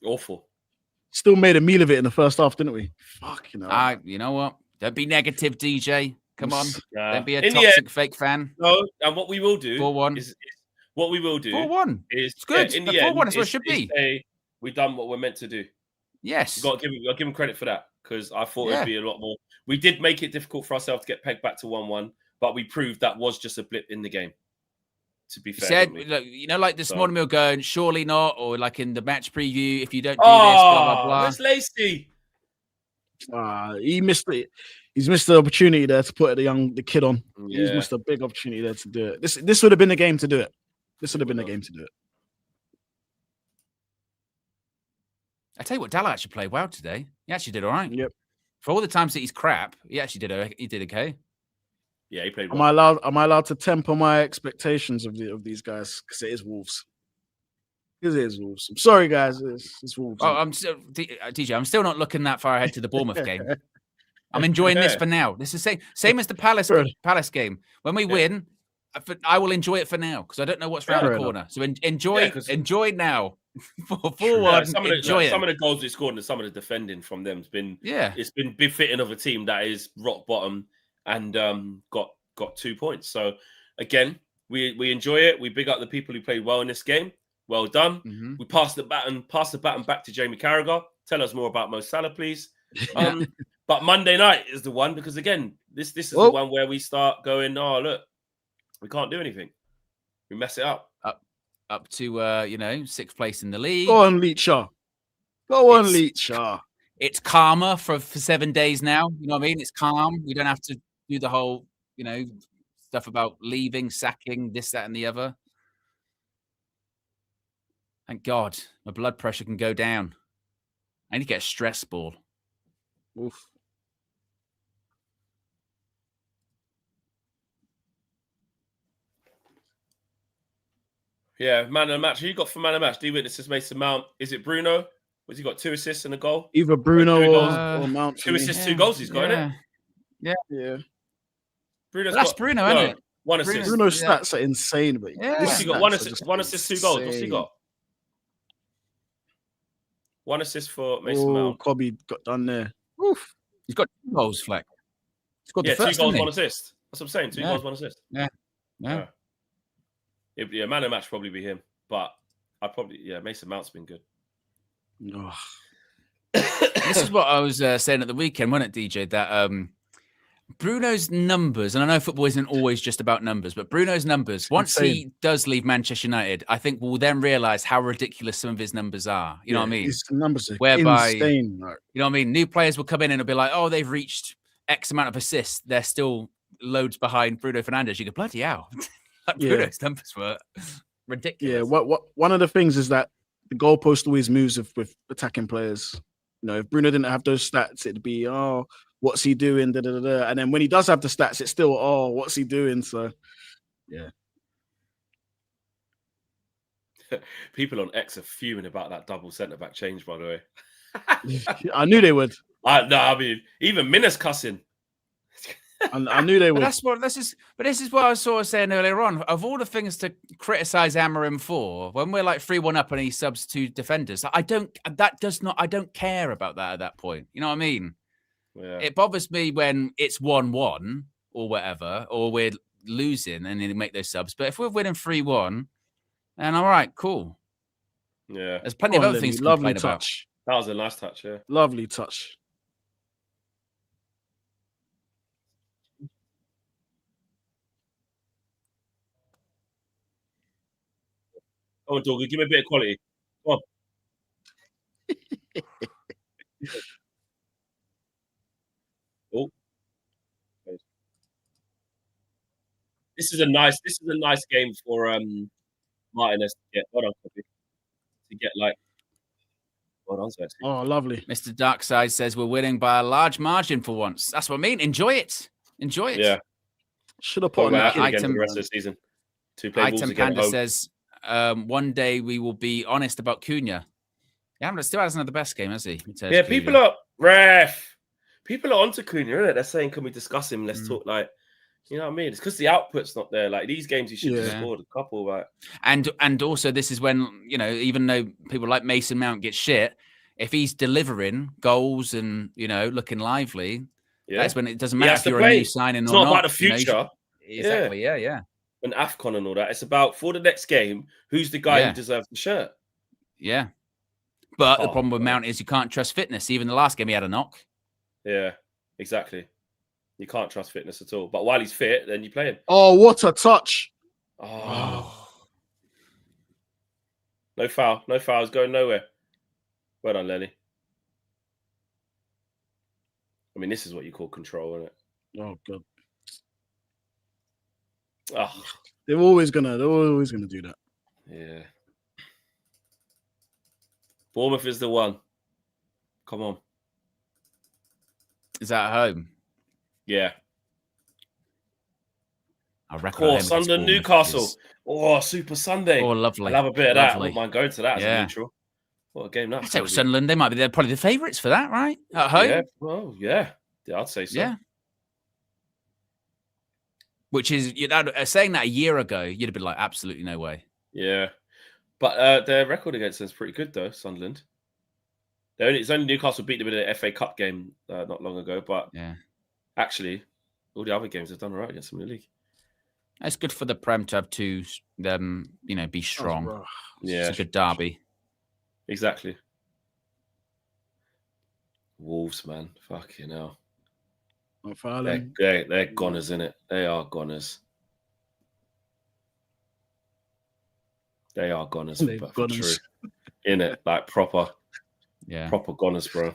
Awful.
Still made a meal of it in the first half, didn't we? Fuck, you know.
You know what? Don't be negative, DJ. Come on. Don't be a
in
toxic fake fan.
No, and what we will do
4-1
is what we will do
4-1 is it's good. In the 4-1 is what it should be.
We've done what we're meant to do.
Yes.
You've got to give him credit for that because I thought it'd be a lot more. We did make it difficult for ourselves to get pegged back to 1-1, but we proved that was just a blip in the game. To be fair,
said, look, you know, like this morning we were going, surely not, or like in the match preview, if you don't do this, blah blah blah.
Where's Lacey?
He missed it. He's missed the opportunity there to put the kid on. Yeah. He's missed a big opportunity there to do it. This would have been the game to do it.
I tell you what, Dalla actually played well today. He actually did all right.
Yep.
For all the times that he's crap, he actually did. He did okay.
Yeah, he played well.
Am I allowed to temper my expectations of these guys? Because it is Wolves. It is Wolves. I'm sorry, guys. It's Wolves.
Oh, DJ. I'm still not looking that far ahead to the Bournemouth game. I'm enjoying this for now. This is same as the Palace game. When we win, I will enjoy it for now because I don't know what's around the corner. So enjoy now. 4-1. Enjoy it.
Some of the goals we scored and some of the defending from them has been it's been befitting of a team that is rock bottom and got 2 points. So again, we enjoy it. We big up the people who played well in this game. Well done. Mm-hmm. We pass the baton back to Jamie Carragher. Tell us more about Mo Salah, please. But Monday night is the one because again, this is the one where we start going, oh look, we can't do anything. We mess it up.
Up to you know, 6th place in the league.
Go on, Leacher. Go on, Leacher.
It's calmer for 7 days now. You know what I mean? It's calm. We don't have to do the whole, you know, stuff about leaving, sacking, this, that, and the other. Thank God, my blood pressure can go down. I need to get a stress ball.
Oof.
Yeah, man of the match. Who you got for man of the match? Do you witness Mason Mount? Is it Bruno? Was he got 2 assists and a goal?
Either Bruno or Mount.
2 assists, 2 goals. He's got
it.
Yeah.
That's
Bruno, isn't it?
1 assist.
Bruno's stats are insane, but
What's he got? 1 assist, 2 goals. What's he got? 1 assist for Mason Mount.
Kobbie got done there.
Oof. He's got 2 goals, Fleck. He's got the first,
2 goals, 1 assist. That's what I'm saying. 2 goals, 1 assist.
Yeah.
Yeah, man of the match probably be him, but Mason Mount's been good.
Oh.
This is what I was saying at the weekend, wasn't it, DJ? That Bruno's numbers, and I know football isn't always just about numbers, but Bruno's numbers, once he does leave Manchester United, I think we'll then realise how ridiculous some of his numbers are. You know what I mean?
His numbers are
insane.
Right?
You know what I mean? New players will come in and it'll be like, oh, they've reached X amount of assists. They're still loads behind Bruno Fernandes. You go, bloody hell. Bruno's numbers were ridiculous.
Yeah, one of the things is that the goalpost always moves with attacking players. You know, if Bruno didn't have those stats, it'd be, oh, what's he doing? Da, da, da, da. And then when he does have the stats, it's still, oh, what's he doing? So, yeah.
People on X are fuming about that double centre-back change, by the way.
I knew they would.
I mean, even Minna's cussing.
I knew they would.
This is what I was sort of saying earlier on. Of all the things to criticize Amarim for, when we're like 3-1 up and he subs 2 defenders, I don't care about that at that point. You know what I mean?
Yeah.
It bothers me when it's 1-1 or whatever, or we're losing and then make those subs. But if we're winning 3-1, then all right, cool.
Yeah.
There's plenty of other things to complain about.
That was a nice touch, yeah.
Lovely touch.
Oh, Doggy, give me a bit of quality. Come on. Oh. This is a nice game for Martinez to get. Hold on, to get like. Hold on, so
oh, lovely.
Mr. Darkside says we're winning by a large margin for once. That's what I mean. Enjoy it.
Yeah.
Should have put on
that again for the rest of the season.
Item Panda says one day we will be honest about Cunha. Yeah, but still hasn't had the best game, has he?
Yeah, people are onto Cunha, isn't it? They're saying, can we discuss him? Let's talk like, you know what I mean? It's because the output's not there. Like these games, he should have scored a couple, right?
And also this is when, you know, even though people like Mason Mount get shit, if he's delivering goals and, you know, looking lively, that's when it doesn't matter if you're a new signing or not.
It's not about the future.
You know, exactly, yeah.
And AFCON and all that. It's about, for the next game, who's the guy who deserves the shirt?
Yeah. But the problem with Mount is you can't trust fitness. Even the last game, he had a knock.
Yeah, exactly. You can't trust fitness at all. But while he's fit, then you play him.
Oh, what a touch.
Oh. No foul. No foul. It's going nowhere. Well done, Lenny. I mean, this is what you call control, isn't it?
Oh, God.
Oh.
They're always gonna do that.
Yeah. Bournemouth is the one. Come on.
Is that at home?
Yeah.
I reckon.
Sunderland, Newcastle. Oh, Super Sunday.
Oh, lovely.
I'll have a bit of that. I wouldn't mind going to that as a neutral. What a game that's going to be.
Sunderland, they're probably the favourites for that, right? At home?
Yeah, well, yeah. I'd say so.
Yeah. Which is, saying that a year ago, you'd have been like, absolutely no way.
Yeah. But their record against them is pretty good, though, Sunderland. It's only Newcastle beat them in an FA Cup game not long ago. But actually, all the other games have done all right against them in the league. It's
good for the Prem to have them, be strong.
Yeah.
It's a good derby.
Exactly. Wolves, man. Fucking hell.
They're
goners, innit? They are goners. They are goners, but for true. Innit? Like proper goners, bro.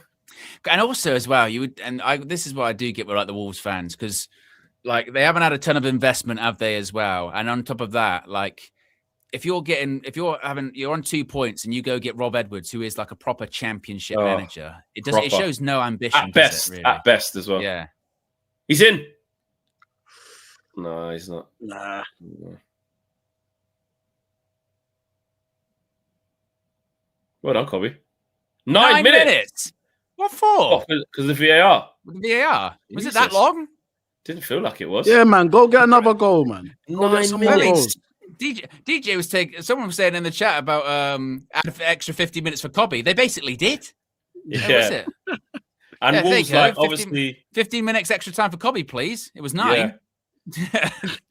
And also as well, this is what I do get with like the Wolves fans, because like they haven't had a ton of investment, have they, as well? And on top of that, like you're on 2 points and you go get Rob Edwards, who is like a proper championship manager, it shows no ambition.
At best as well.
Yeah.
He's in. No, he's not.
Nah.
No. Well done, Kobbie. 9 minutes.
What for?
Because of the VAR.
VAR. Was it that long?
Didn't feel like it was.
Yeah, man. Go get another goal, man.
9 minutes.
DJ was someone was saying in the chat about add extra 50 minutes for Kobbie. They basically did.
Yeah.
That was it.
And Wolves, like, obviously
15 minutes extra time for Kobbie, please. It was 9.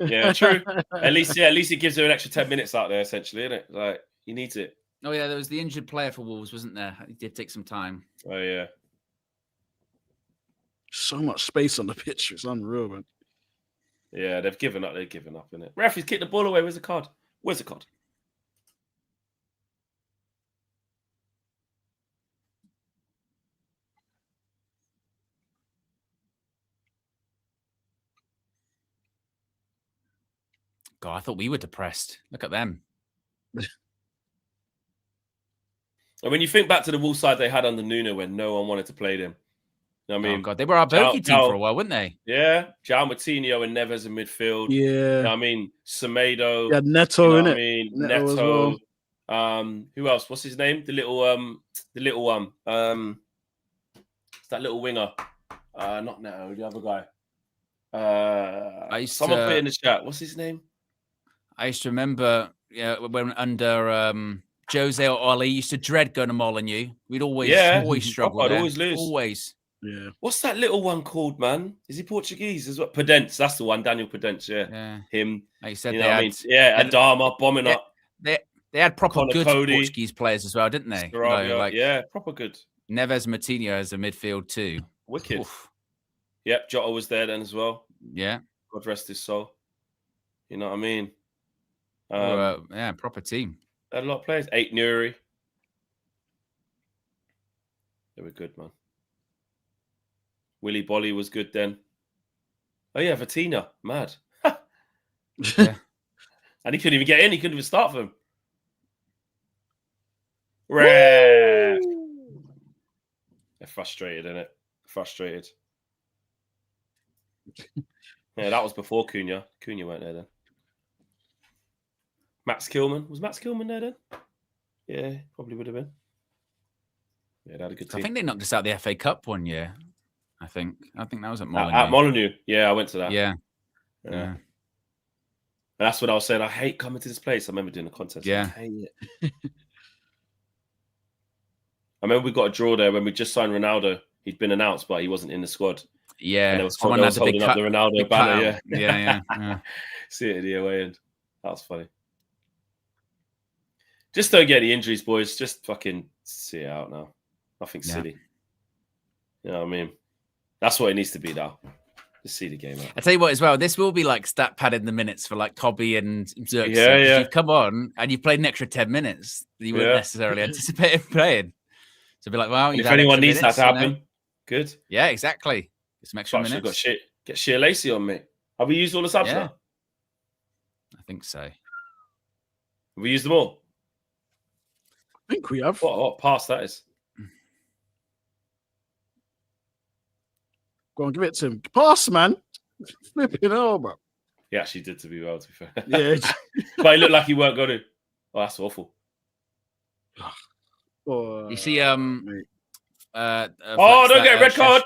Yeah, true. At least it gives her an extra 10 minutes out there, essentially, isn't it? Like, he needs it.
Oh yeah, there was the injured player for Wolves, wasn't there? He did take some time.
Oh yeah.
So much space on the pitch. It's unreal, man.
Yeah, they've given up. They've given up, innit? Ref, he's kicked the ball away. Where's the card? Where's the card?
God, I thought we were depressed. Look at them.
And when you think back to the Wolves side they had under Nuno when no one wanted to play them. You know what I mean?
Oh, God, they were our bogey team for a while, weren't they?
Yeah. João Moutinho and Neves in midfield.
Yeah.
You know what I mean? Semedo.
Yeah, Neto,
you know
innit?
I mean?
Neto.
Who else? What's his name? The little one. It's that little winger. Not Neto, the other guy. Someone put it in the chat. What's his name?
I used to remember when under Jose or Oli used to dread going to Molineux. We'd always struggle.
I'd always lose.
Always.
Yeah.
What's that little one called, man? Is he Portuguese as well? Podence, that's the one. Daniel Podence, yeah. Him.
Like you said,
you know what I mean? Yeah, Adama bombing up.
They had proper
Connor
good
Cody,
Portuguese players as well, didn't they?
Yeah, proper good.
Neves Moutinho as a midfield too.
Wicked. Oof. Yep, Jota was there then as well.
Yeah.
God rest his soul. You know what I mean?
Proper team.
Had a lot of players. 8 Nuri. They were good, man. Willy Bolly was good then. Oh, yeah, Vitina. Mad.
Yeah.
And he couldn't even get in. He couldn't even start for him. Rare. They're frustrated, innit? Frustrated. Yeah, that was before Cunha. Cunha weren't there then. Max Kilman. Was Max Kilman there then? Yeah, probably would have been. Yeah, they had a good team.
I think they knocked us out the FA Cup one year. I think that was at Molineux.
At Molineux. Yeah, I went to that.
Yeah.
And that's what I was saying. I hate coming to this place. I remember doing the contest.
Yeah.
I hate it. I remember we got a draw there when we just signed Ronaldo. He'd been announced, but he wasn't in the squad.
Yeah.
And there was someone holding up the Ronaldo banner.
Yeah.
See it at the away end. That was funny. Just don't get any injuries, boys. Just fucking see it out now. Nothing silly. You know what I mean? That's what it needs to be now. Just see the game out.
I tell you what, as well, this will be like stat padding the minutes for like Kobbie and Xerxes.
Yeah.
You've come on and you've played an extra 10 minutes that you wouldn't necessarily anticipate playing. So be like, well,
if anyone needs that to happen, good.
Yeah, exactly. Get some extra minutes.
Get Sheer Lacey on me. Have we used all the subs now?
I think so. Have
we used them all?
I think we have.
What pass that is?
Go on, give it to him. Pass, man. Flipping hell, bro.
He actually did, to be well, to be fair.
Yeah.
But he looked like he weren't going to. Oh, that's awful.
You see, don't
get a red card.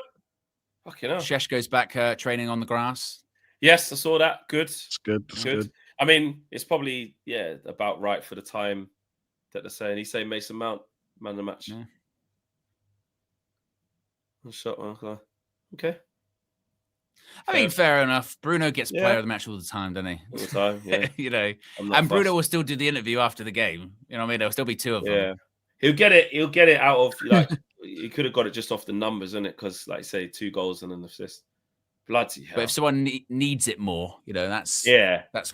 Fucking hell.
Shesh goes back training on the grass.
Yes, I saw that. Good.
It's good. It's good.
I mean, it's probably, about right for the time that they're saying. He's saying Mason Mount, man of the match.
Yeah.
Shot. Okay.
I mean, fair enough. Bruno gets player of the match all the time, doesn't he?
All the time, yeah.
You know, and Bruno will still do the interview after the game. You know what I mean? There'll still be two of them.
Yeah. He'll get it out of, like, he could have got it just off the numbers, isn't it? Because, like I say, 2 goals and an assist. Bloody hell.
But if someone needs it more, that's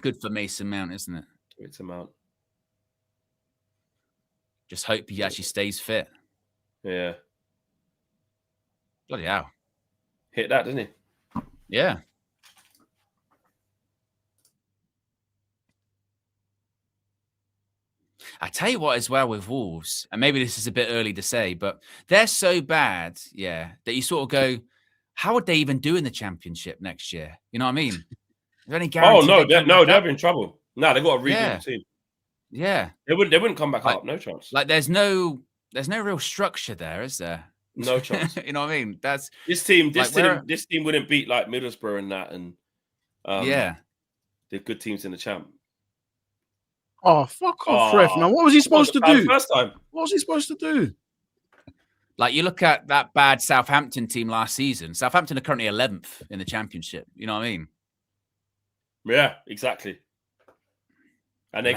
good for Mason Mount, isn't it?
It's a Mount.
Just hope he actually stays fit.
Yeah.
Bloody hell.
Hit that, didn't he?
Yeah. I tell you what, as well with Wolves, and maybe this is a bit early to say, but they're so bad, that you sort of go, how would they even do in the Championship next year? You know what I mean? Is there any guarantee?
They're in trouble. No, they've got a really good team.
Yeah,
they wouldn't come back up. No chance.
Like there's no real structure there, is there?
No chance.
You know what I mean? That's
this team. This team wouldn't beat like Middlesbrough and that, and the good teams in the champ.
Oh, fuck off, ref. Now, what was he supposed to do?
First time.
What was he supposed to do?
Like, you look at that bad Southampton team last season. Southampton are currently 11th in the Championship. You know what I mean?
Yeah, exactly. And they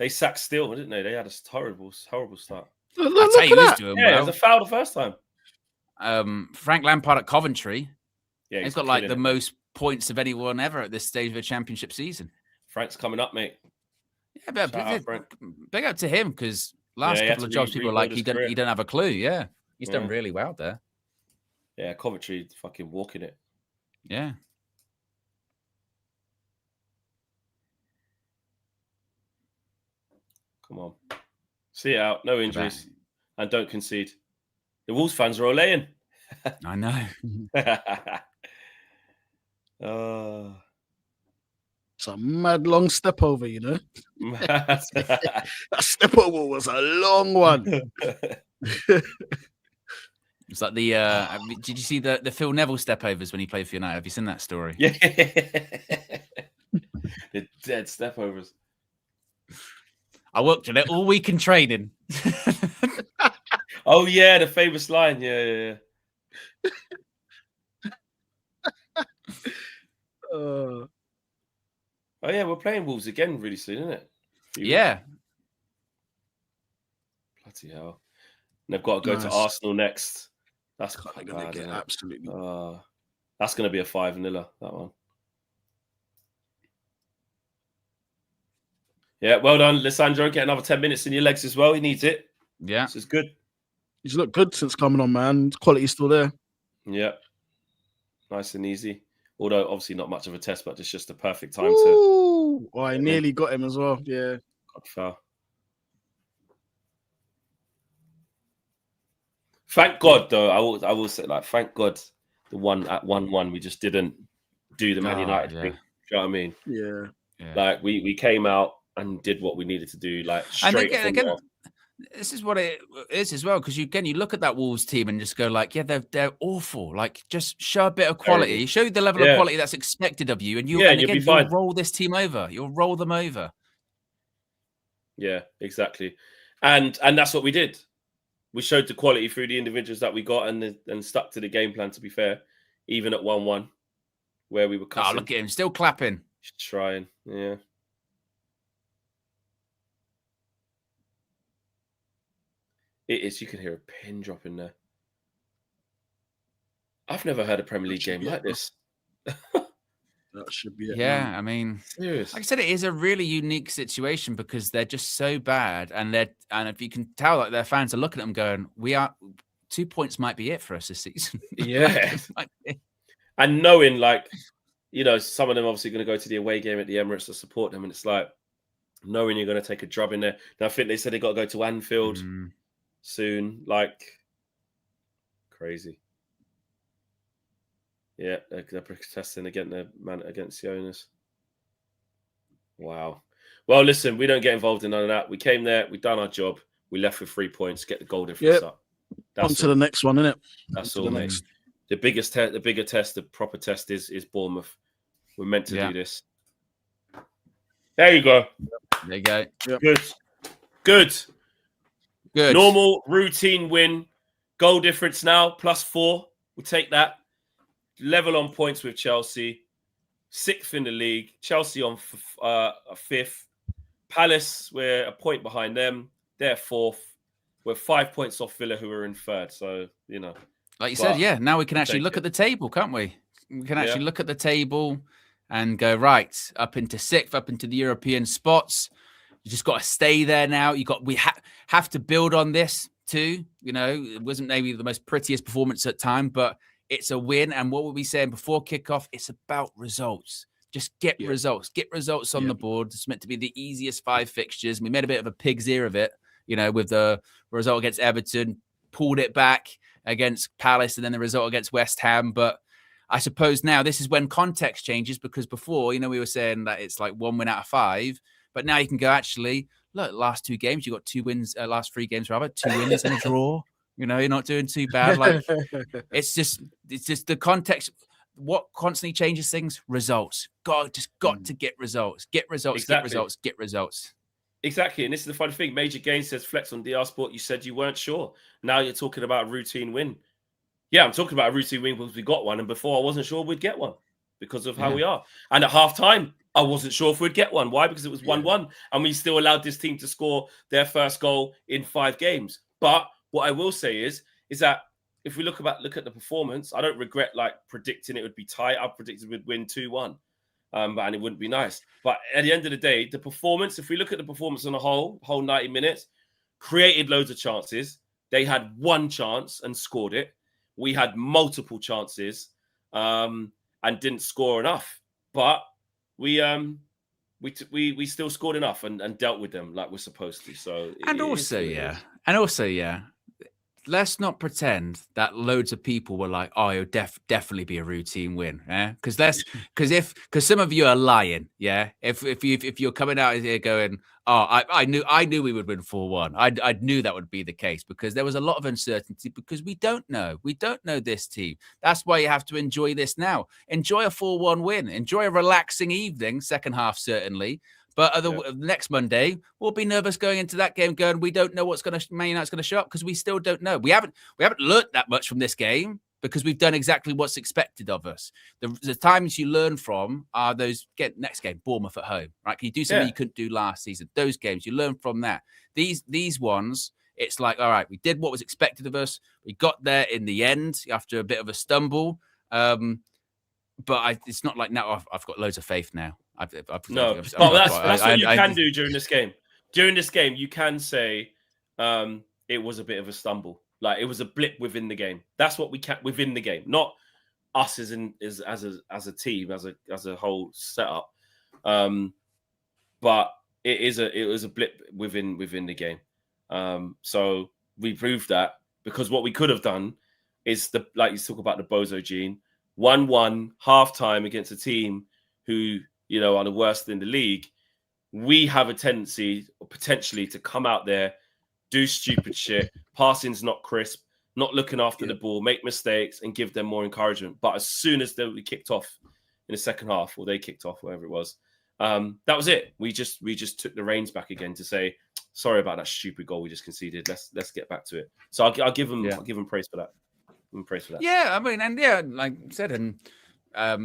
sacked Steele, didn't they? They had a horrible start.
That's how he was doing well.
It was a foul the first time.
Frank Lampard at Coventry.
Yeah,
he's got like the most points of anyone ever at this stage of a Championship season.
Frank's coming up, mate.
Yeah, but big up to him, because last couple of jobs, people were like, he don't have a clue. Yeah, he's done really well there.
Yeah, Coventry fucking walking it.
Yeah.
Come on. See it out. No injuries. And don't concede. The Wolves fans are all laying.
I know.
It's a mad long step over, That step over was a long one.
It's like the did you see the Phil Neville step overs when he played for United? Have you seen that story?
Yeah. The dead step overs.
I worked on it all week in training.
Oh yeah, the famous line. Yeah. Oh yeah, we're playing Wolves again really soon, isn't it?
Yeah.
Bloody hell. And they've got to go to Arsenal next. That's
going to get absolutely.
That's going to be a 5-0, that one. Yeah, well done, Lissandro. Get another 10 minutes in your legs as well. He needs it.
Yeah.
This is good.
He's looked good since coming on, man. Quality's still there.
Yeah. Nice and easy. Although, obviously, not much of a test, but it's just the perfect time to...
Oh, I nearly got him as well. Yeah.
God, foul. Thank God, though. I will say, like, thank God the one at 1-1, we just didn't do the Man United thing. Do you know what I mean?
Yeah.
Like, we came out and did what we needed to do, like, straight from there.
This is what it is as well, because you look at that Wolves team and just go like, yeah, they're awful. Like, just show a bit of quality, show the level of quality that's expected of you, and you'll be fine. You'll roll this team over. You'll roll them over.
Yeah, exactly, and that's what we did. We showed the quality through the individuals that we got, and stuck to the game plan. To be fair, even at 1-1, where we were cussing.
Oh, look at him, still clapping,
trying, yeah. It is. You can hear a pin drop in there. I've never heard a Premier League game like this.
That should be it.
Yeah,
man.
I mean,
serious.
Like I said, it is a really unique situation because they're just so bad, and if you can tell, like, their fans are looking at them going, "We are 2 points might be it for us this season."
Yeah, and knowing, like, some of them obviously going to go to the away game at the Emirates to support them, and it's like knowing you're going to take a drub in there. Now, I think they said they got to go to Anfield soon, like, crazy. Yeah, they're protesting against the owners. Wow. Well, listen, we don't get involved in none of that. We came there, we done our job, we left with 3 points, get the goal difference up.
On to the next one, innit?
That's all, mate. The bigger test, the proper test is Bournemouth. We're meant to do this. There you go.
There you go.
Yep. Good. Normal routine win. Goal difference now, +4. We'll take that. Level on points with Chelsea. 6th in the league. Chelsea on 5th. Palace, we're a point behind them. They're 4th. we're 5 points off Villa, who are in third. So, you know.
Like you said, yeah, now we can actually look
it.
at the table, can't we? We can actually
Yeah.
look at the table and go, right, up into 6th, up into the European spots. You just got to stay there now. We have to build on this too. You know, it wasn't maybe the most prettiest performance at time, but it's a win. And what were we saying before kickoff? It's about results. Just get results. Get results on the board. It's meant to be the easiest 5 fixtures. We made a bit of a pig's ear of it, you know, with the result against Everton, pulled it back against Palace, and then the result against West Ham. But I suppose now this is when context changes, because before, you know, we were saying that it's like 1 win out of 5, but now you can go, actually, look, last 2 games, you got 2 wins, last 3 games rather, 2 wins and a draw. You know, you're not doing too bad. Like it's just the context. What constantly changes things? Results. Got to get results. Get results. Exactly. Get results. Get results.
Exactly. And this is the funny thing. Major Gain says, Flex on DR Sport, you said you weren't sure. Now you're talking about a routine win. Yeah, I'm talking about a routine win because we got one. And before, I wasn't sure we'd get one because of how we are. And at halftime, I wasn't sure if we'd get one. Why? Because it was 1-1. And we still allowed this team to score their first goal in 5 games. But what I will say is that if we look at the performance, I don't regret like predicting it would be tight. I predicted we'd win 2-1. And it wouldn't be nice. But at the end of the day, the performance, if we look at the performance on the whole 90 minutes, created loads of chances. They had 1 chance and scored it. We had multiple chances and didn't score enough. But we still scored enough and dealt with them like we're supposed to. So
let's not pretend that loads of people were like, "Oh, it'll definitely be a routine win," yeah. Because some of you are lying, yeah. If you're coming out here going, "Oh, I knew we would win 4-1," I knew that would be the case because there was a lot of uncertainty because we don't know this team. That's why you have to enjoy this now. Enjoy a 4-1 win. Enjoy a relaxing evening, second half certainly. But next Monday, we'll be nervous going into that game going, we don't know what's going to, Man United's going to show up because we still don't know. We haven't learned that much from this game because we've done exactly what's expected of us. The times you learn from are those, next game, Bournemouth at home, right? Can you do something you couldn't do last season? Those games, you learn from that. These ones, it's like, all right, we did what was expected of us. We got there in the end after a bit of a stumble. But it's not like now I've got loads of faith now. But that's what you can do during this game. During this game, you can say it was a bit of a stumble. Like it was a blip within the game. That's what we can within the game, not us as a team, as a whole setup. But it was a blip within the game. So we proved that because what we could have done is like you talk about the Bozo gene, 1-1 halftime against a team who, you know, are the worst in the league. We have a tendency potentially to come out there, do stupid shit, passing's not crisp, not looking after the ball, make mistakes and give them more encouragement. But as soon as we kicked off in the second half, or they kicked off, whatever it was, that was it. We just took the reins back again to say, sorry about that stupid goal we just conceded. Let's get back to it. So I'll give them praise for that. Yeah, I mean, and like I said, and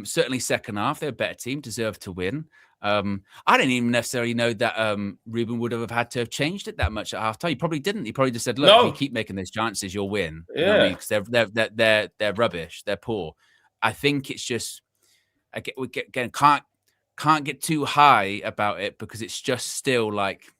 certainly second half, they're a better team, deserved to win. I didn't even necessarily know that Ruben would have had to have changed it that much at halftime. He probably didn't. He probably just said, "Look, if you keep making those chances, you'll win."
Yeah,
you know what I mean? 'Cause they're rubbish. They're poor. I think it's just again can't get too high about it because it's just still like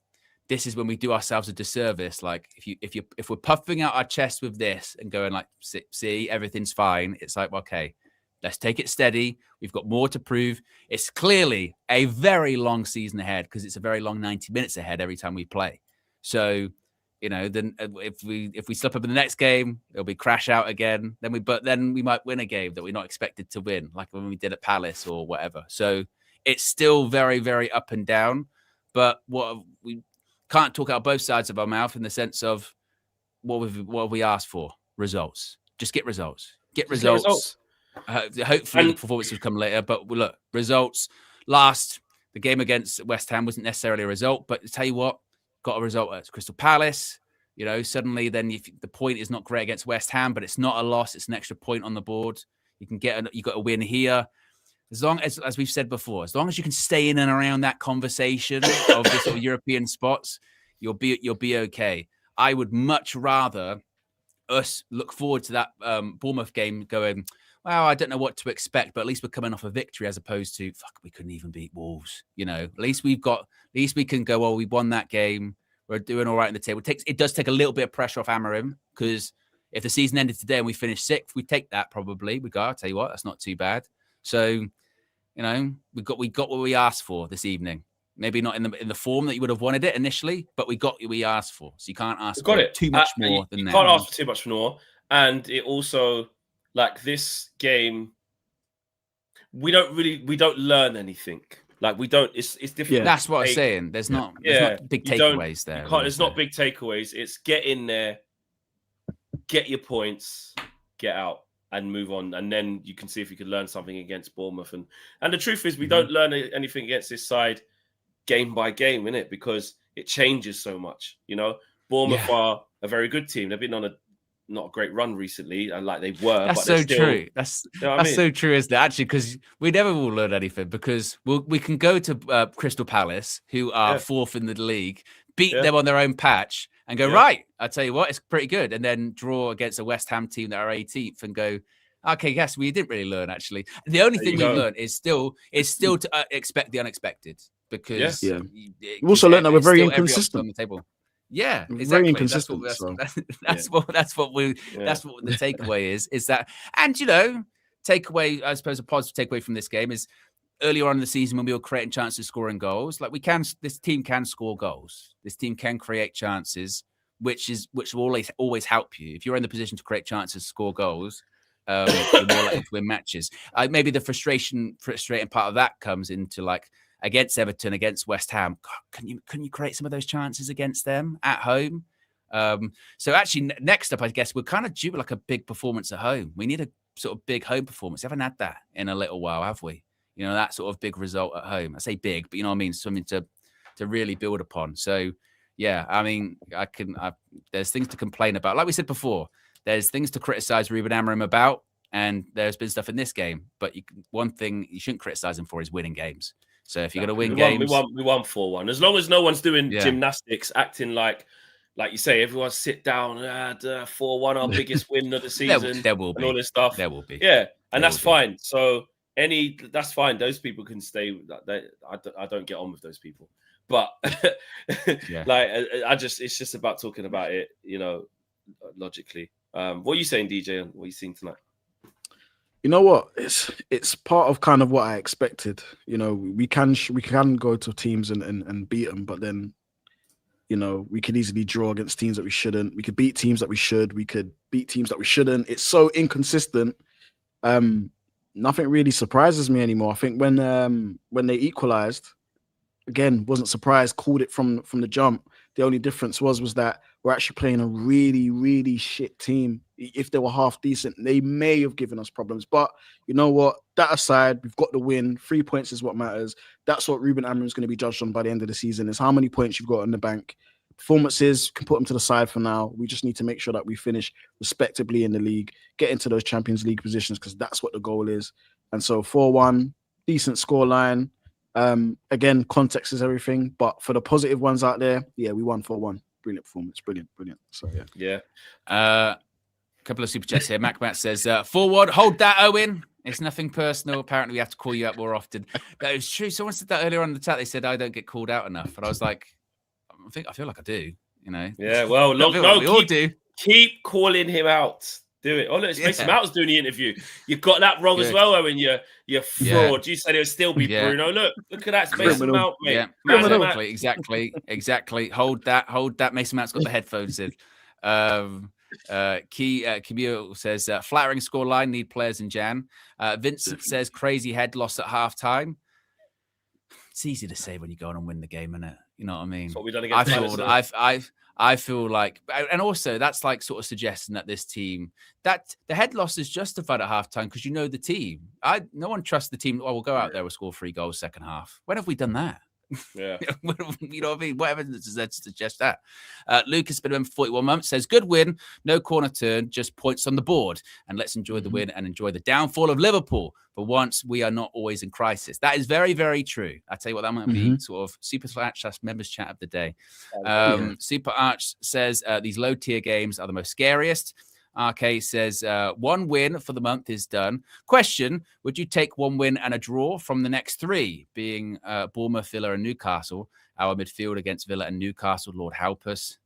this is when we do ourselves a disservice. Like if we're puffing out our chest with this and going like, see, everything's fine. It's like, okay, let's take it steady. We've got more to prove. It's clearly a very long season ahead because it's a very long 90 minutes ahead every time we play. So, you know, then if we slip up in the next game, it'll be crash out again. Then we might win a game that we're not expected to win, like when we did at Palace or whatever. So it's still very, very up and down. But what we can't talk out both sides of our mouth in the sense of what have we asked for? Results. Just get results. Get results. Hopefully the performance will come later. But look, results. The game against West Ham wasn't necessarily a result, but tell you what, got a result at Crystal Palace. You know, suddenly then the point is not great against West Ham, but it's not a loss. It's an extra point on the board. You got a win here. As long as we've said before, as long as you can stay in and around that conversation of the sort of European spots, you'll be okay. I would much rather us look forward to that Bournemouth game going, well, I don't know what to expect, but at least we're coming off a victory as opposed to, fuck, we couldn't even beat Wolves. At least we can go, well, we won that game. We're doing all right in the table. It does take a little bit of pressure off Amorim, because if the season ended today and we finished 6th, we take that probably. We go, I'll tell you what, that's not too bad. So, we got what we asked for this evening. Maybe not in the form that you would have wanted it initially, but we got what we asked for. So you can't ask for too much more than that.
You can't ask for too much more. And it also, like this game, we don't learn anything. Like it's different.
Yeah. That's what I'm saying. There's not big takeaways there.
There's not big takeaways. It's get in there, get your points, get out, and move on. And then you can see if you can learn something against Bournemouth. And the truth is, we don't learn anything against this side game by game, innit? Because it changes so much. Bournemouth are a very good team. They've been on not a great run recently, and like they were.
That's so true. That's so true, isn't it? Actually, because we never will learn anything, because we can go to Crystal Palace, who are 4th in the league, beat them on their own patch, and go, right, I tell you what, it's pretty good, and then draw against a West Ham team that are 18th and go, okay, yes, we didn't really learn, actually. The only thing we learned is still to expect the unexpected, because
you also learned that we're very inconsistent
on the table. Yeah, exactly.
Very inconsistent.
That's what the takeaway is that, and takeaway, I suppose a positive takeaway from this game is earlier on in the season when we were creating chances, scoring goals, like this team can score goals. This team can create chances, which will always help you. If you're in the position to create chances, score goals, you're more likely to win matches. Maybe the frustrating part of that comes into like against Everton, against West Ham. God, can you create some of those chances against them at home? So actually, next up, I guess we're kind of due like a big performance at home. We need a sort of big home performance. We haven't had that in a little while, have we? That sort of big result at home. I say big, but you know what I mean? Something to really build upon. So yeah, I mean, there's things to complain about. Like we said before, there's things to criticize Ruben Amorim about, and there's been stuff in this game. But one thing you shouldn't criticize him for is winning games. So if you're going to win games...
We won 4-1. As long as no one's doing gymnastics, acting like you say, everyone sit down, 4-1, our biggest win of the season.
There will be.
And all this stuff.
There will be.
Yeah, and that's fine. So that's fine. Those people can stay. I don't get on with those people. But it's just about talking about it, logically. What are you saying, DJ? And what are you seeing tonight?
You know what? It's part of kind of what I expected. We can go to teams and beat them, but then, we could easily draw against teams that we shouldn't. We could beat teams that we should. We could beat teams that we shouldn't. It's so inconsistent. Nothing really surprises me anymore. I think when they equalized, again, wasn't surprised. Called it from the jump. The only difference was that we're actually playing a really, really shit team. If they were half decent, they may have given us problems. But you know what? That aside, we've got the win. 3 points is what matters. That's what Ruben Amorim is going to be judged on by the end of the season, is how many points you've got in the bank. Performances, can put them to the side for now. We just need to make sure that we finish respectably in the league, get into those Champions League positions, because that's what the goal is. And so 4-1, decent scoreline. Again, context is everything, but for the positive ones out there, we won 4-1. Brilliant performance, brilliant. So
yeah.
A couple of super chats here. Matt says, forward, hold that, Owen. It's nothing personal. Apparently, we have to call you out more often. That is true. Someone said that earlier on in the chat. They said I don't get called out enough, and I was like, I feel like I do.
Yeah. Well,
we all do.
Keep calling him out. Do it. Oh, look, it's Mason Mount's doing the interview. You got that wrong as well, Owen. You're fraud. You said it would still be Bruno. Look at that. It's Mason Mount, mate.
Yeah, exactly. Hold that. Mason Mount's got the headphones in. Camille says, flattering scoreline, need players in Jan. Vincent says, crazy head loss at halftime. It's easy to say when you go on and win the game, isn't it? You know what I mean?
That's what we've done against
I feel like, and also that's like sort of suggesting that this team, that the head loss is justified at halftime because the team. No one trusts the team. Oh, we'll go out there, we'll score 3 goals second half. When have we done that?
Yeah.
You know what I mean? What evidence is there to suggest that? Lucas, been with him for 41 months, says, good win, no corner turn, just points on the board. And let's enjoy the win and enjoy the downfall of Liverpool. For once, we are not always in crisis. That is very, very true. I tell you what, that might be sort of Super Arch members chat of the day. Super Arch says, these low-tier games are the most scariest. RK says, one win for the month is done. Question, would you take one win and a draw from the next three, being Bournemouth, Villa and Newcastle? Our midfield against Villa and Newcastle, Lord help us.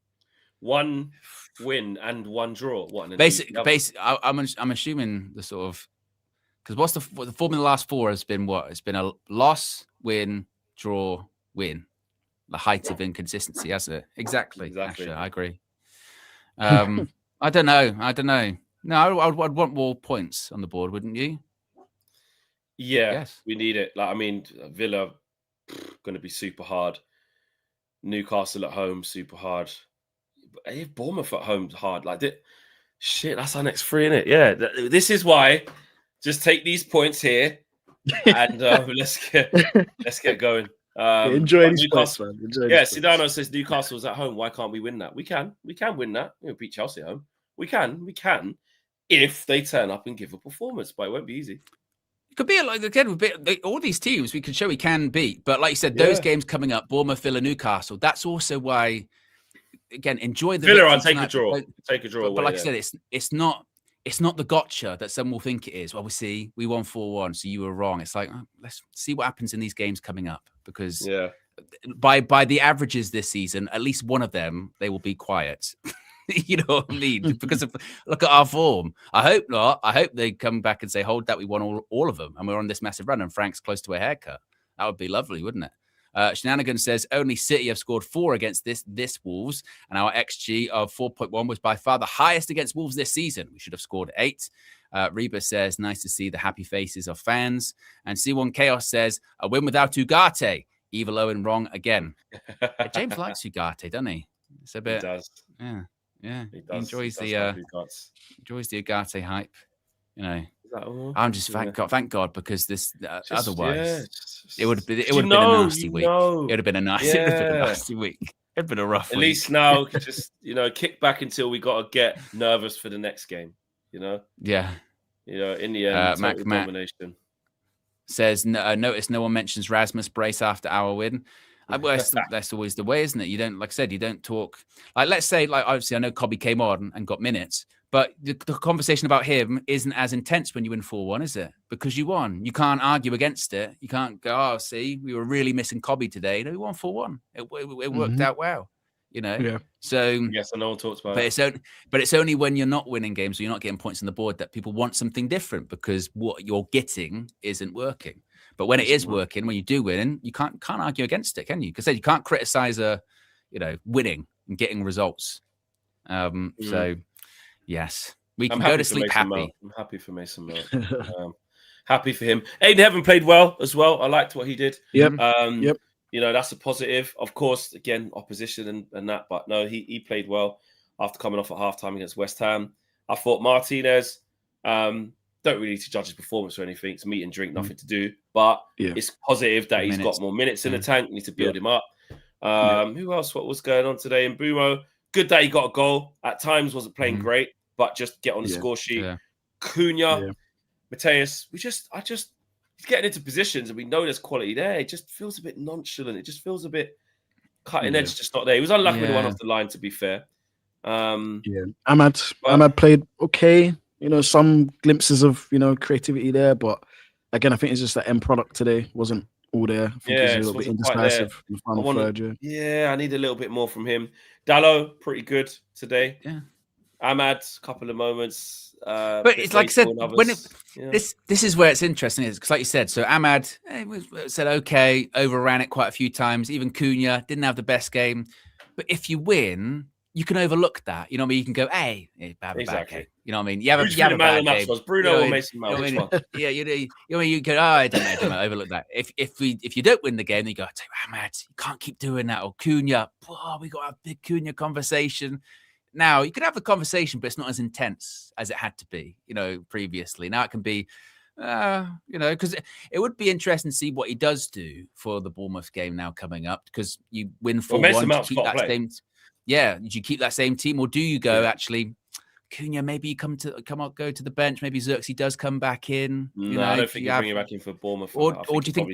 One win and one draw. What?
I'm assuming the sort of, because what's the form in the last four has been what? It's been a loss, win, draw, win. The height of inconsistency, hasn't it? Exactly. Actually, I agree. I don't know. No, I'd want more points on the board, wouldn't you?
Yeah,
yes.
We need it. Like, I mean, Villa going to be super hard. Newcastle at home, super hard. Bournemouth at home, hard. Like, shit, that's our next three, innit? Yeah, this is why. Just take these points here, and let's get going.
Enjoy these points, man.
Sidano says Newcastle's at home. Why can't we win that? We can win that. We'll beat Chelsea at home. We can if they turn up and give a performance, but it won't be easy.
It could be like, again, all these teams we can show we can beat, but like you said, those games coming up, Bournemouth, Villa, Newcastle, that's also why, again, enjoy the
Villa. I'll take a draw.
But like I said, it's not the gotcha that some will think it is. Well, we won 4-1, so you were wrong. It's like, let's see what happens in these games coming up, because by the averages this season, at least one of them, they will be quiet. You know what I mean? Because look at our form. I hope not. I hope they come back and say, hold that, we won all of them, and we're on this massive run, and Frank's close to a haircut. That would be lovely, wouldn't it? Shenanigans says, only City have scored 4 against this Wolves, and our XG of 4.1 was by far the highest against Wolves this season. We should have scored 8. Reba says, nice to see the happy faces of fans. And C1 Chaos says, a win without Ugarte. Evil Owen wrong again. James likes Ugarte, doesn't he? It's a bit.
He does.
Yeah. He
enjoys
the Ugarte hype. You know, I'm just thank God, because this otherwise it would have been a nasty week. It would have been a nasty week. It'd been a rough week.
At least now, just kick back until we got to get nervous for the next game.
Yeah.
In the end,
Mac
domination.
Says, notice no one mentions Rasmus Brace after our win. That's always the way, isn't it? You don't, like I said, you don't talk. Like, let's say, like, obviously, I know Kobbie came on and got minutes, but the conversation about him isn't as intense when you win 4-1, is it? Because you won. You can't argue against it. You can't go, oh, see, we were really missing Kobbie today. No, we won 4-1. It worked out well, Yeah. So
yes, no one talks about
it. But it's only when you're not winning games or you're not getting points on the board that people want something different, because what you're getting isn't working. But when it is working, when you do win, you can't argue against it, can you? Because you can't criticize winning and getting results. So yes, we can go to sleep happy.
I'm happy for Mason Mount. Happy for him. Aiden Heaven played well as well. I liked what he did.
Yep.
That's a positive. Of course, again, opposition and that, but no, he played well after coming off at halftime against West Ham. I thought Martinez. Don't really need to judge his performance or anything. It's meat and drink, nothing to do. But it's positive that he's got more minutes in the tank. We need to build him up. Who else? What was going on today? In Mbumo, good that he got a goal. At times wasn't playing great, but just get on the score sheet. Cunha, Mateus, he's getting into positions and we know there's quality there. It just feels a bit nonchalant. It just feels a bit cutting edge, just not there. He was unlucky when he went off the line, to be fair.
Ahmad played okay. Some glimpses of, creativity there. But again, I think it's just the end product today wasn't all there. I think it was a little bit indecisive in the final third.
I need a little bit more from him. Dallo, pretty good today.
Yeah.
Ahmad, a couple of moments.
But it's like I said, this is where it's interesting, is because, like you said, so Ahmad said okay, overran it quite a few times. Even Cunha didn't have the best game. But if you win, you can overlook that. You know what I mean? You can go, hey,
exactly.
You know what I mean? You have a bad game.
Was Bruno or Mason Mount? Which one?
Yeah, you go, I don't know, overlook that. If you don't win the game, then you go, Ahmad, you can't keep doing that. Or Cunha, we got a big Cunha conversation. Now, you could have a conversation, but it's not as intense as it had to be, previously. Now it can be, Because it would be interesting to see what he does do for the Bournemouth game now coming up. Because you win 4-1, keep that same. Yeah, did you keep that same team, or do you go actually? Cunha, maybe you go to the bench. Maybe Xerxes does come back in.
No, I don't think you bring him back in for Bournemouth.
Or do you think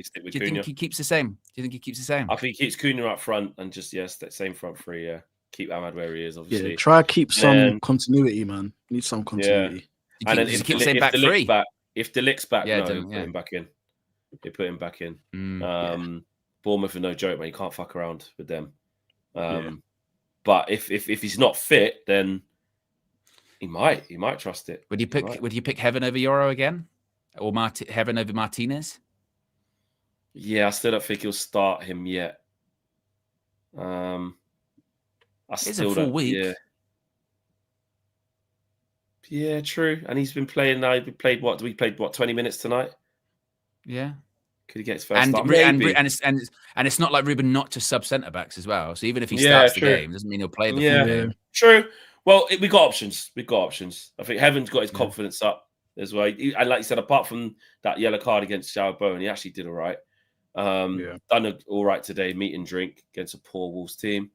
he keeps the same? Do you think he keeps the same?
I think he keeps Cunha up front and just that same front three. Yeah, keep Ahmad where he is. Obviously,
try to keep some continuity, man. Need some continuity.
Yeah. And then if keep
saying back three.
If Delict's back, put him back in. They put him back in. Bournemouth are no joke, man. You can't fuck around with them. But if he's not fit, then he might trust it.
Would you pick Heaven over Yoro again, or Heaven over Martinez?
Yeah, I still don't think he'll start him yet.
It's a full week.
Yeah, true. And he's been playing now. We played 20 minutes tonight?
Yeah.
Could he get his first start?
And it's not like Ruben not to sub centre backs as well. So even if he starts the game, doesn't mean he'll play the full game.
True. Well, we got options. I think Heaven's got his confidence up as well. And like you said, apart from that yellow card against Joao Bowen, he actually did all right. Done all right today, meet and drink against a poor Wolves team.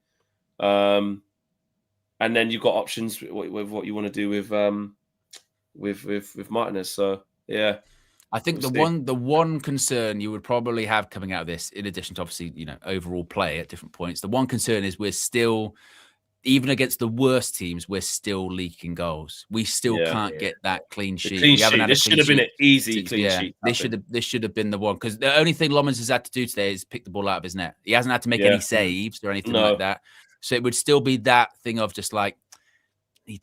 And then you've got options with what you want to do with Martinez. So yeah,
I think the one concern you would probably have coming out of this, in addition to obviously overall play at different points, the one concern is we're still, even against the worst teams, we're still leaking goals. We still can't get that clean sheet.
This should have been an easy clean sheet.
This should have been the one, because the only thing Lommans has had to do today is pick the ball out of his net. He hasn't had to make any saves or anything like that. So it would still be that thing of just like, you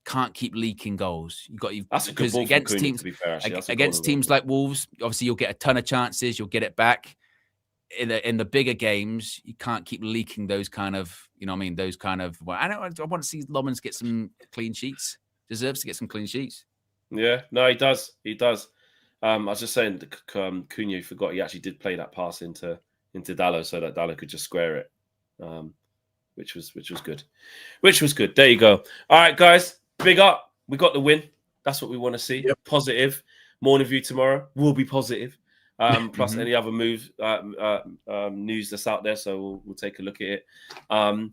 can't keep leaking goals.
That's a good ball
against teams.
To be fair,
against teams like Wolves, obviously you'll get a ton of chances. You'll get it back. In the bigger games, you can't keep leaking those kind of, those kind of. Well, I want to see Lommans get some clean sheets. Deserves to get some clean sheets.
Yeah, no, he does. I was just saying, Cunha forgot he actually did play that pass into Dallo so that Dallo could just square it, which was good. There you go. All right, guys, big up. We got the win. That's what we want to see.
Yep.
Positive. Morning View tomorrow will be positive. Plus any other news that's out there. So we'll take a look at it. And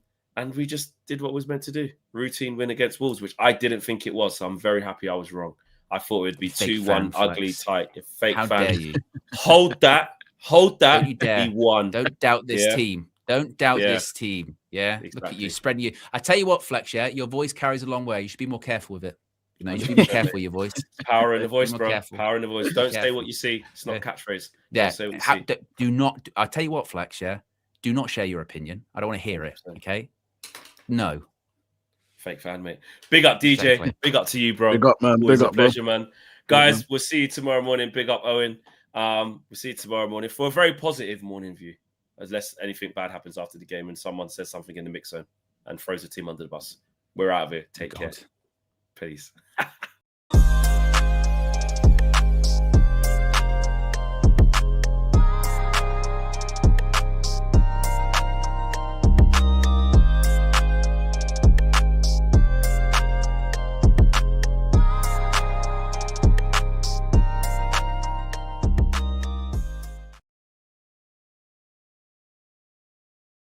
we just did what was meant to do. Routine win against Wolves, which I didn't think it was. So I'm very happy I was wrong. I thought it would be 2-1, ugly, tight.
How dare you?
Hold that.
Don't you dare.
He won.
Don't doubt this team. Don't doubt this team. Yeah.
Exactly.
Look at you spreading you. I tell you what, Flex, your voice carries a long way. You should be more careful with it. You should be more careful with your voice.
Power in the voice, bro.
Careful.
Power in the voice. Don't say what you see. It's not a catchphrase.
Yeah.
Say what you see.
Do not. I tell you what, Flex. Yeah. Do not share your opinion. I don't want to hear it. Okay. No.
Fake fan, mate. Big up, DJ.
Exactly.
Big up to you, bro.
Big up, man.
Always
Big up,
a pleasure,
bro.
man. Guys, we'll see you tomorrow morning. Big up, Owen. We'll see you tomorrow morning for a very positive morning view, unless anything bad happens after the game and someone says something in the mix zone and throws the team under the bus. We're out of here. Take care. Peace.